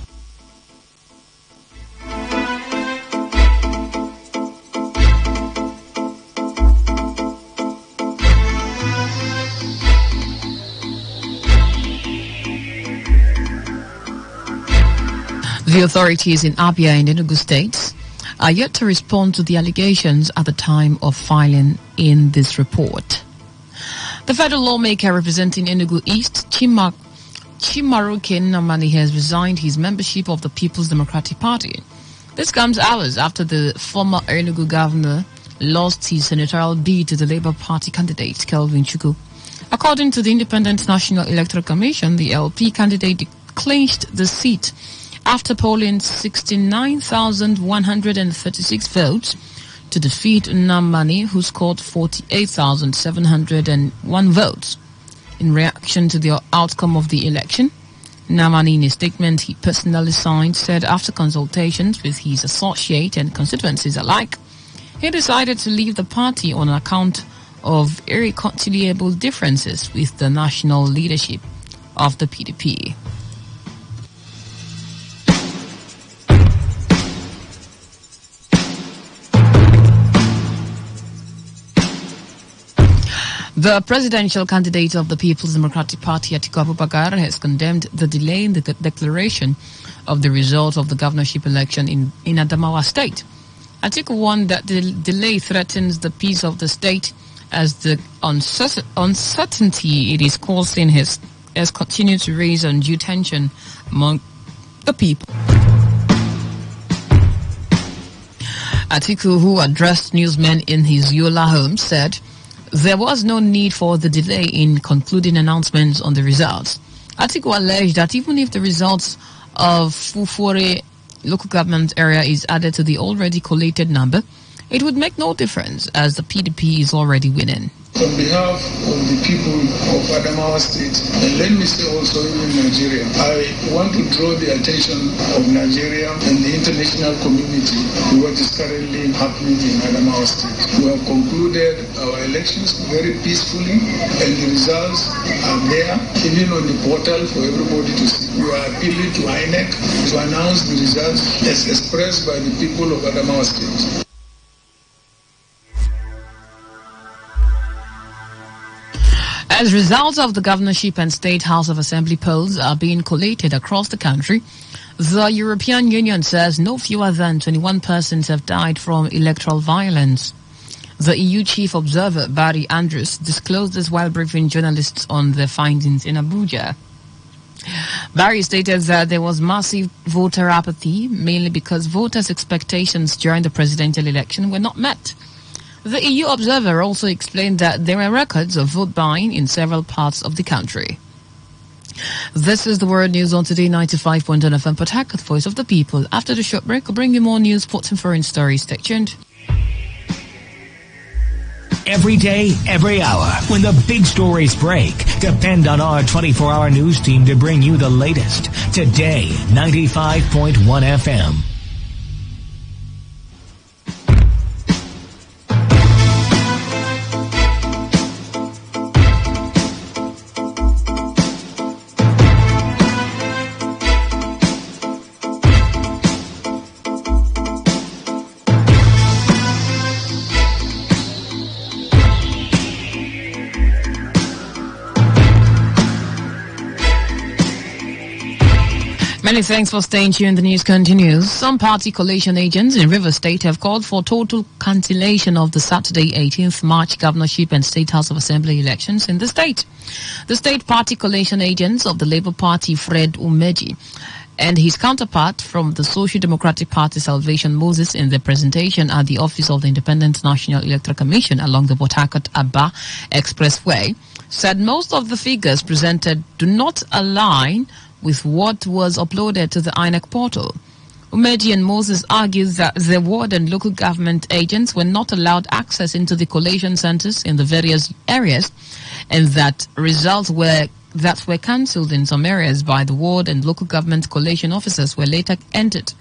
[SPEAKER 8] The authorities in Abia and Enugu states are yet to respond to the allegations at the time of filing in this report. The federal lawmaker representing Enugu East, Chimaroke Nnamani, has resigned his membership of the People's Democratic Party. This comes hours after the former Enugu governor lost his senatorial bid to the Labour Party candidate, Kelvin Chukwu. According to the Independent National Electoral Commission, the LP candidate clinched the seat after polling 69,136 votes to defeat Nnamani, who scored 48,701 votes. In reaction to the outcome of the election, Nnamani, in a statement he personally signed, said after consultations with his associate and constituencies alike, he decided to leave the party on account of irreconcilable differences with the national leadership of the PDP. The presidential candidate of the People's Democratic Party, Atiku Abubakar, has condemned the delay in the declaration of the result of the governorship election in Adamawa State. Atiku warned that the delay threatens the peace of the state as the uncertainty it is causing has continued to raise undue tension among the people. Atiku, who addressed newsmen in his Yola home, said there was no need for the delay in concluding announcements on the results. Atiku alleged that even if the results of Fufore local government area is added to the already collated number, it would make no difference as the PDP is already winning.
[SPEAKER 20] On behalf of the people of Adamawa State, and let me say also in Nigeria, I want to draw the attention of Nigeria and the international community to what is currently happening in Adamawa State. We have concluded our elections very peacefully, and the results are there, even on the portal for everybody to see. We are appealing to INEC to announce the results as expressed by the people of Adamawa State.
[SPEAKER 8] As results of the governorship and state House of Assembly polls are being collated across the country, the European Union says no fewer than 21 persons have died from electoral violence. The EU chief observer, Barry Andrews, disclosed this while briefing journalists on their findings in Abuja. Barry stated that there was massive voter apathy, mainly because voters' expectations during the presidential election were not met. The EU observer also explained that there were records of vote buying in several parts of the country. This is the World News on Today 95.1 FM, Port Harcourt, Voice of the People. After the short break, we'll bring you more news, sports and foreign stories. Stay tuned.
[SPEAKER 3] Every day, every hour, when the big stories break, depend on our 24-hour news team to bring you the latest. Today 95.1 FM.
[SPEAKER 8] Many thanks for staying tuned. The news continues. Some party coalition agents in River State have called for total cancellation of the Saturday 18th March governorship and State House of Assembly elections in the state. The state party coalition agents of the Labour Party, Fred Umeji, and his counterpart from the Social Democratic Party, Salvation Moses, in their presentation at the office of the Independent National Electoral Commission along the Port Harcourt-Aba Expressway, said most of the figures presented do not align with what was uploaded to the INEC portal. Umeji and Moses argued that the ward and local government agents were not allowed access into the collation centers in the various areas, and that results were cancelled in some areas by the ward and local government collation officers were later entered.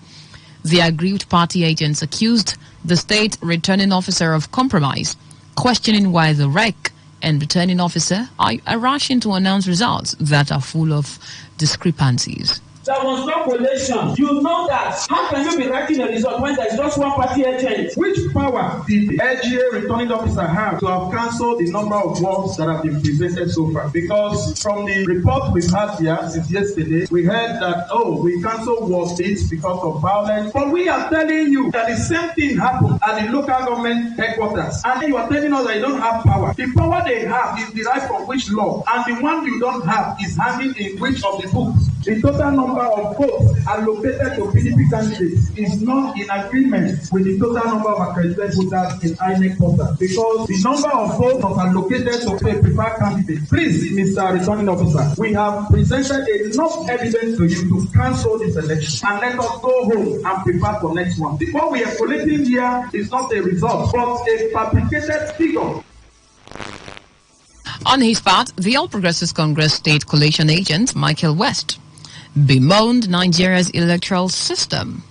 [SPEAKER 8] The aggrieved party agents accused the state returning officer of compromise, questioning why the REC and returning officer are rushing to announce results that are full of discrepancies.
[SPEAKER 10] There was no collation. You know that. How can you be writing a result when there is just one party agent?
[SPEAKER 19] Which power did the LGA returning officer have to have cancelled the number of words that have been presented so far? Because from the report we've had here since yesterday, we heard that, we cancelled word 8 because of violence. But we are telling you that the same thing happened at the local government headquarters. And then you are telling us that you don't have power. The power they have is derived from which law? And the one you don't have is hanging in which of the books? The total number of votes allocated to PDP candidates is not in agreement with the total number of accredited voters in INEC portal, because the number of votes was allocated to a preferred candidate. Please, Mr. Returning Officer, we have presented enough evidence to you to cancel this election and let us go home and prepare for next month. What we are collecting here is not a result, but a fabricated figure.
[SPEAKER 8] On his part, the All Progressives Congress state coalition agent, Michael West, bemoaned Nigeria's electoral system,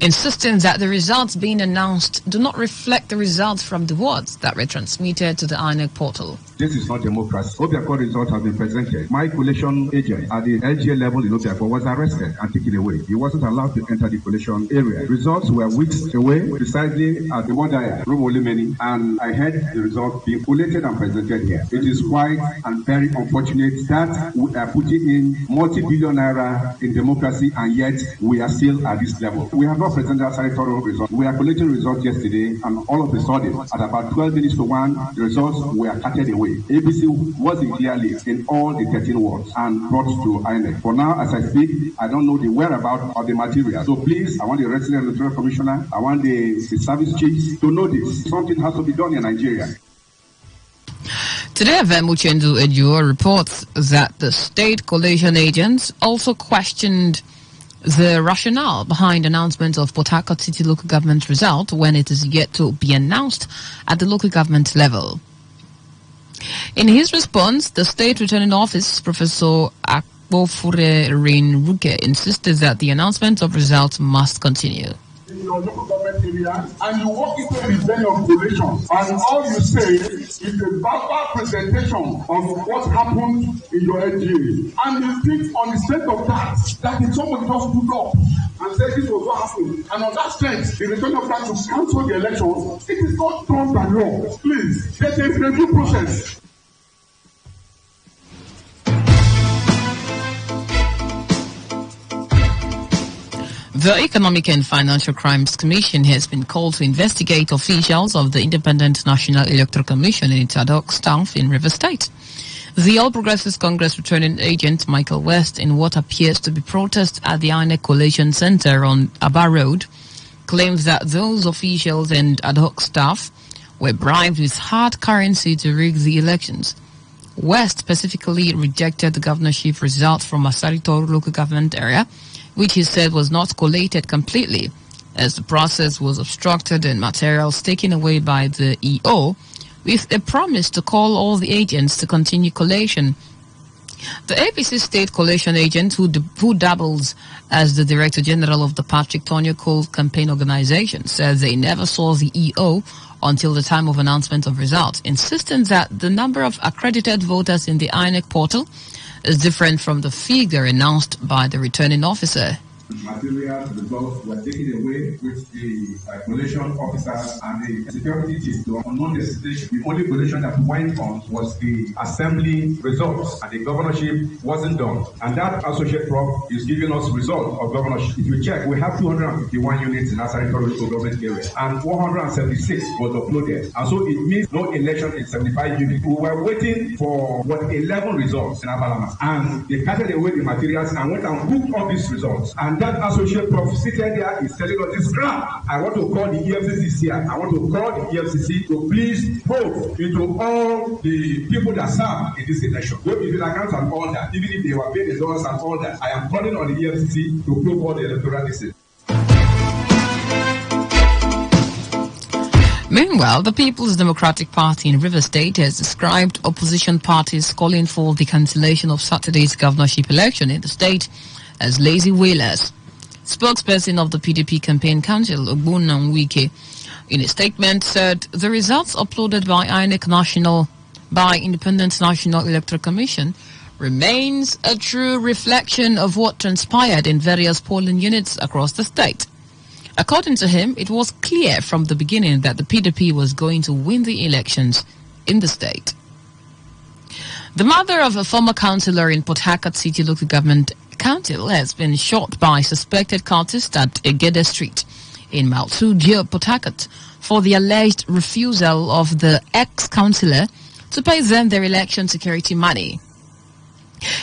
[SPEAKER 8] insisting that the results being announced do not reflect the results from the wards that were transmitted to the INEC portal.
[SPEAKER 21] This is not democracy. Obiako results have been presented. My coalition agent at the LGA level in Obiako was arrested and taken away. He wasn't allowed to enter the coalition area. Results were weeks away, precisely at the Wadaya, Romolimeni, and I had the results being collated and presented here. It is quite and very unfortunate that we are putting in multi-billion naira in democracy, and yet we are still at this level. We have not presented our sanitary results. We are collecting results yesterday, and all of a sudden, at about 12 minutes to 1, the results were carted away. ABC was in clear list in all the 13 wards and brought to INEC. For now, as I speak, I don't know the whereabouts of the material. So please, I want the resident electoral commissioner, I want the service chiefs to know this. Something has to be done in Nigeria.
[SPEAKER 8] Today, Uchendu Ejuo reports that the state coalition agents also questioned the rationale behind announcement of Port Harcourt City local government result when it is yet to be announced at the local government level. In his response, the state returning office, Professor Akpofure Rinruke, insisted that the announcement of results must continue.
[SPEAKER 19] In your local government area, and you walk into the venue of collation, and all you say is a verbal presentation of what happened in your LGA. And you think on the strength of that if somebody just stood up and said this was what happened, and on that strength, the return of that to cancel the election, it is not done by law. Please, there's a review process.
[SPEAKER 8] The Economic and Financial Crimes Commission has been called to investigate officials of the Independent National Electoral Commission and its ad hoc staff in River State. The All Progressives Congress returning agent Michael West, in what appears to be protest at the INEC Collation Center on Aba Road, claims that those officials and ad hoc staff were bribed with hard currency to rig the elections. West specifically rejected the governorship result from Asarito local government area, which he said was not collated completely, as the process was obstructed and materials taken away by the EO, with a promise to call all the agents to continue collation. The APC state collation agent, who doubles as the Director General of the Patrick Tonyo Cole campaign organization, said they never saw the EO until the time of announcement of results, insisting that the number of accredited voters in the INEC portal is different from the figure announced by the returning officer.
[SPEAKER 21] materials, results were taken away, which the collation officers and the security teams were unknown destination. The only collation that went on was the assembly results, and the governorship wasn't done. And that associate prof is giving us results of governorship. If you check, we have 251 units in Asari local government area, and 176 was uploaded. And so it means no election in 75 units. We were waiting for 11 results in Abalamas, and they carted away the materials and went and booked all these results. And that associate prof seated there is telling us this crap. I want to call the EFCC here. I want to call the EFCC to please probe into all the people that serve in this election. Go give accounts and all that. Even if they were paid the dollars and all that, I am calling on the EFCC to probe all the electoral decisions.
[SPEAKER 8] Meanwhile, the People's Democratic Party in Rivers State has described opposition parties calling for the cancellation of Saturday's governorship election in the state as lazy wheelers. Spokesperson of the PDP campaign council, Ogbonna Wike, in a statement said the results uploaded by Independent National Electoral Commission remains a true reflection of what transpired in various polling units across the state. According to him, it was clear from the beginning that the PDP was going to win the elections in the state. The mother of a former councillor in Port Harcourt City Local Government Council has been shot by suspected cultists at Egede Street in Mile 2, Port Harcourt, for the alleged refusal of the ex-councillor to pay them their election security money.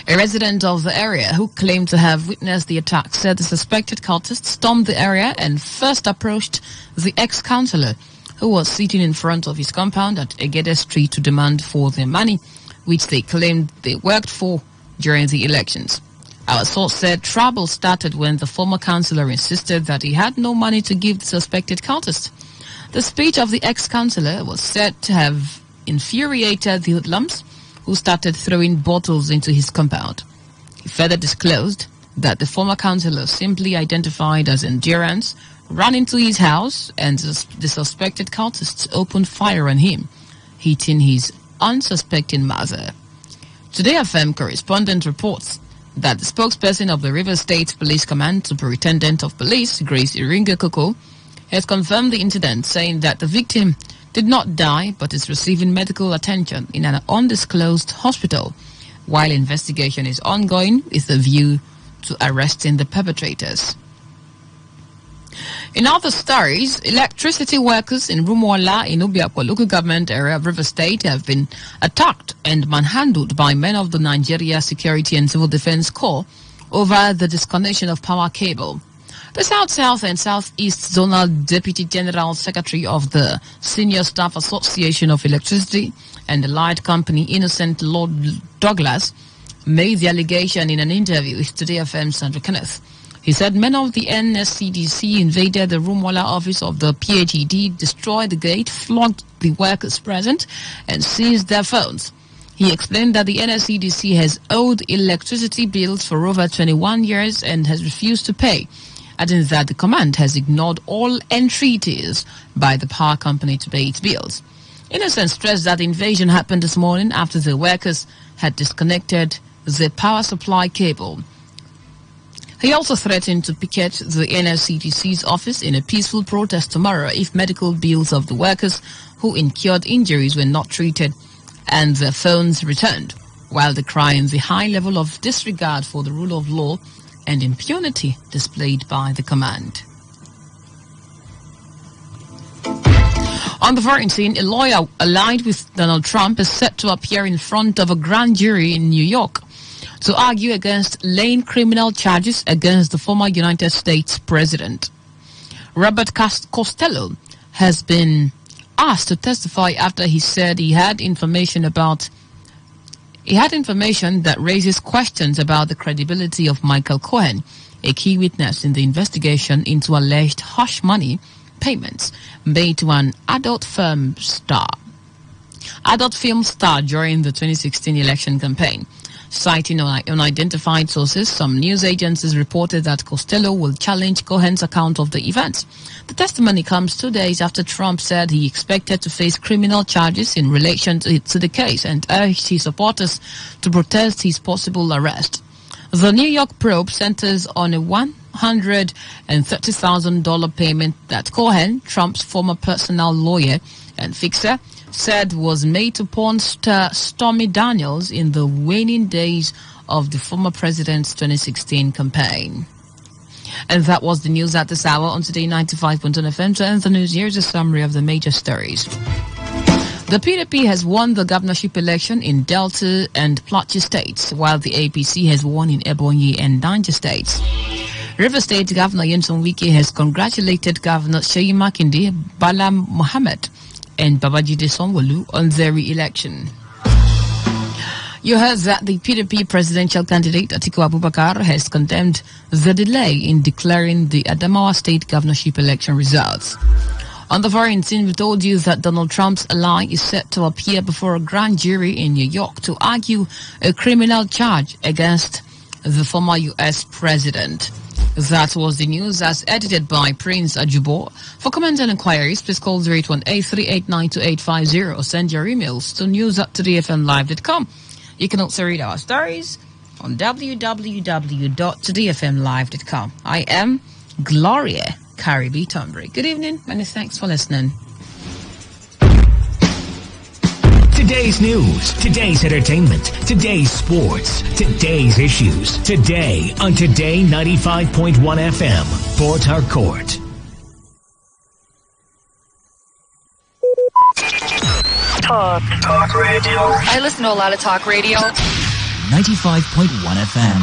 [SPEAKER 8] A resident of the area who claimed to have witnessed the attack said the suspected cultists stormed the area and first approached the ex-councillor, who was sitting in front of his compound at Egede Street, to demand for their money, which they claimed they worked for during the elections. Our source said trouble started when the former councillor insisted that he had no money to give the suspected cultist. The speech of the ex-councillor was said to have infuriated the hoodlums, who started throwing bottles into his compound. He further disclosed that the former councillor, simply identified as Endurance, ran into his house and the suspected cultists opened fire on him, hitting his unsuspecting mother. Today FM correspondent reports that the spokesperson of the Rivers State Police Command, Superintendent of Police, Grace Iringa Koko, has confirmed the incident, saying that the victim did not die but is receiving medical attention in an undisclosed hospital, while investigation is ongoing with a view to arresting the perpetrators. In other stories, electricity workers in Rumuola in Obiakwa local government area of River State have been attacked and manhandled by men of the Nigeria Security and Civil Defense Corps over the disconnection of power cable. The South-South and South-East Zonal Deputy General Secretary of the Senior Staff Association of Electricity and the Light Company, Innocent Lord Douglas, made the allegation in an interview with Today FM Sandra Kenneth. He said men of the NSCDC invaded the Rumuola office of the PHED, destroyed the gate, flogged the workers present, and seized their phones. He explained that the NSCDC has owed electricity bills for over 21 years and has refused to pay, adding that the command has ignored all entreaties by the power company to pay its bills. Innocent stressed that the invasion happened this morning after the workers had disconnected the power supply cable. He also threatened to picket the NSCDC's office in a peaceful protest tomorrow if medical bills of the workers who incurred injuries were not treated and their phones returned, while decrying the high level of disregard for the rule of law and impunity displayed by the command. On the foreign scene, a lawyer allied with Donald Trump is set to appear in front of a grand jury in New York to argue against laying criminal charges against the former United States president. Robert Costello has been asked to testify after he said he had information that raises questions about the credibility of Michael Cohen, a key witness in the investigation into alleged hush money payments made to an adult film star during the 2016 election campaign. Citing unidentified sources, some news agencies reported that Costello will challenge Cohen's account of the events. The testimony comes 2 days after Trump said he expected to face criminal charges in relation to the case and urged his supporters to protest his possible arrest. The New York probe centers on a $1 $130,000 payment that Cohen, Trump's former personal lawyer and fixer, said was made to porn star Stormy Daniels in the waning days of the former president's 2016 campaign. And that was the news at this hour on Today 95.1 FM. To end the news, here's a summary of the major stories. The PDP has won the governorship election in Delta and Plateau states, while the APC has won in Ebonyi and Niger states. River State Governor Nyesom Wike has congratulated Governor Seyi Makinde, Bala Mohammed, and Babajide Sanwo-Olu on their re-election. You heard that the PDP presidential candidate Atiku Abubakar has condemned the delay in declaring the Adamawa State governorship election results. On the foreign scene, we told you that Donald Trump's ally is set to appear before a grand jury in New York to argue a criminal charge against the former U.S. president. That was the news as edited by Prince Ajubo. For comments and inquiries, please call 0818-389-2850 or send your emails to news@todayfmlive.com. You can also read our stories on www.todayfmlive.com. I am Gloria Caribbean Tombury. Good evening, and thanks for listening.
[SPEAKER 6] Today's news, today's entertainment, today's sports, today's issues. Today on Today 95.1 FM, Port Harcourt.
[SPEAKER 7] Talk radio. I listen to a lot of talk radio.
[SPEAKER 6] 95.1 FM.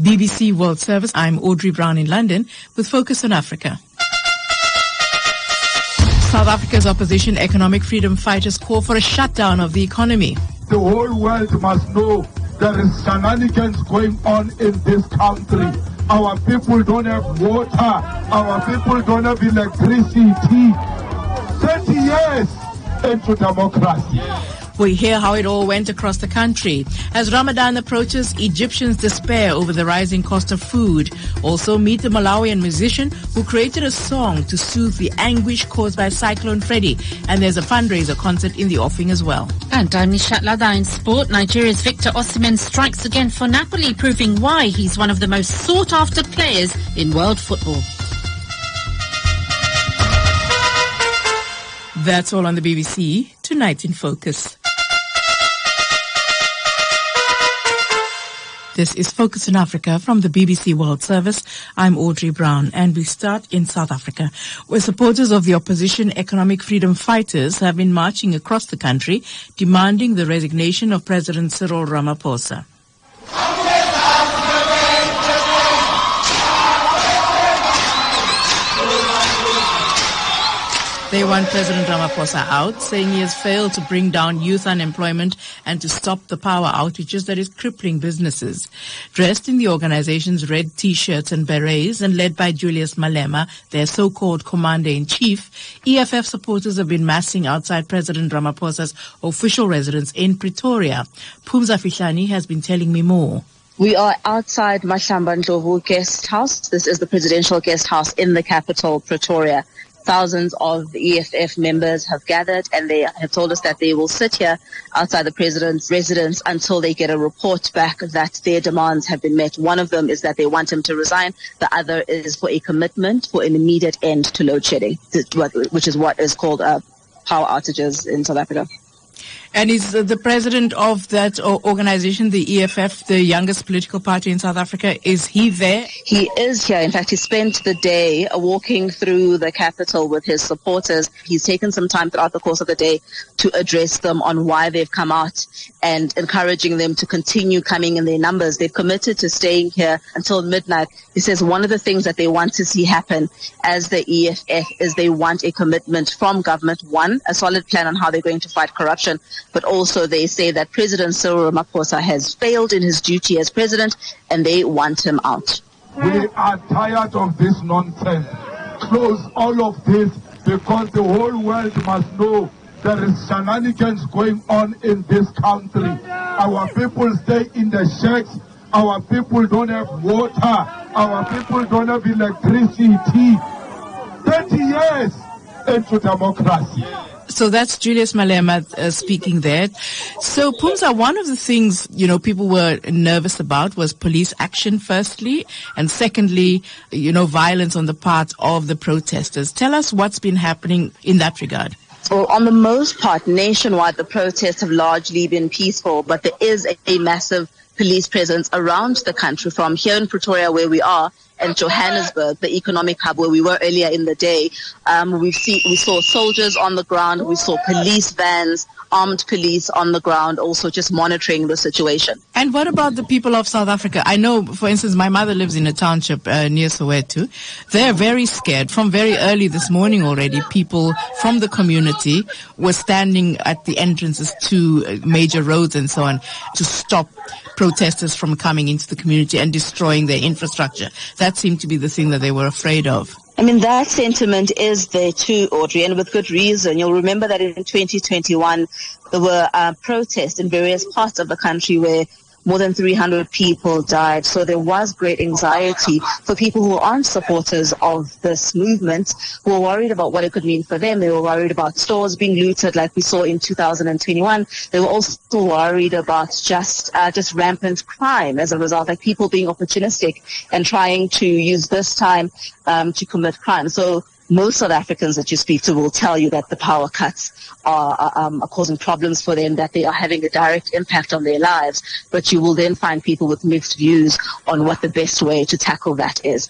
[SPEAKER 11] BBC World Service. I'm Audrey Brown in London with Focus on Africa. South Africa's opposition economic freedom fighters call for a shutdown of the economy.
[SPEAKER 12] The whole world must know there is shenanigans going on in this country. Our people don't have water. Our people don't have electricity. 30 years into democracy.
[SPEAKER 11] We hear how it all went across the country. As Ramadan approaches, Egyptians despair over the rising cost of food. Also, meet the Malawian musician who created a song to soothe the anguish caused by Cyclone Freddy. And there's a fundraiser concert in the offing as well.
[SPEAKER 24] And I'm Nishat Lada in sport. Nigeria's Victor Osimhen strikes again for Napoli, proving why he's one of the most sought-after players in world football.
[SPEAKER 11] That's all on the BBC Tonight in Focus. This is Focus on Africa from the BBC World Service. I'm Audrey Brown, and we start in South Africa, where supporters of the opposition economic freedom fighters have been marching across the country, demanding the resignation of President Cyril Ramaphosa. They want President Ramaphosa out, saying he has failed to bring down youth unemployment and to stop the power outages that is crippling businesses. Dressed in the organization's red T-shirts and berets and led by Julius Malema, their so-called commander-in-chief, EFF supporters have been massing outside President Ramaphosa's official residence in Pretoria. Phumza Fihlani has been telling me more.
[SPEAKER 25] We are outside Mahlamba Ndlovu guest house. This is the presidential guest house in the capital, Pretoria. Thousands of EFF members have gathered, and they have told us that they will sit here outside the president's residence until they get a report back that their demands have been met. One of them is that they want him to resign. The other is for a commitment for an immediate end to load shedding, which is what is called power outages in South Africa.
[SPEAKER 11] And is the president of that organization, the EFF, the youngest political party in South Africa, is he there?
[SPEAKER 25] He is here. In fact, he spent the day walking through the capital with his supporters. He's taken some time throughout the course of the day to address them on why they've come out and encouraging them to continue coming in their numbers. They've committed to staying here until midnight. He says one of the things that they want to see happen as the EFF is they want a commitment from government, one, a solid plan on how they're going to fight corruption, but also they say that President Cyril Ramaphosa has failed in his duty as president and they want him out.
[SPEAKER 12] We are tired of this nonsense. Close all of this because the whole world must know there is shenanigans going on in this country. Our people stay in the shacks. Our people don't have water. Our people don't have electricity. 30 years into democracy.
[SPEAKER 11] So that's Julius Malema speaking there. So, Pumza, one of the things, people were nervous about was police action, firstly, and secondly, violence on the part of the protesters. Tell us what's been happening in that regard.
[SPEAKER 25] Well, on the most part, nationwide, the protests have largely been peaceful, but there is a massive police presence around the country, from here in Pretoria, where we are, and Johannesburg, the economic hub where we were earlier in the day. We saw soldiers on the ground, we saw police vans, armed police on the ground, also just monitoring the situation.
[SPEAKER 11] And what about the people of South Africa? I know, for instance, my mother lives in a township near Soweto. They're very scared. From very early this morning already, people from the community were standing at the entrances to major roads and so on to stop protesters from coming into the community and destroying their infrastructure. That seemed to be the thing that they were afraid of.
[SPEAKER 25] I mean, that sentiment is there too, Audrey, and with good reason. You'll remember that in 2021, there were protests in various parts of the country where more than 300 people died. So there was great anxiety for people who aren't supporters of this movement, who were worried about what it could mean for them. They were worried about stores being looted like we saw in 2021. They were also worried about just rampant crime as a result, like people being opportunistic and trying to use this time to commit crime. So most South Africans that you speak to will tell you that the power cuts are causing problems for them, that they are having a direct impact on their lives. But you will then find people with mixed views on what the best way to tackle that is.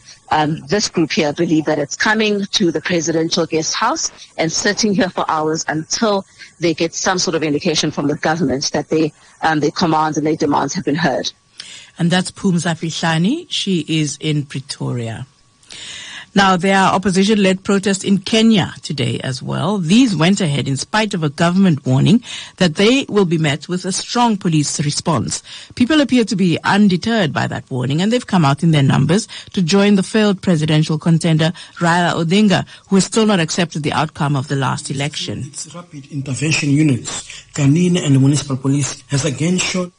[SPEAKER 25] This group here believe that it's coming to the presidential guest house and sitting here for hours until they get some sort of indication from the government that their commands and their demands have been heard.
[SPEAKER 11] And that's Pumza Fihlani. She is in Pretoria. Now, there are opposition-led protests in Kenya today as well. These went ahead in spite of a government warning that they will be met with a strong police response. People appear to be undeterred by that warning, and they've come out in their numbers to join the failed presidential contender Raila Odinga, who has still not accepted the outcome of the last election.
[SPEAKER 2] Its rapid intervention units, Kanine and the municipal police, has again shown.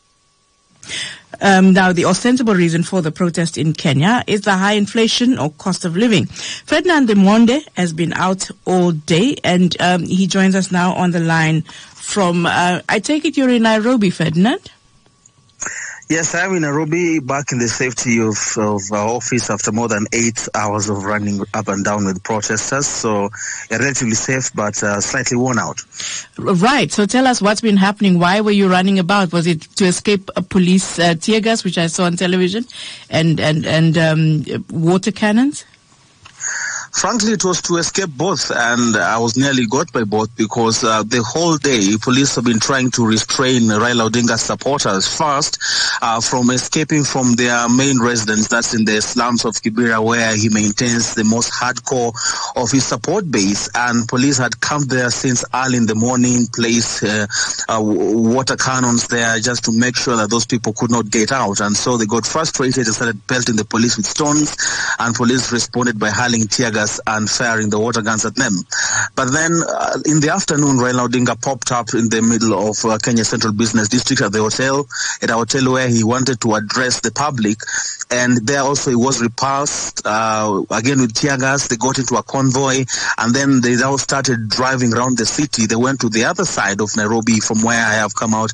[SPEAKER 11] Now, the ostensible reason for the protest in Kenya is the high inflation or cost of living. Ferdinand Monde has been out all day, and he joins us now on the line from, I take it you're in Nairobi, Ferdinand?
[SPEAKER 4] Yes, I'm in Nairobi, back in the safety of our office after more than 8 hours of running up and down with protesters. So relatively safe, but slightly worn out.
[SPEAKER 11] Right. So tell us what's been happening. Why were you running about? Was it to escape a police tear gas, which I saw on television, and water cannons?
[SPEAKER 4] Frankly, it was to escape both, and I was nearly got by both because the whole day police have been trying to restrain Raila Odinga's supporters first from escaping from their main residence, that's in the slums of Kibera, where he maintains the most hardcore of his support base, and police had come there since early in the morning, placed water cannons there just to make sure that those people could not get out, and so they got frustrated and started pelting the police with stones, and police responded by hurling tear gas and firing the water guns at them. But then in the afternoon, Raila Odinga popped up in the middle of Kenya Central Business District at a hotel where he wanted to address the public, and there also he was repulsed again with tear gas. They got into a convoy, and then they now started driving around the city. They went to the other side of Nairobi from where I have come out,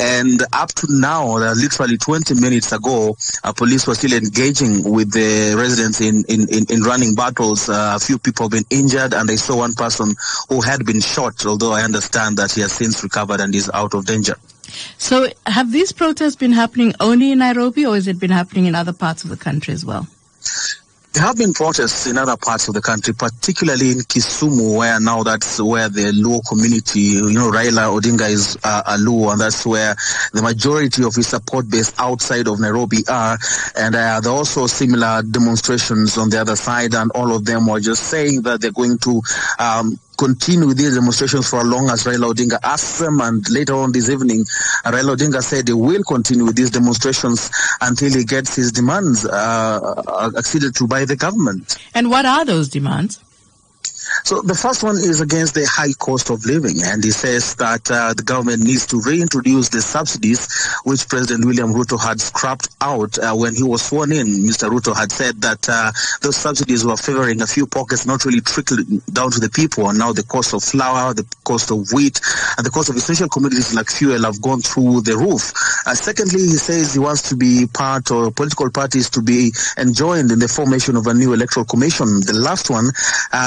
[SPEAKER 4] and up to now, literally 20 minutes ago, police were still engaging with the residents in running battles. A few people have been injured, and I saw one person who had been shot, although I understand that he has since recovered and is out of danger.
[SPEAKER 11] So have these protests been happening only in Nairobi, or has it been happening in other parts of the country as well?
[SPEAKER 4] There have been protests in other parts of the country, particularly in Kisumu, where now that's where the Luo community, Raila Odinga is a Luo, and that's where the majority of his support base outside of Nairobi are. And there are also similar demonstrations on the other side, and all of them were just saying that they're going to continue with these demonstrations for as long as Raila Odinga asks them, and later on this evening, Raila Odinga said he will continue with these demonstrations until he gets his demands acceded to by the government.
[SPEAKER 11] And what are those demands?
[SPEAKER 4] So the first one is against the high cost of living, and he says that the government needs to reintroduce the subsidies which President William Ruto had scrapped out when he was sworn in. Mr. Ruto had said that those subsidies were favoring a few pockets, not really trickling down to the people, and now the cost of flour, the cost of wheat, and the cost of essential commodities like fuel have gone through the roof. Secondly, he says he wants to be part, or political parties to be enjoined in the formation of a new electoral commission. The last one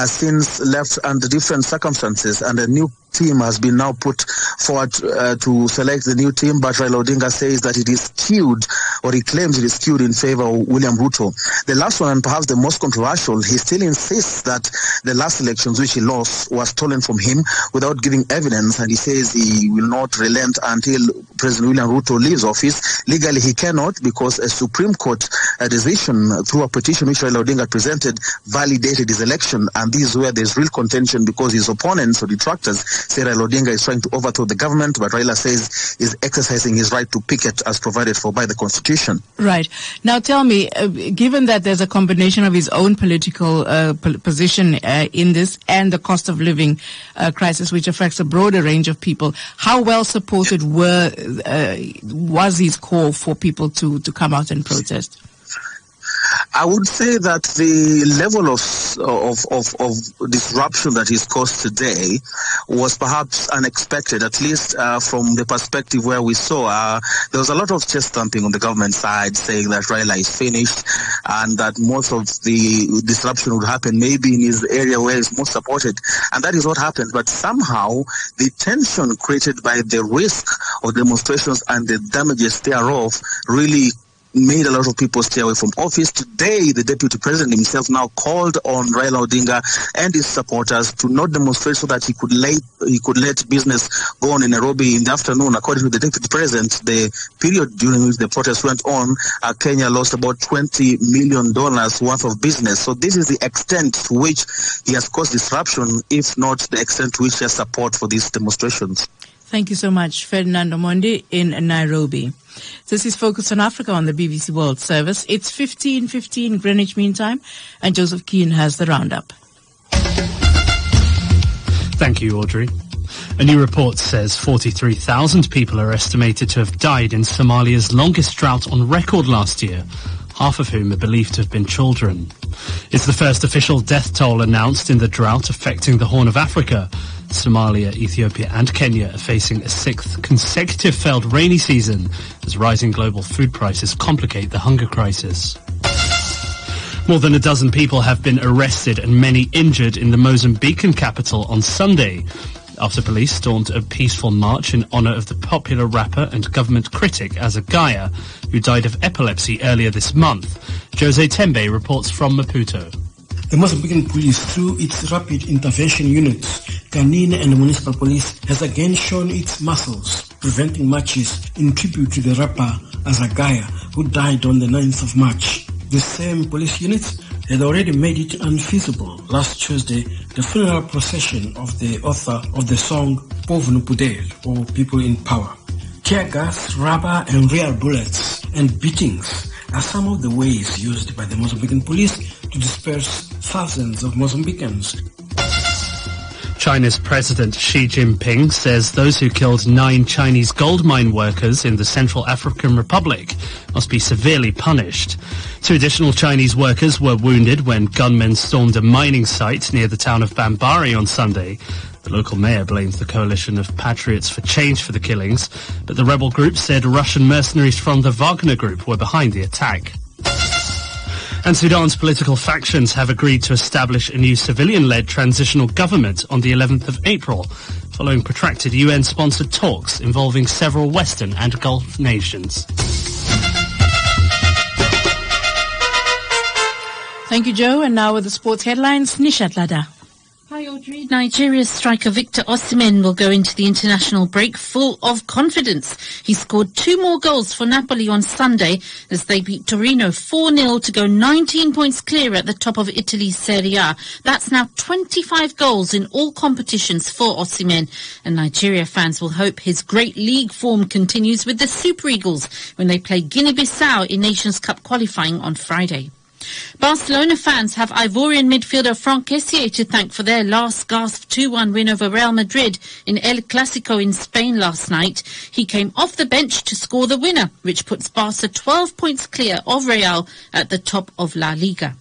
[SPEAKER 4] since left under different circumstances, and a new team has been now put forward to select the new team, but Raila Odinga says that it is skewed, or he claims it is skewed in favor of William Ruto. The last one, and perhaps the most controversial, he still insists that the last elections which he lost was stolen from him without giving evidence, and he says he will not relent until President William Ruto leaves office. Legally he cannot, because a Supreme Court decision through a petition which Raila Odinga presented validated his election, and this is where there's real contention, because his opponents or detractors say Raila Odinga is trying to overthrow the government, but Raila says is exercising his right to picket as provided for by the Constitution.
[SPEAKER 11] Right. Now tell me, given that there's a combination of his own political position in this and the cost of living crisis, which affects a broader range of people, how well supported was his call for people to come out and protest?
[SPEAKER 4] I would say that the level of disruption that is caused today was perhaps unexpected, at least from the perspective where we saw there was a lot of chest thumping on the government side, saying that Raila is finished and that most of the disruption would happen maybe in his area where he's most supported, and that is what happened. But somehow the tension created by the risk of demonstrations and the damages thereof really made a lot of people stay away from office. Today, the deputy president himself now called on Raila Odinga and his supporters to not demonstrate so that he could let business go on in Nairobi in the afternoon. According to the deputy president, the period during which the protest went on, Kenya lost about $20 million worth of business. So this is the extent to which he has caused disruption, if not the extent to which he has support for these demonstrations.
[SPEAKER 11] Thank you so much, Ferdinand Omondi in Nairobi. This is Focus on Africa on the BBC World Service. It's 15:15 Greenwich Mean Time, and Joseph Keane has the roundup.
[SPEAKER 5] Thank you, Audrey. A new report says 43,000 people are estimated to have died in Somalia's longest drought on record last year, half of whom are believed to have been children. It's the first official death toll announced in the drought affecting the Horn of Africa. Somalia, Ethiopia and Kenya are facing a sixth consecutive failed rainy season as rising global food prices complicate the hunger crisis. More than a dozen people have been arrested and many injured in the Mozambican capital on Sunday after police stormed a peaceful march in honor of the popular rapper and government critic Azagaya, who died of epilepsy earlier this month. Jose Tembe reports from Maputo.
[SPEAKER 2] The Mozambican police, through its rapid intervention units, Canine and municipal police, has again shown its muscles, preventing marches in tribute to the rapper Azagaya, who died on the 9th of March. The same police units had already made it unfeasible last Tuesday, the funeral procession of the author of the song Povo no Poder, or People in Power. Tear gas, rubber and real bullets and beatings are some of the ways used by the Mozambican police to disperse thousands of Mozambicans.
[SPEAKER 5] China's President Xi Jinping says those who killed 9 Chinese gold mine workers in the Central African Republic must be severely punished. 2 additional Chinese workers were wounded when gunmen stormed a mining site near the town of Bambari on Sunday. The local mayor blames the coalition of Patriots for Change for the killings, but the rebel group said Russian mercenaries from the Wagner Group were behind the attack. And Sudan's political factions have agreed to establish a new civilian-led transitional government on the 11th of April, following protracted UN-sponsored talks involving several Western and Gulf nations.
[SPEAKER 11] Thank you, Joe. And now with the sports headlines, Nishat Lada.
[SPEAKER 24] Hi, Audrey. Nigeria's striker Victor Osimhen will go into the international break full of confidence. He scored 2 more goals for Napoli on Sunday as they beat Torino 4-0 to go 19 points clear at the top of Italy's Serie A. That's now 25 goals in all competitions for Osimhen. And Nigeria fans will hope his great league form continues with the Super Eagles when they play Guinea-Bissau in Nations Cup qualifying on Friday. Barcelona fans have Ivorian midfielder Franck Kessié to thank for their last-gasp 2-1 win over Real Madrid in El Clásico in Spain last night. He came off the bench to score the winner, which puts Barca 12 points clear of Real at the top of La Liga.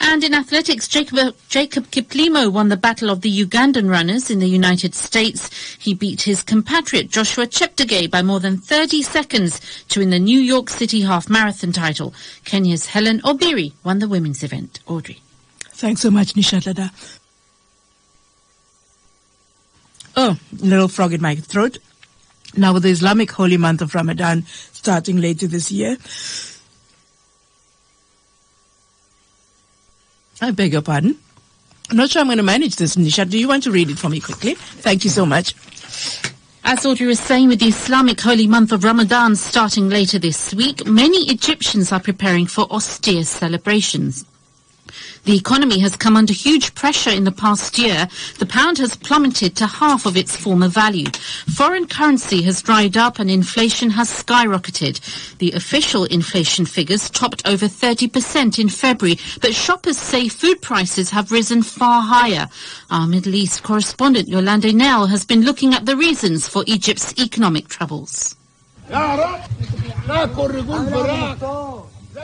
[SPEAKER 24] And in athletics, Jacob Kiplimo won the battle of the Ugandan runners in the United States. He beat his compatriot Joshua Cheptegei by more than 30 seconds to win the New York City half marathon title. Kenya's Helen Obiri won the women's event. Audrey.
[SPEAKER 11] Thanks so much, Nishatlada. Oh, little frog in my throat. Now, with the Islamic holy month of Ramadan starting later this year, I beg your pardon. I'm not sure I'm going to manage this, Nisha. Do you want to read it for me quickly? Thank you so much.
[SPEAKER 24] As Audrey was saying, with the Islamic holy month of Ramadan starting later this week, many Egyptians are preparing for austere celebrations. The economy has come under huge pressure in the past year. The pound has plummeted to half of its former value. Foreign currency has dried up and inflation has skyrocketed. The official inflation figures topped over 30% in February, but shoppers say food prices have risen far higher. Our Middle East correspondent Yolande Nell has been looking at the reasons for Egypt's economic troubles.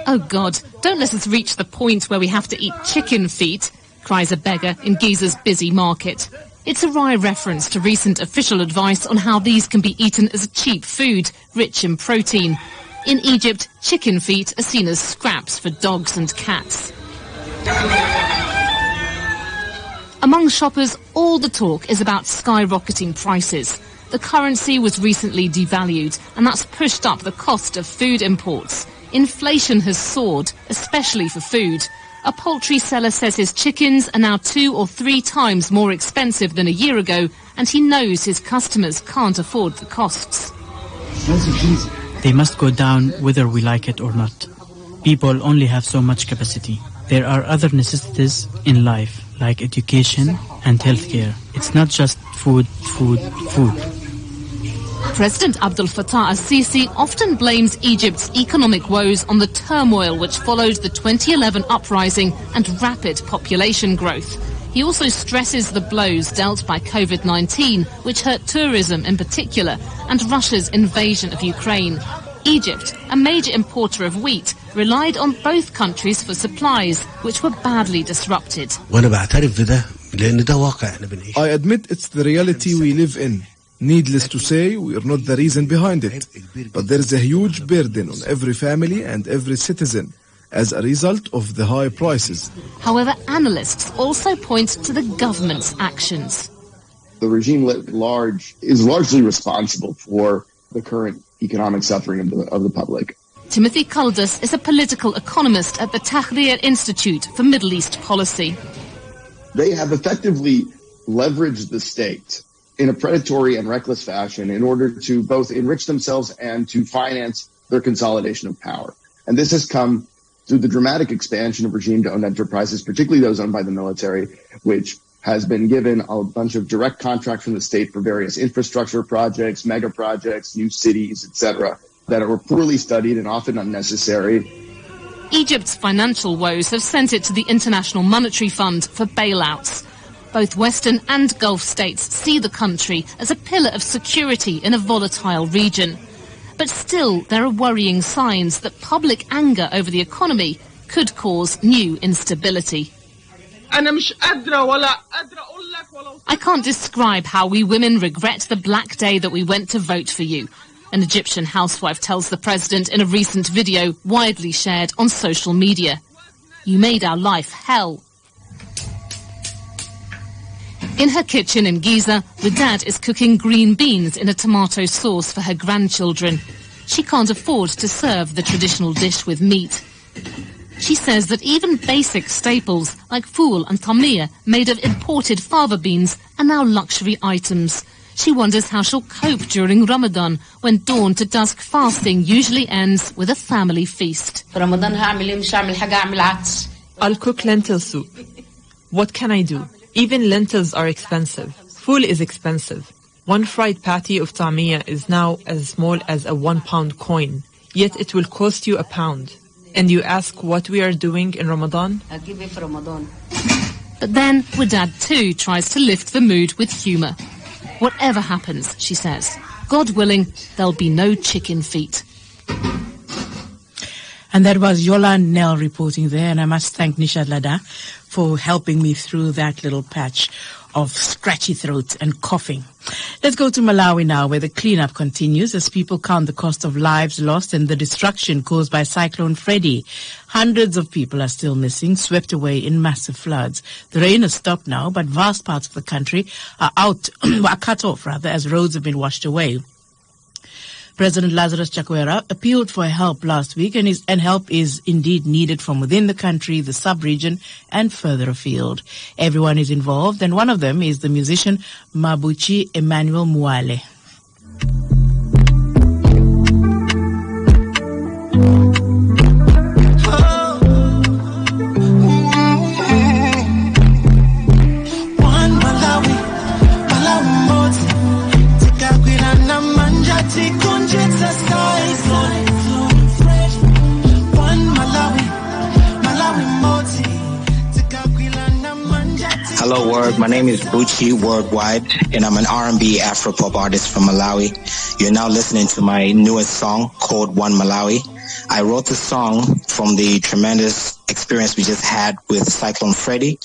[SPEAKER 9] Oh God, don't let us reach the point where we have to eat chicken feet, cries a beggar in Giza's busy market. It's a wry reference to recent official advice on how these can be eaten as cheap food, rich in protein. In Egypt, chicken feet are seen as scraps for dogs and cats. Among shoppers, all the talk is about skyrocketing prices. The currency was recently devalued, and that's pushed up the cost of food imports. Inflation has soared, especially for food. A poultry seller says his chickens are now 2 or 3 times more expensive than a year ago, and he knows his customers can't afford the costs.
[SPEAKER 13] They must go down whether we like it or not. People only have so much capacity. There are other necessities in life, like education and healthcare. It's not just food.
[SPEAKER 9] President Abdel Fattah al-Sisi often blames Egypt's economic woes on the turmoil which followed the 2011 uprising and rapid population growth. He also stresses the blows dealt by COVID-19, which hurt tourism in particular, and Russia's invasion of Ukraine. Egypt, a major importer of wheat, relied on both countries for supplies, which were badly disrupted.
[SPEAKER 14] I admit it's the reality we live in. Needless to say, we are not the reason behind it. But there is a huge burden on every family and every citizen as a result of the high prices.
[SPEAKER 9] However, analysts also point to the government's actions.
[SPEAKER 18] The regime at large is largely responsible for the current economic suffering of the public.
[SPEAKER 9] Timothy Kuldus is a political economist at the Tahrir Institute for Middle East Policy.
[SPEAKER 18] They have effectively leveraged the state in a predatory and reckless fashion in order to both enrich themselves and to finance their consolidation of power. And this has come through the dramatic expansion of regime-owned enterprises, particularly those owned by the military, which has been given a bunch of direct contracts from the state for various infrastructure projects, mega projects, new cities, etc., that were poorly studied and often unnecessary.
[SPEAKER 9] Egypt's financial woes have sent it to the International Monetary Fund for bailouts. Both Western and Gulf states see the country as a pillar of security in a volatile region. But still, there are worrying signs that public anger over the economy could cause new instability. I can't describe how we women regret the black day that we went to vote for you, an Egyptian housewife tells the president in a recent video widely shared on social media. You made our life hell. In her kitchen in Giza, the dad is cooking green beans in a tomato sauce for her grandchildren. She can't afford to serve the traditional dish with meat. She says that even basic staples like fool and tamia, made of imported fava beans, are now luxury items. She wonders how she'll cope during Ramadan, when dawn to dusk fasting usually ends with a family feast.
[SPEAKER 22] I'll cook lentil soup. What can I do? Even lentils are expensive. Fool is expensive. One fried patty of tamia is now as small as a £1 coin, yet it will cost you £1. And you ask what we are doing in Ramadan?
[SPEAKER 9] But then Wadad too tries to lift the mood with humour. Whatever happens, she says, God willing, there'll be no chicken feet.
[SPEAKER 11] And that was Yolande Nell reporting there, and I must thank Nishad Lada for helping me through that little patch of scratchy throat and coughing. Let's go to Malawi now, where the cleanup continues as people count the cost of lives lost and the destruction caused by Cyclone Freddy. Hundreds of people are still missing, swept away in massive floods. The rain has stopped now, but vast parts of the country are cut off as roads have been washed away. President Lazarus Chakwera appealed for help last week, and help is indeed needed from within the country, the sub-region, and further afield. Everyone is involved, and one of them is the musician Mabuchi Emmanuel Muale.
[SPEAKER 1] Hello world, my name is Buchi Worldwide, and I'm an R&B Afropop artist from Malawi. You're now listening to my newest song called One Malawi. I wrote the song from the tremendous experience we just had with Cyclone Freddy,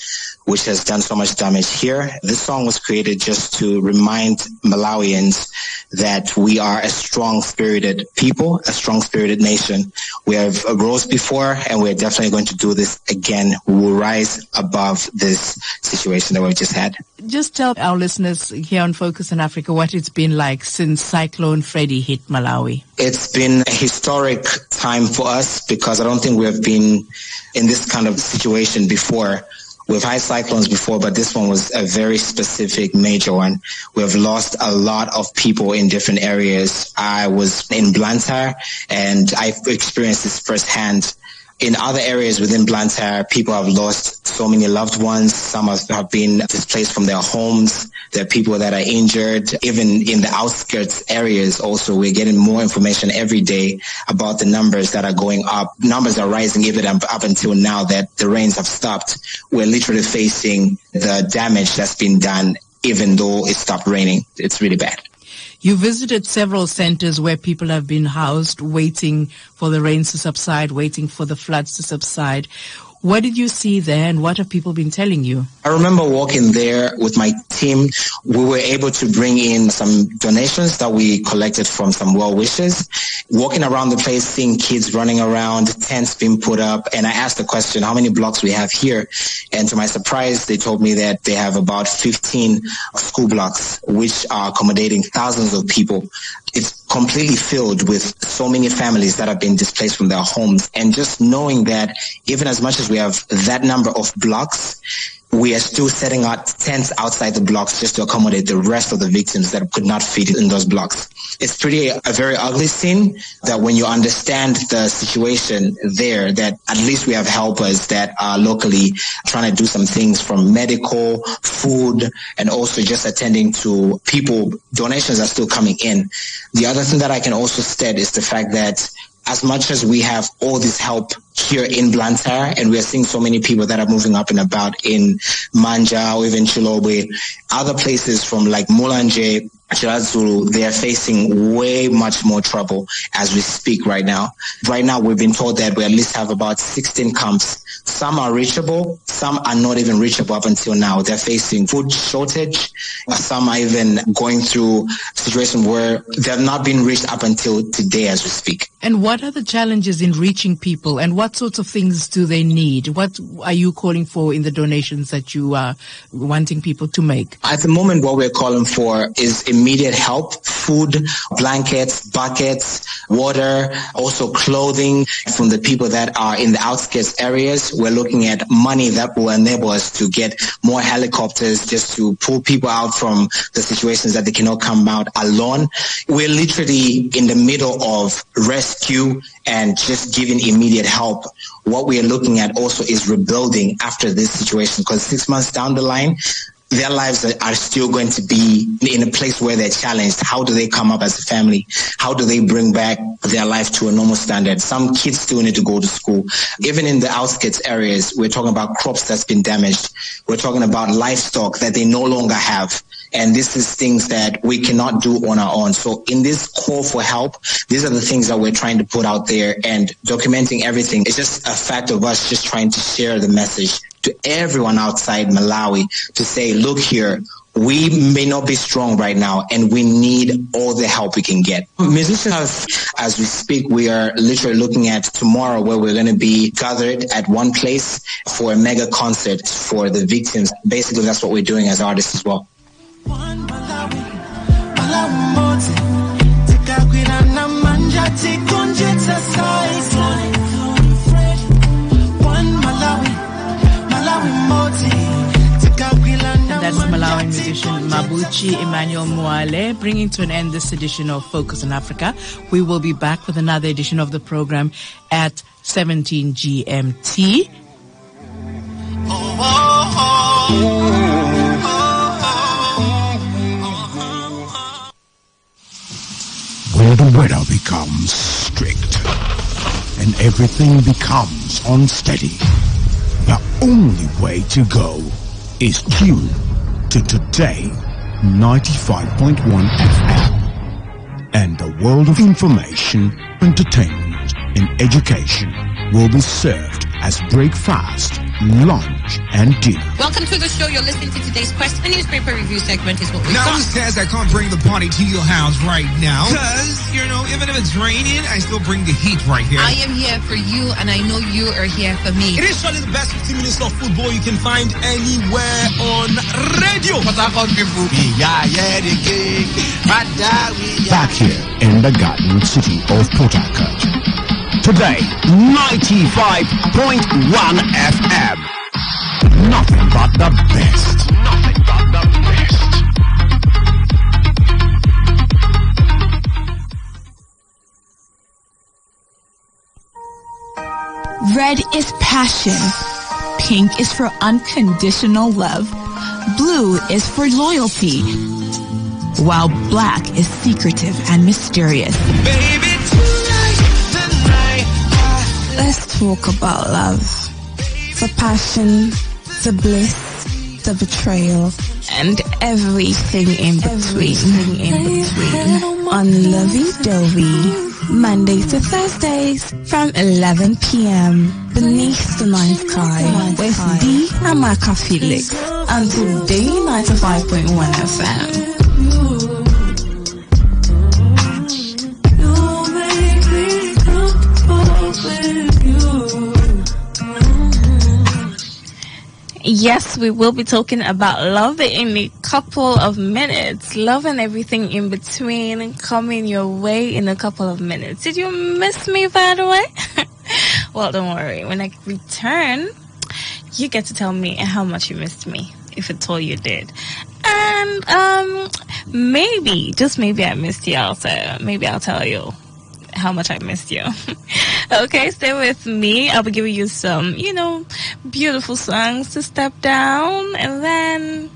[SPEAKER 1] which has done so much damage here. This song was created just to remind Malawians that we are a strong-spirited people, a strong-spirited nation. We have rose before, and we're definitely going to do this again. We will rise above this situation that we've just had.
[SPEAKER 11] Just tell our listeners here on Focus on Africa what it's been like since Cyclone Freddy hit Malawi.
[SPEAKER 1] It's been a historic time for us because I don't think we have been in this kind of situation before. We've had cyclones before, but this one was a very specific, major one. We have lost a lot of people in different areas. I was in Blantyre, and I've experienced this firsthand. In other areas within Blantyre, people have lost so many loved ones. Some have been displaced from their homes. There are people that are injured. Even in the outskirts areas also, we're getting more information every day about the numbers that are going up. Numbers are rising even up until now that the rains have stopped. We're literally facing the damage that's been done even though it stopped raining. It's really bad.
[SPEAKER 11] You visited several centers where people have been housed, waiting for the rains to subside, waiting for the floods to subside. What did you see there, and what have people been telling you?
[SPEAKER 1] I remember walking there with my team. We were able to bring in some donations that we collected from some well-wishers. Walking around the place, seeing kids running around, tents being put up, and I asked the question, how many blocks we have here? And to my surprise, they told me that they have about 15 school blocks, which are accommodating thousands of people. It's completely filled with so many families that have been displaced from their homes. And just knowing that even as much as we have that number of blocks, we are still setting out tents outside the blocks just to accommodate the rest of the victims that could not fit in those blocks. It's a very ugly scene that when you understand the situation there, that at least we have helpers that are locally trying to do some things from medical, food, and also just attending to people. Donations are still coming in. The other thing that I can also state is the fact that as much as we have all this help here in Blantyre, and we are seeing so many people that are moving up and about in Manja or even Chilobe, other places from like Mulanje, Chirazulu, they are facing way much more trouble as we speak right now. Right now, we've been told that we at least have about 16 camps. Some are reachable, some are not even reachable up until now. They're facing food shortage. Some are even going through a situation where they have not been reached up until today as we speak.
[SPEAKER 11] And what are the challenges in reaching people, and what sorts of things do they need? What are you calling for in the donations that you are wanting people to make?
[SPEAKER 1] At the moment, what we're calling for is immediate help, food, blankets, buckets, water, also clothing from the people that are in the outskirts areas. We're looking at money that will enable us to get more helicopters just to pull people out from the situations that they cannot come out alone. We're literally in the middle of rescue and just giving immediate help. What we are looking at also is rebuilding after this situation, because 6 months down the line, their lives are still going to be in a place where they're challenged. How do they come up as a family? How do they bring back their life to a normal standard? Some kids still need to go to school. Even in the outskirts areas, we're talking about crops that's been damaged. We're talking about livestock that they no longer have. And this is things that we cannot do on our own. So in this call for help, these are the things that we're trying to put out there, and documenting everything. It's just a fact of us just trying to share the message to everyone outside Malawi to say, look here, we may not be strong right now, and we need all the help we can get. Musicians, as we speak, we are literally looking at tomorrow where we're going to be gathered at one place for a mega concert for the victims. Basically, that's what we're doing as artists as well.
[SPEAKER 11] That's Malawian musician Mabuchi Emmanuel Mwale, bringing to an end this edition of Focus on Africa. We will be back with another edition of the program at 17 GMT.
[SPEAKER 3] Where the weather becomes strict and everything becomes unsteady, the only way to go is tune to Today 95.1 FM, and the world of information, entertainment, and education will be served as breakfast, lunch, and dinner.
[SPEAKER 15] Welcome to the show. You're listening to today's Quest. The newspaper review segment is what we've got.
[SPEAKER 16] Now it says I can't bring the party to your house right now, because, even if it's raining, I still bring the heat right here.
[SPEAKER 15] I am here for you, and I know you are here for me.
[SPEAKER 16] It is surely the best 15 minutes of football you can find anywhere on radio.
[SPEAKER 3] Back here in the Garden City of Port Harcourt. Today, 95.1 FM. Nothing but the best. Nothing but the best.
[SPEAKER 17] Red is passion. Pink is for unconditional love. Blue is for loyalty. While black is secretive and mysterious.
[SPEAKER 16] Baby,
[SPEAKER 17] let's talk about love. The passion, the bliss, the betrayal, and everything in between. On Lovey Dovey, Mondays to Thursdays from 11 p.m. beneath the night sky with D. Amaka Felix on Today 95.1 FM. Yes, we will be talking about love in a couple of minutes. Love and everything in between coming your way in a couple of minutes. Did you miss me, by the way? Well, don't worry. When I return, you get to tell me how much you missed me, if at all you did. And maybe, just maybe I missed you also. Maybe I'll tell you how much I missed you. Okay, stay with me. I'll be giving you some, beautiful songs to step down, and then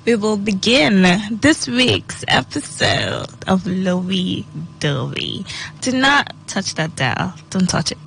[SPEAKER 17] we will begin this week's episode of Lovey Dovey. Do not touch that dial. Don't touch it.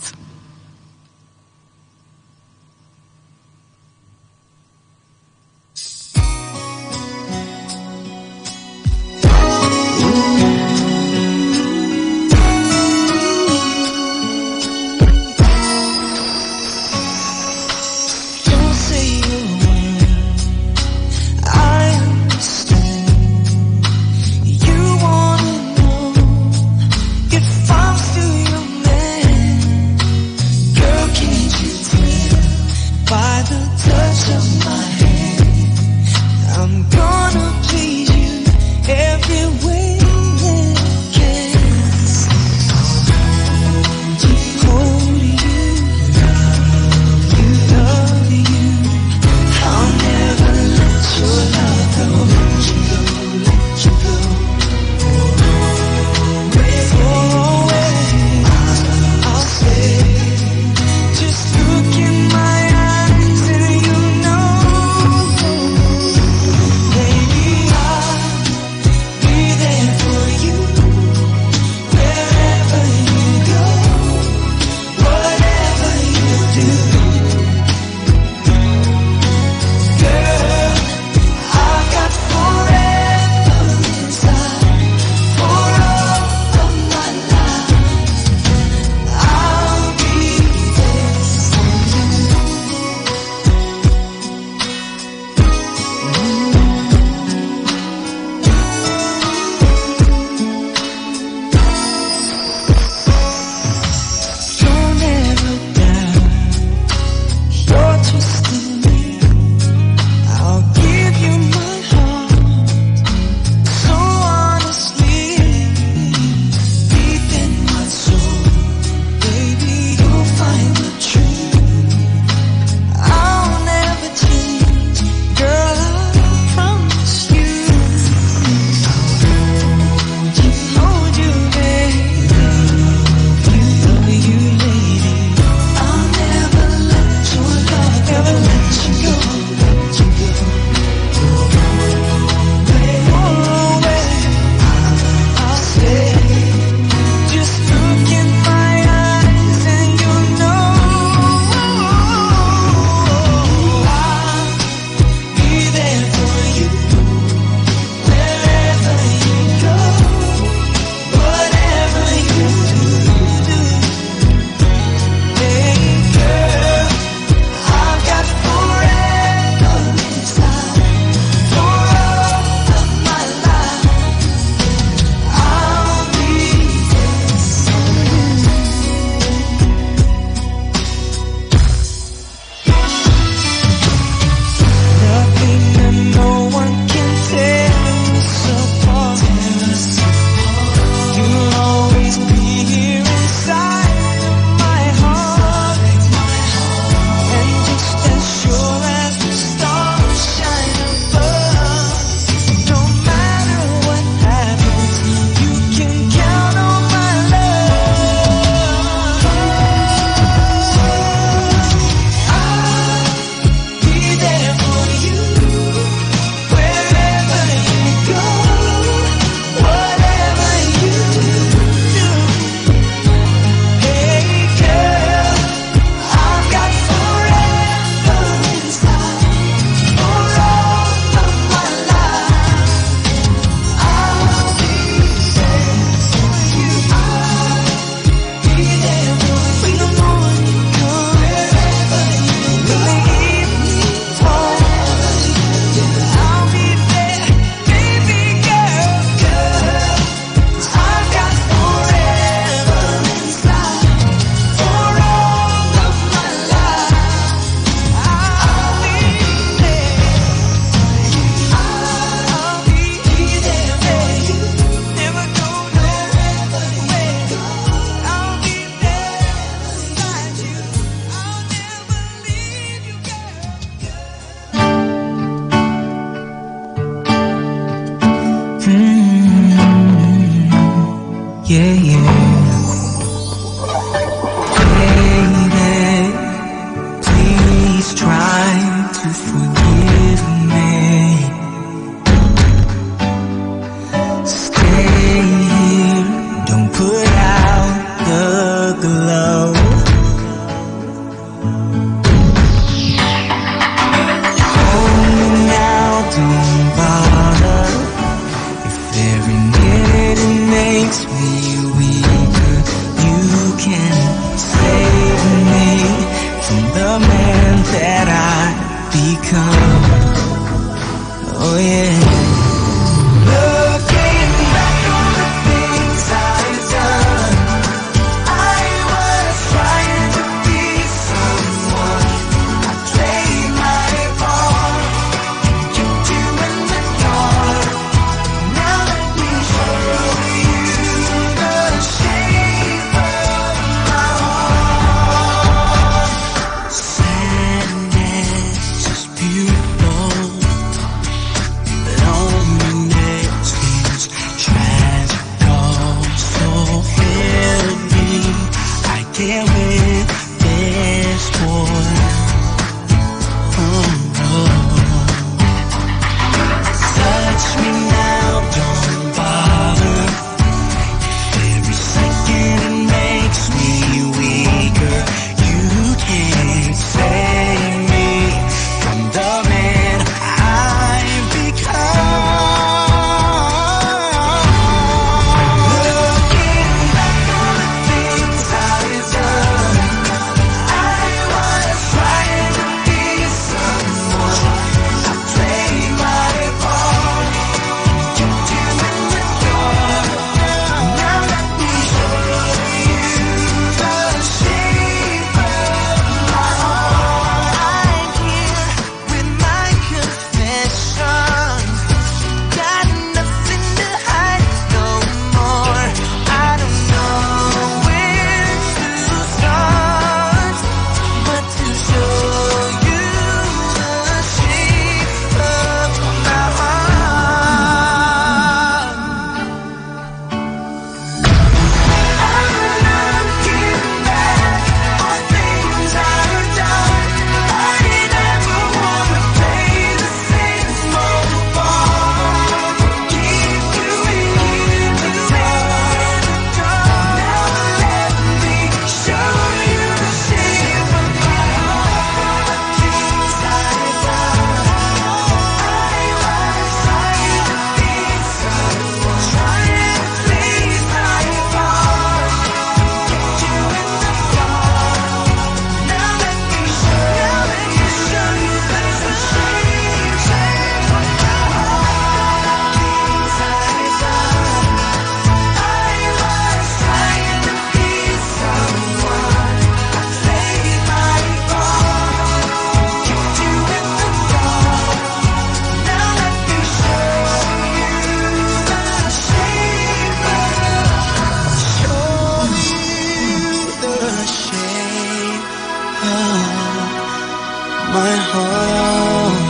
[SPEAKER 10] my heart.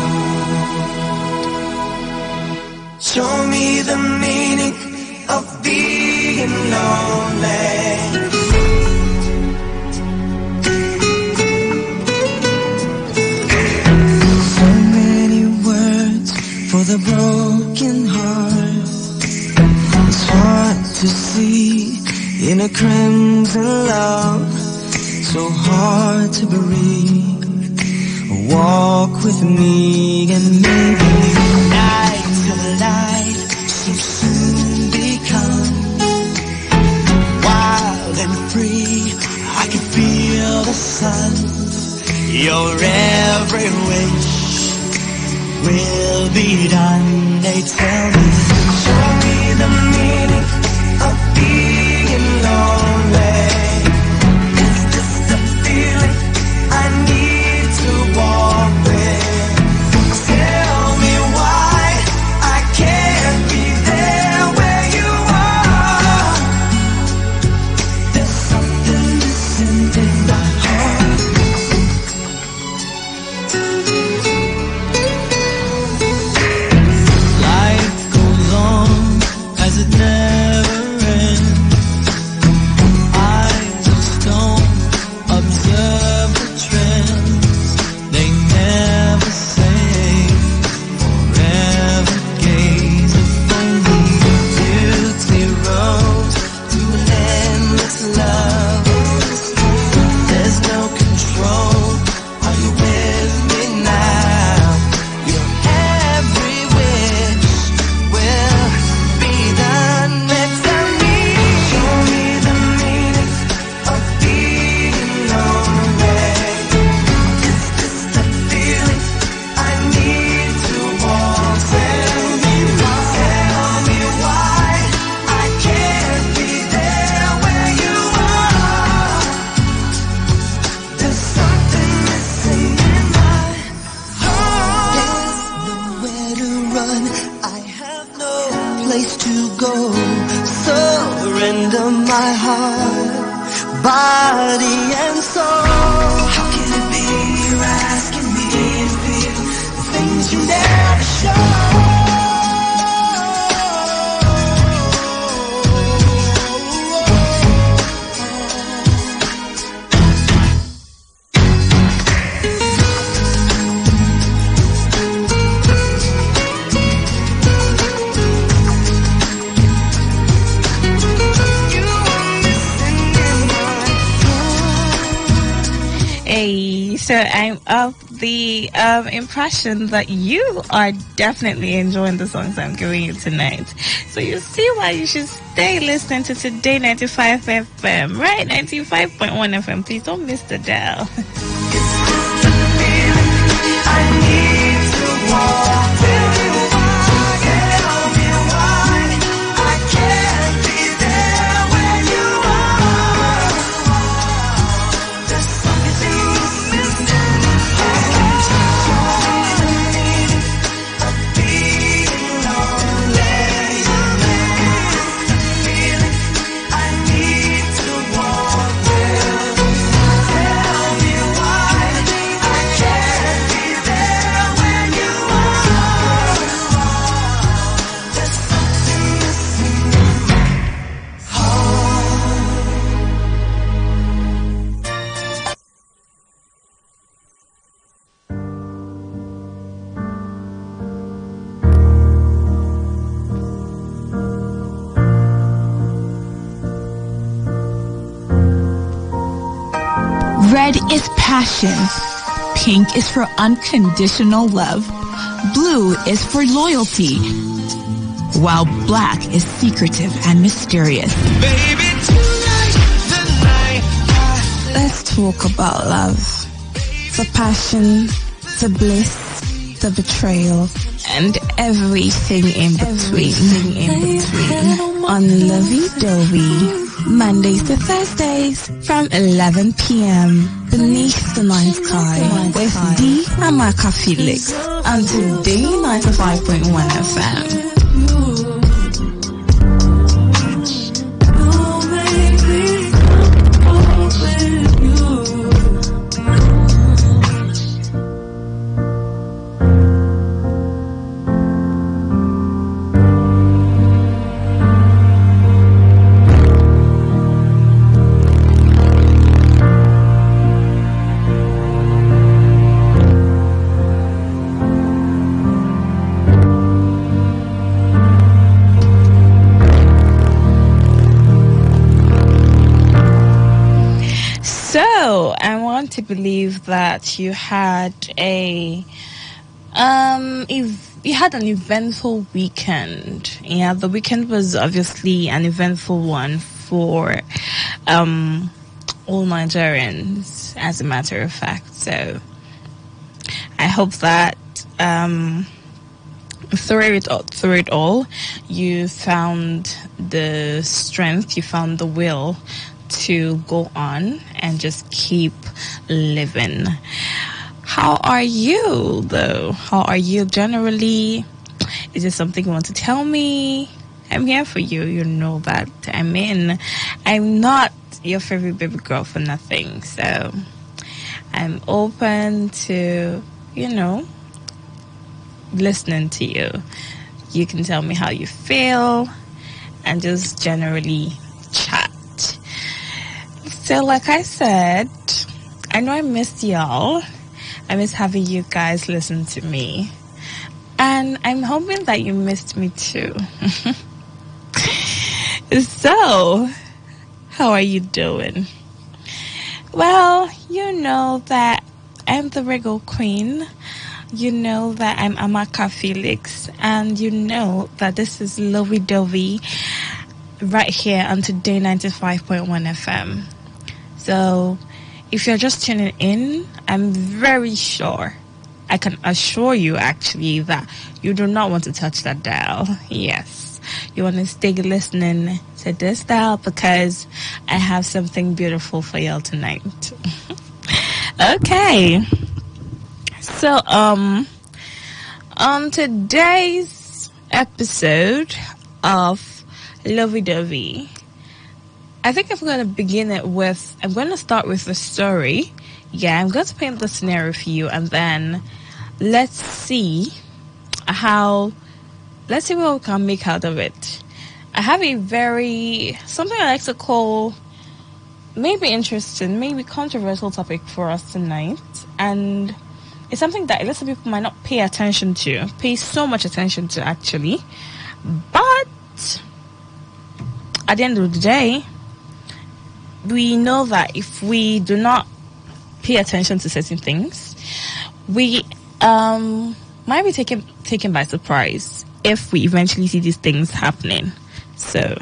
[SPEAKER 10] Show me the meaning of being lonely. So many words for the broken heart. It's hard to see in a crimson love, so hard to breathe. Walk with me and maybe night to light will soon become wild and free. I can feel the sun. Your every wish will be done. They tell me, show me the meaning of being lonely. Is this the feeling I need to walk with? Tell me why I can't be there where you are. There's something missing in my heart. Life goes on as it never ends. Eyes of stone observe the trends. They never say forever gaze. If only beauty rose to an endless love. There's no control. Are you with me now? Your every wish will be done. Tell me, show me the meaning of being lonely. Is this the feeling I need to walk? Tell me why I can't be there where you are. There's something missing in my heart. There's nowhere to run. I have no place to go. Surrender my heart, body and soul. How can it be you're asking me to feel the things you never show?
[SPEAKER 17] Hey, so I'm of the impression that you are definitely enjoying the songs I'm giving you tonight. So you see why you should stay listening to Today 95 FM, right? 95.1 FM. Please don't miss the dial.
[SPEAKER 10] I need to walk with you. Tell me why I can't be there where you are. There's something missing. Show me the meaning of being lonely. The feeling I need to walk with. Tell me why I can't be there when you are. There's something missing in my heart.
[SPEAKER 19] Red is passion. Pink is for unconditional love. Blue is for loyalty. While black is secretive and mysterious.
[SPEAKER 10] Baby, tonight, the night.
[SPEAKER 19] Let's talk about love. The passion, the bliss, the betrayal, and everything in between. On Lovey Dovey. Mondays to Thursdays from 11 p.m. beneath the night sky with D. Amaka Felix on Today 95.1 FM.
[SPEAKER 17] believe that you had an eventful weekend. Yeah, the weekend was obviously an eventful one for all Nigerians, as a matter of fact. So I hope that through it all, you found the strength, you found the will to go on and just keep living. How are you, though? How are you generally? Is there something you want to tell me? I'm here for you. You know that I'm not your favorite baby girl for nothing. So I'm open to, listening to you. You can tell me how you feel and just generally chat. So like I said, I know I missed y'all. I miss having you guys listen to me. And I'm hoping that you missed me too. So, how are you doing? Well, you know that I'm the Regal Queen. You know that I'm Amaka Felix. And you know that this is Lovey Dovey right here on Today 95.1 FM. So, if you're just tuning in, I'm very sure, I can assure you actually, that you do not want to touch that dial. Yes, you want to stay listening to this dial because I have something beautiful for y'all tonight. Okay. So, on today's episode of Lovey Dovey, I think I'm going to start with the story. Yeah, I'm going to paint the scenario for you, and then let's see what we can make out of it. I have something I like to call maybe interesting, maybe controversial topic for us tonight. And it's something that a lot of people might not pay so much attention to actually. But at the end of the day, we know that if we do not pay attention to certain things, we might be taken by surprise if we eventually see these things happening. So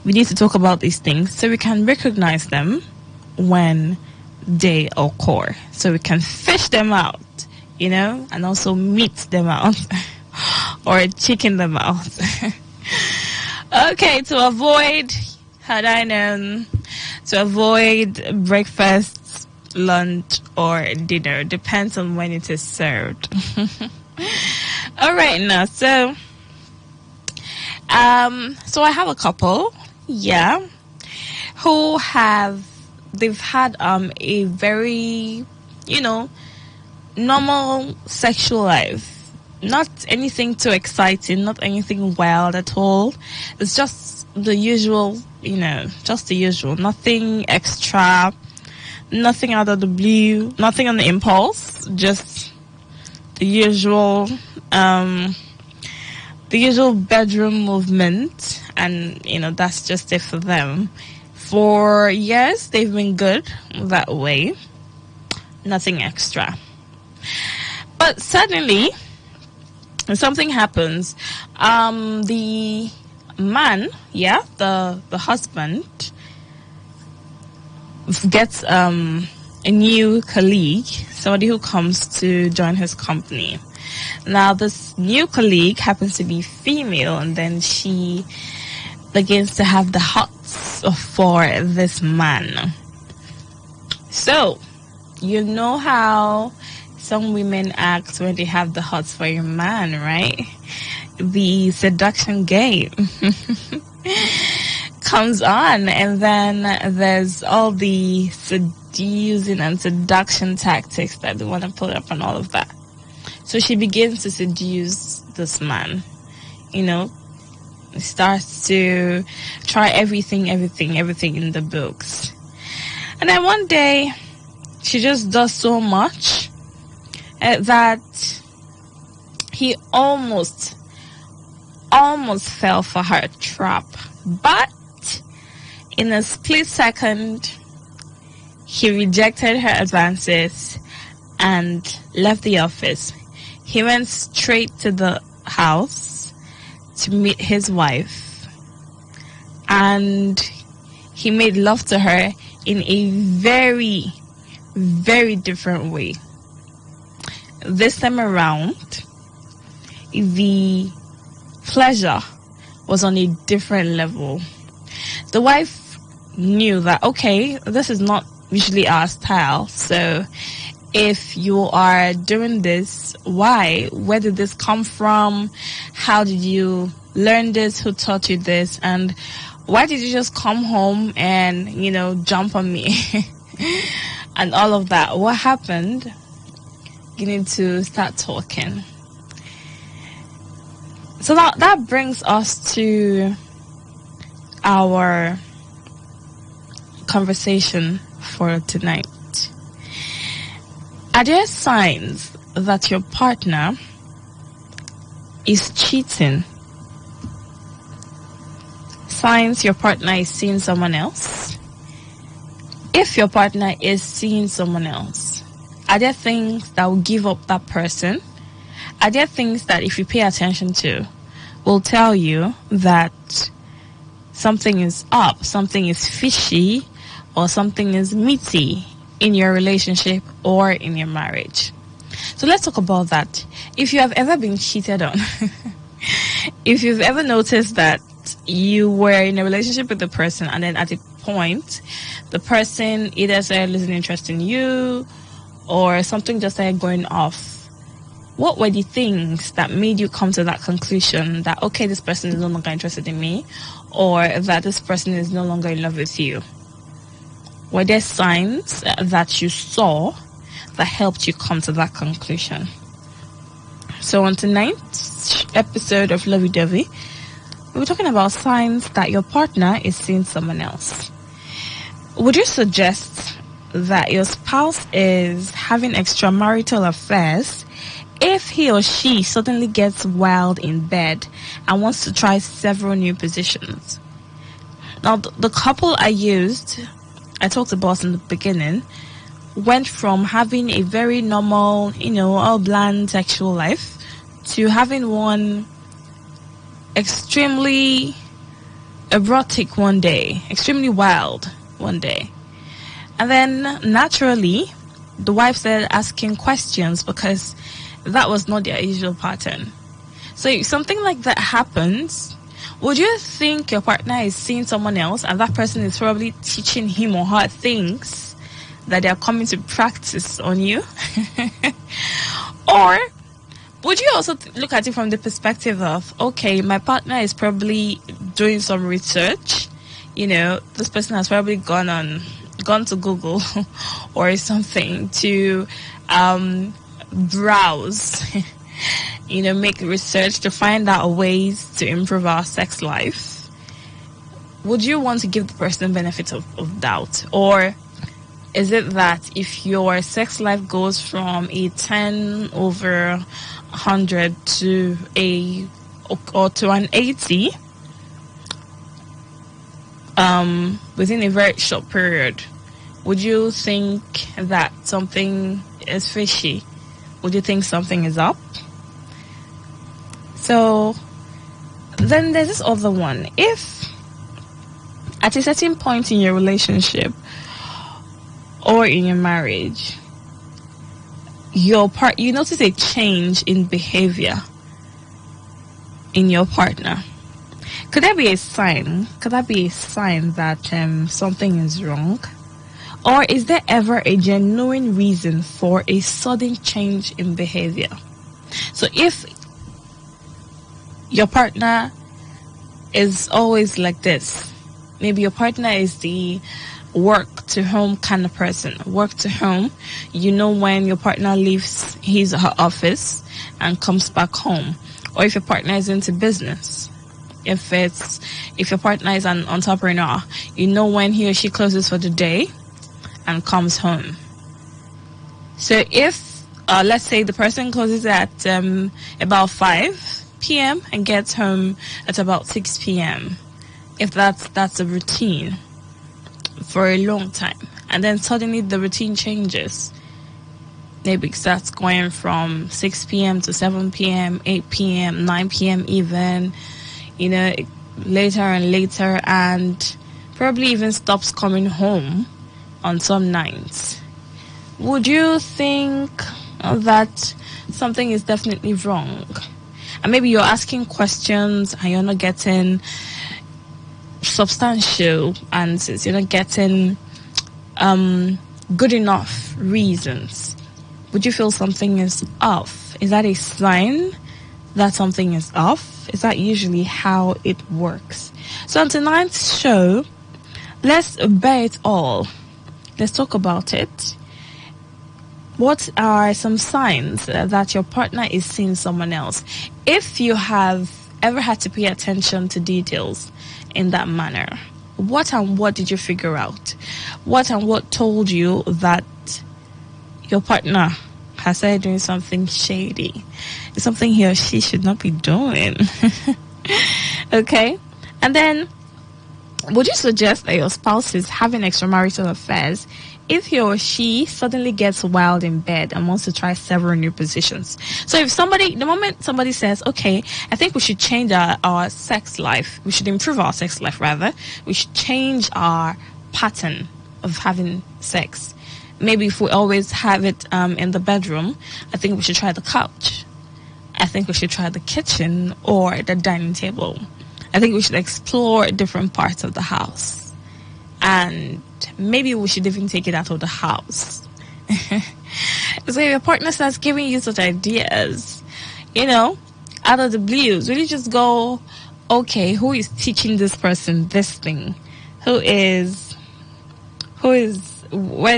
[SPEAKER 17] we need to talk about these things so we can recognize them when they occur, so we can fish them out, and also meet them out or chicken them out. Okay, to avoid breakfast, lunch, or dinner. Depends on when it is served. All right, now, so I have a couple, they've had a very, normal sexual life. Not anything too exciting, not anything wild at all. It's just the usual, just the usual. Nothing extra, nothing out of the blue, nothing on the impulse, just the usual bedroom movement. And, that's just it for them. For years, they've been good that way. Nothing extra. But suddenly, something happens. The man, the husband, gets a new colleague, somebody who comes to join his company. Now, this new colleague happens to be female, and then she begins to have the hots for this man. So, you know how some women act when they have the hots for your man, right? The seduction game comes on, and then there's all the seducing and seduction tactics that they want to put up and all of that. So she begins to seduce this man, starts to try everything in the books. And then one day, she just does so much that he almost fell for her trap. But in a split second, He rejected her advances and left the office. He went straight to the house to meet his wife, and he made love to her in a very, very different way. This time around, the pleasure was on a different level. The wife knew that, okay, this is not usually our style, so if you are doing this, why? Where did this come from? How did you learn this? Who taught you this? And why did you just come home and, jump on me? And all of that. What happened? You need to start talking. So that brings us to our conversation for tonight. Are there signs that your partner is cheating? Signs your partner is seeing someone else? If your partner is seeing someone else, are there things that will give up that person? Are there things that if you pay attention to will tell you that something is up, something is fishy, or something is meaty in your relationship or in your marriage? So let's talk about that. If you have ever been cheated on, if you've ever noticed that you were in a relationship with the person and then at a point the person either started losing interest in you or something just started going off, what were the things that made you come to that conclusion that, okay, this person is no longer interested in me, or that this person is no longer in love with you? Were there signs that you saw that helped you come to that conclusion? So on tonight's episode of Lovey Dovey, we're talking about signs that your partner is seeing someone else. Would you suggest that your spouse is having extramarital affairs if he or she suddenly gets wild in bed and wants to try several new positions? Now, the couple I talked about in the beginning, went from having a very normal, all bland sexual life to having one extremely erotic one day, extremely wild one day. And then naturally, the wife started asking questions because that was not their usual pattern. So if something like that happens, would you think your partner is seeing someone else and that person is probably teaching him or her things that they are coming to practice on you? Or would you also look at it from the perspective of, okay, my partner is probably doing some research. This person has probably gone to Google or something to browse, make research to find out ways to improve our sex life. Would you want to give the person benefit of doubt? Or is it that if your sex life goes from a 10 over 100 to an 80 within a very short period, would you think that something is fishy? Would you think something is up? So then there's this other one. If at a certain point in your relationship or in your marriage, you notice a change in behavior in your partner, could that be a sign? Could that be a sign that something is wrong? Or is there ever a genuine reason for a sudden change in behavior? So if your partner is always like this, maybe your partner is the work to home kind of person. Work to home, when your partner leaves his or her office and comes back home. Or if your partner is into business. If your partner is an entrepreneur, when he or she closes for the day and comes home. So if let's say the person closes at about 5 p.m. and gets home at about 6 p.m. If that's a routine for a long time, and then suddenly the routine changes. Maybe it starts going from 6 p.m. to 7 p.m., 8 p.m., 9 p.m. even, later and later, and probably even stops coming home on some nights. Would you think that something is definitely wrong? And maybe you're asking questions and you're not getting substantial answers. You're not getting good enough reasons. Would you feel something is off? Is that a sign that something is off? Is that usually how it works? So on tonight's show, let's bear it all. Let's talk about it. What are some signs that your partner is seeing someone else? If you have ever had to pay attention to details in that manner, what and what did you figure out? What and what told you that your partner has started doing something shady? It's something he or she should not be doing. Okay? And then, would you suggest that your spouse is having extramarital affairs if he or she suddenly gets wild in bed and wants to try several new positions? So if the moment somebody says, okay, I think we should change our sex life, we should improve our sex life rather, we should change our pattern of having sex. Maybe if we always have it in the bedroom, I think we should try the couch. I think we should try the kitchen or the dining table. I think we should explore different parts of the house. And maybe we should even take it out of the house. So if your partner starts giving you such ideas, out of the blues, will you just go, okay, who is teaching this person this thing? Where is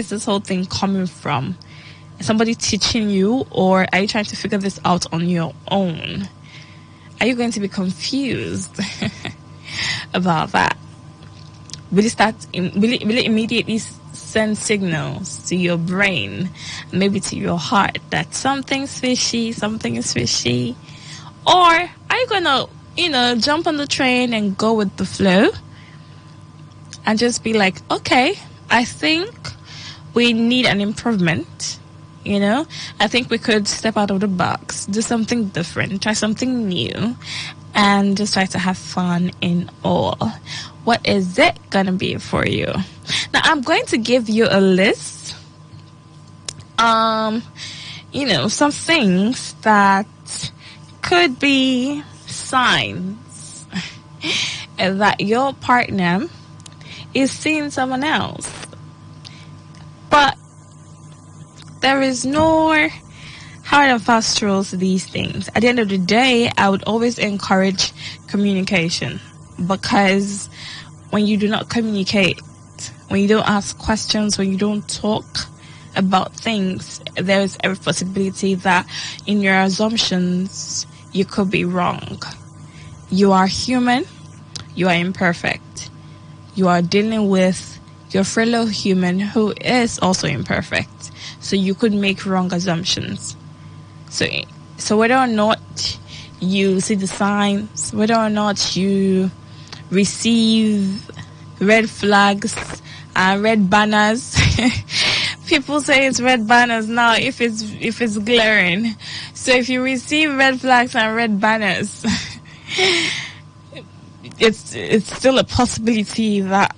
[SPEAKER 17] this whole thing coming from? Is somebody teaching you, or are you trying to figure this out on your own? Are you going to be confused about that? Will it immediately send signals to your brain, maybe to your heart, that something is fishy? Or are you gonna, jump on the train and go with the flow and just be like, okay, I think we need an improvement. I think we could step out of the box, do something different, try something new, and just try to have fun in all. What is it going to be for you? Now, I'm going to give you a list. Some things that could be signs that your partner is seeing someone else. But there is no hard and fast rules to these things. At the end of the day, I would always encourage communication, because when you do not communicate, when you don't ask questions, when you don't talk about things, there is every possibility that in your assumptions, you could be wrong. You are human. You are imperfect. You are dealing with your fellow human who is also imperfect. So you could make wrong assumptions. So whether or not you see the signs, whether or not you receive red flags and red banners, people say it's red banners now if it's glaring. So if you receive red flags and red banners, it's still a possibility that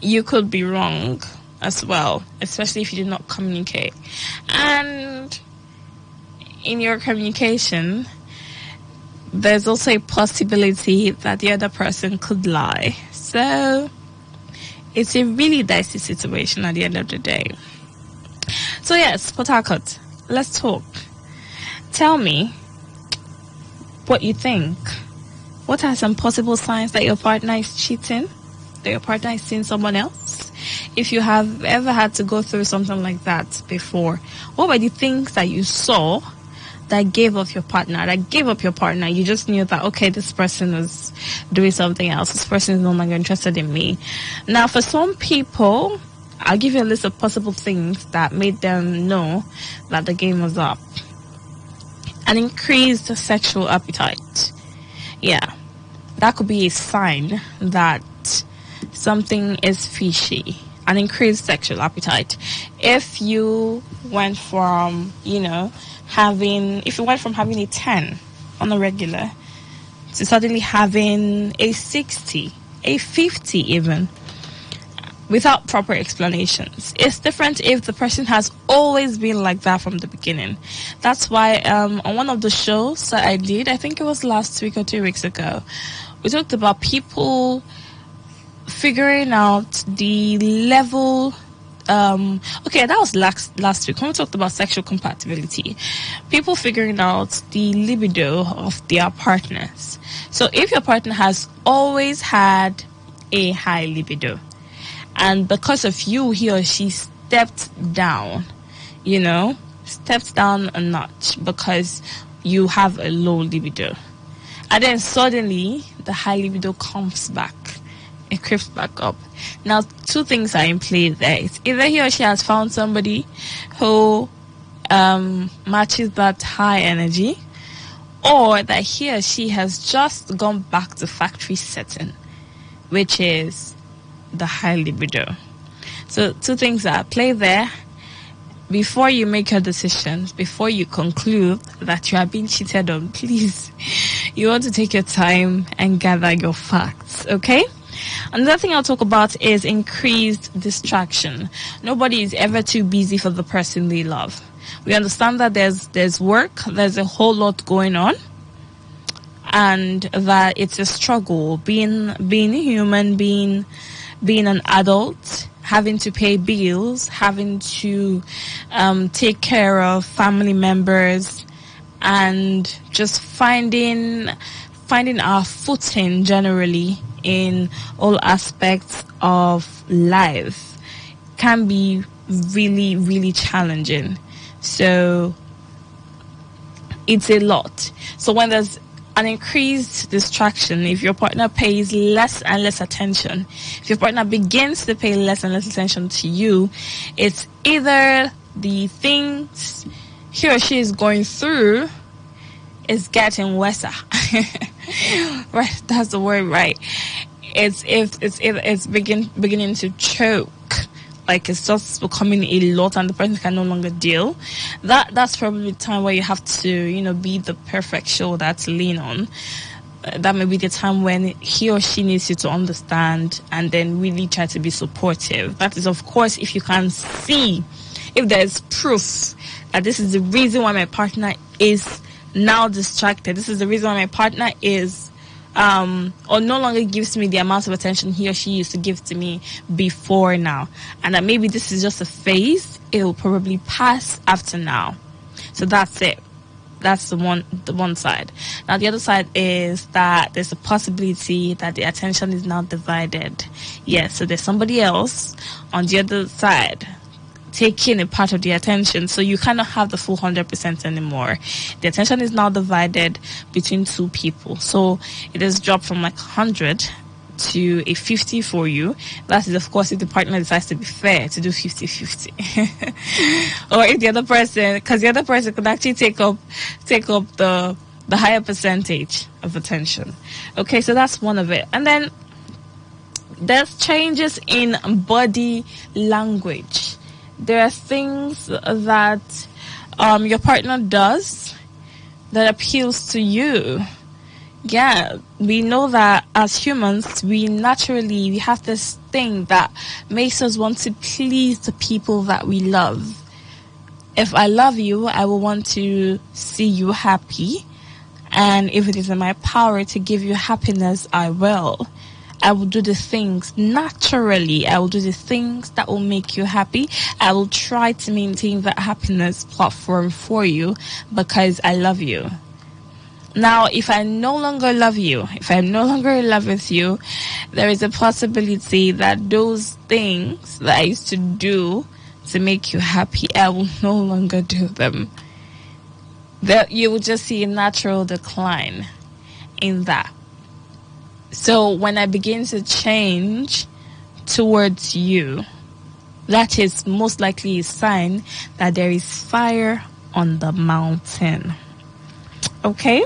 [SPEAKER 17] you could be wrong as well, especially if you do not communicate. And in your communication, there's also a possibility that the other person could lie. So it's a really dicey situation at the end of the day. So yes, Port Harcourt, let's talk. Tell me what you think. What are some possible signs that your partner is cheating? That your partner is seeing someone else? If you have ever had to go through something like that before, what were the things that you saw that gave up your partner? You just knew that, okay, this person is doing something else. This person is no longer interested in me. Now, for some people, I'll give you a list of possible things that made them know that the game was up. An increased sexual appetite. Yeah, that could be a sign that something is fishy. an increased sexual appetite. If you went from, having a 10 on a regular to suddenly having a 60, a 50 even, without proper explanations. It's different if the person has always been like that from the beginning. That's why on one of the shows that I did, I think it was last week or 2 weeks ago, we talked about people figuring out the level. That was last week when we talked about sexual compatibility. People figuring out the libido of their partners. So if your partner has always had a high libido, and because of you, he or she stepped down a notch because you have a low libido, and then suddenly the high libido comes back. It creeps back up. Now, two things are in play there. It's either he or she has found somebody who matches that high energy, or that he or she has just gone back to factory setting, which is the high libido. So two things are at play there. Before you make your decisions, before you conclude that you are being cheated on, please, you want to take your time and gather your facts, okay? Another thing I'll talk about is increased distraction. Nobody is ever too busy for the person they love. We understand that there's work, there's a whole lot going on, and that it's a struggle being human, being an adult, having to pay bills, having to take care of family members, and just finding our footing generally in all aspects of life can be really, really challenging. So it's a lot. So when there's an increased distraction, if your partner pays less and less attention, if your partner begins to pay less and less attention to you, it's either the things he or she is going through is getting worse. Right, that's the word, right? It's beginning to choke, like it's just becoming a lot, and the person can no longer deal. That's probably the time where you have to, be the perfect shoulder to lean on. That may be the time when he or she needs you to understand and then really try to be supportive. That is, of course, if you can see, if there's proof that this is the reason why my partner is now distracted. This is the reason why my partner is or no longer gives me the amount of attention he or she used to give to me before now, and that maybe this is just a phase. It will probably pass after now. So that's it. That's the one side. Now the other side is that there's a possibility that the attention is now divided. Yes, so there's somebody else on the other side taking a part of the attention, so you cannot have the full 100% anymore. The attention is now divided between two people, so it has dropped from like 100 to a 50 for you. That is, of course, if the partner decides to be fair, to do 50-50. Or if the other person, because the other person could actually take up the higher percentage of attention. Okay, so that's one of it. And then there's changes in body language. There are things that your partner does that appeals to you. Yeah, we know that as humans, we have this thing that makes us want to please the people that we love. If I love you, I will want to see you happy. And if it is in my power to give you happiness, I will. I will do the things naturally. I will do the things that will make you happy. I will try to maintain that happiness platform for you because I love you. Now, if I no longer love you, if I'm no longer in love with you, there is a possibility that those things that I used to do to make you happy, I will no longer do them. That you will just see a natural decline in that. So when I begin to change towards you, that is most likely a sign that there is fire on the mountain. Okay?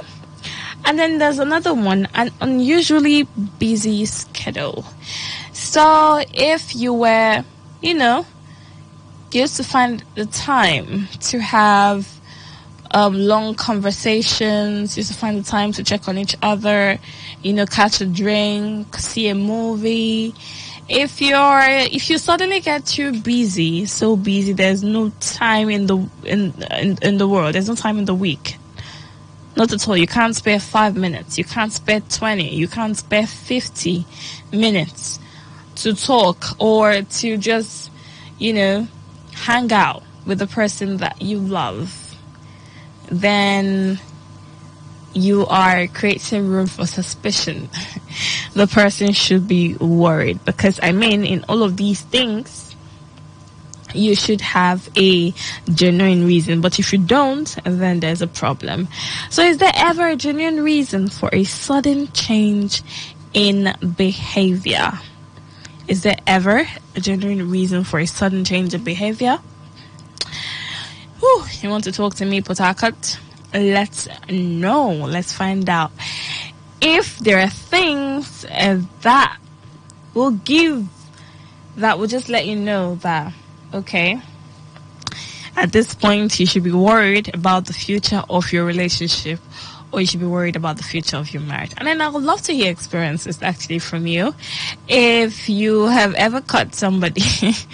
[SPEAKER 17] And then there's another one, an unusually busy schedule. So if you were you know, you used to find the time to have long conversations. You used to find the time to check on each other, you know, catch a drink, see a movie. If you suddenly get too busy, so busy, there's no time in the world. There's no time in the week. Not at all. You can't spare 5 minutes. You can't spare 20. You can't spare 50 minutes to talk or to just, you know, hang out with the person that you love. Then you are creating room for suspicion. The person should be worried, because I mean, in all of these things, you should have a genuine reason. But if you don't, then there's a problem. So is there ever a genuine reason for a sudden change in behavior? Is there ever a genuine reason for a sudden change in behavior? Whew, you want to talk to me, Port Harcourt? Let's know. Let's find out. If there are things that will just let you know that, okay, at this point you should be worried about the future of your relationship, or you should be worried about the future of your marriage. And then I would love to hear experiences actually from you. If you have ever caught somebody, if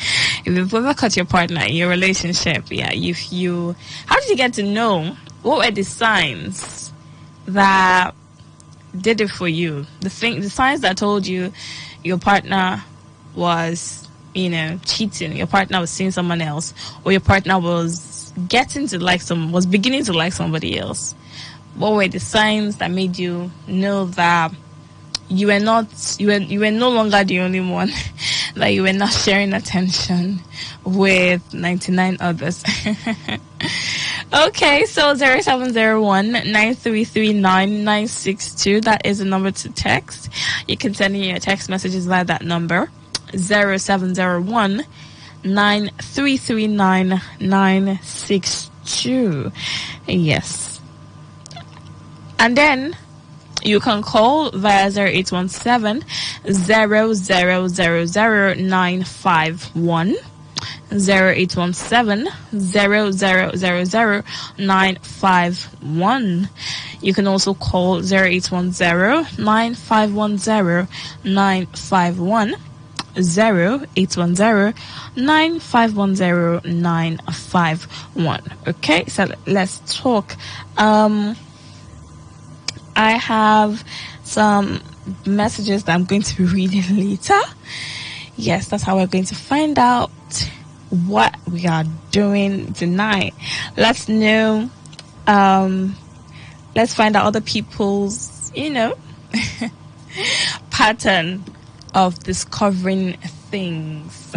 [SPEAKER 17] you've ever caught your partner in your relationship, how did you get to know? What were the signs that did it for you? The signs that told you your partner was, you know, cheating, your partner was seeing someone else, or your partner was beginning to like somebody else. What were the signs that made you know that you were no longer the only one, that you were not sharing attention with 99 others? Okay, so 0701-9339-962. That is the number to text. You can send in your text messages via that number. 0701-9339-962. Yes. And then you can call via 0817-0000951. 0817-0000951. You can also call 0810-9510-951. 0810-9510-951. Okay, so let's talk. I have some messages that I'm going to be reading later. Yes, that's how we're going to find out what we are doing tonight. Let's know, let's find out other people's, you know, pattern of discovering things.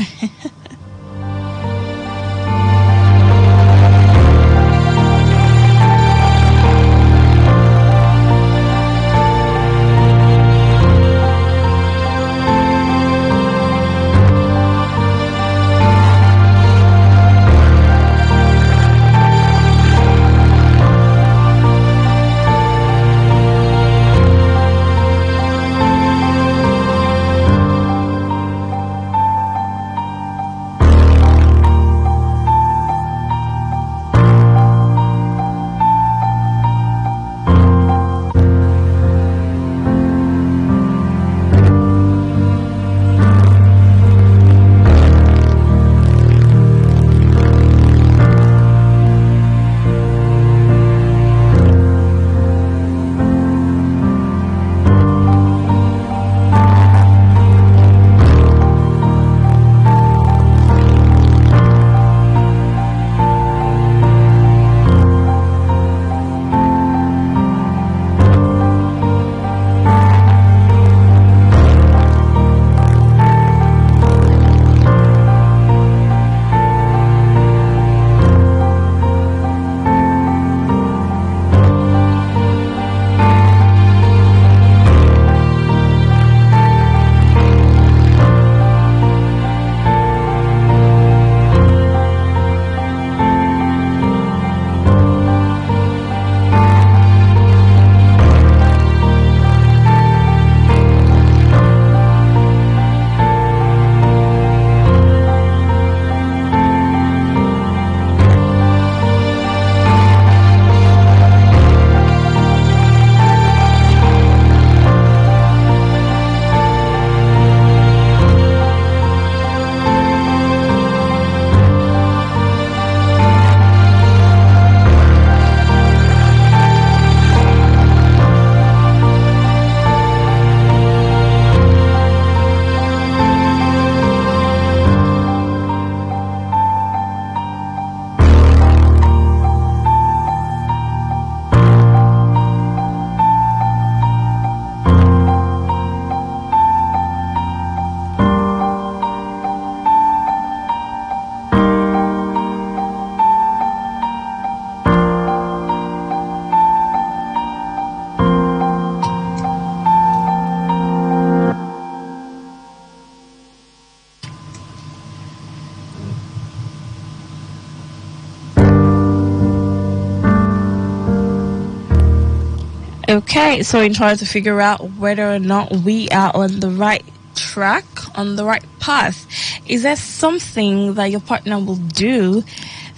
[SPEAKER 17] Okay, so in trying to figure out whether or not we are on the right track, on the right path, is there something that your partner will do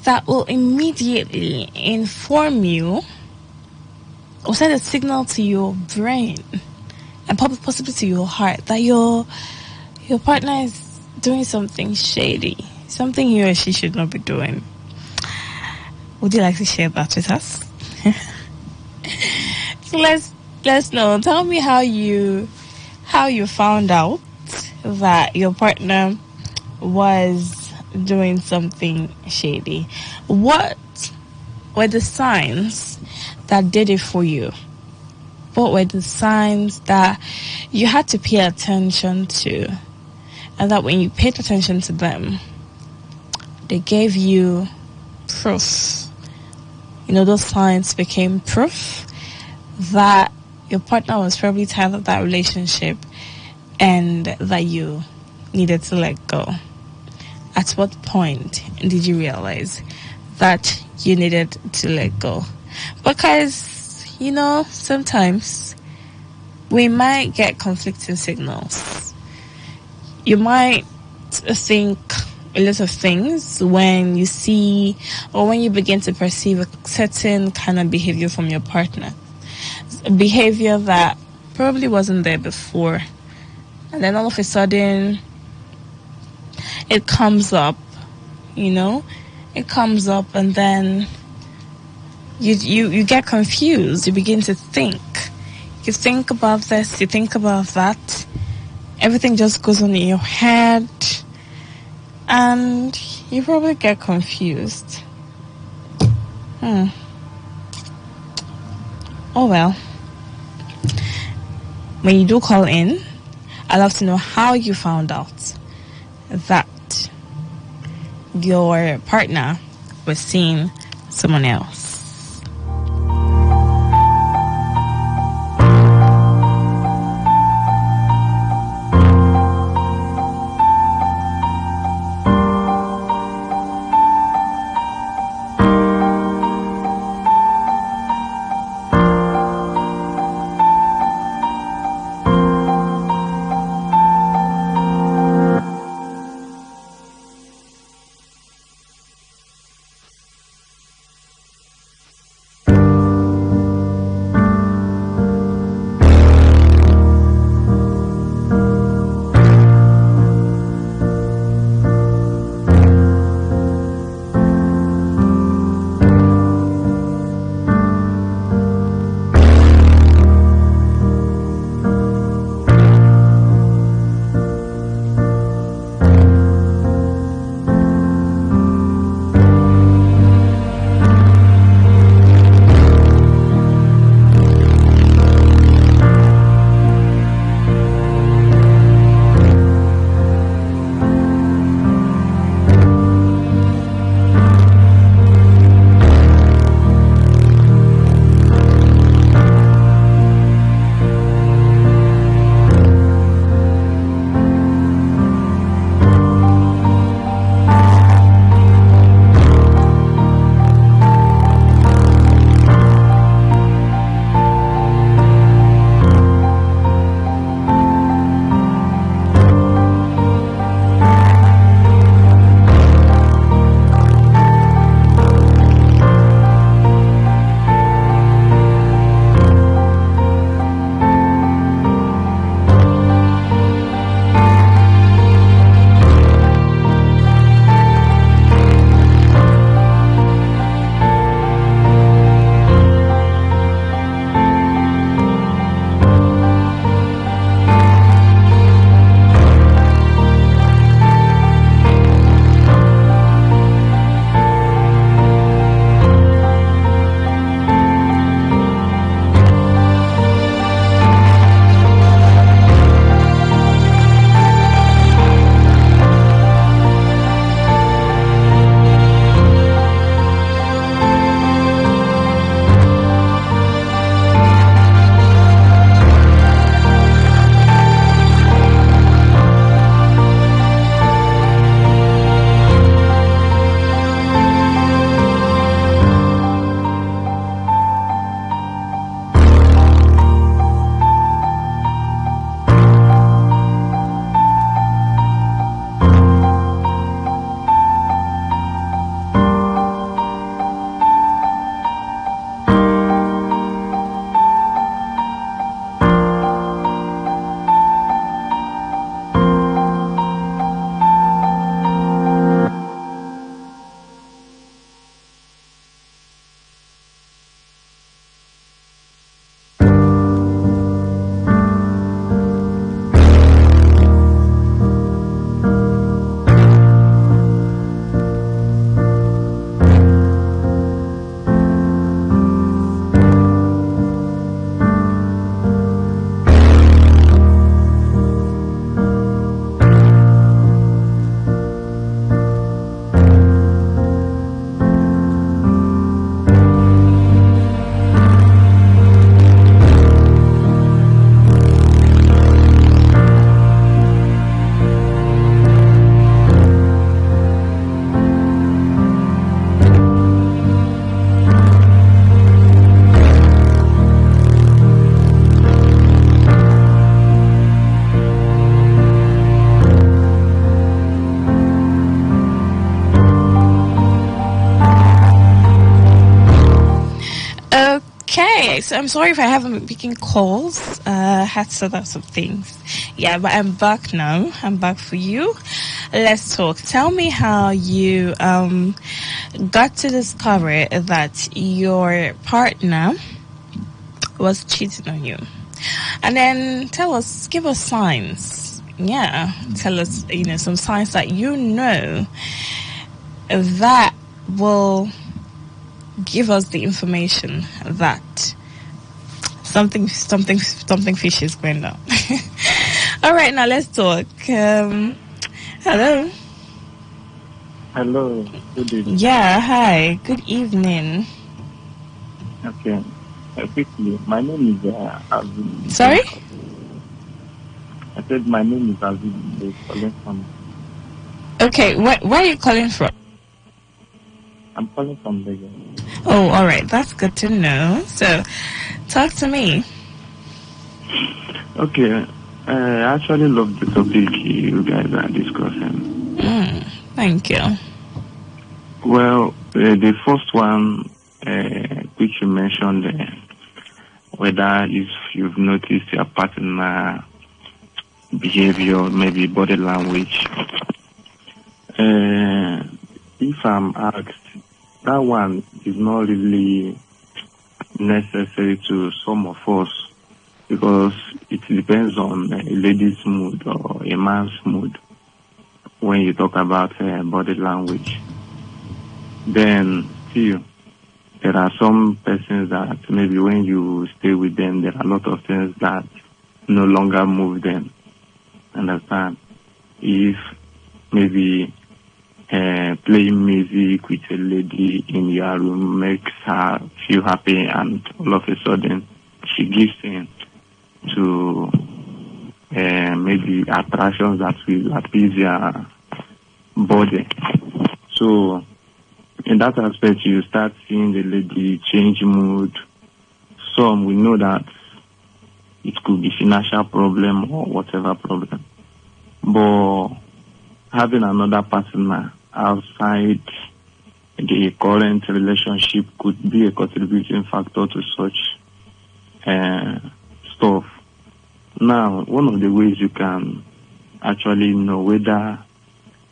[SPEAKER 17] that will immediately inform you or send a signal to your brain and possibly to your heart that your partner is doing something shady, something he or she should not be doing? Would you like to share that with us? Let's know. Tell me how you found out that your partner was doing something shady. What were the signs that did it for you? What were the signs that you had to pay attention to, and that when you paid attention to them, they gave you proof? You know, those signs became proof that your partner was probably tired of that relationship and that you needed to let go. At what point did you realize that you needed to let go? Because, you know, sometimes we might get conflicting signals. You might think a lot of things when you see or when you begin to perceive a certain kind of behavior from your partner. A behavior that probably wasn't there before. And then all of a sudden, it comes up, you know? It comes up and then you get confused. You begin to think. You think about this, you think about that. Everything just goes on in your head. And you probably get confused. Oh well. When you do call in, I'd love to know how you found out that your partner was seeing someone else. right, so I'm sorry if I haven't been picking calls. Had to sort out some things. Yeah, but I'm back now. I'm back for you. Let's talk. Tell me how you got to discover that your partner was cheating on you. And then give us signs. Yeah, tell us, some signs that that will give us the information that something fishy is going on. All right, now let's talk. Hello.
[SPEAKER 7] Hello. Good evening.
[SPEAKER 17] Yeah, hi. Good evening.
[SPEAKER 7] Okay. Quickly, my name is Aziz.
[SPEAKER 17] Sorry?
[SPEAKER 7] I said my name is Aziz. They're calling from.
[SPEAKER 17] Okay, where are you calling from?
[SPEAKER 7] I'm calling from Lagos.
[SPEAKER 17] Oh, all right. That's good to know. So, talk to me.
[SPEAKER 7] Okay. I actually love the topic you guys are discussing.
[SPEAKER 17] Thank you.
[SPEAKER 7] Well, the first one, which you mentioned, whether if you've noticed your partner behavior, maybe body language. If I'm asked, that one is not really necessary to some of us because it depends on a lady's mood or a man's mood when you talk about body language. Then still, there are some persons that maybe when you stay with them, there are a lot of things that no longer move them. Understand? If maybe playing music with a lady in your room makes her feel happy and all of a sudden she gives in to maybe attractions that will appease your body. So in that aspect, you start seeing the lady change mood. Some we know that it could be financial problem or whatever problem. But having another partner outside the current relationship could be a contributing factor to such stuff. Now, one of the ways you can actually know whether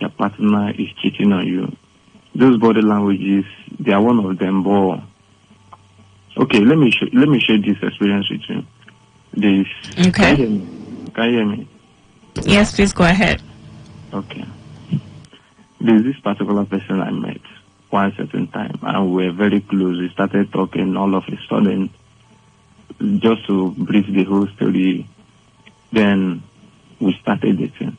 [SPEAKER 7] your partner is cheating on you, those body languages, they are one of them. But okay, let me share this experience with you.
[SPEAKER 17] Okay.
[SPEAKER 7] Can you hear me?
[SPEAKER 17] Yes, please go ahead.
[SPEAKER 7] Okay. There's this particular person I met one certain time, and we were very close. We started talking all of a sudden. Just to brief the whole story, then we started dating.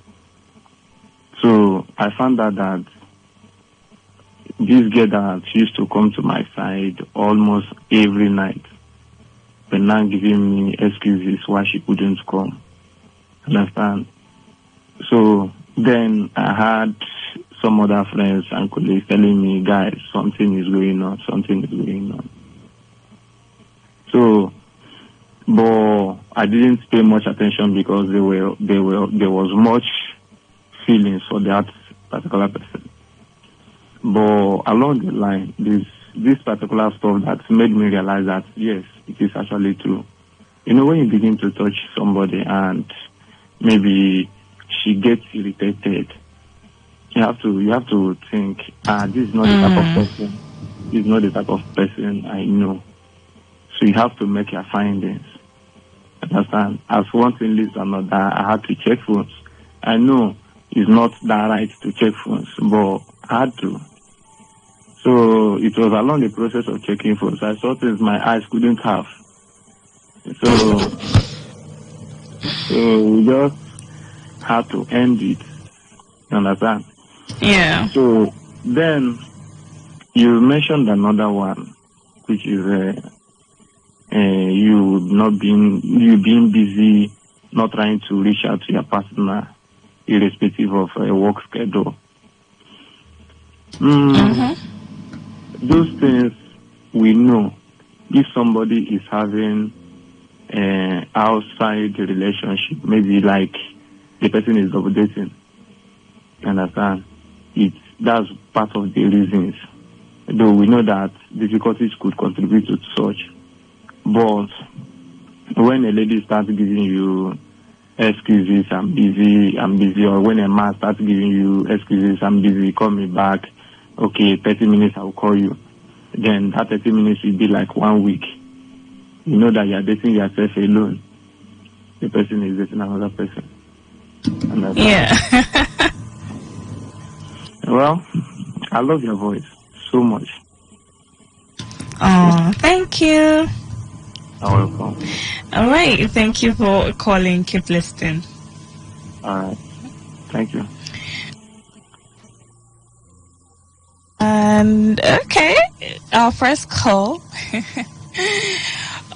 [SPEAKER 7] So I found out that this girl that used to come to my side almost every night, but now giving me excuses why she couldn't come. Understand? So then I had some other friends and colleagues telling me, guys, something is going on. So, but I didn't pay much attention because there was much feelings for that particular person. But along the line, this particular stuff that made me realize that yes, it is actually true. You know, when you begin to touch somebody and maybe she gets irritated, you have to think, this is not the type of person. This is not the type of person I know. So you have to make your findings. Understand? As one thing leads to another, I had to check phones. I know it's not that right to check phones, but I had to. So it was along the process of checking phones. I saw things my eyes couldn't have. So we just had to end it. You understand?
[SPEAKER 17] Yeah.
[SPEAKER 7] So then you mentioned another one, which is you being busy, not trying to reach out to your partner, irrespective of a work schedule. Those things we know. If somebody is having outside relationship, maybe like the person is double dating, you understand? That's part of the reasons. Though we know that difficulties could contribute to such. But when a lady starts giving you excuses, I'm busy, or when a man starts giving you excuses, I'm busy, call me back, okay, 30 minutes, I'll call you. Then that 30 minutes will be like 1 week. You know that you're dating yourself alone. The person is dating another person.
[SPEAKER 17] Yeah.
[SPEAKER 7] Well, I love your voice so much.
[SPEAKER 17] Oh, thank you.
[SPEAKER 7] You're welcome.
[SPEAKER 17] All right. Thank you for calling. Keep listening.
[SPEAKER 7] All right. Thank you.
[SPEAKER 17] And okay, our first call.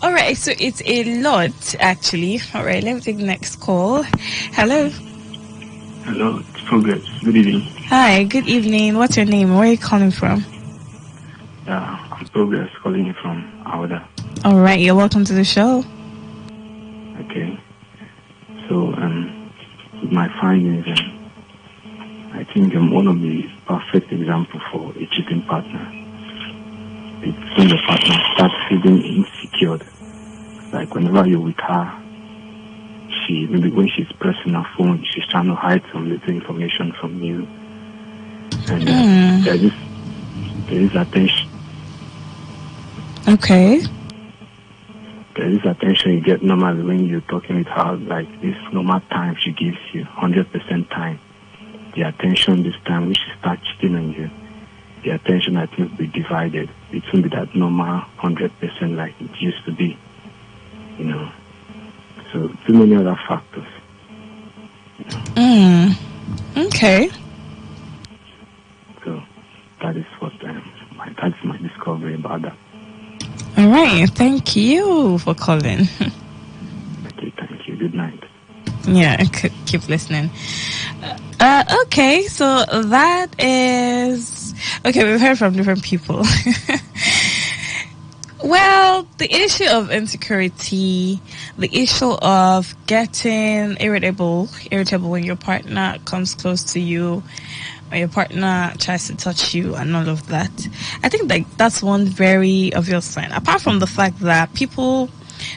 [SPEAKER 17] All right, so it's a lot actually. All right, let me take the next call. Hello.
[SPEAKER 6] Hello, it's Progress. Good evening.
[SPEAKER 17] Hi, good evening. What's your name? Where are you calling from?
[SPEAKER 6] I'm Progress, calling you from Awada.
[SPEAKER 17] All right, you're welcome to the show.
[SPEAKER 6] Okay. So, with my findings, I think I'm one of the perfect example for a cheating partner. It's when the partner starts feeling insecure. Like whenever you're with her, maybe when she's pressing her phone, she's trying to hide some little information from you. And there is attention.
[SPEAKER 17] Okay.
[SPEAKER 6] There is attention you get normally when you're talking with her, like this normal time she gives you, 100% time. The attention this time, when she starts cheating on you, the attention I think will be divided. It won't be that normal 100% like it used to be, you know. So too many other factors.
[SPEAKER 17] Okay.
[SPEAKER 6] So that is what that's my discovery about that.
[SPEAKER 17] All right. Thank you for calling.
[SPEAKER 6] Okay, thank you. Good night.
[SPEAKER 17] Yeah, keep listening. Okay, so that is okay. We've heard from different people. Well, the issue of insecurity, the issue of getting irritable when your partner comes close to you, or your partner tries to touch you and all of that. I think that's one very obvious sign. Apart from the fact that people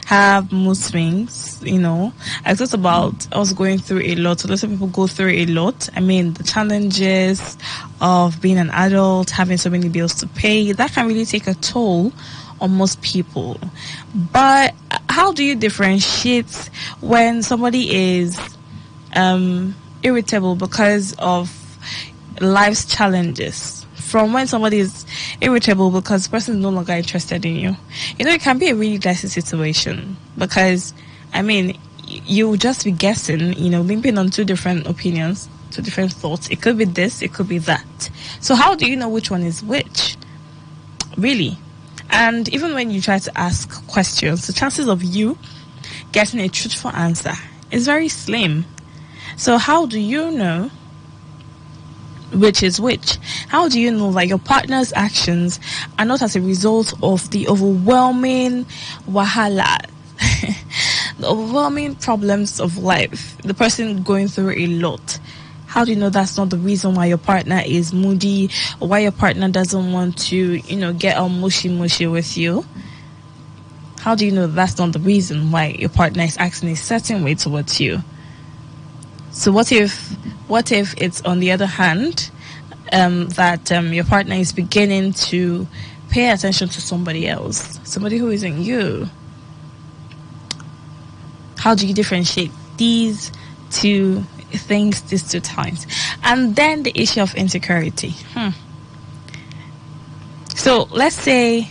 [SPEAKER 17] have mood swings, you know. I thought about us going through a lot. So lots of people go through a lot. I mean, the challenges of being an adult, having so many bills to pay, that can really take a toll on most people. But how do you differentiate when somebody is irritable because of life's challenges from when somebody is irritable because the person is no longer interested in you? You know, it can be a really dicey situation because, I mean, you just be guessing, you know, leaning on two different opinions, two different thoughts. It could be this, it could be that. So how do you know which one is which? Really? And even when you try to ask questions, the chances of you getting a truthful answer is very slim. So how do you know which is which? How do you know that your partner's actions are not as a result of the overwhelming wahala, the overwhelming problems of life, the person going through a lot? How do you know that's not the reason why your partner is moody, or why your partner doesn't want to, you know, get all mushy with you? How do you know that's not the reason why your partner is acting a certain way towards you? So what if it's on the other hand, that your partner is beginning to pay attention to somebody else, somebody who isn't you? How do you differentiate these two things, these two times? And then the issue of insecurity. So let's say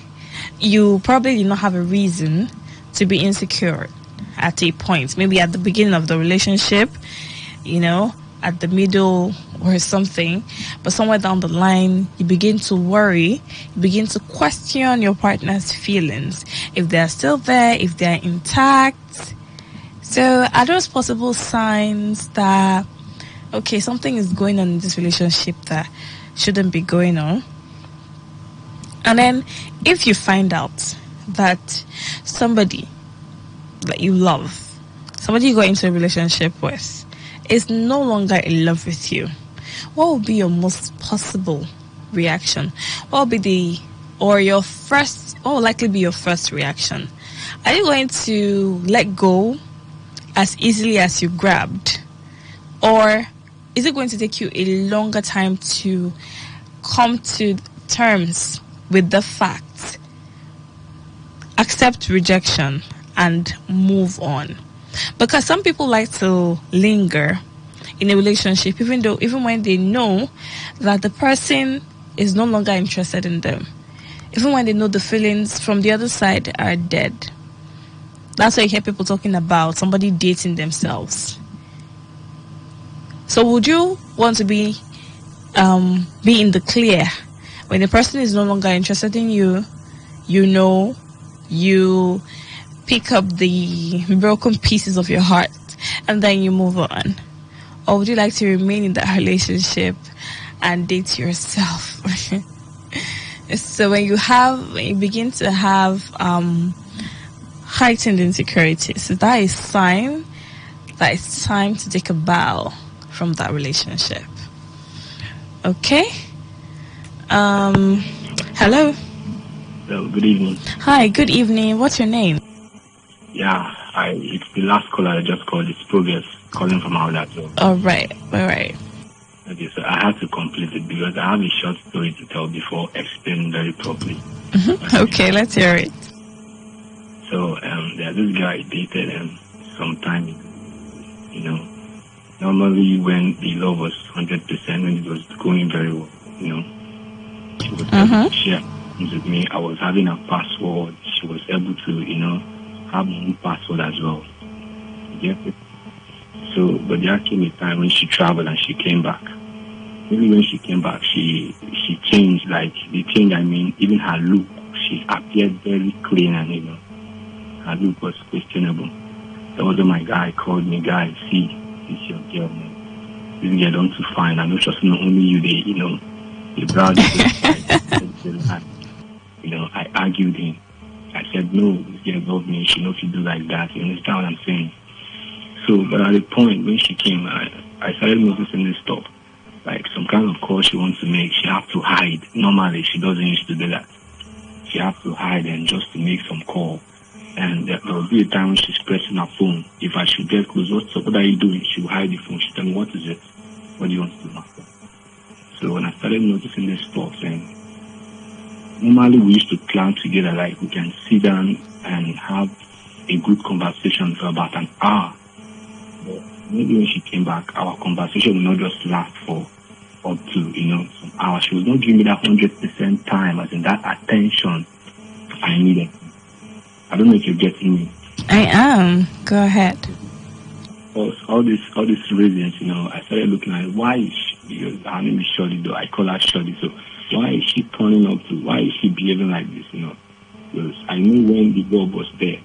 [SPEAKER 17] you probably did not have a reason to be insecure at a point, maybe at the beginning of the relationship, you know, at the middle or something, but somewhere down the line you begin to worry, you begin to question your partner's feelings, if they're still there, if they're intact. So are those possible signs that, okay, something is going on in this relationship that shouldn't be going on? And then if you find out that somebody that you love, somebody you got into a relationship with, is no longer in love with you, what will be your most possible reaction? What will likely be your first reaction? are you going to let go as easily as you grabbed? Or is it going to take you a longer time to come to terms with the fact, accept rejection, and move on? Because some people like to linger in a relationship even when they know that the person is no longer interested in them, even when they know the feelings from the other side are dead. That's why you hear people talking about somebody dating themselves. So would you want to be in the clear when the person is no longer interested in you? You pick up the broken pieces of your heart and then you move on? Or would you like to remain in that relationship and date yourself? So when you begin to have heightened insecurities, that is sign that it's time to take a bow from that relationship. Okay. Hello.
[SPEAKER 8] Hello, good evening.
[SPEAKER 17] Hi, good evening. What's your name?
[SPEAKER 8] Yeah, it's the last caller I just called. It's Progress, calling from our lab.
[SPEAKER 17] All right.
[SPEAKER 8] Okay, so I have to complete it because I have a short story to tell before explaining very properly.
[SPEAKER 17] Okay, let's hear it.
[SPEAKER 8] So, there's this guy I dated sometime ago. Normally when the love was 100%, when it was going very well, she was able to share things with me. I was having a password. She was able to, have my own password as well. Yeah. So, but there came a time when she traveled and she came back. Maybe when she came back, she changed. Like the change, I mean, even her look, she appeared very clean and her look was questionable. That was when my guy called me, guy, see, this your girl, man. This girl don't too fine. I know just not only you, the brother. I argued him. I said, no, this girl loved me. She knows she do like that. You understand what I'm saying? So, but at the point when she came, I started noticing this stuff. Like some kind of call she wants to make, she have to hide. Normally, she doesn't used to do that. She have to hide and just to make some call. And there will be a time when she's pressing her phone. If I should get close, what are you doing? She will hide the phone. She tell me, what is it? What do you want to do? So when I started noticing this stuff, and normally we used to plan together, like we can sit down and have a good conversation for about an hour. But maybe when she came back, our conversation will not just last for up to, some hours. She was not giving me that 100% time, as in that attention I needed. I don't know if you're getting me.
[SPEAKER 17] I am. Go ahead.
[SPEAKER 8] All these reasons, I started looking at why is she, because her name is Shorty, though I call her Shorty, so why is she turning up to, why is she behaving like this, because I knew when the girl was there,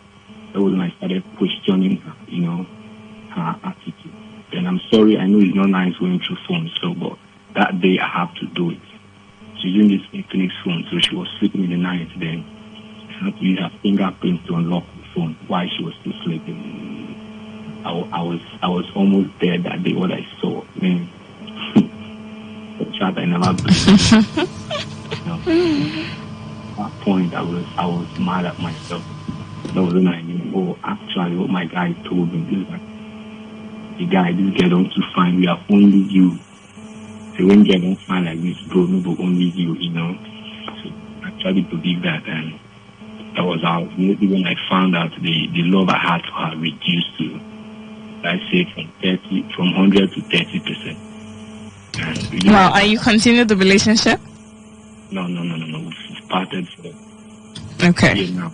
[SPEAKER 8] that was when I started questioning her, her attitude. And I'm sorry, I know it's not nice going through phones, but that day I have to do it. She's using this Infinix phone, so she was sleeping in the night, then I had to use her fingerprints to unlock the phone while she was still sleeping. I was almost there that day. What I saw, man, the chat I never believed. At that point, I was mad at myself. That was when I knew, actually, what my guy told me is like, this girl don't too fine. We have only you. So when girl don't find like this, bro, no, but only you, So I actually believe that, and that was how. Maybe when I found out the love I had for her reduced to, I say from 100 to 30%.
[SPEAKER 17] Wow, are you continuing the relationship?
[SPEAKER 8] No. We've parted for a year now.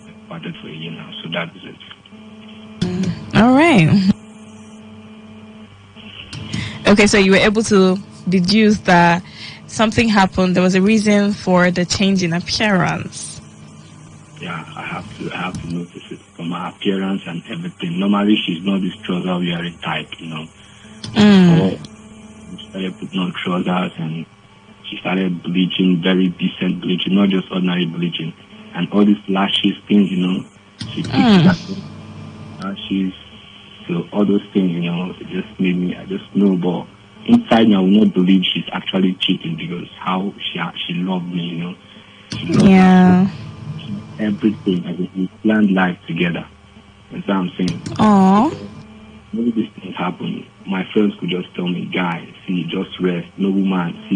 [SPEAKER 8] We've parted for a year now, so that is it.
[SPEAKER 17] All right. Okay, so you were able to deduce that something happened. There was a reason for the change in appearance.
[SPEAKER 8] Yeah, I have to notice it from her appearance and everything. Normally, she's not this trouser wearing type, Or she started putting on trousers and she started bleaching, very decent bleaching, not just ordinary bleaching. And all these lashes things, she keeps lashes. So all those things, it just made me, I just know, but inside me, I will not believe she's actually cheating because how she loved me, She loved me. everything. I mean, we planned life together. That's what I'm saying.
[SPEAKER 17] Aww.
[SPEAKER 8] Maybe these things happen. My friends could just tell me, guy, see, just rest. No woman is a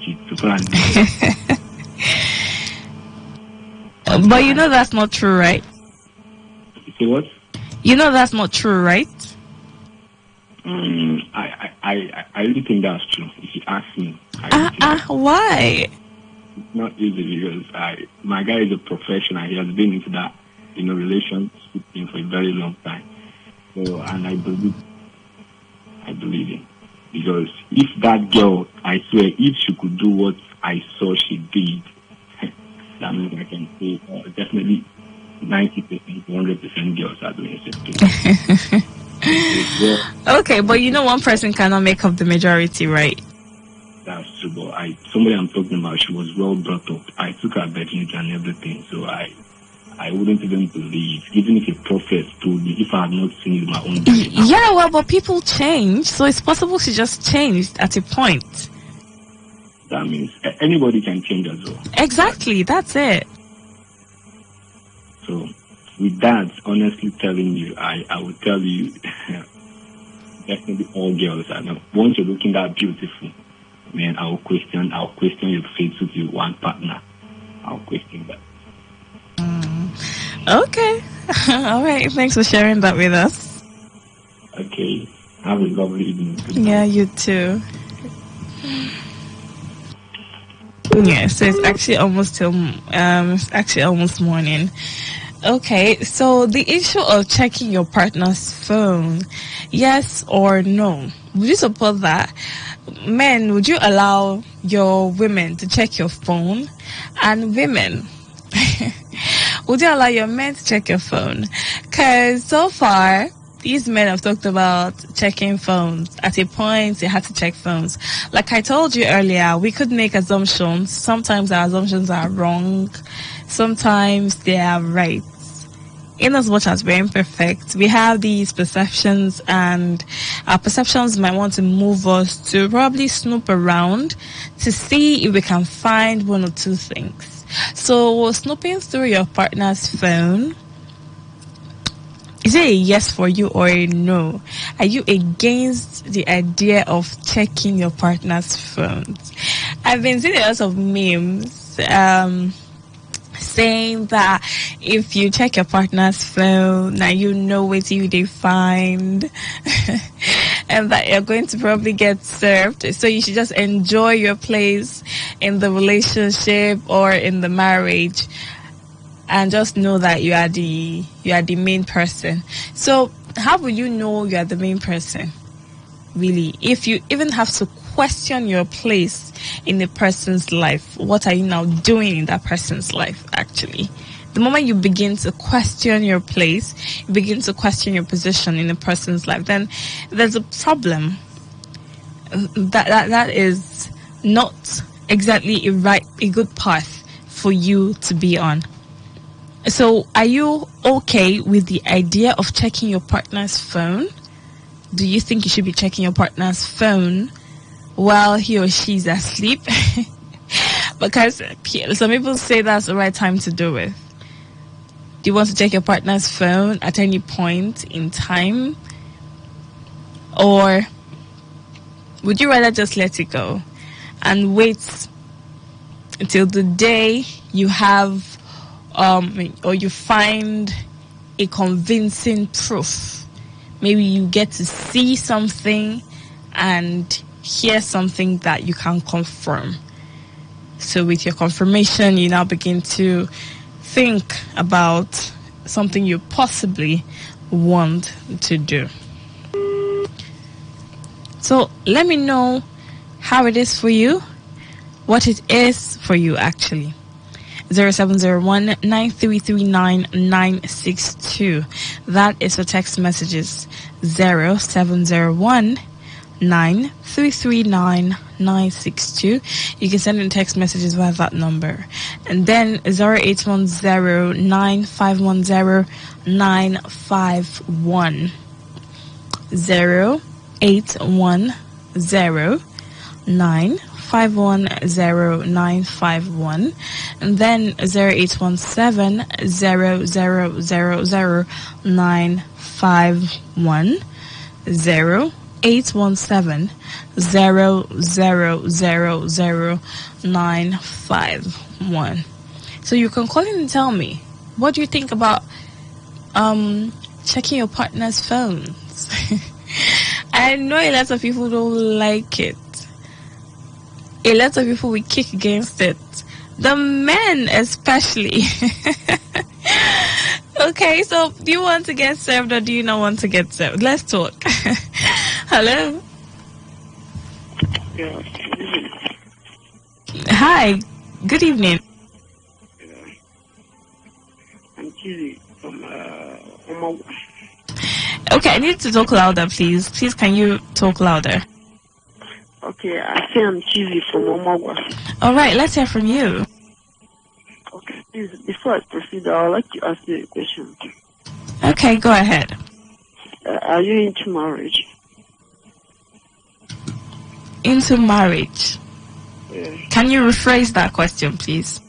[SPEAKER 8] cheat. So far,
[SPEAKER 17] but you know that's not true, right?
[SPEAKER 8] you say what?
[SPEAKER 17] You know that's not true, right?
[SPEAKER 8] I really think that's true. If you ask me,
[SPEAKER 17] why?
[SPEAKER 8] It's not easy because my guy is a professional. He has been into that, relationship thing for a very long time. So, and I believe him. Because if that girl, I swear, if she could do what I saw she did, that means I can say definitely 90%, 100% girls are doing the same thing.
[SPEAKER 17] Okay, but one person cannot make up the majority, right?
[SPEAKER 8] That's true, but somebody I'm talking about, she was well brought up. I took her virginity and everything, so I wouldn't even believe, even if a prophet told me, if I had not seen it with my own eyes.
[SPEAKER 17] Yeah, well, but people change, so it's possible she just changed at a point.
[SPEAKER 8] That means anybody can change as well.
[SPEAKER 17] Exactly, that's it.
[SPEAKER 8] So, with that, honestly telling you, I would tell you, definitely all girls are not. Once you're looking that beautiful, man, I'll question your faith with your one partner. I'll question that.
[SPEAKER 17] Okay. All right. Thanks for sharing that with us.
[SPEAKER 8] Okay. Have a lovely evening.
[SPEAKER 17] Yeah, you too. Yeah, so it's actually almost morning. Okay, so the issue of checking your partner's phone, yes or no? Would you support that? Men, would you allow your women to check your phone? And women, would you allow your men to check your phone? Because so far, these men have talked about checking phones. At a point, they had to check phones. Like I told you earlier, we could make assumptions. Sometimes our assumptions are wrong. Sometimes they are right. In as much as we're imperfect, we have these perceptions, and our perceptions might want to move us to probably snoop around to see if we can find one or two things. So, snooping through your partner's phone, is it a yes for you or a no? Are you against the idea of checking your partner's phones? I've been seeing a lot of memes saying that if you check your partner's phone, now you know what they find and that you're going to probably get served. So you should just enjoy your place in the relationship or in the marriage and just know that you are the main person. So how will you know you are the main person? Really, if you even have to question your place in a person's life, what are you now doing in that person's life? Actually, the moment you begin to question your place, you begin to question your position in a person's life, then there's a problem. That is not exactly a good path for you to be on. So, are you okay with the idea of checking your partner's phone? Do you think you should be checking your partner's phone while he or she is asleep? Because some people say that's the right time to do it. Do you want to check your partner's phone at any point in time? Or would you rather just let it go and wait until the day you have or you find a convincing proof? Maybe you get to see something and hear something that you can confirm. So with your confirmation, you now begin to think about something you possibly want to do. So let me know how it is for you, what it is for you actually. 0701-9339-962. That is for text messages. 0701-9339-962. You can send in text messages via that number. And then 0810-9510-951. 0810-951 0951, and then 0817 951 0817 951. So you can call in and tell me, what do you think about checking your partner's phones? I know a lot of people don't like it. A lot of people will kick against it. The men especially. Okay, so do you want to get served or do you not want to get served? Let's talk. Hello?
[SPEAKER 12] Yeah.
[SPEAKER 17] Hi, good evening.
[SPEAKER 12] I'm Chizzy from Omagwa.
[SPEAKER 17] Okay, I need to talk louder, please. Please, can you talk louder?
[SPEAKER 12] Okay, I say I'm Chizzy from Omagwa.
[SPEAKER 17] All right, let's hear from you.
[SPEAKER 12] Okay, please, before I proceed, I would like to ask you a question.
[SPEAKER 17] Okay, go ahead.
[SPEAKER 12] Are you into marriage?
[SPEAKER 17] Into marriage?
[SPEAKER 12] Yeah.
[SPEAKER 17] Can you rephrase that question, please?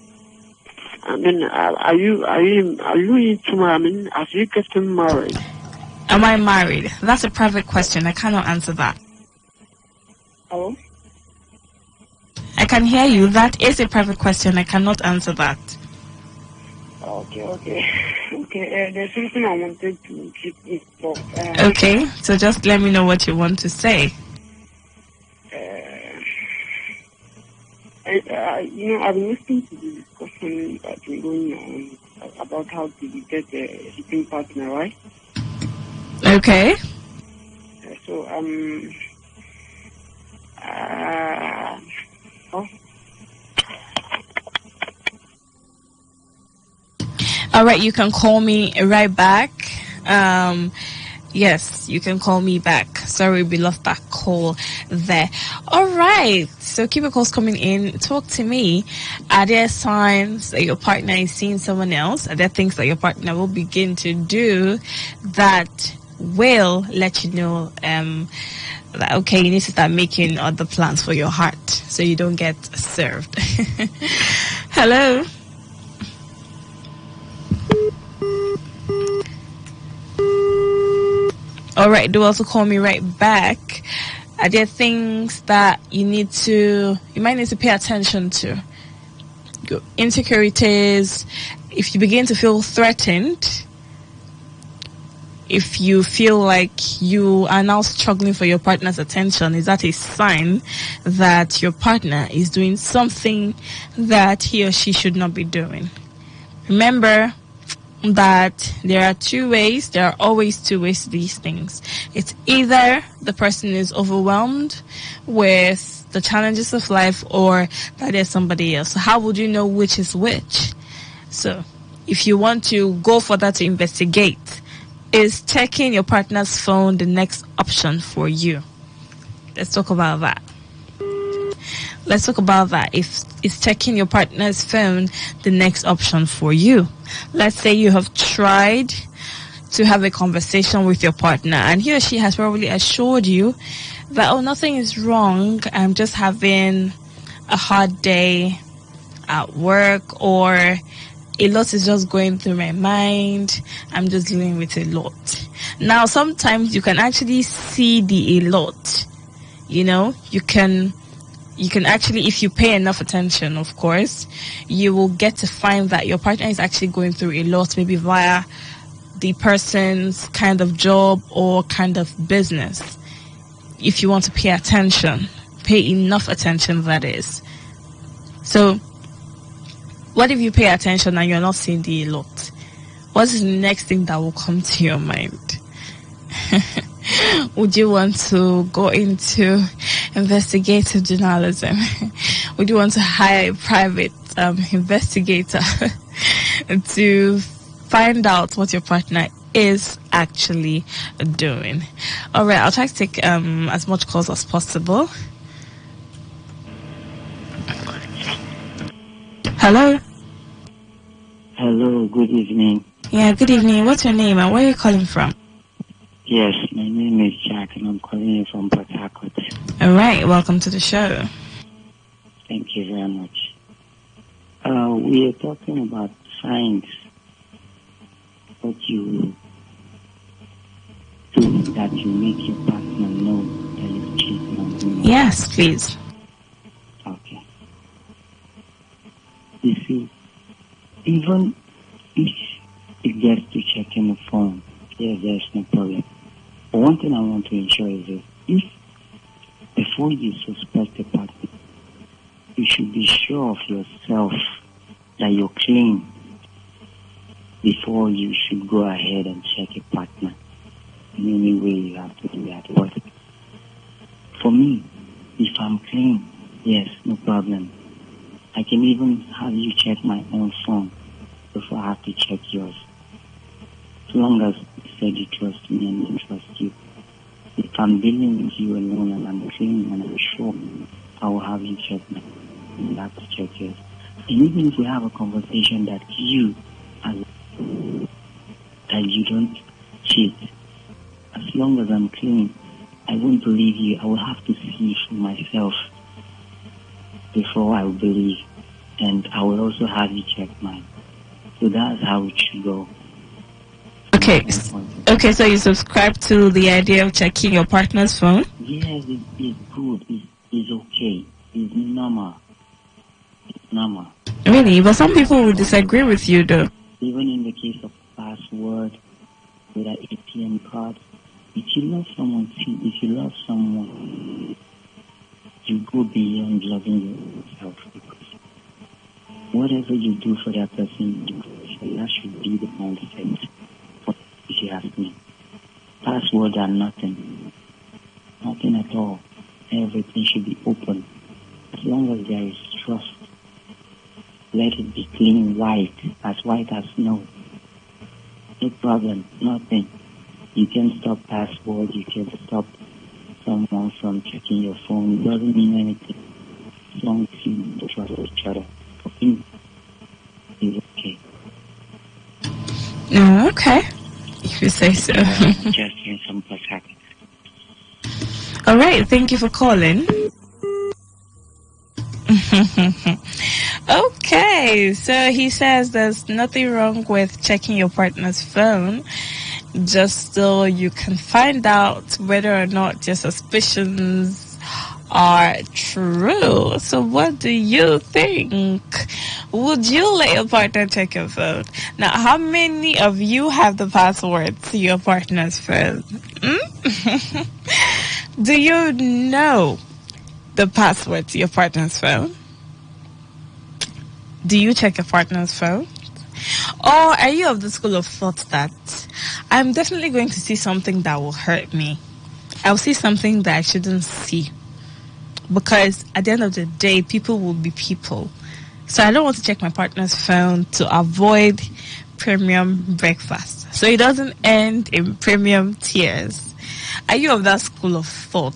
[SPEAKER 12] I mean, are you into marriage? I mean, have you gotten married?
[SPEAKER 17] Am I married? That's a private question. I cannot answer that.
[SPEAKER 12] Hello?
[SPEAKER 17] I can hear you. That is a private question. I cannot answer that.
[SPEAKER 12] Okay. There's something I wanted to keep it for.
[SPEAKER 17] Okay, so just let me know what you want to say.
[SPEAKER 12] I've been listening to the discussion that's been going on about how to get a sleeping partner, right?
[SPEAKER 17] Okay.
[SPEAKER 12] So,
[SPEAKER 17] All right, you can call me right back. Yes, you can call me back. Sorry, we lost that call there. All right, so keep your calls coming in. Talk to me. Are there signs that your partner is seeing someone else? Are there things that your partner will begin to do that will let you know that, okay, you need to start making other plans for your heart so you don't get served? Hello? All right, do also call me right back. Are there things that you might need to pay attention to? Your insecurities, if you begin to feel threatened, if you feel like you are now struggling for your partner's attention, is that a sign that your partner is doing something that he or she should not be doing? Remember that there are always two ways to these things. It's either the person is overwhelmed with the challenges of life or that there's somebody else. So how would you know which is which? So if you want to go further to investigate, is checking your partner's phone the next option for you? Let's talk about that. If is checking your partner's phone the next option for you? Let's say you have tried to have a conversation with your partner and he or she has probably assured you that, oh, nothing is wrong, I'm just having a hard day at work, or a lot is just going through my mind, I'm just dealing with a lot. Now, sometimes you can actually see the a lot. You can actually, if you pay enough attention, of course, you will get to find that your partner is actually going through a lot, maybe via the person's kind of job or kind of business. If you want to pay attention, pay enough attention, that is. So, what if you pay attention and you're not seeing the a lot? What is the next thing that will come to your mind? Would you want to go into investigative journalism? Would you want to hire a private investigator to find out what your partner is actually doing? All right, I'll try to take as much calls as possible. Hello?
[SPEAKER 20] Hello, good evening.
[SPEAKER 17] Yeah, good evening. What's your name and where are you calling from?
[SPEAKER 20] Yes, my name is Jack and I'm calling you from Port Harcourt.
[SPEAKER 17] All right, welcome to the show.
[SPEAKER 20] Thank you very much. We are talking about signs. What you do that you make your partner know that you're cheating on him.
[SPEAKER 17] Yes, please.
[SPEAKER 20] Okay. You see, even if it gets to checking the phone, there's no problem. But one thing I want to ensure is this: if before you suspect a partner, you should be sure of yourself that you're clean before you should go ahead and check a partner. In any way you have to do that. But for me, if I'm clean, yes, no problem. I can even have you check my own phone before I have to check yours. As long as you said you trust me and I trust you. If I'm dealing with you alone and I'm clean and I'm sure, I will have you check my phone. You have to check yours. And even if we have a conversation that you don't cheat, as long as I'm clean, I won't believe you. I will have to see for myself before I will believe. And I will also have you check mine. So that's how it should go.
[SPEAKER 17] Okay. Okay, so you subscribe to the idea of checking your partner's phone?
[SPEAKER 20] Yes, it's good. It's okay. It's normal. It's normal.
[SPEAKER 17] Really? But some people will disagree with you, though.
[SPEAKER 20] Even in the case of password with an ATM card, if you love someone, you go beyond loving yourself. Because whatever you do for that person, that should be the mindset. If you ask me, passwords are nothing at all. Everything should be open. As long as there is trust, let it be clean, white as snow. No problem, nothing. You can stop passwords, you can stop someone from checking your phone. It doesn't mean anything. As long as you trust each other. For me, it's okay.
[SPEAKER 17] Okay. If you say so.
[SPEAKER 20] Just in some perspective.
[SPEAKER 17] All right, thank you for calling. Okay, so he says there's nothing wrong with checking your partner's phone, just so you can find out whether or not your suspicions are true. So what do you think? Would you let your partner check your phone? Now, how many of you have the password to your partner's phone? Do you know the password to your partner's phone? Do you check your partner's phone? Or are you of the school of thought that I'm definitely going to see something that will hurt me? I'll see something that I shouldn't see. Because at the end of the day, people will be people. So I don't want to check my partner's phone to avoid premium breakfast, so it doesn't end in premium tears. Are you of that school of thought?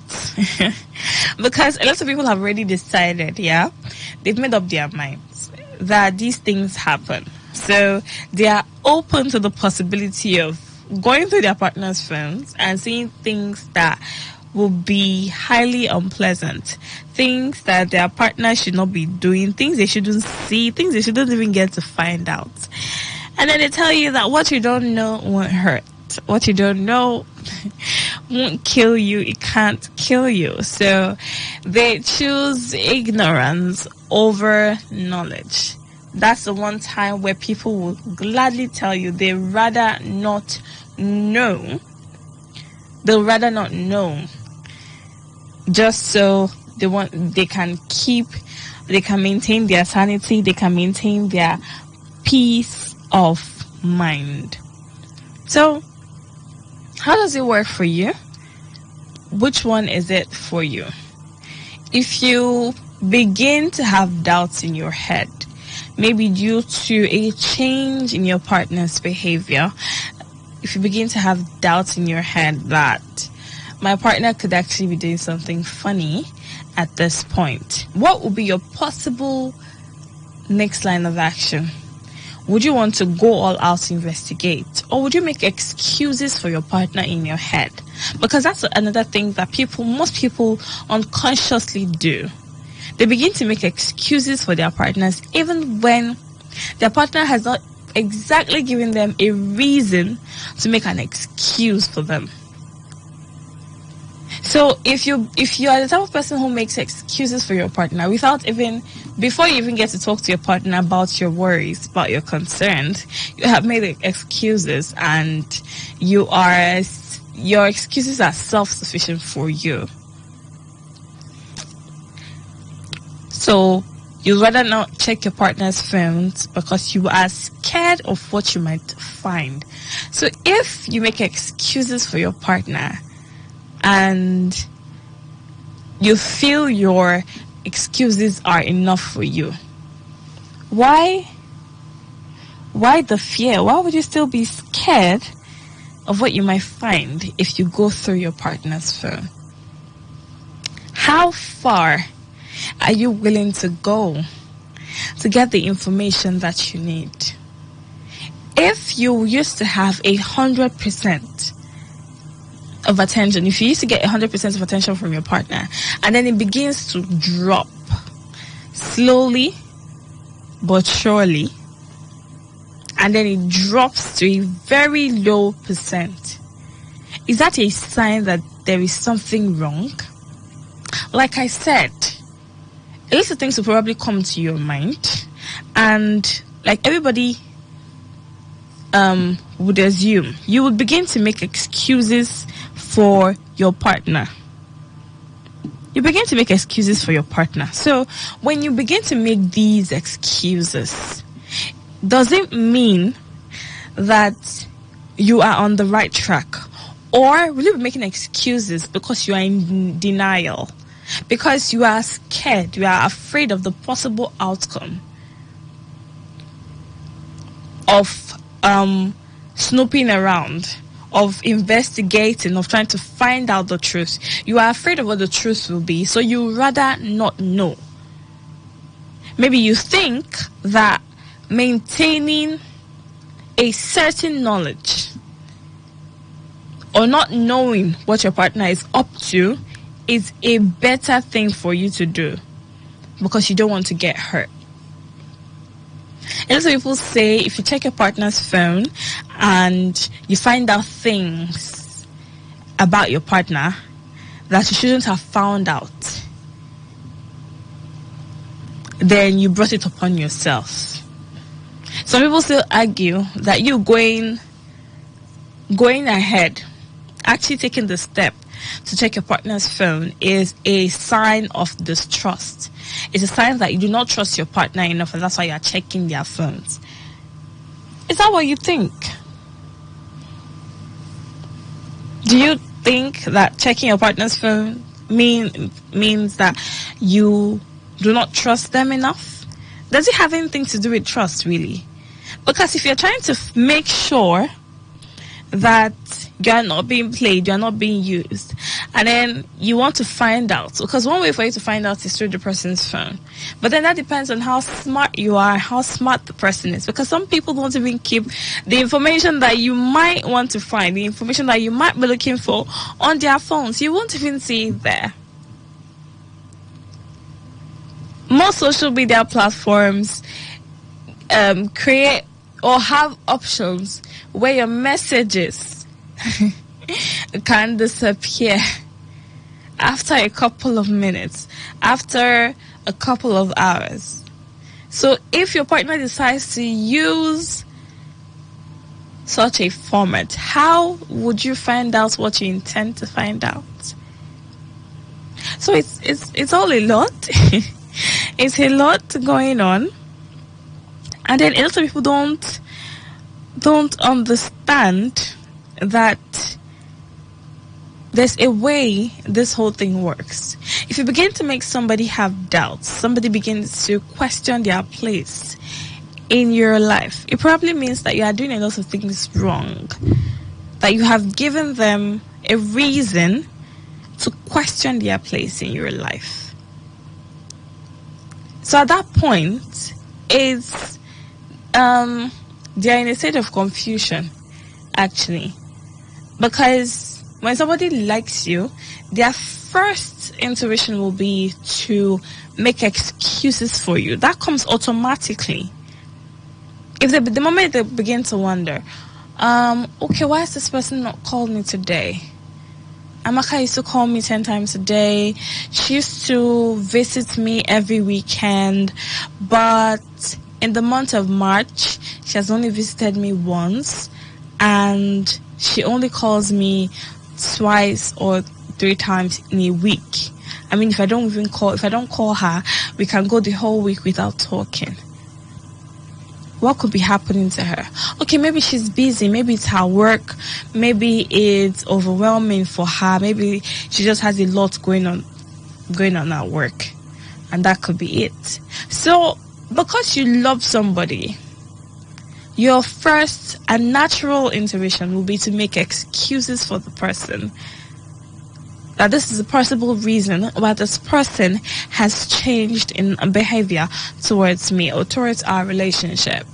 [SPEAKER 17] Because a lot of people have already decided, they've made up their minds that these things happen. So they are open to the possibility of going through their partner's phones and seeing things that will be highly unpleasant, things that their partner should not be doing, things they shouldn't see, things they shouldn't even get to find out. And then they tell you that what you don't know won't hurt. What you don't know won't kill you. It can't kill you. So they choose ignorance over knowledge. That's the one time where people will gladly tell you they rather not know. They'll rather not know. Just so they can maintain their sanity, they can maintain their peace of mind. So, how does it work for you? Which one is it for you? If you begin to have doubts in your head, maybe due to a change in your partner's behavior, if you begin to have doubts in your head that my partner could actually be doing something funny at this point, what would be your possible next line of action? Would you want to go all out to investigate, or would you make excuses for your partner in your head? Because that's another thing that most people unconsciously do. They begin to make excuses for their partners even when their partner has not exactly given them a reason to make an excuse for them. So if you are the type of person who makes excuses for your partner before you even get to talk to your partner about your worries, about your concerns, you have made excuses, and your excuses are self-sufficient for you. So you'd rather not check your partner's phones because you are scared of what you might find. So if you make excuses for your partner and you feel your excuses are enough for you, why the fear? Why would you still be scared of what you might find if you go through your partner's phone? How far are you willing to go to get the information that you need? If you used to have 100% of attention, if you used to get 100% of attention from your partner, and then it begins to drop slowly but surely, and then it drops to a very low percent, is that a sign that there is something wrong? Like I said, a list of things will probably come to your mind, and like everybody would assume, you would begin to make excuses for your partner. You begin to make excuses for your partner. So when you begin to make these excuses, does it mean that you are on the right track? Or will you be making excuses because you are in denial? Because you are scared, you are afraid of the possible outcome of snooping around, of investigating, of trying to find out the truth. You are afraid of what the truth will be, so you rather not know. Maybe you think that maintaining a certain knowledge or not knowing what your partner is up to is a better thing for you to do because you don't want to get hurt. And so people say if you check your partner's phone and you find out things about your partner that you shouldn't have found out, then you brought it upon yourself. Some people still argue that you going ahead, actually taking the step to check your partner's phone, is a sign of distrust. It's a sign that you do not trust your partner enough, and that's why you are checking their phones. Is that what you think? Do you think that checking your partner's phone means that you do not trust them enough? Does it have anything to do with trust, really? Because if you're trying to make sure that you are not being played, you are not being used, and then you want to find out, because one way for you to find out is through the person's phone, but then that depends on how smart you are, how smart the person is, because some people don't even keep the information that you might want to find, the information that you might be looking for on their phones. You won't even see it there. Most social media platforms create or have options where your messages can disappear after a couple of minutes, after a couple of hours. So if your partner decides to use such a format, how would you find out what you intend to find out? So it's all a lot. It's a lot going on. And then a lot of people don't understand that there's a way this whole thing works. If you begin to make somebody have doubts, somebody begins to question their place in your life, it probably means that you are doing a lot of things wrong, that you have given them a reason to question their place in your life. So at that point, they're in a state of confusion, actually, because when somebody likes you, they are first intuition will be to make excuses for you. That comes automatically. If the moment they begin to wonder, okay, why has this person not called me today? Amaka used to call me 10 times a day. She used to visit me every weekend. But in the month of March, she has only visited me once. And she only calls me twice or 3 times in a week. I mean, if I don't call her, we can go the whole week without talking. What could be happening to her? Okay, maybe she's busy. Maybe it's her work. Maybe it's overwhelming for her. Maybe she just has a lot going on at work. And that could be it. So, because you love somebody, your first and natural intuition will be to make excuses for the person. That this is a possible reason why this person has changed in behavior towards me or towards our relationship.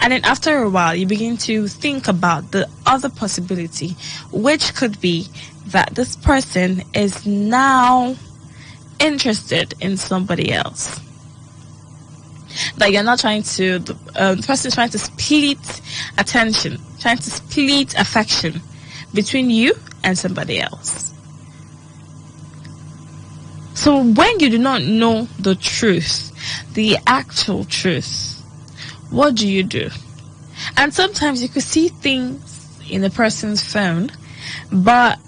[SPEAKER 17] And then after a while, you begin to think about the other possibility, which could be that this person is now interested in somebody else. That you're not trying to, the person is trying to split attention, trying to split affection between you and somebody else. So when you do not know the truth, the actual truth, what do you do? And sometimes you could see things in a person's phone, but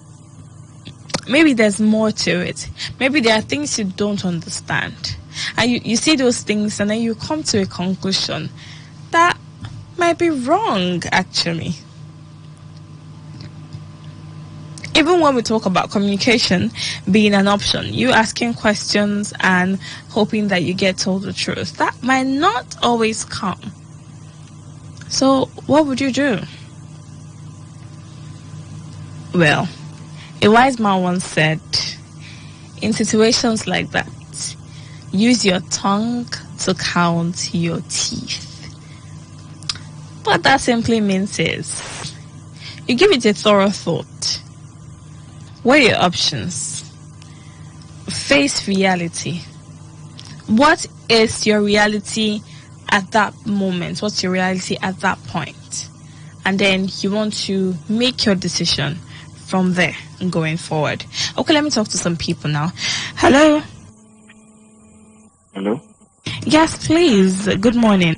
[SPEAKER 17] maybe there's more to it. Maybe there are things you don't understand. And you see those things and then you come to a conclusion that might be wrong, actually. Even when we talk about communication being an option, you asking questions and hoping that you get told the truth, that might not always come. So, what would you do? Well, a wise man once said, in situations like that, use your tongue to count your teeth. What that simply means is, you give it a thorough thought. What are your options? Face reality. What is your reality at that moment? What's your reality at that point? And then you want to make your decision from there going forward. Okay, let me talk to some people now. Hello?
[SPEAKER 7] Hello?
[SPEAKER 17] Yes, please. Good morning.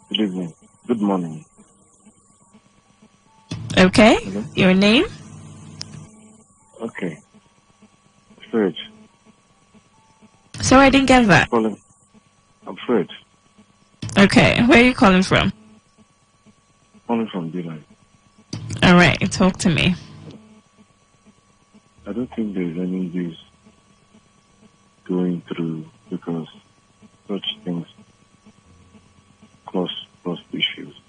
[SPEAKER 7] Good evening. Good morning.
[SPEAKER 17] Okay.
[SPEAKER 7] Hello?
[SPEAKER 17] Your name?
[SPEAKER 7] Okay. Fred.
[SPEAKER 17] Sorry, I didn't get that.
[SPEAKER 7] I'm Fred.
[SPEAKER 17] Okay. Where are you calling from?
[SPEAKER 7] Calling from Dylan.
[SPEAKER 17] All right. Talk to me.
[SPEAKER 7] I don't think there's any use going through because such things cause issues.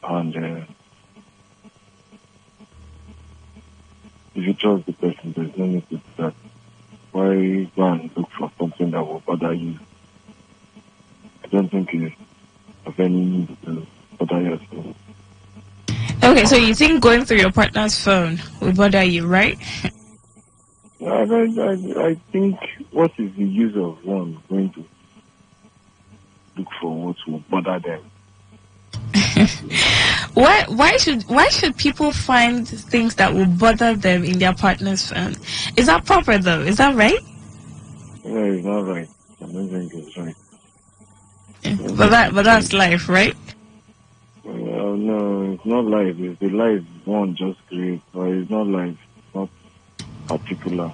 [SPEAKER 7] And if you trust the person, there's no need to do that. Why go and look for something that will bother you? I don't think you have any need to bother yourself.
[SPEAKER 17] Okay, so you think going through your partner's phone will bother you, right?
[SPEAKER 7] I think what is the use of one going to look for what will bother them?
[SPEAKER 17] Why should people find things that will bother them in their partner's phone? Is that proper though? Is that right?
[SPEAKER 7] Yeah, it's not right. I don't think it's right.
[SPEAKER 17] But that's life, right?
[SPEAKER 7] Well, no, it's not life. It's the life one just creates. But it's not life. It's not particular.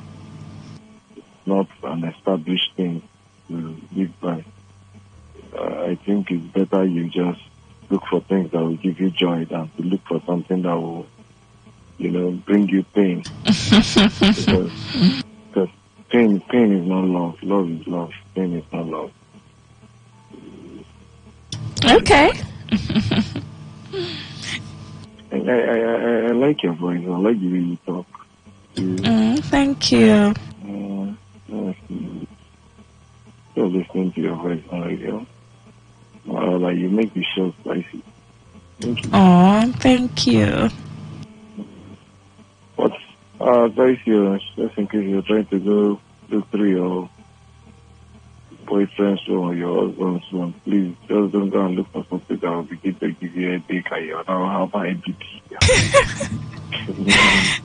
[SPEAKER 7] It's not an established thing to live by. I think it's better you just look for things that will give you joy than to look for something that will, bring you pain. because pain is not love. Love is love. Pain is not love.
[SPEAKER 17] Okay.
[SPEAKER 7] I like your voice. I like the way you talk.
[SPEAKER 17] Thank you.
[SPEAKER 7] Still listening to your voice on radio. Like you make the show spicy. Thank you.
[SPEAKER 17] Oh, thank you.
[SPEAKER 7] How advise you, just in case you're trying to go look through your boyfriend's phone or your husband's phone, please just don't go and look for something that will begin to give you a headache and you'll now have a BP.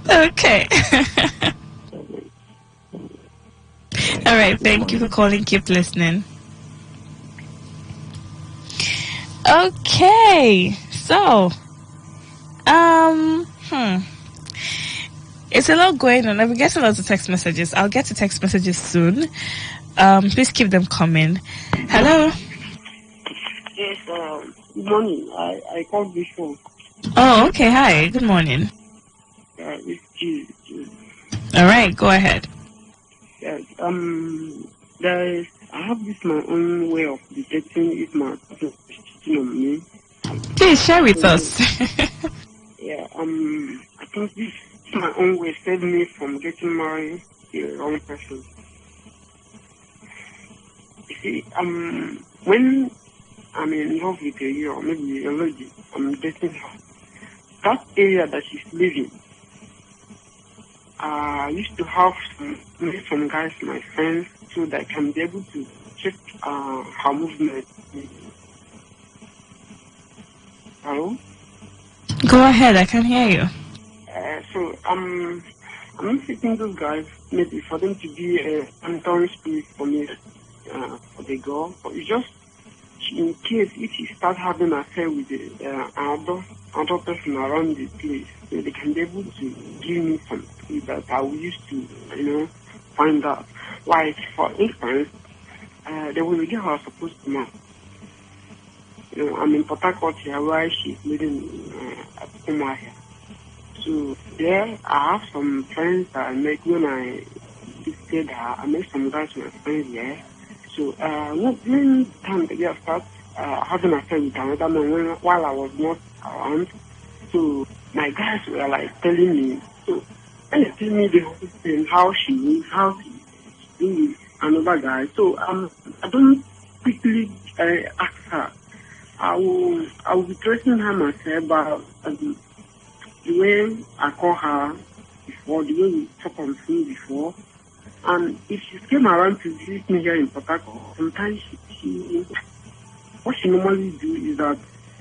[SPEAKER 17] Okay. All right. Thank you for calling. Keep listening. Okay. So, it's a lot going on. I'm getting lots of text messages. I'll get to text messages soon. Please keep them coming. Hello.
[SPEAKER 12] Yes, good morning. I called before.
[SPEAKER 17] Oh, okay. Hi. Good morning.
[SPEAKER 12] It's G.
[SPEAKER 17] All right. Go ahead.
[SPEAKER 12] Yes, I have this my own way of detecting if my partner is cheating on me.
[SPEAKER 17] Please share with us.
[SPEAKER 12] Yeah, I think this is my own way saved me from getting married to the wrong person. You see, when I'm in love with a girl, maybe a lady, I'm dating her. That area that she's living, I used to have some guys, my friends, so that I can be able to check her movement. Hello?
[SPEAKER 17] Go ahead. I can hear you.
[SPEAKER 12] So I'm not seeking those guys maybe for them to be a mentoring spirit for me, for the girl. But it's just in case if she start having an affair with another person around the place, so they can be able to give me some clues that I will use to, find out. Like for instance, there was a girl I was supposed to marry. I'm in Port Harcourt here, where she's living at Kuma here. So there, I have some friends that I make when I visited her. I met some guys, my friends there. So when time the girl started having an affair with another man while I was not around, so my guys were like telling me, so when they tell me the whole thing, how she is, how she's doing with another guy. So I don't quickly ask her. I will be tracing her myself, but the way I call her before, the way we talk on phone before, and if she came around to visit me here in Port Harcourt, sometimes what she normally do is that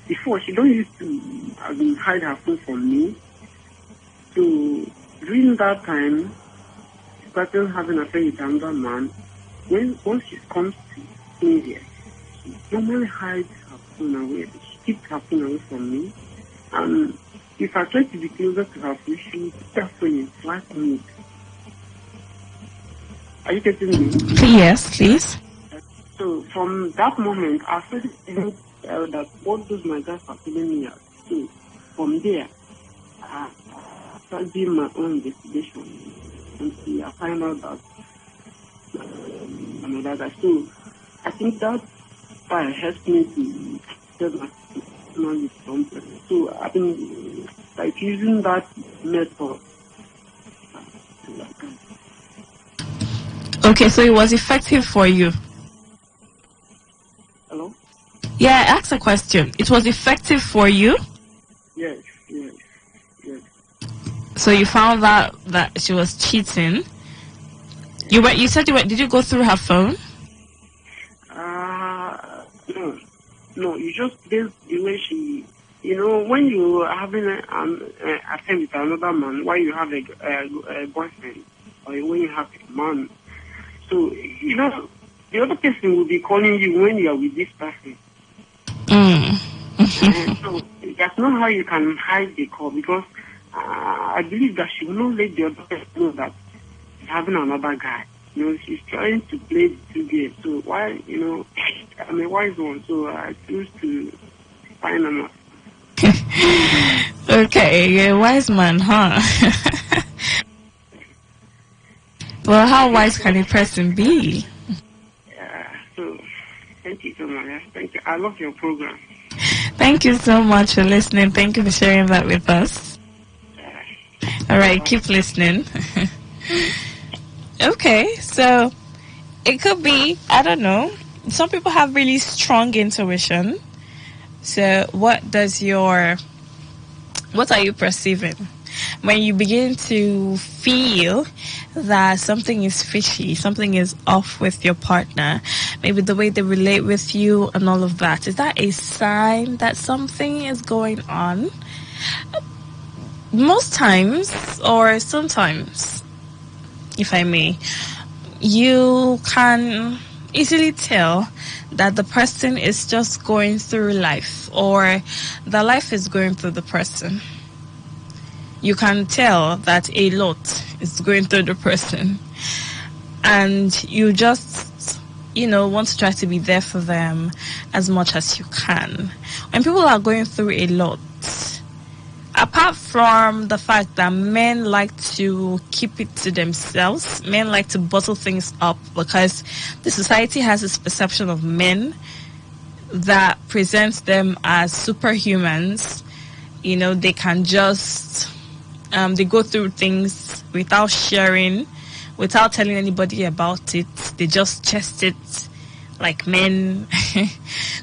[SPEAKER 12] before she don't used to hide her phone from me. So during that time, she started having an affair with another man. Once she comes to me here, she normally hides her phone away. She keeps her phone away from me. And if I try to be closer to her phone, she will put her phone in flight mode. Are you getting me?
[SPEAKER 17] Yes, please.
[SPEAKER 12] So from that moment, I started to tell that what those my guys are telling me. So from there, I started doing my own investigation until I find out that another guy. So I think that helped me to tell my personal something. So I've been like using that method.
[SPEAKER 17] Okay, so it was effective for you.
[SPEAKER 12] Hello?
[SPEAKER 17] Yeah, I asked a question. It was effective for you?
[SPEAKER 12] Yes.
[SPEAKER 17] So you found out that she was cheating. You said did you go through her phone?
[SPEAKER 12] No, you just based the way she, when you are having an affair with another man, while you have a boyfriend, or when you have a man, so, the other person will be calling you when you are with this person. So, that's not how you can hide the call, because I believe that she will not let the other person know that she's having another guy. She's trying to play the two games. So why, I'm a wise one, so I choose to find another.
[SPEAKER 17] Okay, you're a wise man, huh? Well, how wise can a person be?
[SPEAKER 12] So, thank you so much. Thank you. I love your program.
[SPEAKER 17] Thank you so much for listening. Thank you for sharing that with us. All right, keep listening. Okay, so it could be, I don't know, some people have really strong intuition. So what are you perceiving? When you begin to feel that something is fishy, something is off with your partner, maybe the way they relate with you and all of that, is that a sign that something is going on? Most times, or sometimes, if I may, you can easily tell that the person is just going through life, or the life is going through the person. You can tell that a lot is going through the person, and you just, want to try to be there for them as much as you can. When people are going through a lot, apart from the fact that men like to keep it to themselves, men like to bottle things up because the society has this perception of men that presents them as superhumans. They can just, they go through things without sharing, without telling anybody about it. They just chest it like men.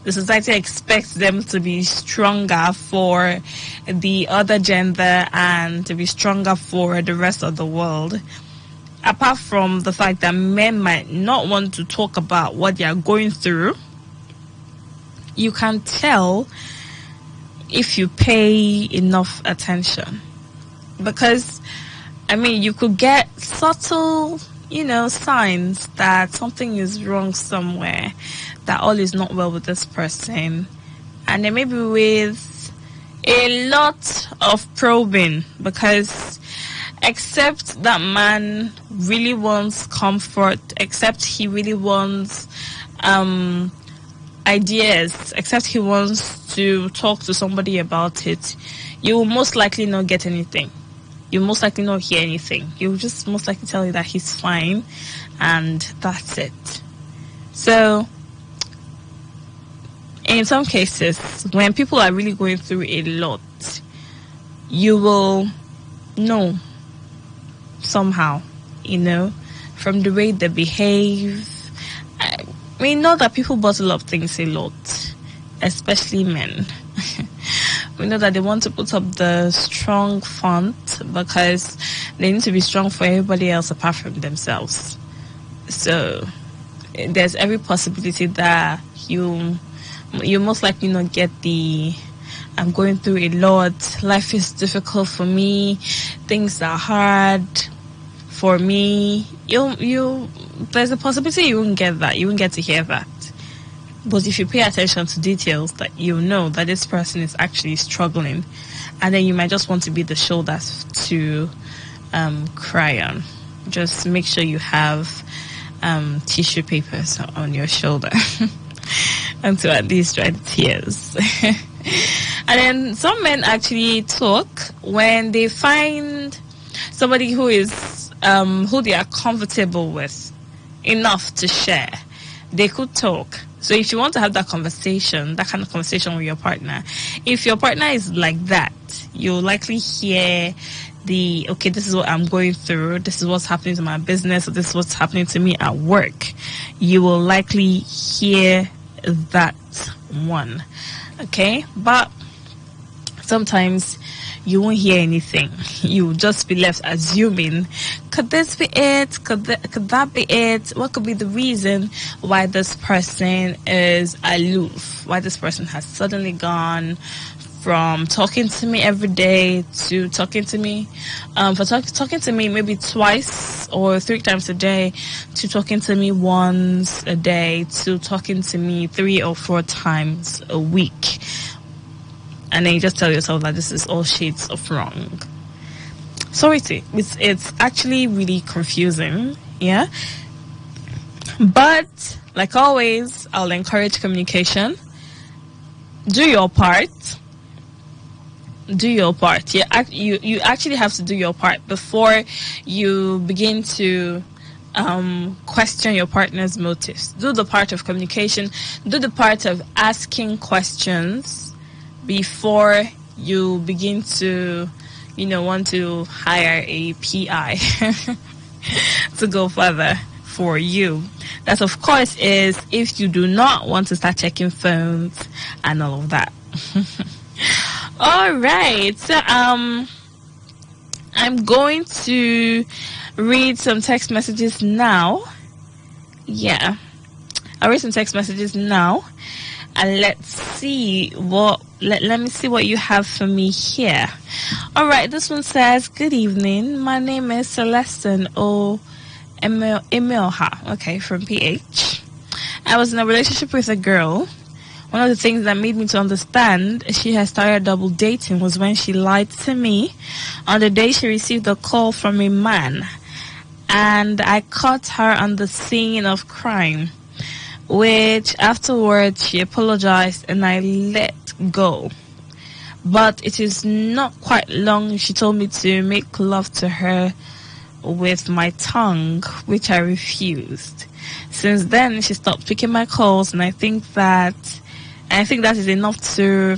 [SPEAKER 17] The society expects them to be stronger for the other gender and to be stronger for the rest of the world. Apart from the fact that men might not want to talk about what they are going through, you can tell if you pay enough attention. Because, you could get subtle signs that something is wrong somewhere, that all is not well with this person. And then maybe with a lot of probing, because except that man really wants comfort, except he really wants ideas, except he wants to talk to somebody about it, you will most likely not get anything. You'll most likely not hear anything. He'll just most likely tell you that he's fine, and that's it. So, in some cases, when people are really going through a lot, you will know somehow, from the way they behave. We know that people bottle up things a lot, especially men. We know that they want to put up the strong front because they need to be strong for everybody else apart from themselves. So there's every possibility that you most likely not get the I'm going through a lot, life is difficult for me, things are hard for me. There's a possibility you won't get that. You won't get to hear that. But if you pay attention to details, that know that this person is actually struggling, and then you might just want to be the shoulder to cry on. Just make sure you have tissue papers on your shoulder and to at least dry the tears. And then some men actually talk when they find somebody who is who they are comfortable with enough to share. They could talk. So if you want to have that conversation, that kind of conversation with your partner, if your partner is like that, you'll likely hear okay, this is what I'm going through, this is what's happening to my business, or this is what's happening to me at work. You will likely hear that one. Okay? But sometimes you won't hear anything. You'll just be left assuming, could this be it? Could that be it? What could be the reason why this person is aloof? Why this person has suddenly gone from talking to me every day to talking to me, talking to me maybe twice or 3 times a day, to talking to me once a day, to talking to me 3 or 4 times a week. And then you just tell yourself that this is all shades of wrong. So it's actually really confusing, yeah? But, like always, I'll encourage communication. Do your part. Do your part. Yeah, you actually have to do your part before you begin to question your partner's motives. Do the part of communication. Do the part of asking questions before you begin to, want to hire a PI to go further for you. That, of course, is if you do not want to start checking phones and all of that. All right. So, I'm going to read some text messages now. Yeah, I'll read some text messages now, and let's see what. Let me see what you have for me here. All right, this one says, "Good evening. My name is Celestine Emilha. Okay, from PH. I was in a relationship with a girl. One of the things that made me to understand she had started double dating was when she lied to me on the day she received a call from a man, and I caught her on the scene of crime, which afterwards she apologized and I let go. But it is not quite long she told me to make love to her with my tongue, which I refused. Since then she stopped picking my calls, and I think that is enough to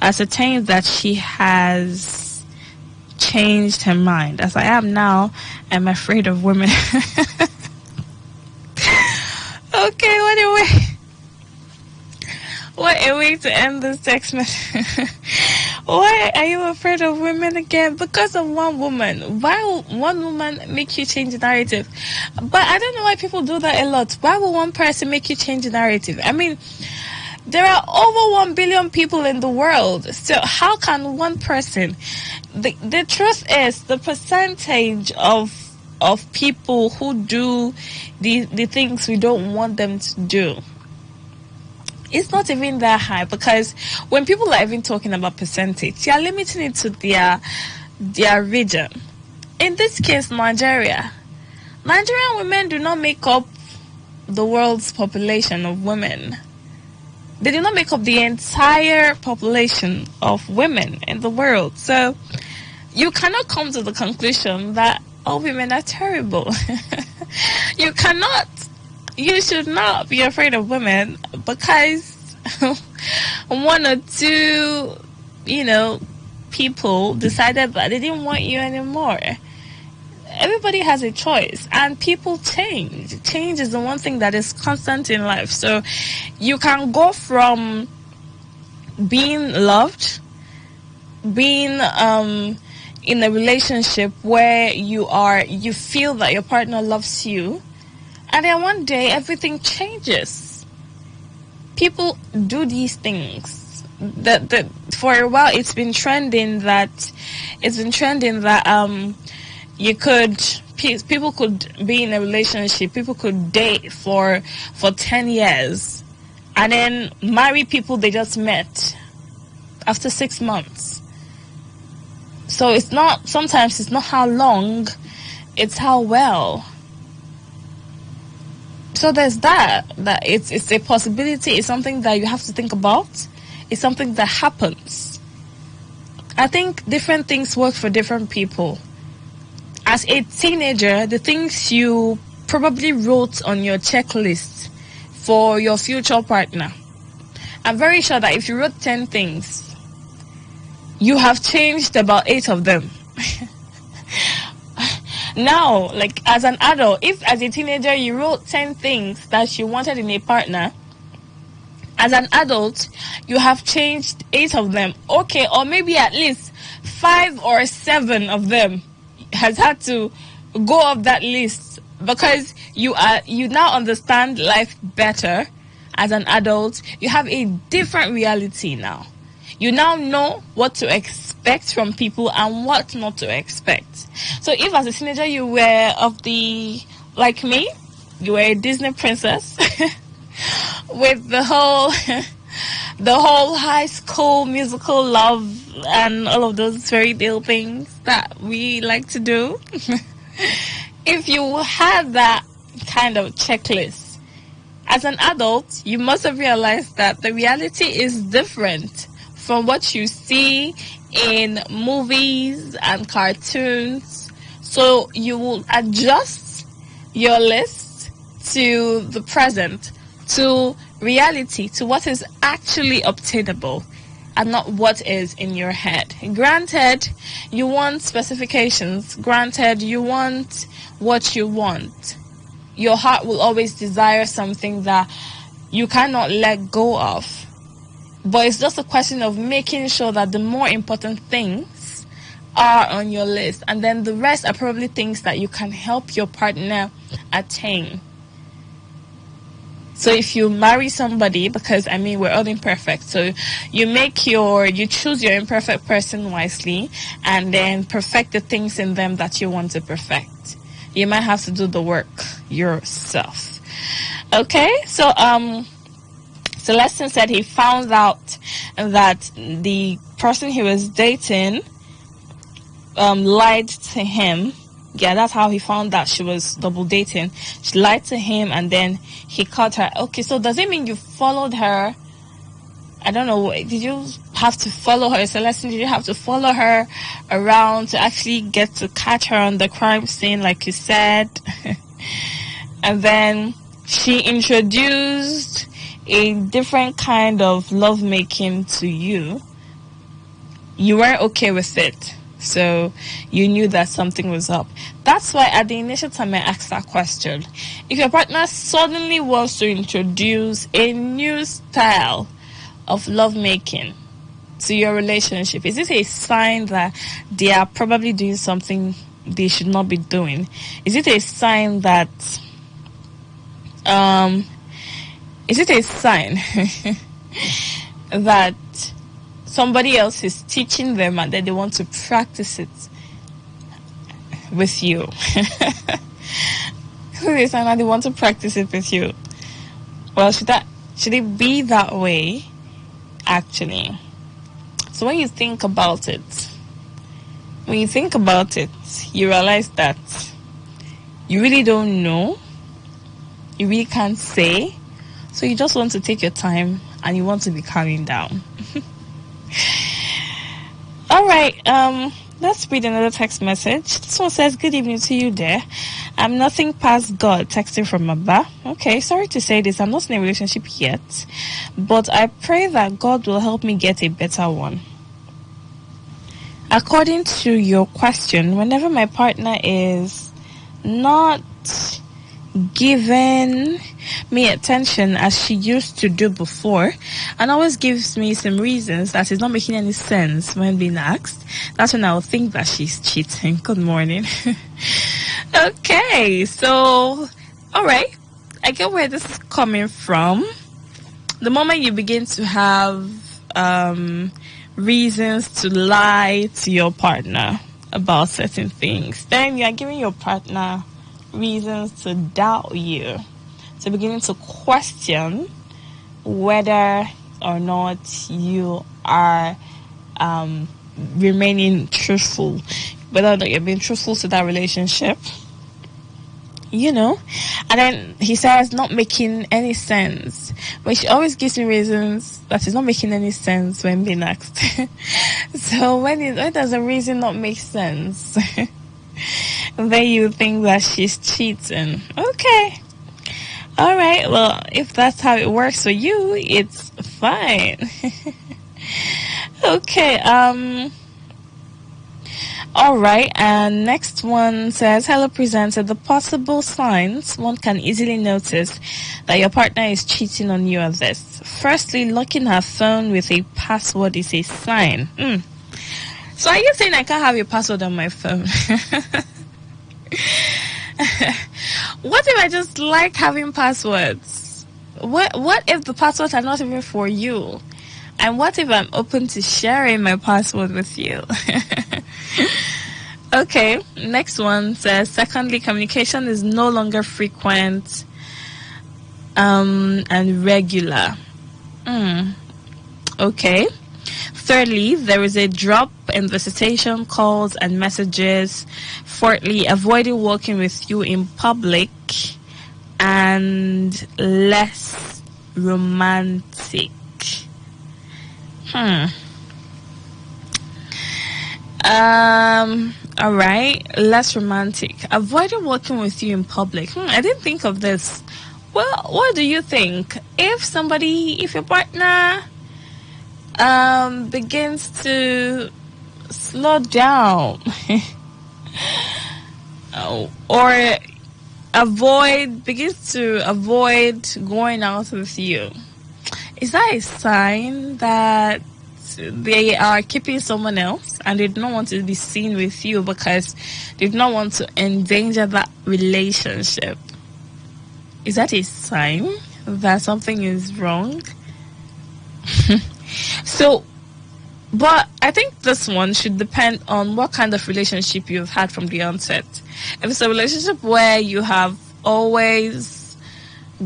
[SPEAKER 17] ascertain that she has changed her mind. As I am now, I'm afraid of women." Okay, what a way to end this text message. Why are you afraid of women again? Because of one woman. Why will one woman make you change the narrative? But I don't know why people do that a lot. Why will one person make you change the narrative? I mean, there are over 1 billion people in the world. So how can one person... The truth is, the percentage of people who do the things we don't want them to do, it's not even that high. Because when people are even talking about percentage, they are limiting it to their region. In this case, Nigerian women do not make up the world's population of women. They do not make up the entire population of women in the world. So you cannot come to the conclusion that all women are terrible. You should not be afraid of women because one or two, people decided that they didn't want you anymore. Everybody has a choice, and people change. Change is the one thing that is constant in life. So you can go from being loved, being in a relationship where you feel that your partner loves you, and then one day everything changes. People do these things. That for a while it's been trending that people could be in a relationship, people could date for 10 years and then marry people they just met after 6 months. So sometimes it's not how long, it's how well. So there's that it's a possibility, it's something that you have to think about, it's something that happens. I think different things work for different people. As a teenager, the things you probably wrote on your checklist for your future partner, I'm very sure that if you wrote 10 things, you have changed about 8 of them. Now, like as an adult, if as a teenager you wrote 10 things that you wanted in a partner, as an adult, you have changed 8 of them. Okay, or maybe at least 5 or 7 of them has had to go off that list because you now understand life better as an adult. You have a different reality now. You now know what to expect from people and what not to expect. So if as a teenager you were like me, you were a Disney princess with the whole High School Musical love and all of those fairy tale things that we like to do. If you had that kind of checklist, as an adult, you must have realized that the reality is different from what you see in movies and cartoons. So you will adjust your list to the present, to reality, to what is actually obtainable and not what is in your head. Granted, you want specifications. Granted, you want what you want. Your heart will always desire something that you cannot let go of. But it's just a question of making sure that the more important things are on your list, and then the rest are probably things that you can help your partner attain. So if you marry somebody, because I mean we're all imperfect, so you choose your imperfect person wisely, and then perfect the things in them that you want to perfect. You might have to do the work yourself. Okay, so Celestine said he found out that the person he was dating lied to him. Yeah, that's how he found that she was double dating. She lied to him, and then he caught her. Okay, so does it mean you followed her? I don't know. Did you have to follow her, Celestine? Did you have to follow her around to actually get to catch her on the crime scene, like you said? And then she introduced a different kind of lovemaking to you. You weren't okay with it. So you knew that something was up. That's why at the initial time I asked that question. If your partner suddenly wants to introduce a new style of lovemaking to your relationship, is this a sign that they are probably doing something they should not be doing? Is it a sign that that somebody else is teaching them and then they want to practice it with you? They say that they want to practice it with you. Well, should it be that way, actually? So when you think about it, you realize that you really don't know. You really can't say. So you just want to take your time and you want to be calming down. All right, let's read another text message. This one says, good evening to you there. I'm nothing past God, texting from Abba. Okay, sorry to say this, I'm not in a relationship yet, but I pray that God will help me get a better one. According to your question, whenever my partner is not giving me attention as she used to do before, and always gives me some reasons that is not making any sense when being asked, that's when I'll think that she's cheating. Good morning. Okay, so all right, I get where this is coming from. The moment you begin to have reasons to lie to your partner about certain things, then you are giving your partner reasons to doubt you, so beginning to question whether or not you are remaining truthful, whether or not you're being truthful to that relationship, and then he says not making any sense, but she always gives me reasons that is not making any sense when being asked. So when does a reason not make sense? Then you think that she's cheating. Okay. All right. Well, if that's how it works for you, it's fine. Okay. All right. And next one says, hello, presenter. The possible signs one can easily notice that your partner is cheating on you are this. Firstly, locking her phone with a password is a sign. So are you saying I can't have your password on my phone? What if I just like having passwords? What if the passwords are not even for you? And what if I'm open to sharing my password with you? Okay, next one says, secondly, communication is no longer frequent and regular. Okay. Thirdly, there is a drop in visitation calls and messages. Fourthly, avoiding working with you in public and less romantic. All right, less romantic. Avoiding working with you in public. I didn't think of this. Well, what do you think? If your partner begins to slow down or begins to avoid going out with you, is that a sign that they are keeping someone else and they do not want to be seen with you because they do not want to endanger that relationship, is that a sign that something is wrong? So, but I think this one should depend on what kind of relationship you've had from the onset. If it's a relationship where you have always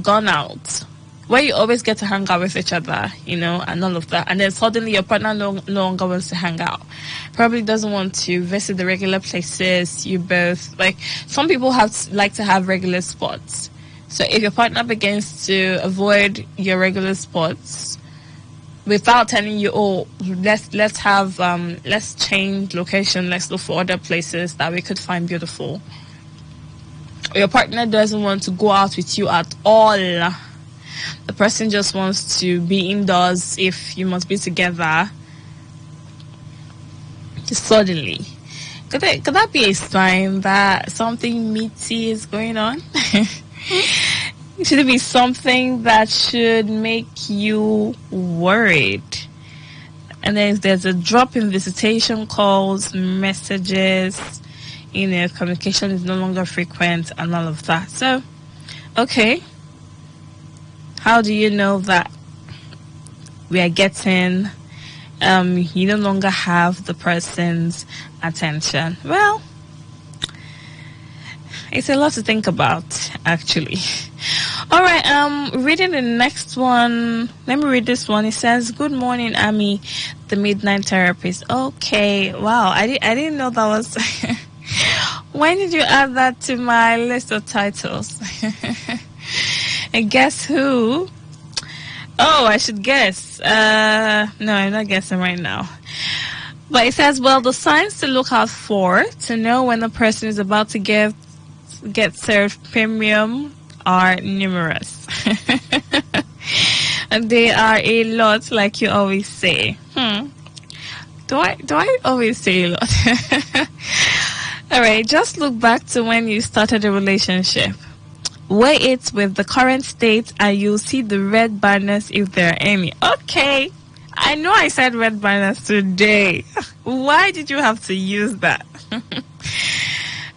[SPEAKER 17] gone out, where you always get to hang out with each other, and all of that, and then suddenly your partner no longer wants to hang out, probably doesn't want to visit the regular places you both like. Some people like to have regular spots. So if your partner begins to avoid your regular spots without telling you, oh, let's change location, let's look for other places that we could find beautiful, or your partner doesn't want to go out with you at all, the person just wants to be indoors if you must be together, suddenly, could that be a sign that something meaty is going on? Should it be something that should make you worried? And then there's a drop in visitation calls, messages, communication is no longer frequent and all of that. So, okay, how do you know that we are getting, you no longer have the person's attention? Well, it's a lot to think about, actually. All right, reading the next one. Let me read this one. It says, "Good morning, Ami, the midnight therapist." Okay, wow, I didn't know that was. When did you add that to my list of titles? And guess who? Oh, I should guess. No, I'm not guessing right now. But it says, well, the signs to look out for to know when a person is about to get served premium are numerous. And they are a lot, like you always say. Do I always say a lot? All right, just look back to when you started a relationship. Weigh it with the current state and you'll see the red banners if there are any. Okay, I know I said red banners today. Why did you have to use that?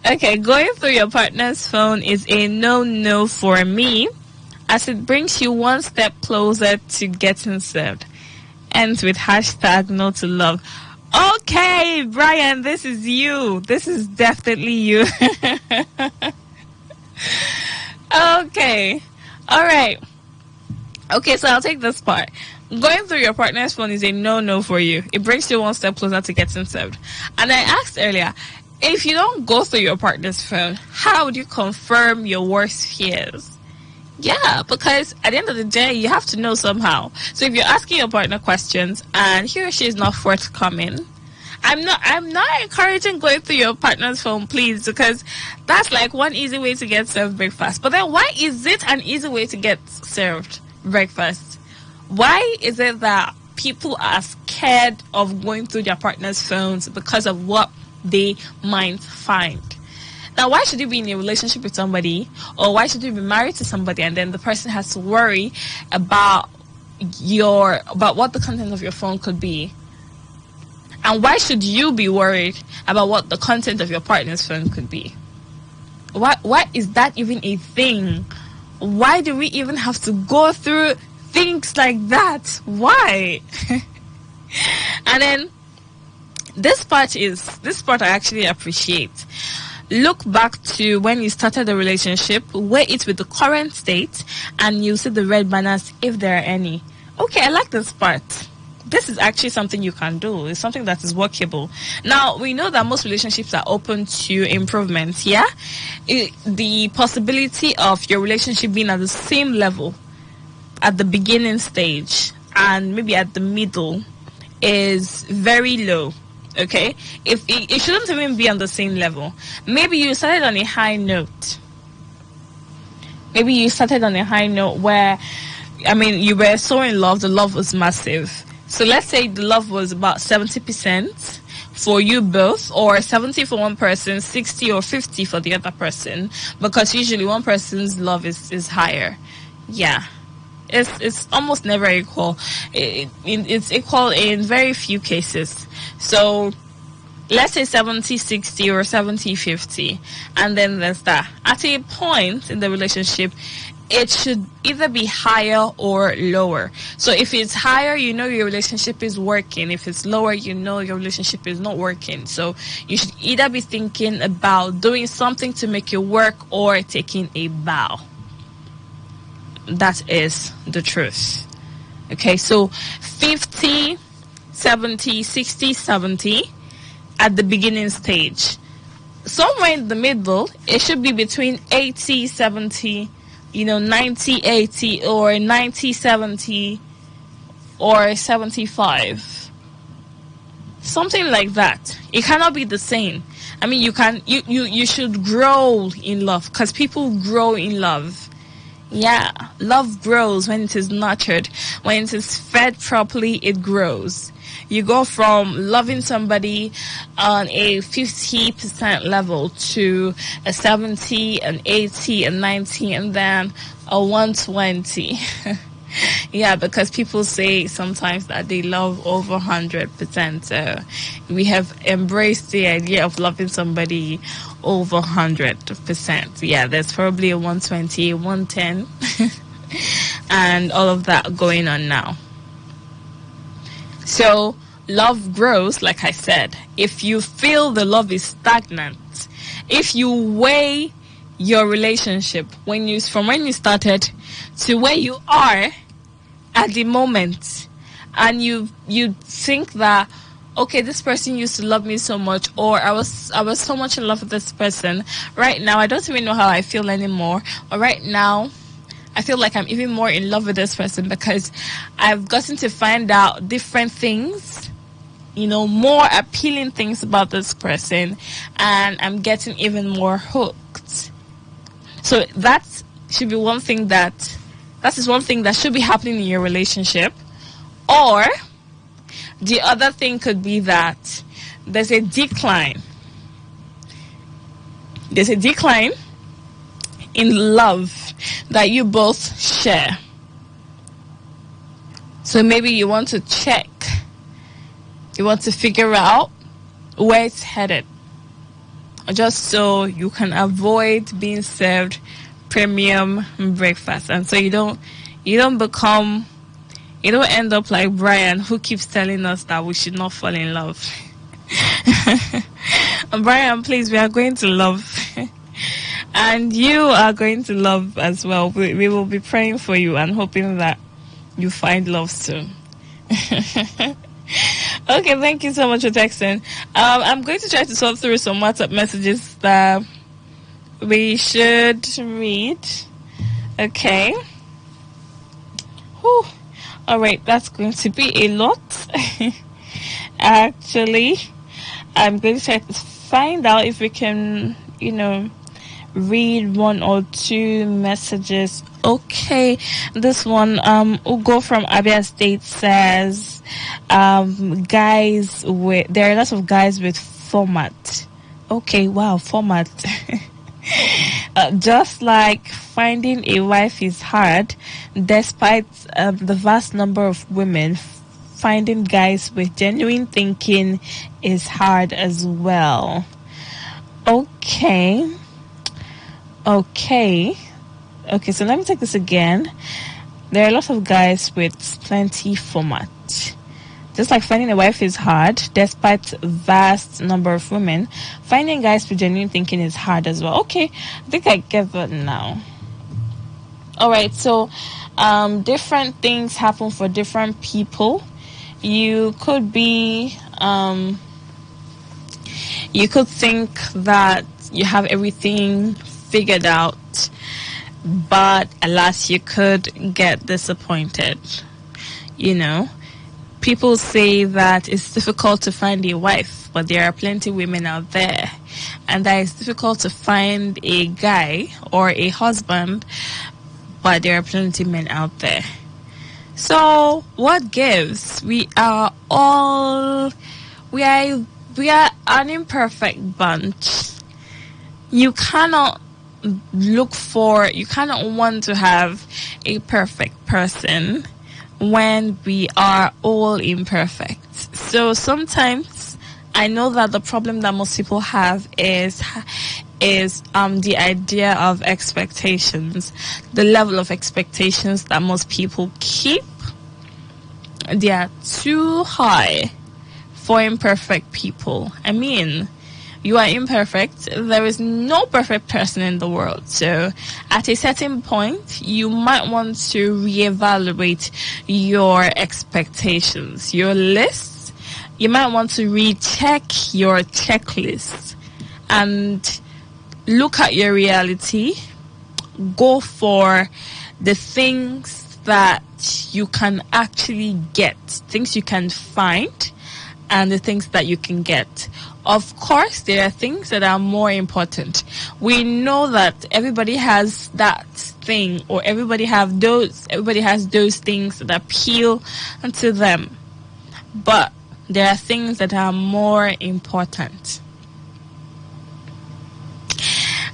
[SPEAKER 17] Okay, going through your partner's phone is a no-no for me, as it brings you one step closer to getting served. Ends with hashtag no to love. Okay, Brian, this is you. This is definitely you. Okay. All right. Okay, so I'll take this part. Going through your partner's phone is a no-no for you. It brings you one step closer to getting served. And I asked earlier, if you don't go through your partner's phone, how would you confirm your worst fears? Yeah, because at the end of the day, you have to know somehow. So if you're asking your partner questions and he or she is not forthcoming, I'm not encouraging going through your partner's phone, please, because that's like one easy way to get served breakfast. But then why is it an easy way to get served breakfast? Why is it that people are scared of going through their partner's phones because of what they might find? Now, why should you be in a relationship with somebody, or why should you be married to somebody and then the person has to worry about what the content of your phone could be? And why should you be worried about what the content of your partner's phone could be? Why is that even a thing? Why do we even have to go through things like that? Why? And then this part I actually appreciate. Look back to when you started the relationship, weigh it with the current state, and you'll see the red banners if there are any. Okay, I like this part. This is actually something you can do. It's something that is workable. Now, we know that most relationships are open to improvement, yeah? The possibility of your relationship being at the same level at the beginning stage and maybe at the middle is very low. Okay, if it shouldn't even be on the same level. Maybe you started on a high note. Maybe you started on a high note where, you were so in love, the love was massive. So let's say the love was about 70% for you both, or 70 for one person, 60 or 50 for the other person, because usually one person's love is higher. Yeah. it's almost never equal. It's equal in very few cases. So let's say 70-60 or 70-50, and then there's that. At a point in the relationship, it should either be higher or lower. So if it's higher, you know your relationship is working. If it's lower, you know your relationship is not working. So you should either be thinking about doing something to make it work or taking a vow. That is the truth. Okay, so 50, 70, 60, 70 at the beginning stage. Somewhere in the middle, it should be between 80, 70, 90, 80, or 90, 70, or 75. Something like that. It cannot be the same. I mean, you should grow in love, because people grow in love. Yeah, love grows when it is nurtured. When it is fed properly, it grows. You go from loving somebody on a 50% level to a 70, an 80, a 90, and then a 120. Yeah, because people say sometimes that they love over 100%. We have embraced the idea of loving somebody over 100%. Yeah, there's probably a 120, a 110, and all of that going on now. So love grows, like I said. If you feel the love is stagnant, if you weigh your relationship from when you started to where you are at the moment, and you think that, okay, this person used to love me so much, or I was so much in love with this person. Right now, I don't even know how I feel anymore. Or right now, I feel like I'm even more in love with this person because I've gotten to find out different things, more appealing things about this person, and I'm getting even more hooked. So that should be one thing that should be happening in your relationship. Or the other thing could be that there's a decline. There's a decline in love that you both share. So maybe you want to check. You want to figure out where it's headed, just so you can avoid being served premium breakfast, and so you don't end up like Brian, who keeps telling us that we should not fall in love. Brian, please, we are going to love. And you are going to love as well. We will be praying for you and hoping that you find love soon. Okay, thank you so much for texting. I'm going to try to sort through some WhatsApp messages that we should read. Okay. Whew. All right, that's going to be a lot. Actually, I'm going to try to find out if we can, read one or two messages. Okay, this one, Ugo from Abia State says, there are lots of guys with format. Okay, wow, format. Just like finding a wife is hard, despite the vast number of women, finding guys with genuine thinking is hard as well. Okay, so let me take this again. There are lots of guys with plenty format. Just like finding a wife is hard, despite vast number of women, finding guys with genuine thinking is hard as well. Okay, I think I get that now. Alright, so different things happen for different people. You could be, you could think that you have everything figured out, but alas, you could get disappointed. People say that it's difficult to find a wife, but there are plenty of women out there, and that it's difficult to find a guy or a husband, but there are plenty of men out there. So what gives? We are an imperfect bunch. You cannot want to have a perfect person when we are all imperfect. So sometimes I know that the problem that most people have is the idea of expectations, the level of expectations that most people keep. They are too high for imperfect people. I mean, you are imperfect. There is no perfect person in the world. So at a certain point, you might want to reevaluate your expectations, your lists. You might want to recheck your checklist and look at your reality. Go for the things that you can actually get, things you can find, and the things that you can get. Of course, there are things that are more important. We know that everybody has that thing, or everybody has those things that appeal to them. But there are things that are more important.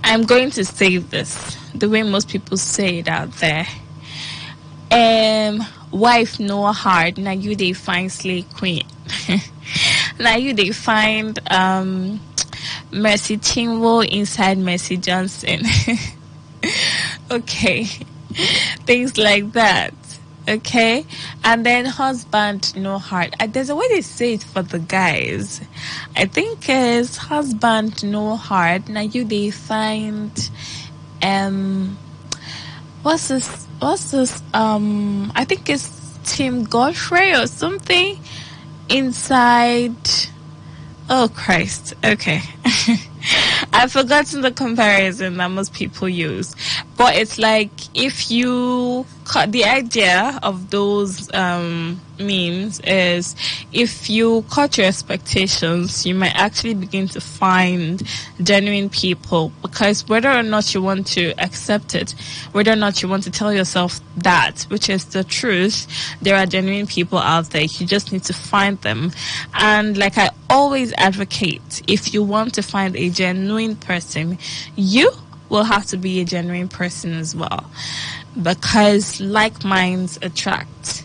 [SPEAKER 17] I'm going to say this the way most people say it out there. Wife no hard, now you they find slave queen. Now you they find Mercy Chinwo inside Mercy Johnson. Okay. Things like that. Okay. And then husband no heart. There's a way they say it for the guys. I think it's husband no heart. Now you they find what's this I think it's Tim Godfrey or something inside. Oh Christ. Okay. I've forgotten the comparison that most people use, but it's like if you cut the idea of those memes is if you cut your expectations, you might actually begin to find genuine people, because whether or not you want to accept it, whether or not you want to tell yourself that, which is the truth, there are genuine people out there. You just need to find them. And like I always advocate, if you want to find a genuine person, you will have to be a genuine person as well, because like minds attract.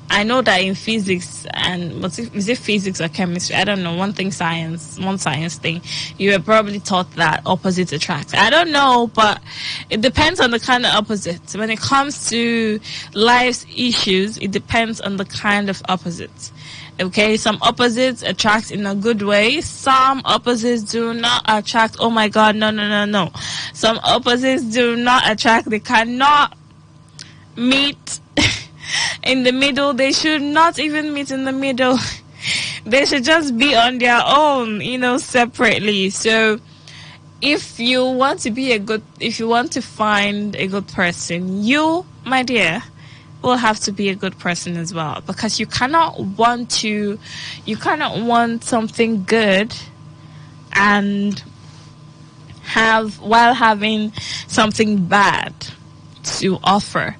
[SPEAKER 17] I know that in physics, and is it physics or chemistry? I don't know. One science thing. You were probably taught that opposites attract. I don't know, but it depends on the kind of opposite. When it comes to life's issues, it depends on the kind of opposites. Okay, some opposites attract in a good way. Some opposites do not attract. Oh my God, no. Some opposites do not attract. They cannot meet in the middle. They should not even meet in the middle. They should just be on their own, separately. So if you want to find a good person, you, my dear, will have to be a good person as well, because you cannot want something good and while having something bad to offer.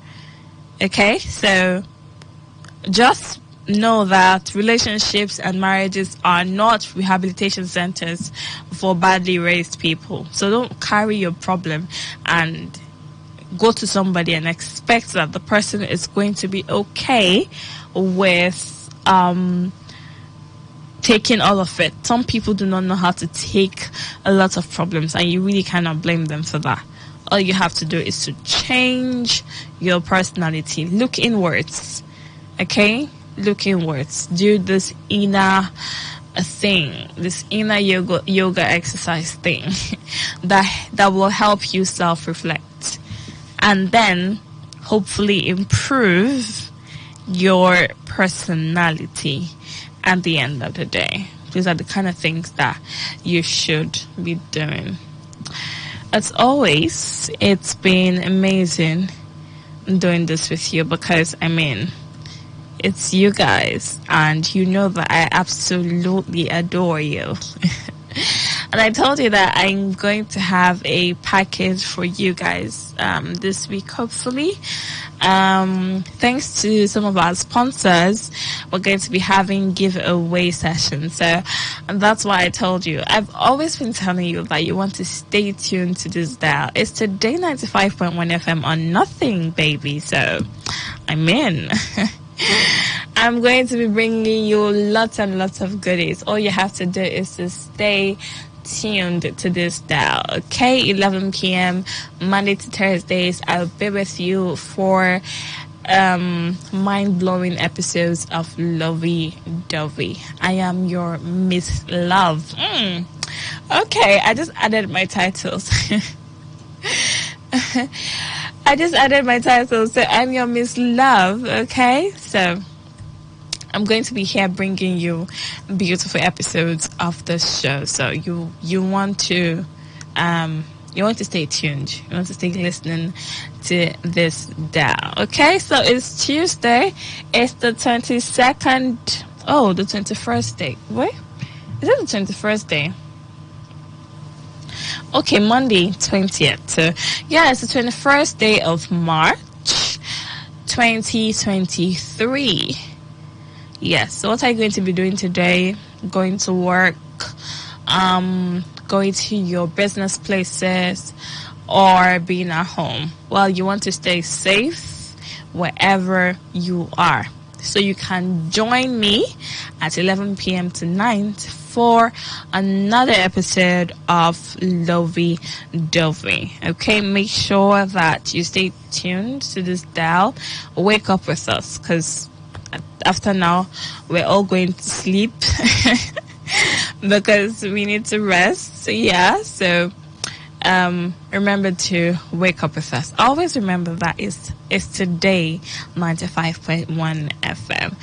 [SPEAKER 17] Okay, so just know that relationships and marriages are not rehabilitation centers for badly raised people. So don't carry your problem and go to somebody and expect that the person is going to be okay with taking all of it. Some people do not know how to take a lot of problems, and you really cannot blame them for that. All you have to do is to change your personality. Look inwards. Okay? Look inwards. Do this inner thing, this inner yoga exercise thing that will help you self-reflect, and then hopefully improve your personality at the end of the day. These are the kind of things that you should be doing. As always, it's been amazing doing this with you, because it's you guys, and you know that I absolutely adore you. And I told you that I'm going to have a package for you guys this week, hopefully. Thanks to some of our sponsors, we're going to be having giveaway sessions. So that's why I told you. I've always been telling you that you want to stay tuned to this dial. It's Today 95.1 FM on nothing, baby. So I'm in. I'm going to be bringing you lots and lots of goodies. All you have to do is to stay tuned to this dial. Okay, 11 p.m. Monday to Thursdays, I'll be with you for mind-blowing episodes of Lovey Dovey. I am your Miss Love. Okay, I just added my titles. I just added my titles. So I'm your Miss Love. Okay, so I'm going to be here bringing you beautiful episodes of the show. So you want to stay tuned. You want to stay listening to this dial. Okay, so it's Tuesday. It's the 22nd. Oh, the 21st day. Wait, is it the 21st day? Okay, Monday 20th. So yeah, it's the 21st day of March 2023. Yes, so what are you going to be doing today? Going to work, going to your business places, or being at home? Well, you want to stay safe wherever you are. So you can join me at 11 p.m. tonight for another episode of Lovey Dovey. Okay, make sure that you stay tuned to this dial. Wake up with us, because after now, we're all going to sleep because we need to rest. Yeah, so remember to wake up with us. Always remember that it's Today 95.1 FM.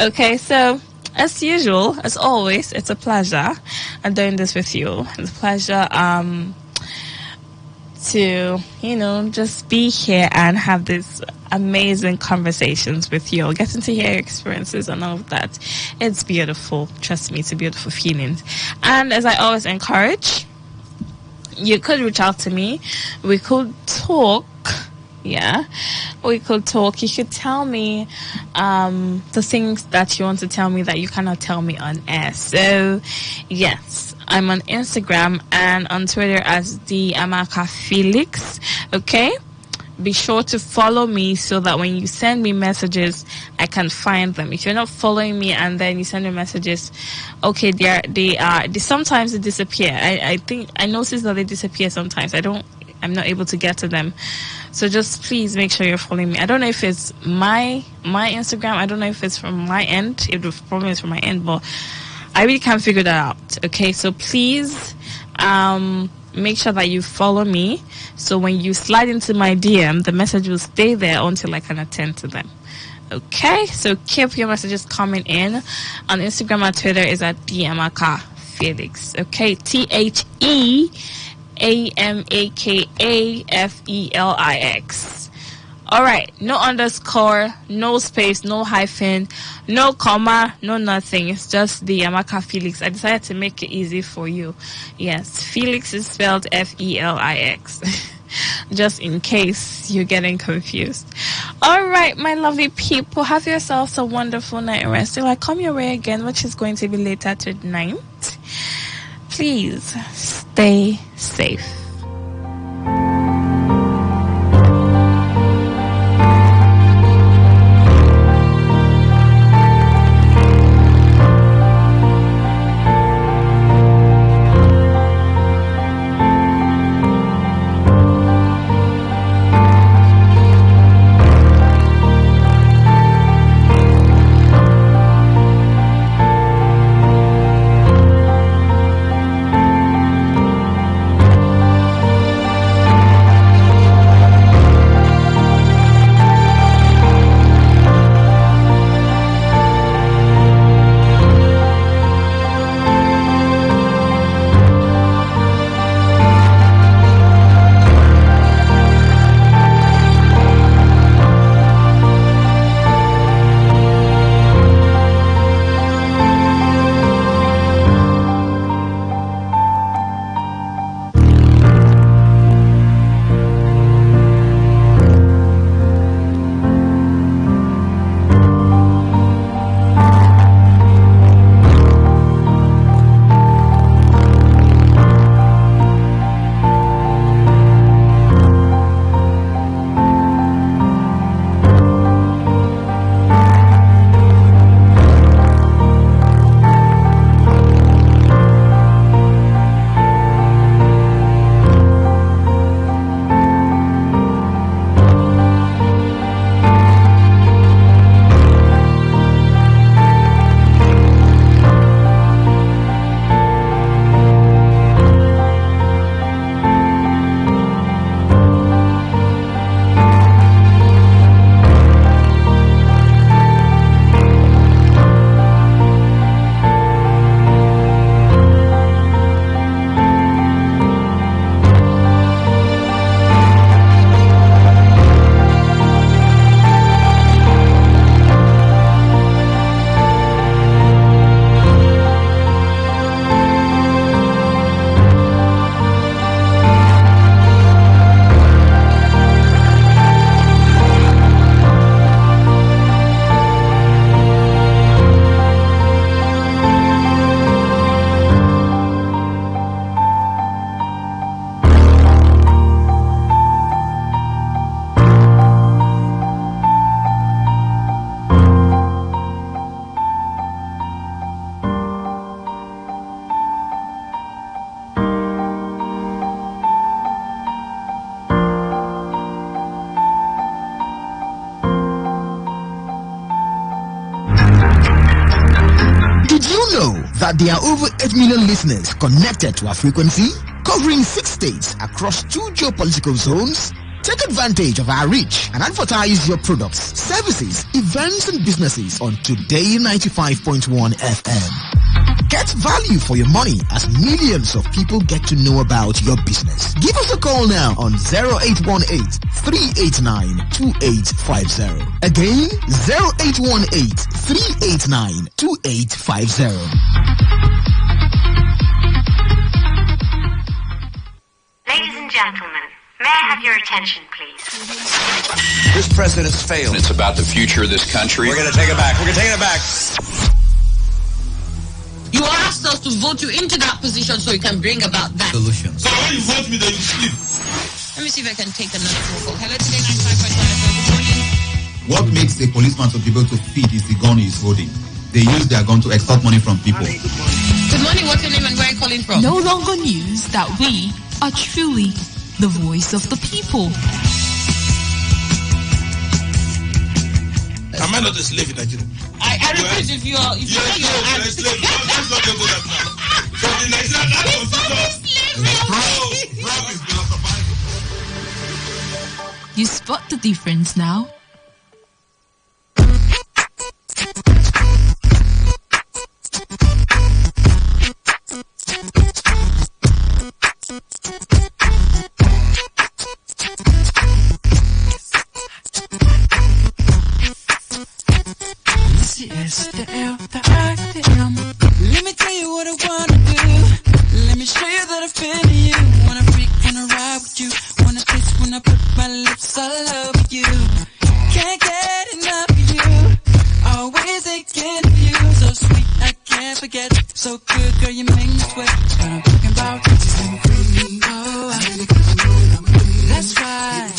[SPEAKER 17] Okay, so as usual, as always, it's a pleasure doing this with you. It's a pleasure to, just be here and have these amazing conversations with you, getting to hear your experiences and all of that. It's beautiful. Trust me, it's a beautiful feeling. And as I always encourage, you could reach out to me. We could talk. Yeah, we could talk. You could tell me the things that you want to tell me that you cannot tell me on air. So, yes, I'm on Instagram and on Twitter as the Amaka Felix. Okay, be sure to follow me so that when you send me messages, I can find them. If you're not following me and then you send me messages, okay, they sometimes they disappear. I think I notice that they disappear sometimes. I'm not able to get to them. So just please make sure you're following me. I don't know if it's my Instagram. I don't know if it's from my end. If the problem is from my end, but I really can't figure that out. Okay, so please make sure that you follow me. So when you slide into my DM, the message will stay there until I can attend to them. Okay, so keep your messages coming in. On Instagram and Twitter is at DMAKA Felix. Okay, TheAmakaFelix. All right, no underscore, no space, no hyphen, no comma, no nothing. It's just the Amaka Felix. I decided to make it easy for you. Yes, Felix is spelled Felix. Just in case you're getting confused. All right, my lovely people, have yourselves a wonderful night rest. Till I come your way again, which is going to be later tonight. Please stay safe.
[SPEAKER 2] that there are over 8 million listeners connected to our frequency, covering 6 states across 2 geopolitical zones? Take advantage of our reach and advertise your products, services, events and businesses on Today 95.1 FM. Get value for your money as millions of people get to know about your business. Give us a call now on 0818-389-2850. Again, 0818-389-2850.
[SPEAKER 4] Ladies and gentlemen, may I have your attention, please?
[SPEAKER 21] This president's failed. It's about the future of this country.
[SPEAKER 23] We're going to take it back. We're going to take it back.
[SPEAKER 25] You asked us to vote you into that position so you can bring about that.
[SPEAKER 23] Solutions.
[SPEAKER 25] So when you vote me, then you sleep. Let me see if I can take another phone call. Hello, Today 95.1 FM. Good morning.
[SPEAKER 26] What makes a policeman to be able to feed is the gun he's holding. They use their gun to extort money from people.
[SPEAKER 25] Good morning. What's your name and where are you calling from?
[SPEAKER 27] No longer news that we are truly the voice of the people.
[SPEAKER 23] Am I not a slave in Nigeria?
[SPEAKER 25] I repeat, if you are,
[SPEAKER 23] you're a slave. Let's not go that now. So the Nigerian
[SPEAKER 27] You spot the difference now?
[SPEAKER 10] It's the L, the I, the M. Let me tell you what I wanna do. Let me show you that I feel you. Wanna freak, wanna ride with you. Wanna taste when I put my lips all over you. Can't get enough of you. Always thinking of you. So sweet, I can't forget. So good, girl, you make me sweat. What I'm talking about, peaches and cream. Oh, that's right.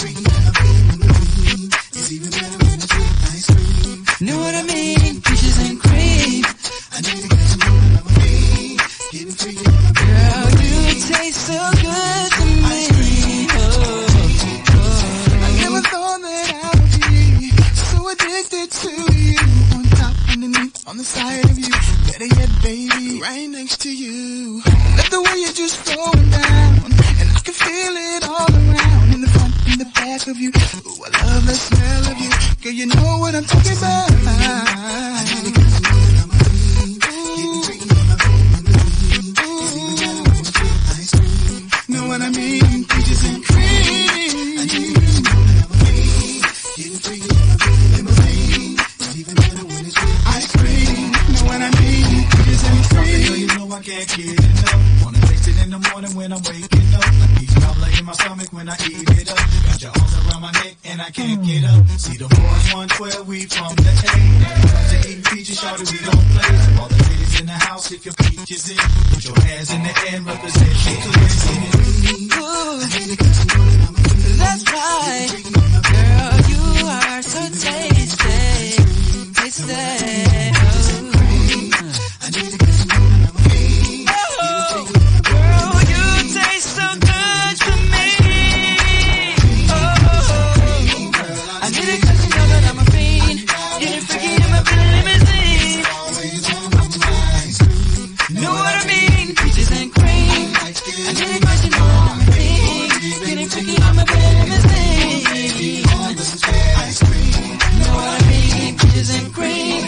[SPEAKER 10] It's even better when it's with ice cream. Know what I mean? Peaches and cream. I need to get some more on my feet. Getting free. Girl, you taste so good to me. I never thought that I would be so addicted to you. On top, underneath, on the side of you. Better yet, baby, right next to you. Love the way you're just going down. And I can feel it all around. In the front, in the back of you. Ooh, I love the smell of you. Girl, you know what I'm talking about. Know what I mean? Peaches and cream. Ice cream. Know what I mean? Peaches and cream.
[SPEAKER 28] You know I can't get enough. Wanna taste it in the morning when I'm waking up. Like peach cobbler in my stomach when I eat it up. Got your arms around my neck and I can't get up. See the boys 112, we from the A. To eat peaches, shorty, we don't play. All the ladies in the house, if your peaches in, put your hands in the air and represent the
[SPEAKER 10] That's right. Girl, you are so tasty. Tasty. Girl, you taste so good to me. I need it 'cause you know that I'm a fiend. Getting freaky in my limousine. Know what I mean? Peaches and cream. I need it 'cause you know I'm a fiend. Getting freaky in my limousine. Know what I mean? Peaches and cream.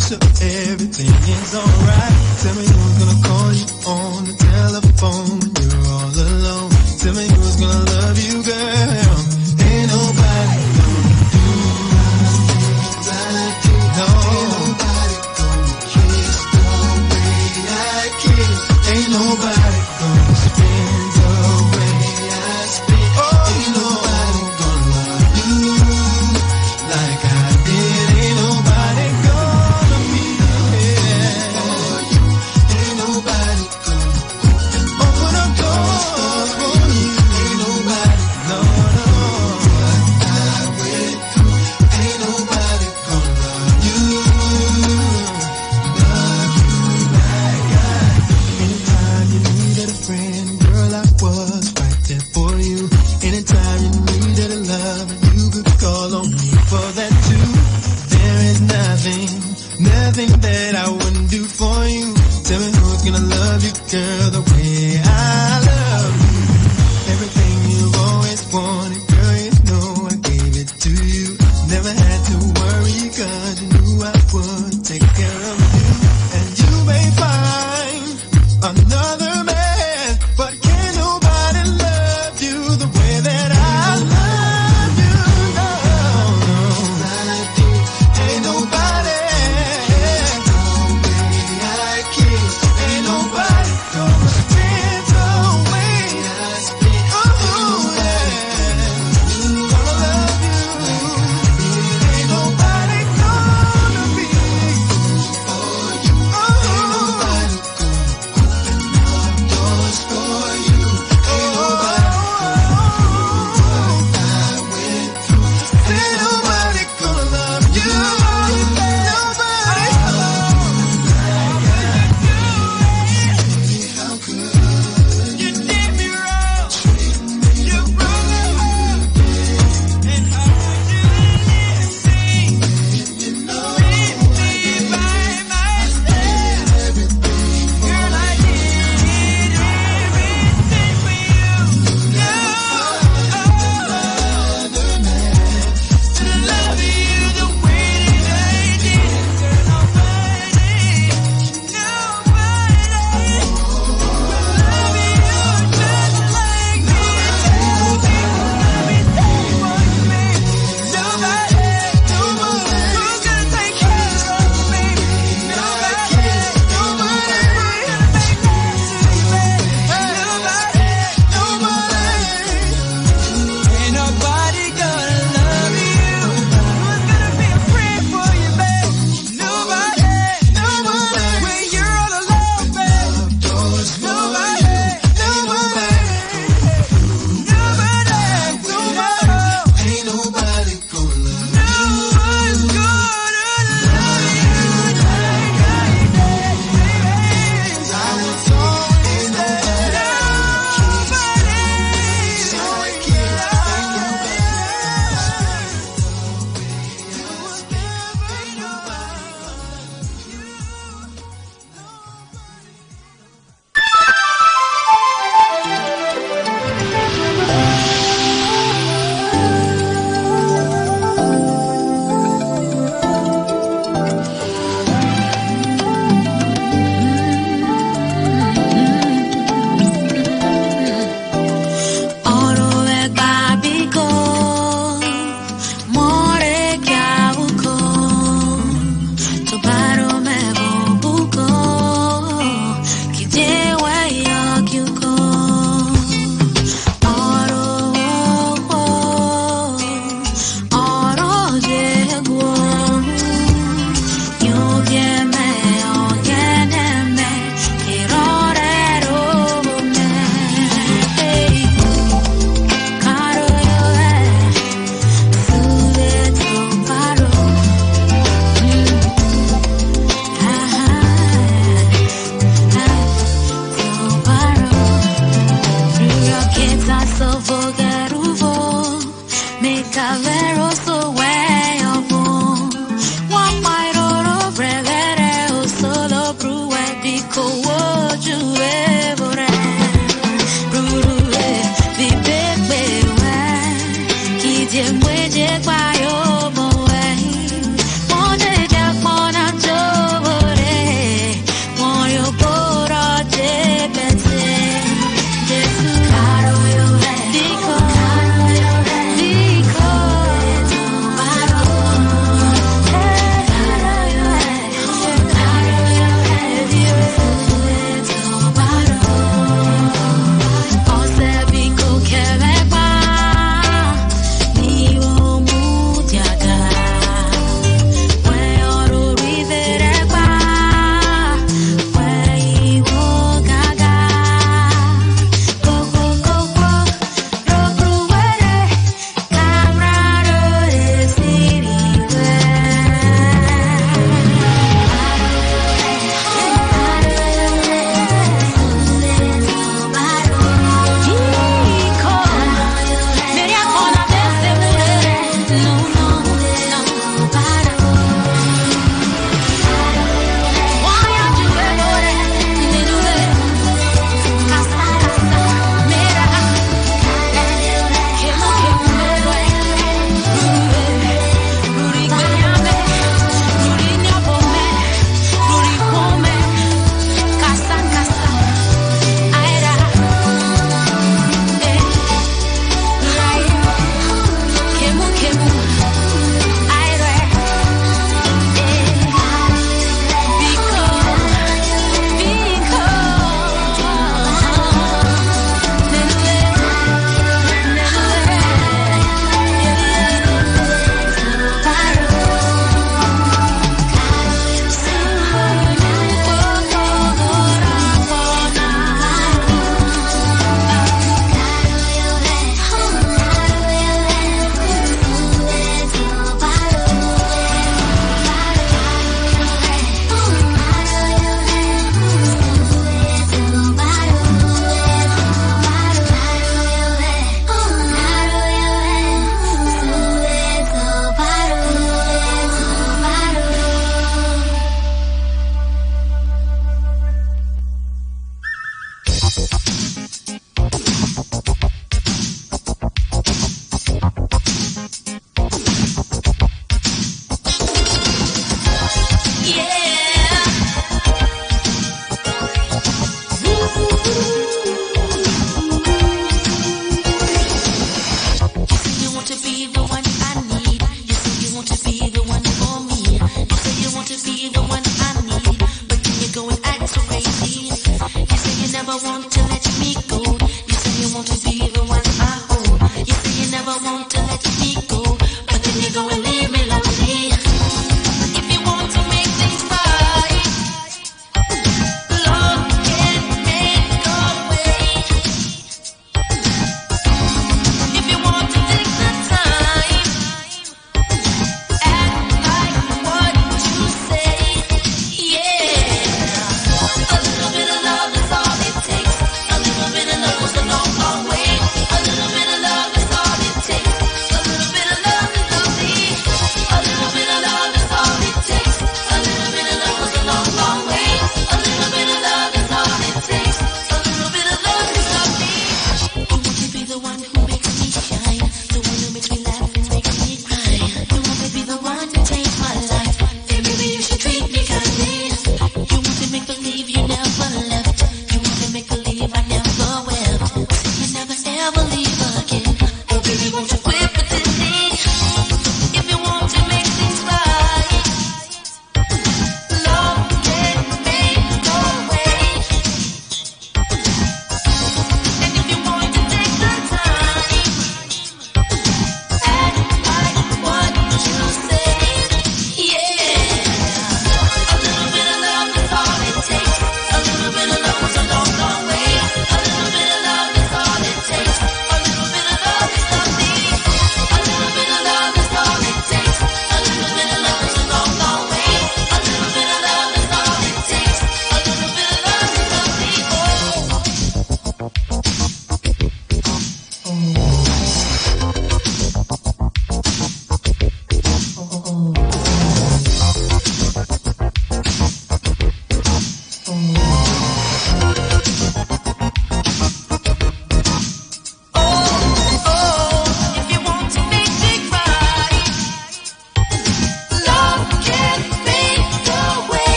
[SPEAKER 28] me so everything is alright. Tell me who's gonna call you on the telephone when you're all alone. Tell me who's gonna love you, girl. Ain't nobody gonna do like you. No. Ain't nobody gonna kiss the way I kiss. Ain't nobody gonna spin the way I spin. Ain't nobody gonna love you like I did. Ain't nobody gonna be there for you. Ain't nobody gonna open up doors for you. Ain't nobody, no, like I went through. Ain't nobody gonna love you like I do. Anytime you needed a friend, girl, I was right there for you. Anytime you needed a love, you could call on me for that too. There is nothing that I wouldn't do for you. Tell me who's gonna love you, girl, the way I love you. Everything you've always wanted, girl, you know I gave it to you. Never had to worry, 'cause you knew I would take care of you. And you may find another man, but can't nobody love you the way that I love you. No, no, ain't nobody. The way I kiss, ain't nobody gonna spend the
[SPEAKER 10] be the one I need, but then you go and act so crazy. You say you never want to let me go. You say you want to be the one I hold. You say you never want to let me go, but then you go and leave me lonely. If you want to make things right, love can make a way. If you want to take the time, act like what you say.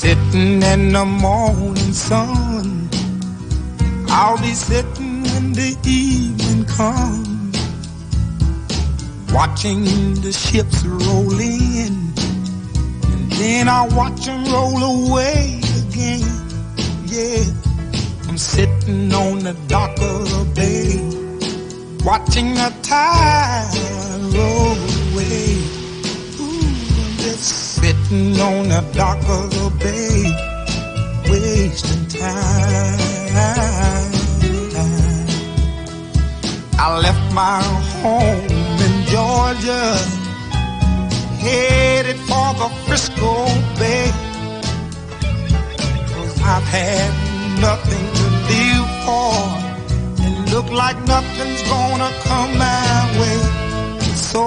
[SPEAKER 28] Sitting in the morning sun, I'll be sitting when the evening comes, watching the ships roll in, and then I'll watch them roll away again. Yeah, I'm sitting on the dock of the bay, watching the tide roll away. Ooh, I'm just sitting on the dock of the bay, wasting time. I left my home in Georgia, headed for the Frisco Bay, 'cause I've had nothing to live for, and look like nothing's gonna come my way. So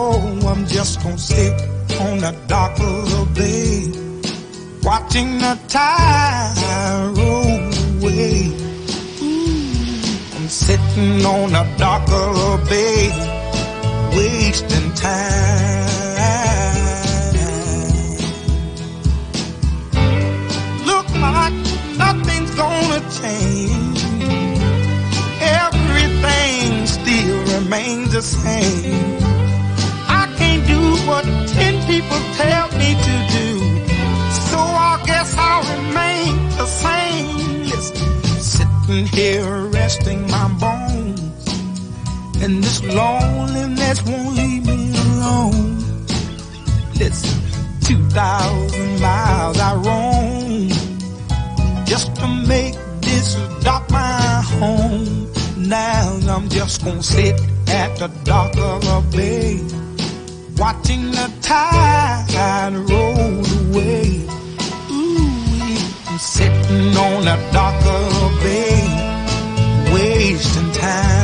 [SPEAKER 28] I'm just gonna sit on the dock of the bay, watching the tide roll away. Ooh, I'm sitting on the dock of the bay, wasting time. Look like nothing's gonna change, everything still remains the same. I can't do what 10 people tell me to do, so I guess I'll remain the same. Listen, sitting here resting my bones, and this loneliness won't leave me alone. Listen, 2,000 miles I roam just to make this dock my home. Now I'm just gonna sit at the dock of a bay, watching the tide roll away. Ooh, I'm sitting on the dock of a bay, wasting time.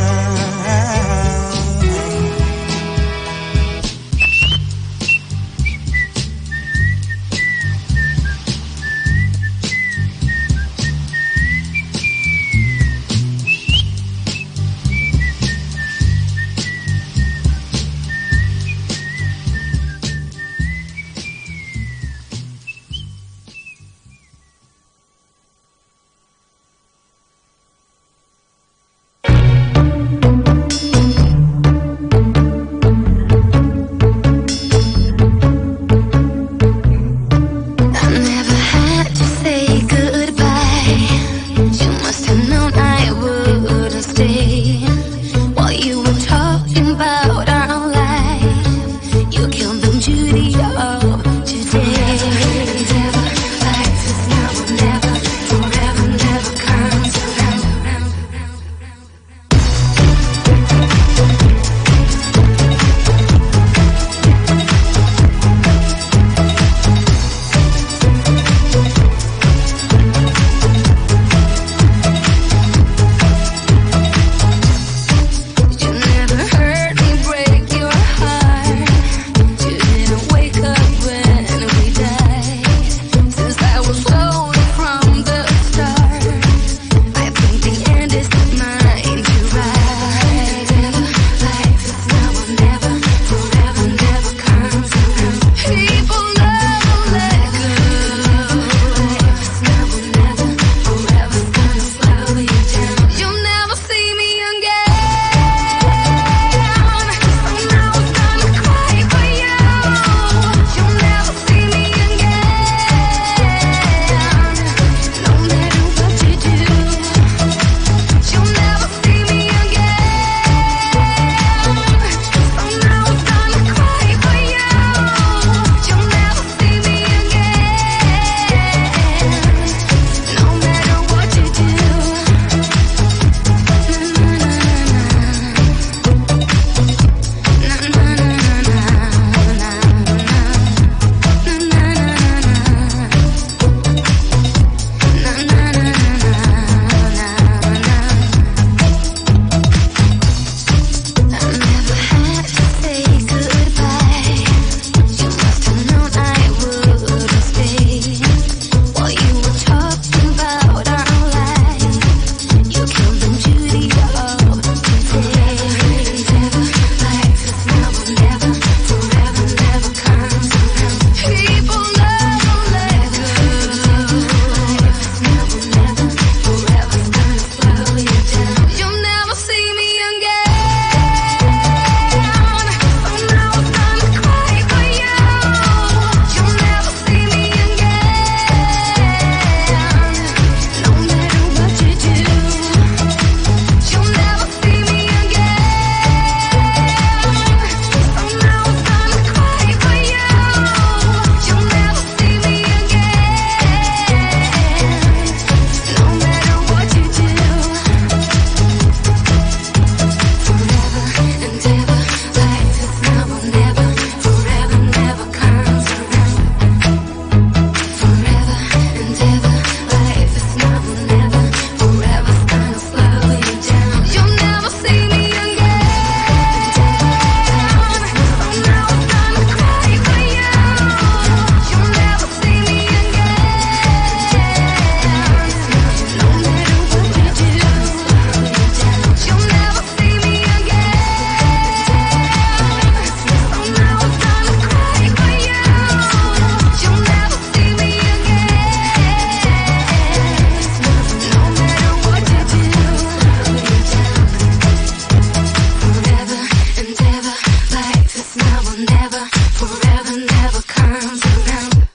[SPEAKER 10] never, forever never comes around.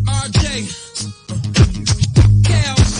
[SPEAKER 1] RJ, Chaos,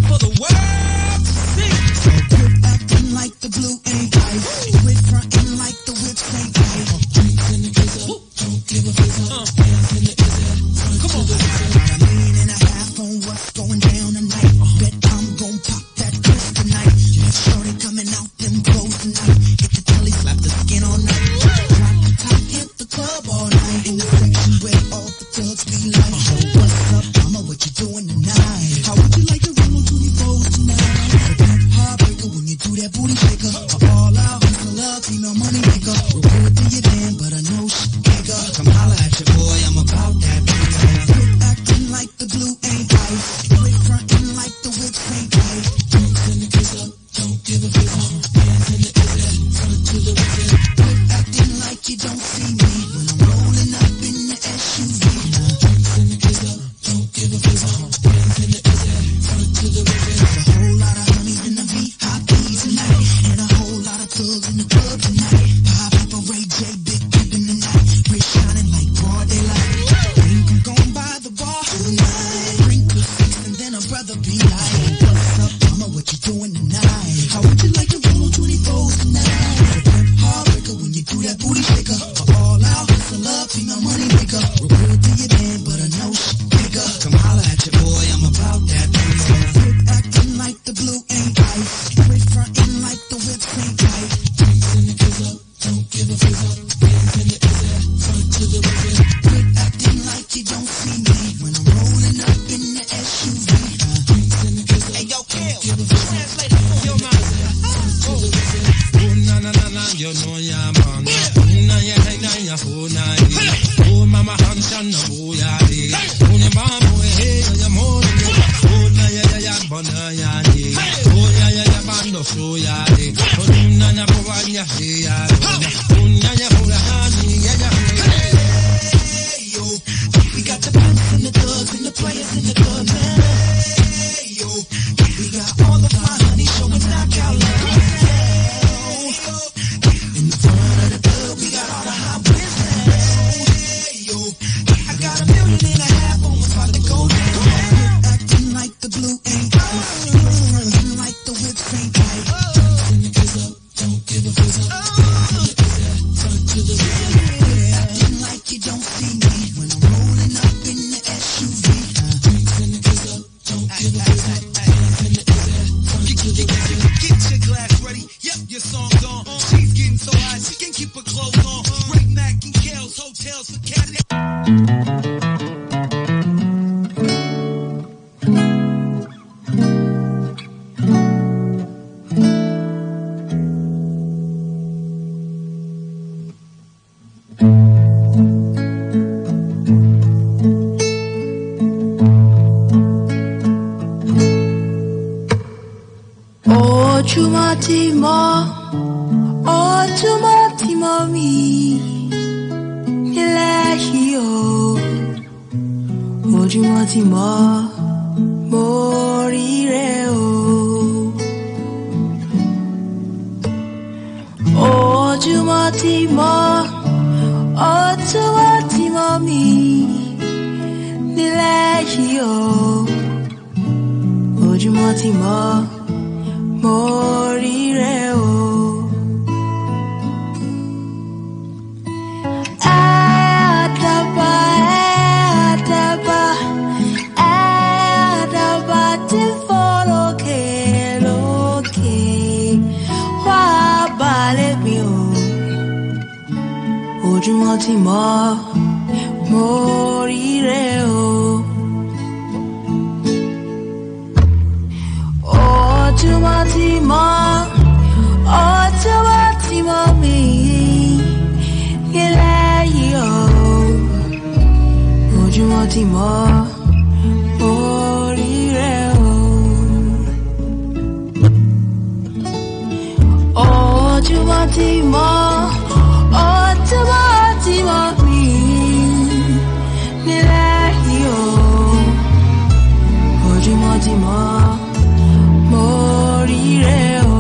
[SPEAKER 1] for the world to see.
[SPEAKER 28] So quit acting like the blue ain't ice. Quit fronting like the whips ain't right. Drinks in the gizzard, don't give a fizz up. Hands in the gizzard, come on. Got $1.5 million on what's going down tonight. Bet I'm gon' pop that twist tonight. Shorty coming out them clothes tonight. Hit the telly, slap the skin all night. Drop the top, hit the club all night. In the section where all the thugs be like, yo, what's up, mama? What you doing tonight? How would you like to roll on 24s tonight? Heartbreaker when you do that booty shaker. All out, hustle love, female money maker. We'll do it to your damn, but I know she bigger. Come holla at your boy, I'm about that pizza. Quit acting like the blue ain't ice. Quit fronting like the whips ain't right. Drinks in the gizzard, don't give a fizz up. Hands in the gizzard, front to the wizard. Quit acting like you don't see me when I'm rolling up in the SUV. Drinks in the gizzard, don't give a fizz up. Hands in the gizzard, front to the wizard. There's a whole lot of honeys in the VIP tonight, and a whole lot of thugs in the club tonight. Pop Papa Ray J, big pimpin' tonight. We're shining like broad daylight. Think I'm gon' buy the bar tonight. Drink the six and then a brother be like, what's up, mama? What you doing tonight? How would you like to roll on 24s tonight? Heartbreaker when you do that booty shaker. All out, hustle love, female money maker. We'll do it to your band, but I know she bigger. Come holla at your boy, I'm about that pizza. Quit acting like the blue ain't ice. Quit fronting like the whips ain't right. Drinks in the gizzard, don't give a fizz up. Hands in the gizzard, front to the wizard. Quit acting like you don't see me when I'm rolling up in the SUV. Drinks in the gizzard, hey yo, Kill, translate it for your mind.
[SPEAKER 1] Oh, na na na na, you know ya man. Na ya na ya ho na ya. Oh mama hanshan na ho ya de. Oh ne ba mo he ya mo ne. Oh na ya ya bona ya de. Oh ya ya bando so ya de. Oh na na ko wa ya he ya. Oh na ya ho la ni ya ya.
[SPEAKER 28] Hey yo, we got the pimps and the thugs and the players in the club now. Hey yo, we got all the fly honey showing knockout love. In the front of the club, we got all the hot boys now. Hey yo, I got $1.5 million on what's about to go down. Quit acting like the blue ain't ice. Frontin' like the whips ain't right. Drinks in the gizzard, don't give a fizz up. Hands in the gizzard, front to the wizard. Quit acting like you don't see me when I'm rolling up in the SUV. Drinks in the gizzard, don't give a fizz up. Hands in the gizzard, front to the wizard.
[SPEAKER 1] Get your glass ready. Yep, your song's on. She's getting so hot she can keep her clothes on. Ray Mac and Kels, hotels for Canada.
[SPEAKER 10] Ojumatimo mi, ilahio. Ojumatimo, morireo. Ojumatimo, ojumatimo mi, ilahio. Ojumatimo, morireo. Ojumatimo, morireo. Ojumatimo, ojumatimo mi, ilahio. Ojumatimo, morireo. Ojumatimo, ojumatimo mi, ilahio. Ojumatimo, morireo.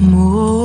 [SPEAKER 10] More